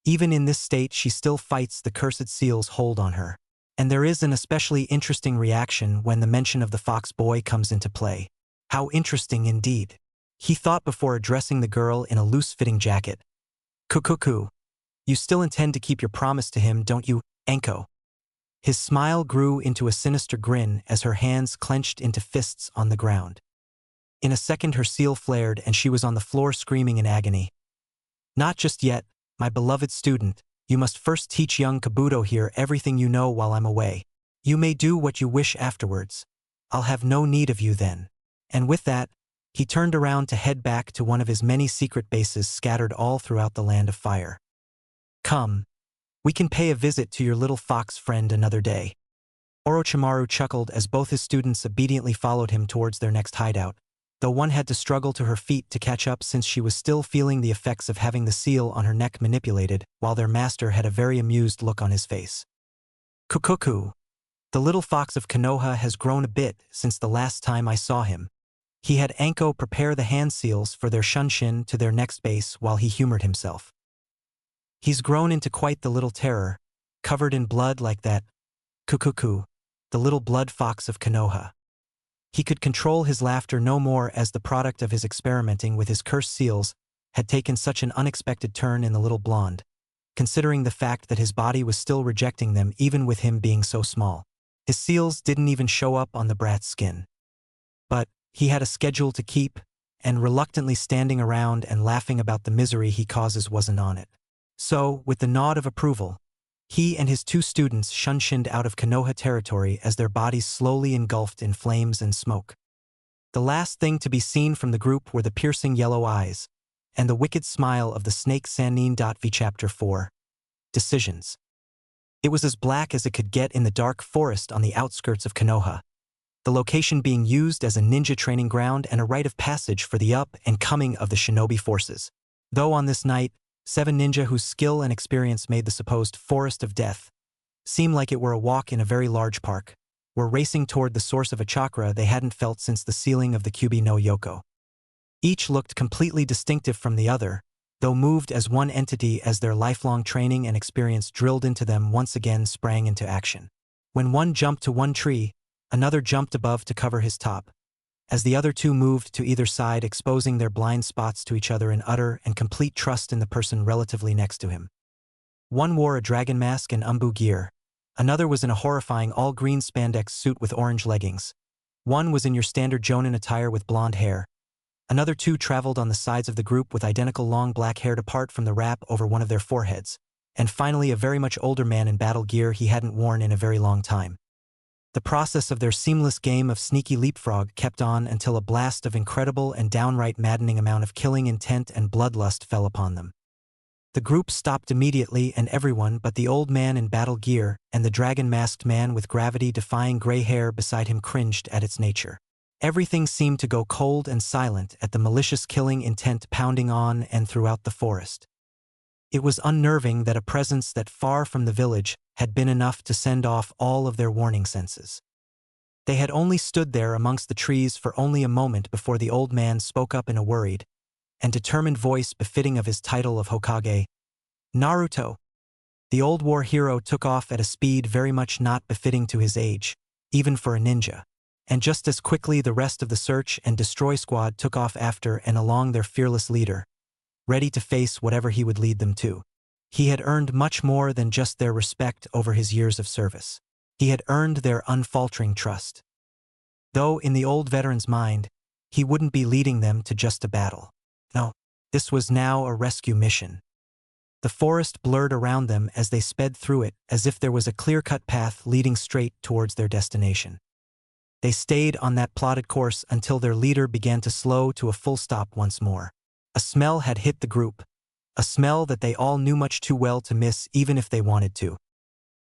Even in this state she still fights the cursed seal's hold on her. And there is an especially interesting reaction when the mention of the fox boy comes into play. How interesting indeed, he thought before addressing the girl in a loose-fitting jacket. "Kukuku, you still intend to keep your promise to him, don't you, Anko?" His smile grew into a sinister grin as her hands clenched into fists on the ground. In a second her seal flared and she was on the floor screaming in agony. "Not just yet, my beloved student. You must first teach young Kabuto here everything you know while I'm away. You may do what you wish afterwards. I'll have no need of you then." And with that, he turned around to head back to one of his many secret bases scattered all throughout the Land of Fire. "Come, we can pay a visit to your little fox friend another day." Orochimaru chuckled as both his students obediently followed him towards their next hideout, though one had to struggle to her feet to catch up since she was still feeling the effects of having the seal on her neck manipulated, while their master had a very amused look on his face. "Kukuku, the little fox of Konoha has grown a bit since the last time I saw him." He had Anko prepare the hand seals for their shunshin to their next base while he humored himself. He's grown into quite the little terror, covered in blood like that Kukuku, the little blood fox of Konoha. He could control his laughter no more as the product of his experimenting with his cursed seals had taken such an unexpected turn in the little blonde, considering the fact that his body was still rejecting them even with him being so small. His seals didn't even show up on the brat's skin. But he had a schedule to keep, and reluctantly standing around and laughing about the misery he causes wasn't on it. So, with the nod of approval, he and his 2 students shunshined out of Konoha territory as their bodies slowly engulfed in flames and smoke. The last thing to be seen from the group were the piercing yellow eyes, and the wicked smile of the snake Sanin. V Chapter 4. Decisions. It was as black as it could get in the dark forest on the outskirts of Konoha, the location being used as a ninja training ground and a rite of passage for the up and coming of the shinobi forces. Though on this night, 7 ninja whose skill and experience made the supposed Forest of Death seem like it were a walk in a very large park, were racing toward the source of a chakra they hadn't felt since the sealing of the Kyubi no Yoko. Each looked completely distinctive from the other, though moved as one entity as their lifelong training and experience drilled into them once again sprang into action. When one jumped to one tree, another jumped above to cover his top, as the other 2 moved to either side, exposing their blind spots to each other in utter and complete trust in the person relatively next to him. One wore a dragon mask and umbu gear. Another was in a horrifying all-green spandex suit with orange leggings. One was in your standard jonin attire with blonde hair. Another 2 traveled on the sides of the group with identical long black hair apart from the wrap over one of their foreheads. And finally a very much older man in battle gear he hadn't worn in a very long time. The process of their seamless game of sneaky leapfrog kept on until a blast of incredible and downright maddening amount of killing intent and bloodlust fell upon them. The group stopped immediately, and everyone but the old man in battle gear and the dragon-masked man with gravity-defying gray hair beside him cringed at its nature. Everything seemed to go cold and silent at the malicious killing intent pounding on and throughout the forest. It was unnerving that a presence that far from the village had been enough to send off all of their warning senses. They had only stood there amongst the trees for only a moment before the old man spoke up in a worried and determined voice befitting of his title of Hokage. "Naruto." The old war hero took off at a speed very much not befitting to his age, even for a ninja. And just as quickly the rest of the search and destroy squad took off after and along their fearless leader, ready to face whatever he would lead them to. He had earned much more than just their respect over his years of service. He had earned their unfaltering trust. Though in the old veteran's mind, he wouldn't be leading them to just a battle. No, this was now a rescue mission. The forest blurred around them as they sped through it as if there was a clear-cut path leading straight towards their destination. They stayed on that plotted course until their leader began to slow to a full stop once more. A smell had hit the group, a smell that they all knew much too well to miss even if they wanted to.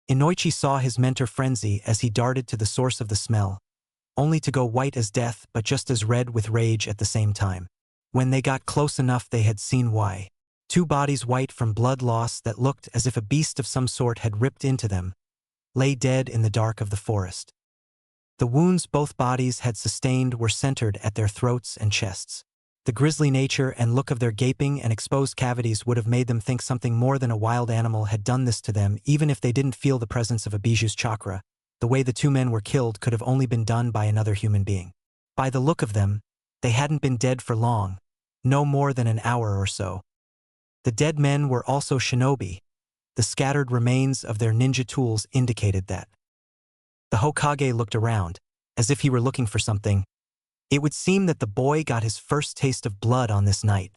Inoichi saw his mentor frenzy as he darted to the source of the smell, only to go white as death but just as red with rage at the same time. When they got close enough they had seen why. 2 bodies white from blood loss that looked as if a beast of some sort had ripped into them, lay dead in the dark of the forest. The wounds both bodies had sustained were centered at their throats and chests. The grisly nature and look of their gaping and exposed cavities would have made them think something more than a wild animal had done this to them even if they didn't feel the presence of a Biju's chakra. The way the 2 men were killed could have only been done by another human being. By the look of them, they hadn't been dead for long, no more than an hour or so. The dead men were also shinobi. The scattered remains of their ninja tools indicated that. The Hokage looked around, as if he were looking for something. It would seem that the boy got his first taste of blood on this night.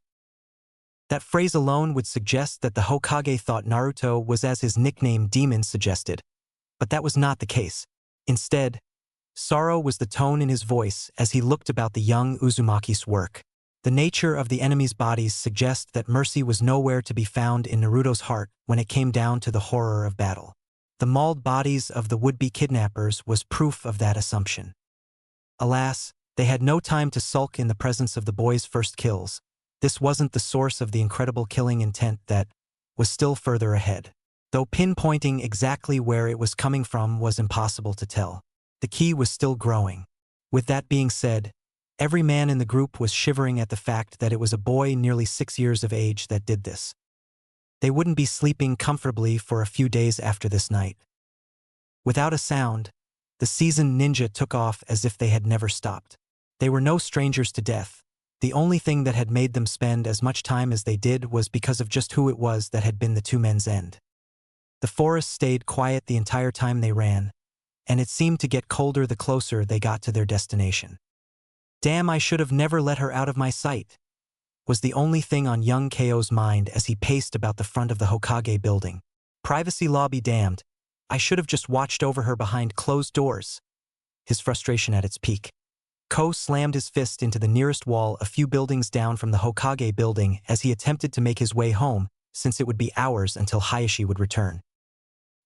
That phrase alone would suggest that the Hokage thought Naruto was as his nickname Demon suggested, but that was not the case. Instead, sorrow was the tone in his voice as he looked about the young Uzumaki's work. The nature of the enemy's bodies suggests that mercy was nowhere to be found in Naruto's heart when it came down to the horror of battle. The mauled bodies of the would-be kidnappers was proof of that assumption. Alas, they had no time to sulk in the presence of the boy's first kills. This wasn't the source of the incredible killing intent that was still further ahead. Though pinpointing exactly where it was coming from was impossible to tell. The key was still growing. With that being said, Every man in the group was shivering at the fact that it was a boy nearly 6 years of age that did this. They wouldn't be sleeping comfortably for a few days after this night. Without a sound, the seasoned ninja took off as if they had never stopped. They were no strangers to death. The only thing that had made them spend as much time as they did was because of just who it was that had been the two men's end. The forest stayed quiet the entire time they ran, and it seemed to get colder the closer they got to their destination. Damn, I should have never let her out of my sight, was the only thing on young Ko's mind as he paced about the front of the Hokage building. Privacy law be damned, I should have just watched over her behind closed doors. His frustration at its peak. Ko slammed his fist into the nearest wall a few buildings down from the Hokage building as he attempted to make his way home, since it would be hours until Hayashi would return.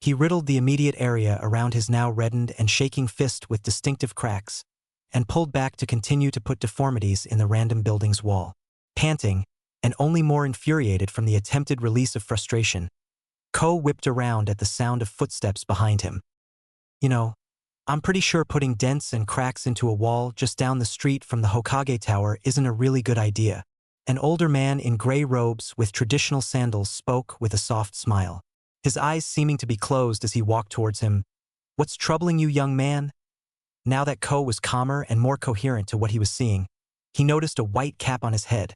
He riddled the immediate area around his now reddened and shaking fist with distinctive cracks, and pulled back to continue to put deformities in the random building's wall. Panting, and only more infuriated from the attempted release of frustration, Ko whipped around at the sound of footsteps behind him. You know, I'm pretty sure putting dents and cracks into a wall just down the street from the Hokage Tower isn't a really good idea. An older man in gray robes with traditional sandals spoke with a soft smile, his eyes seeming to be closed as he walked towards him. What's troubling you, young man? Now that Ko was calmer and more coherent to what he was seeing, he noticed a white cap on his head.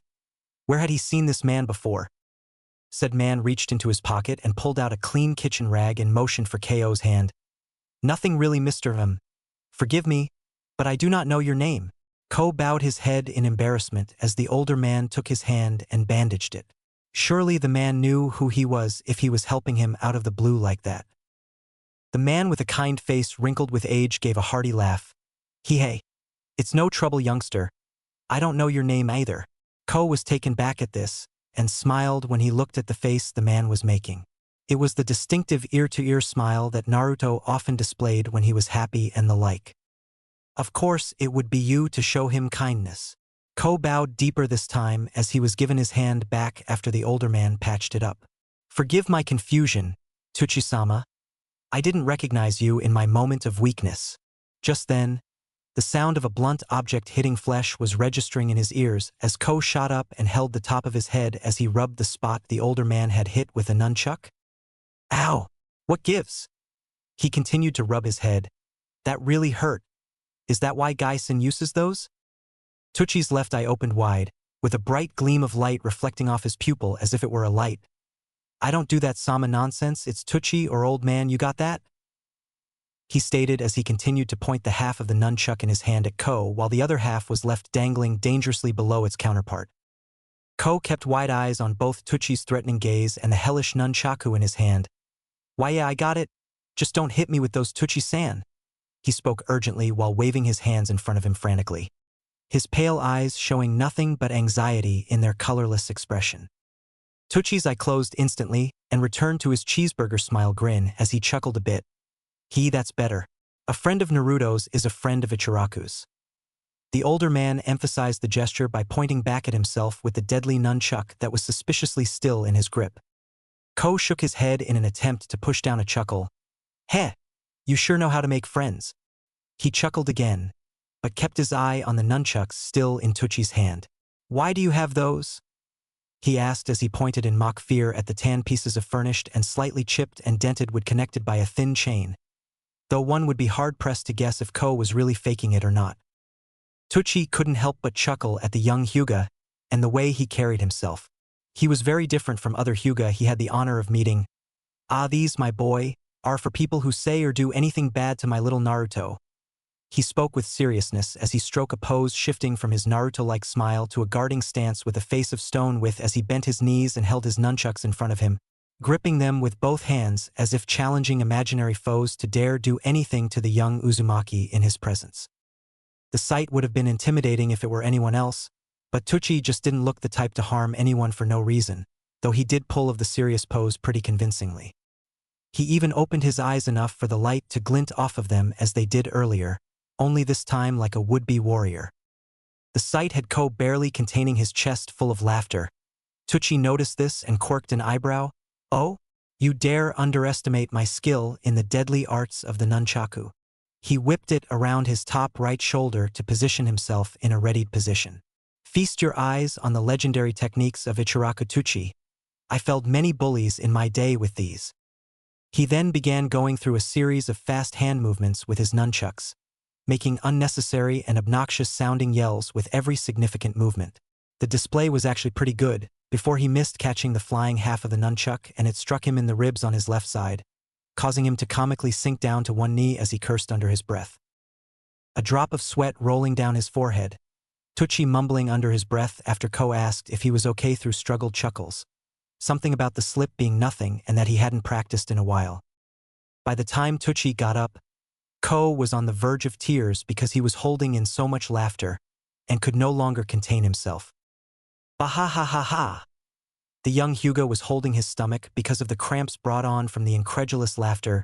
Where had he seen this man before? Said man reached into his pocket and pulled out a clean kitchen rag and motioned for Ko's hand. Nothing really, Mr. Forgive me, but I do not know your name. Ko bowed his head in embarrassment as the older man took his hand and bandaged it. Surely the man knew who he was if he was helping him out of the blue like that. The man with a kind face wrinkled with age gave a hearty laugh. Hey, it's no trouble, youngster. I don't know your name either. Ko was taken back at this, and smiled when he looked at the face the man was making. It was the distinctive ear-to-ear smile that Naruto often displayed when he was happy and the like. Of course, it would be you to show him kindness. Ko bowed deeper this time as he was given his hand back after the older man patched it up. Forgive my confusion, Tsuchi-sama. I didn't recognize you in my moment of weakness. Just then, the sound of a blunt object hitting flesh was registering in his ears as Ko shot up and held the top of his head as he rubbed the spot the older man had hit with a nunchuck. Ow! What gives? He continued to rub his head. That really hurt. Is that why Gaisen uses those? Tuchi's left eye opened wide, with a bright gleam of light reflecting off his pupil as if it were a light. I don't do that Sama nonsense, it's Tuchi or old man, you got that? He stated as he continued to point the half of the nunchuck in his hand at Ko while the other half was left dangling dangerously below its counterpart. Ko kept wide eyes on both Tuchi's threatening gaze and the hellish nunchaku in his hand. Why yeah, I got it. Just don't hit me with those, Tuchi-san. He spoke urgently while waving his hands in front of him frantically, his pale eyes showing nothing but anxiety in their colorless expression. Tuchi's eye closed instantly and returned to his cheeseburger smile grin as he chuckled a bit. That's better. A friend of Naruto's is a friend of Ichiraku's. The older man emphasized the gesture by pointing back at himself with the deadly nunchuck that was suspiciously still in his grip. Ko shook his head in an attempt to push down a chuckle. Heh, you sure know how to make friends. He chuckled again, but kept his eye on the nunchucks still in Tuchi's hand. Why do you have those? He asked as he pointed in mock fear at the tan pieces of furnished and slightly chipped and dented wood connected by a thin chain, though one would be hard-pressed to guess if Ko was really faking it or not. Tuchi couldn't help but chuckle at the young Hyuga and the way he carried himself. He was very different from other Hyuga he had the honor of meeting. These, my boy, are for people who say or do anything bad to my little Naruto. He spoke with seriousness as he stroked a pose shifting from his Naruto-like smile to a guarding stance with a face of stone as he bent his knees and held his nunchucks in front of him, gripping them with both hands as if challenging imaginary foes to dare do anything to the young Uzumaki in his presence. The sight would have been intimidating if it were anyone else, but Tuchi just didn't look the type to harm anyone for no reason, though he did pull of the serious pose pretty convincingly. He even opened his eyes enough for the light to glint off of them as they did earlier, only this time like a would-be warrior. The sight had Ko barely containing his chest full of laughter. Tuchi noticed this and quirked an eyebrow. Oh? You dare underestimate my skill in the deadly arts of the nunchaku. He whipped it around his top right shoulder to position himself in a readied position. Feast your eyes on the legendary techniques of Ichiraku Tuchi. I felled many bullies in my day with these. He then began going through a series of fast hand movements with his nunchucks, making unnecessary and obnoxious-sounding yells with every significant movement. The display was actually pretty good, before he missed catching the flying half of the nunchuck and it struck him in the ribs on his left side, causing him to comically sink down to one knee as he cursed under his breath. A drop of sweat rolling down his forehead, Tucci mumbling under his breath after Ko asked if he was okay through struggled chuckles. Something about the slip being nothing and that he hadn't practiced in a while. By the time Tucci got up, Ko was on the verge of tears because he was holding in so much laughter and could no longer contain himself. Bah-ha-ha-ha-ha! The young Hyuga was holding his stomach because of the cramps brought on from the incredulous laughter.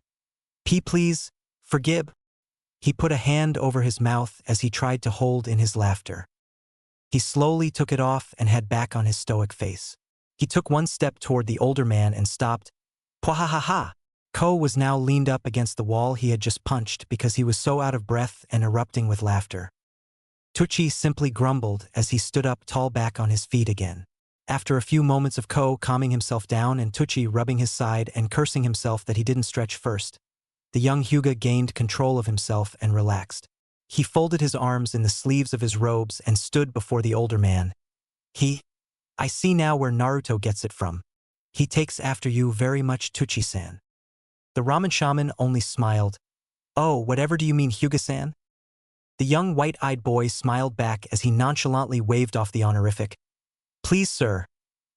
Please, forgive. He put a hand over his mouth as he tried to hold in his laughter. He slowly took it off and had back on his stoic face. He took one step toward the older man and stopped. Pwa-ha-ha-ha! Ko was now leaned up against the wall he had just punched because he was so out of breath and erupting with laughter. Tucci simply grumbled as he stood up tall back on his feet again. After a few moments of Ko calming himself down and Tucci rubbing his side and cursing himself that he didn't stretch first, the young Hyuga gained control of himself and relaxed. He folded his arms in the sleeves of his robes and stood before the older man. I see now where Naruto gets it from. He takes after you very much, Tucci-san. The ramen shaman only smiled. Oh, whatever do you mean, Hyuga-san? The young white-eyed boy smiled back as he nonchalantly waved off the honorific. Please, sir,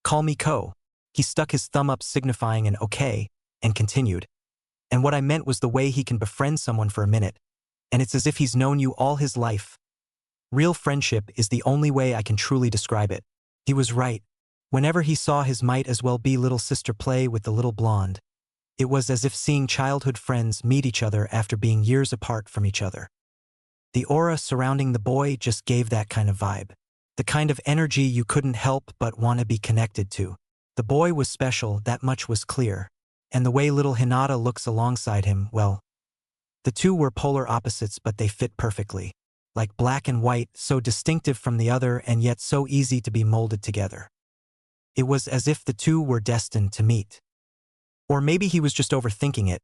call me Ko. He stuck his thumb up signifying an okay, and continued. And what I meant was the way he can befriend someone for a minute, and it's as if he's known you all his life. Real friendship is the only way I can truly describe it. He was right. Whenever he saw his might-as-well-be little sister play with the little blonde, it was as if seeing childhood friends meet each other after being years apart from each other. The aura surrounding the boy just gave that kind of vibe. The kind of energy you couldn't help but want to be connected to. The boy was special, that much was clear. And the way little Hinata looks alongside him, well, the two were polar opposites but they fit perfectly. Like black and white, so distinctive from the other and yet so easy to be molded together. It was as if the two were destined to meet. Or maybe he was just overthinking it.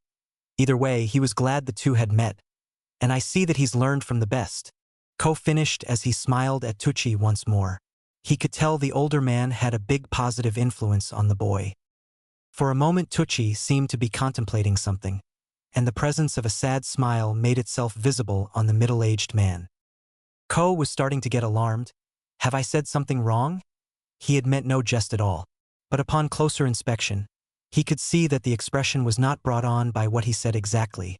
Either way, he was glad the two had met. And I see that he's learned from the best. Ko finished as he smiled at Tucci once more. He could tell the older man had a big positive influence on the boy. For a moment Tucci seemed to be contemplating something, and the presence of a sad smile made itself visible on the middle-aged man. Ko was starting to get alarmed. Have I said something wrong? He had meant no jest at all. But upon closer inspection, he could see that the expression was not brought on by what he said exactly,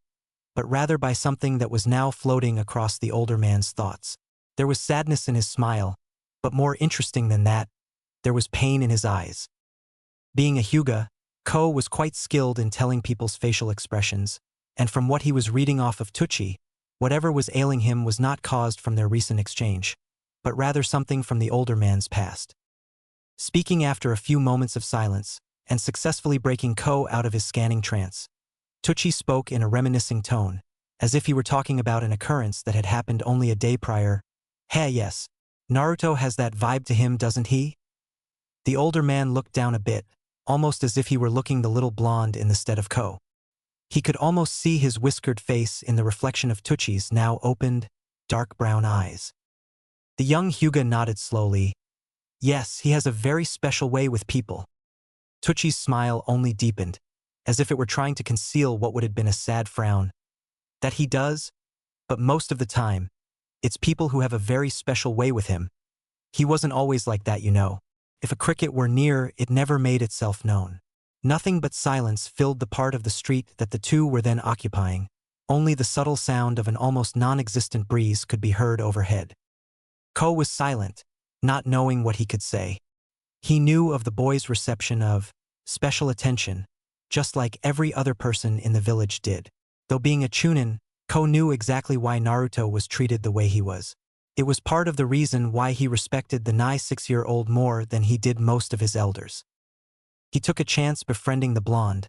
but rather by something that was now floating across the older man's thoughts. There was sadness in his smile, but more interesting than that, there was pain in his eyes. Being a Hyuga, Ko was quite skilled in telling people's facial expressions, and from what he was reading off of Tucci, whatever was ailing him was not caused from their recent exchange, but rather something from the older man's past. Speaking after a few moments of silence, and successfully breaking Ko out of his scanning trance, Tucci spoke in a reminiscing tone, as if he were talking about an occurrence that had happened only a day prior. Hey, yes, Naruto has that vibe to him, doesn't he? The older man looked down a bit, almost as if he were looking the little blonde in the stead of Ko. He could almost see his whiskered face in the reflection of Tucci's now opened, dark brown eyes. The young Hyuga nodded slowly. Yes, he has a very special way with people. Tucci's smile only deepened, as if it were trying to conceal what would have been a sad frown. That he does, but most of the time, it's people who have a very special way with him. He wasn't always like that, you know. If a cricket were near, it never made itself known. Nothing but silence filled the part of the street that the two were then occupying. Only the subtle sound of an almost non-existent breeze could be heard overhead. Ko was silent, not knowing what he could say. He knew of the boy's reception of special attention, just like every other person in the village did. Though being a chunin, Ko knew exactly why Naruto was treated the way he was. It was part of the reason why he respected the nigh 6-year-old more than he did most of his elders. He took a chance befriending the blonde,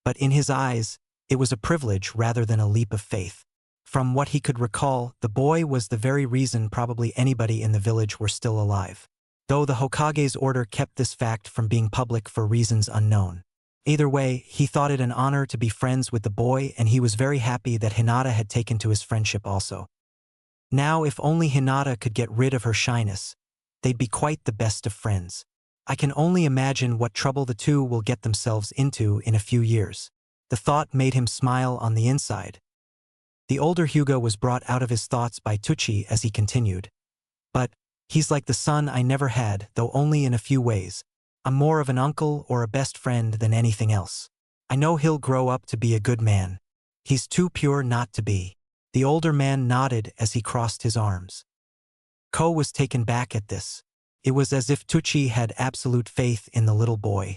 but in his eyes, it was a privilege rather than a leap of faith. From what he could recall, the boy was the very reason probably anybody in the village were still alive, though the Hokage's order kept this fact from being public for reasons unknown. Either way, he thought it an honor to be friends with the boy, and he was very happy that Hinata had taken to his friendship also. Now, if only Hinata could get rid of her shyness, they'd be quite the best of friends. I can only imagine what trouble the two will get themselves into in a few years. The thought made him smile on the inside. The older Hyuga was brought out of his thoughts by Tuchi as he continued. But he's like the son I never had, though only in a few ways. I'm more of an uncle or a best friend than anything else. I know he'll grow up to be a good man. He's too pure not to be. The older man nodded as he crossed his arms. Ko was taken back at this. It was as if Tuchi had absolute faith in the little boy.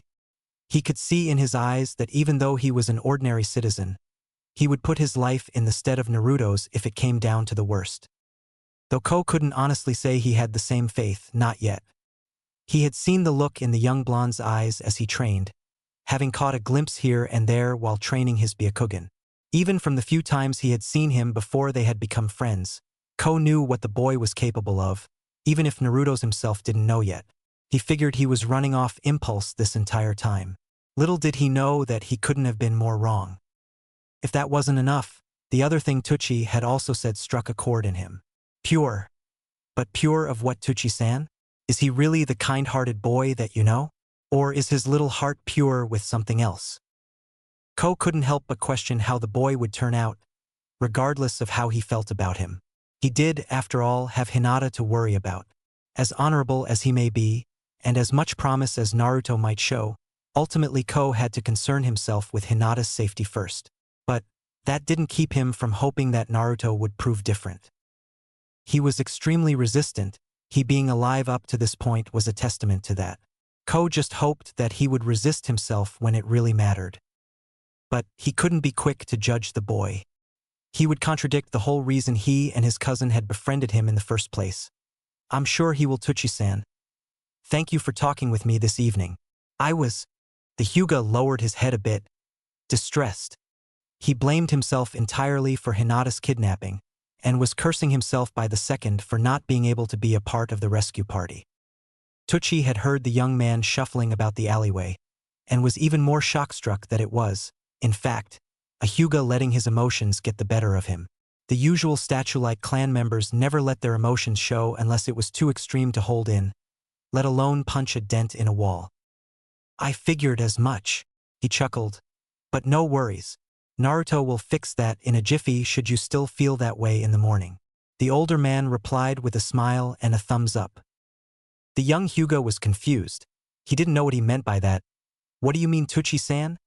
He could see in his eyes that even though he was an ordinary citizen, he would put his life in the stead of Naruto's if it came down to the worst. Though Ko couldn't honestly say he had the same faith, not yet. He had seen the look in the young blonde's eyes as he trained, having caught a glimpse here and there while training his Byakugan. Even from the few times he had seen him before they had become friends, Ko knew what the boy was capable of, even if Naruto's himself didn't know yet. He figured he was running off impulse this entire time. Little did he know that he couldn't have been more wrong. If that wasn't enough, the other thing Tuchi had also said struck a chord in him. Pure. But pure of what, Tuchi-san? Is he really the kind-hearted boy that you know? Or is his little heart pure with something else? Ko couldn't help but question how the boy would turn out, regardless of how he felt about him. He did, after all, have Hinata to worry about. As honorable as he may be, and as much promise as Naruto might show, ultimately Ko had to concern himself with Hinata's safety first. But that didn't keep him from hoping that Naruto would prove different. He was extremely resistant. He being alive up to this point was a testament to that. Ko just hoped that he would resist himself when it really mattered. But he couldn't be quick to judge the boy. He would contradict the whole reason he and his cousin had befriended him in the first place. I'm sure he will, Tuchi-san. Thank you for talking with me this evening. The Hyuga lowered his head a bit, distressed. He blamed himself entirely for Hinata's kidnapping, and was cursing himself by the second for not being able to be a part of the rescue party. Tuchi had heard the young man shuffling about the alleyway, and was even more shock-struck that it was, in fact, a Hyuga letting his emotions get the better of him. The usual statue-like clan members never let their emotions show unless it was too extreme to hold in, let alone punch a dent in a wall. I figured as much, he chuckled. But no worries. Naruto will fix that in a jiffy should you still feel that way in the morning. The older man replied with a smile and a thumbs up. The young Hyuga was confused. He didn't know what he meant by that. What do you mean, Tuchi-san?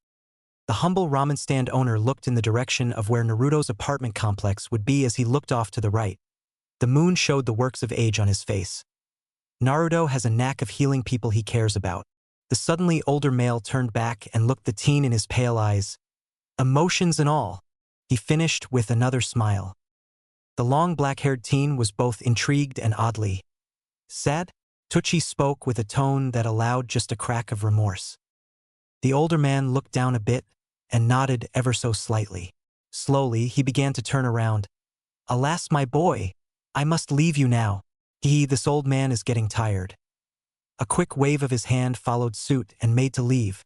The humble ramen stand owner looked in the direction of where Naruto's apartment complex would be as he looked off to the right. The moon showed the works of age on his face. Naruto has a knack of healing people he cares about. The suddenly older male turned back and looked the teen in his pale eyes. Emotions and all, he finished with another smile. The long black-haired teen was both intrigued and oddly sad. Tuchi spoke with a tone that allowed just a crack of remorse. The older man looked down a bit and nodded ever so slightly. Slowly, he began to turn around. Alas, my boy, I must leave you now. This old man is getting tired. A quick wave of his hand followed suit and made to leave.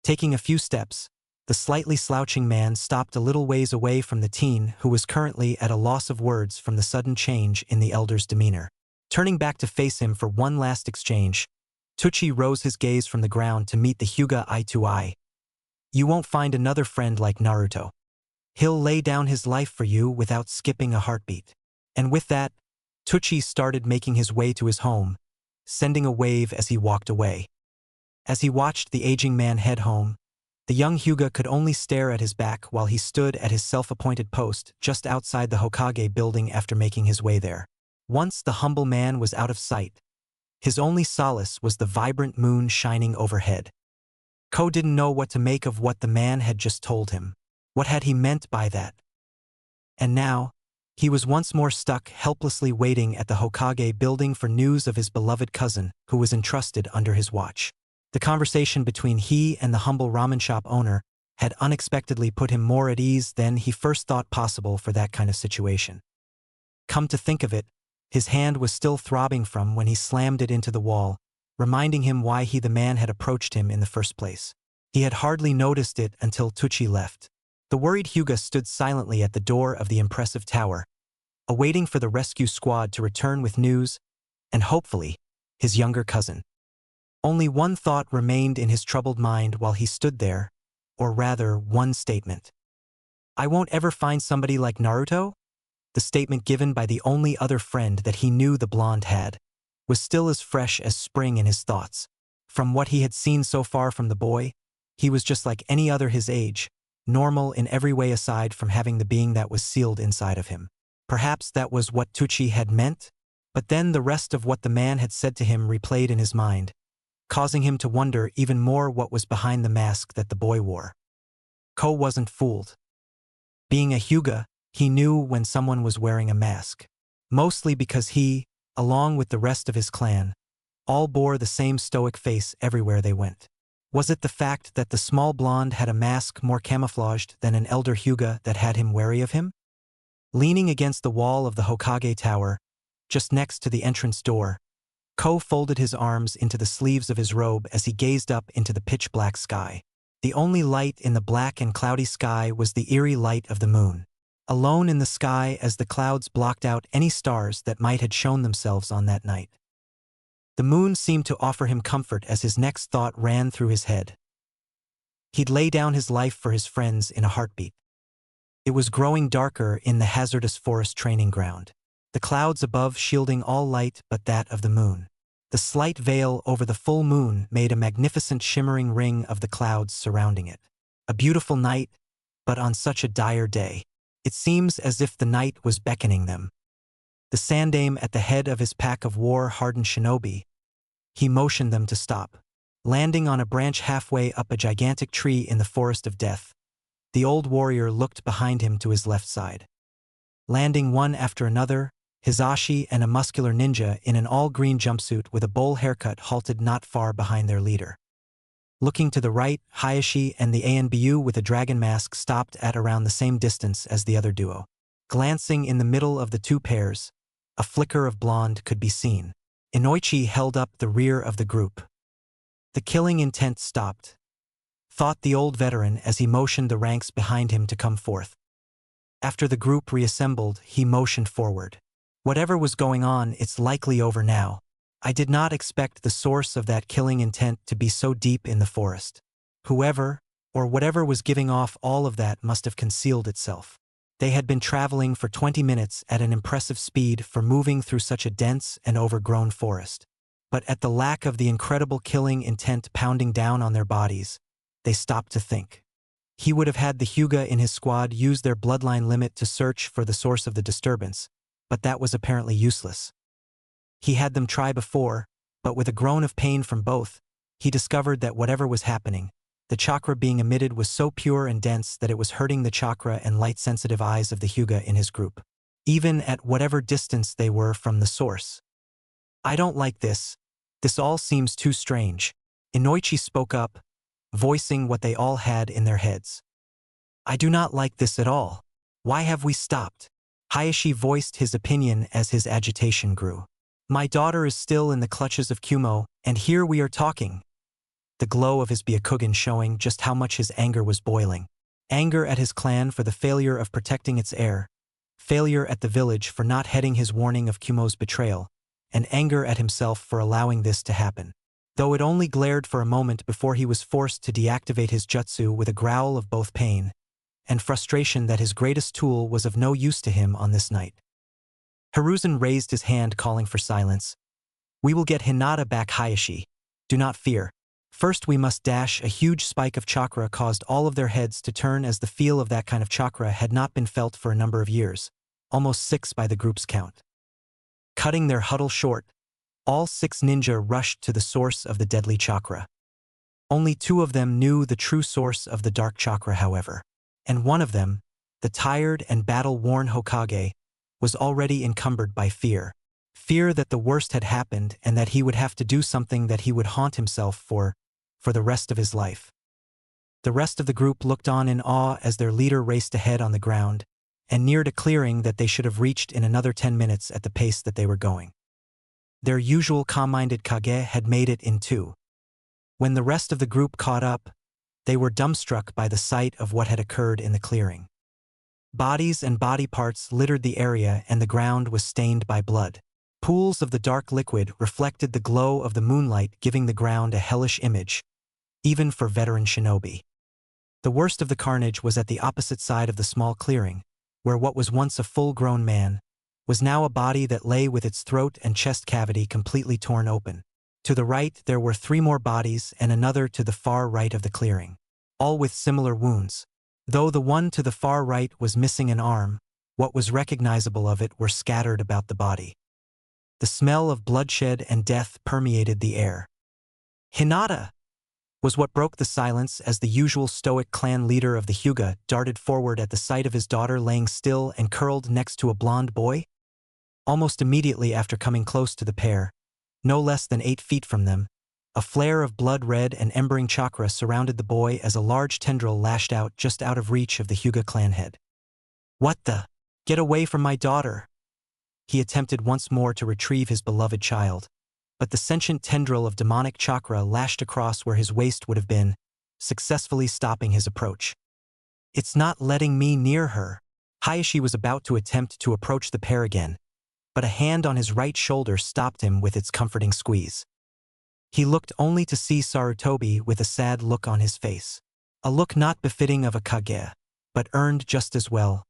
Taking a few steps, the slightly slouching man stopped a little ways away from the teen who was currently at a loss of words from the sudden change in the elder's demeanor. Turning back to face him for one last exchange, Tuchi rose his gaze from the ground to meet the Hyuga eye to eye. You won't find another friend like Naruto. He'll lay down his life for you without skipping a heartbeat. And with that, Tuchi started making his way to his home, sending a wave as he walked away. As he watched the aging man head home, the young Hyuga could only stare at his back while he stood at his self-appointed post just outside the Hokage building after making his way there. Once the humble man was out of sight, his only solace was the vibrant moon shining overhead. Ko didn't know what to make of what the man had just told him. What had he meant by that? And now, he was once more stuck helplessly waiting at the Hokage building for news of his beloved cousin, who was entrusted under his watch. The conversation between he and the humble ramen shop owner had unexpectedly put him more at ease than he first thought possible for that kind of situation. Come to think of it, his hand was still throbbing from when he slammed it into the wall, reminding him why the man had approached him in the first place. He had hardly noticed it until Tucci left. The worried Hyuga stood silently at the door of the impressive tower, awaiting for the rescue squad to return with news, and hopefully, his younger cousin. Only one thought remained in his troubled mind while he stood there, or rather, one statement. "I won't ever find somebody like Naruto?" The statement given by the only other friend that he knew the blonde had was still as fresh as spring in his thoughts. From what he had seen so far from the boy, he was just like any other his age, normal in every way aside from having the being that was sealed inside of him. Perhaps that was what Tucci had meant, but then the rest of what the man had said to him replayed in his mind, causing him to wonder even more what was behind the mask that the boy wore. Ko wasn't fooled. Being a Hyuga, he knew when someone was wearing a mask. Mostly because he, along with the rest of his clan, all bore the same stoic face everywhere they went. Was it the fact that the small blonde had a mask more camouflaged than an elder Hyuga that had him wary of him? Leaning against the wall of the Hokage Tower, just next to the entrance door, Ko folded his arms into the sleeves of his robe as he gazed up into the pitch-black sky. The only light in the black and cloudy sky was the eerie light of the moon, alone in the sky as the clouds blocked out any stars that might have shown themselves on that night. The moon seemed to offer him comfort as his next thought ran through his head. He'd lay down his life for his friends in a heartbeat. It was growing darker in the hazardous forest training ground, the clouds above shielding all light but that of the moon. The slight veil over the full moon made a magnificent shimmering ring of the clouds surrounding it. A beautiful night, but on such a dire day. It seems as if the night was beckoning them. The Sandaime at the head of his pack of war-hardened shinobi, he motioned them to stop. Landing on a branch halfway up a gigantic tree in the forest of death, the old warrior looked behind him to his left side. Landing one after another, Hizashi and a muscular ninja in an all-green jumpsuit with a bowl haircut halted not far behind their leader. Looking to the right, Hayashi and the ANBU with a dragon mask stopped at around the same distance as the other duo. Glancing in the middle of the two pairs, a flicker of blonde could be seen. Inoichi held up the rear of the group. The killing intent stopped, thought the old veteran as he motioned the ranks behind him to come forth. After the group reassembled, he motioned forward. "Whatever was going on, it's likely over now. I did not expect the source of that killing intent to be so deep in the forest. Whoever, or whatever was giving off all of that must have concealed itself." They had been traveling for 20 minutes at an impressive speed for moving through such a dense and overgrown forest. But at the lack of the incredible killing intent pounding down on their bodies, they stopped to think. He would have had the Hyuga in his squad use their bloodline limit to search for the source of the disturbance, but that was apparently useless. He had them try before, but with a groan of pain from both, he discovered that whatever was happening, the chakra being emitted was so pure and dense that it was hurting the chakra and light-sensitive eyes of the Hyuga in his group, even at whatever distance they were from the source. "I don't like this. This all seems too strange." Inoichi spoke up, voicing what they all had in their heads. "I do not like this at all. Why have we stopped?" Hayashi voiced his opinion as his agitation grew. "My daughter is still in the clutches of Kumo, and here we are talking." The glow of his Byakugan showing just how much his anger was boiling. Anger at his clan for the failure of protecting its heir, failure at the village for not heeding his warning of Kumo's betrayal, and anger at himself for allowing this to happen. Though it only glared for a moment before he was forced to deactivate his jutsu with a growl of both pain and frustration that his greatest tool was of no use to him on this night. Hiruzen raised his hand calling for silence. "We will get Hinata back, Hayashi. Do not fear. First we must dash." A huge spike of chakra caused all of their heads to turn as the feel of that kind of chakra had not been felt for a number of years, almost 6 by the group's count. Cutting their huddle short, all 6 ninja rushed to the source of the deadly chakra. Only 2 of them knew the true source of the dark chakra, however, and one of them, the tired and battle-worn Hokage, was already encumbered by fear. Fear that the worst had happened and that he would have to do something that he would haunt himself for the rest of his life. The rest of the group looked on in awe as their leader raced ahead on the ground and neared a clearing that they should have reached in another 10 minutes at the pace that they were going. Their usual calm-minded Kage had made it in 2. When the rest of the group caught up, they were dumbstruck by the sight of what had occurred in the clearing. Bodies and body parts littered the area and the ground was stained by blood. Pools of the dark liquid reflected the glow of the moonlight, giving the ground a hellish image, even for veteran shinobi. The worst of the carnage was at the opposite side of the small clearing, where what was once a full-grown man was now a body that lay with its throat and chest cavity completely torn open. To the right there were 3 more bodies and another to the far right of the clearing, all with similar wounds. Though the one to the far right was missing an arm, what was recognizable of it were scattered about the body. The smell of bloodshed and death permeated the air. "Hinata!" was what broke the silence as the usual stoic clan leader of the Hyuga darted forward at the sight of his daughter laying still and curled next to a blonde boy. Almost immediately after coming close to the pair, no less than 8 feet from them, a flare of blood-red and embering chakra surrounded the boy as a large tendril lashed out just out of reach of the Hyuga clan head. "What the? Get away from my daughter!" He attempted once more to retrieve his beloved child, but the sentient tendril of demonic chakra lashed across where his waist would have been, successfully stopping his approach. "It's not letting me near her." Hayashi was about to attempt to approach the pair again, but a hand on his right shoulder stopped him with its comforting squeeze. He looked only to see Sarutobi with a sad look on his face. A look not befitting of a Kage, but earned just as well.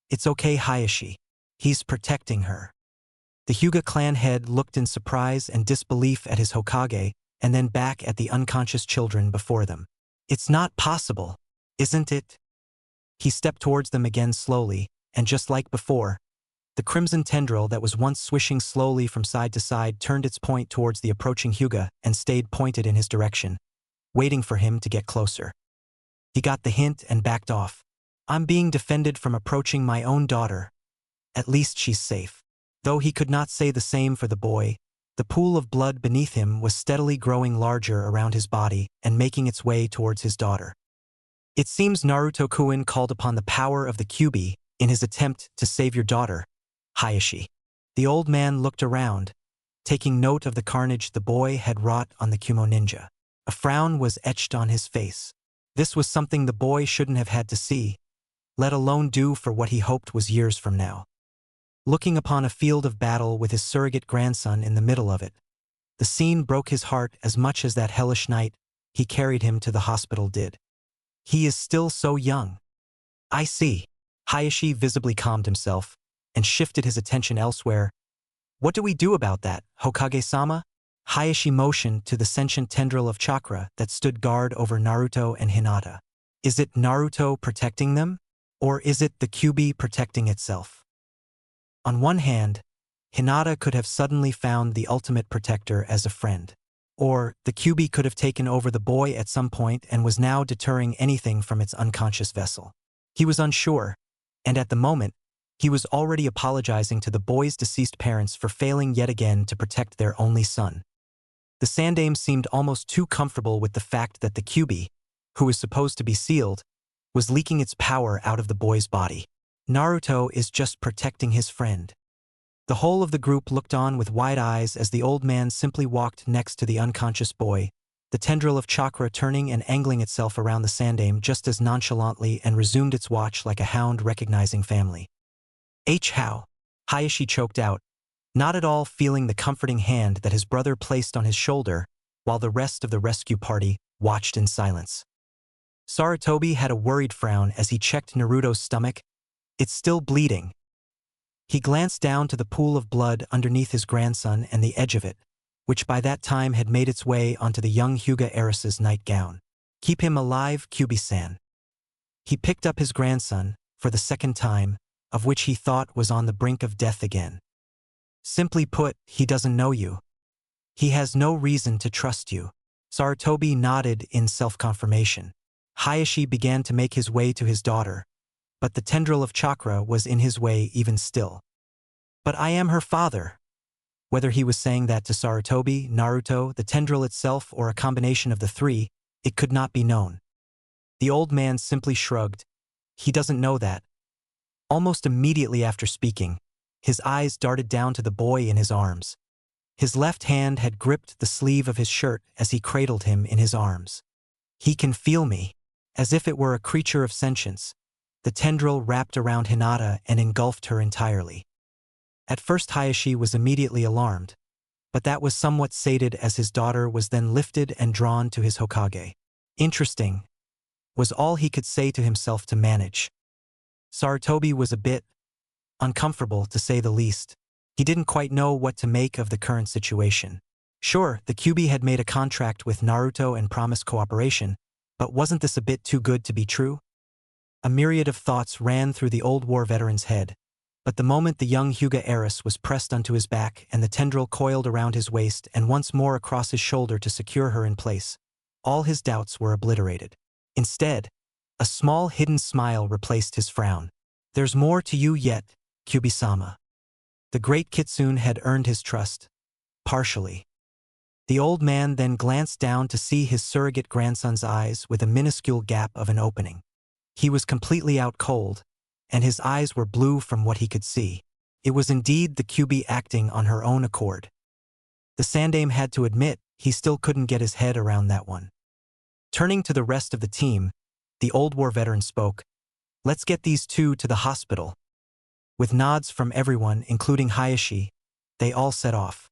"It's okay, Hayashi. He's protecting her." The Hyuga clan head looked in surprise and disbelief at his Hokage, and then back at the unconscious children before them. "It's not possible, isn't it?" He stepped towards them again slowly, and just like before, the crimson tendril that was once swishing slowly from side to side turned its point towards the approaching Hyuga and stayed pointed in his direction, waiting for him to get closer. He got the hint and backed off. "I'm being defended from approaching my own daughter. At least she's safe." Though he could not say the same for the boy, the pool of blood beneath him was steadily growing larger around his body and making its way towards his daughter. "It seems Naruto-kun called upon the power of the Kyuubi in his attempt to save your daughter, Hayashi." The old man looked around, taking note of the carnage the boy had wrought on the Kumo ninja. A frown was etched on his face. This was something the boy shouldn't have had to see, let alone do for what he hoped was years from now. Looking upon a field of battle with his surrogate grandson in the middle of it, the scene broke his heart as much as that hellish night he carried him to the hospital did. "He is still so young." "I see." Hayashi visibly calmed himself and shifted his attention elsewhere. "What do we do about that, Hokage-sama?" Hayashi motioned to the sentient tendril of chakra that stood guard over Naruto and Hinata. "Is it Naruto protecting them? Or is it the Kyuubi protecting itself?" On one hand, Hinata could have suddenly found the ultimate protector as a friend. Or the Kyuubi could have taken over the boy at some point and was now deterring anything from its unconscious vessel. He was unsure, and at the moment, he was already apologizing to the boy's deceased parents for failing yet again to protect their only son. The Sandaime seemed almost too comfortable with the fact that the Kyuubi, who was supposed to be sealed, was leaking its power out of the boy's body. Naruto is just protecting his friend. The whole of the group looked on with wide eyes as the old man simply walked next to the unconscious boy, the tendril of chakra turning and angling itself around the Sandaime just as nonchalantly, and resumed its watch like a hound recognizing family. "How?" Hayashi choked out, not at all feeling the comforting hand that his brother placed on his shoulder, while the rest of the rescue party watched in silence. Sarutobi had a worried frown as he checked Naruto's stomach. "It's still bleeding." He glanced down to the pool of blood underneath his grandson and the edge of it, which by that time had made its way onto the young Hyuga heiress's nightgown. "Keep him alive, Kyuubi-san." He picked up his grandson, for the second time, of which he thought was on the brink of death again. "Simply put, he doesn't know you. He has no reason to trust you." Sarutobi nodded in self-confirmation. Hayashi began to make his way to his daughter, but the tendril of chakra was in his way even still. "But I am her father." Whether he was saying that to Sarutobi, Naruto, the tendril itself, or a combination of the three, it could not be known. The old man simply shrugged. He doesn't know that. Almost immediately after speaking, his eyes darted down to the boy in his arms. His left hand had gripped the sleeve of his shirt as he cradled him in his arms. He can feel me, as if it were a creature of sentience. The tendril wrapped around Hinata and engulfed her entirely. At first Hayashi was immediately alarmed, but that was somewhat sated as his daughter was then lifted and drawn to his Hokage. Interesting, was all he could say to himself to manage. Sarutobi was a bit uncomfortable, to say the least. He didn't quite know what to make of the current situation. Sure, the Kyuubi had made a contract with Naruto and promised cooperation, but wasn't this a bit too good to be true? A myriad of thoughts ran through the old war veteran's head, but the moment the young Hyuga heiress was pressed onto his back and the tendril coiled around his waist and once more across his shoulder to secure her in place, all his doubts were obliterated. Instead, a small hidden smile replaced his frown. "There's more to you yet, Kyuubi-sama." The great Kitsune had earned his trust, partially. The old man then glanced down to see his surrogate grandson's eyes with a minuscule gap of an opening. He was completely out cold, and his eyes were blue from what he could see. It was indeed the Kyuubi acting on her own accord. The Sandaime had to admit he still couldn't get his head around that one. Turning to the rest of the team, the old war veteran spoke, "Let's get these two to the hospital." With nods from everyone, including Hayashi, they all set off.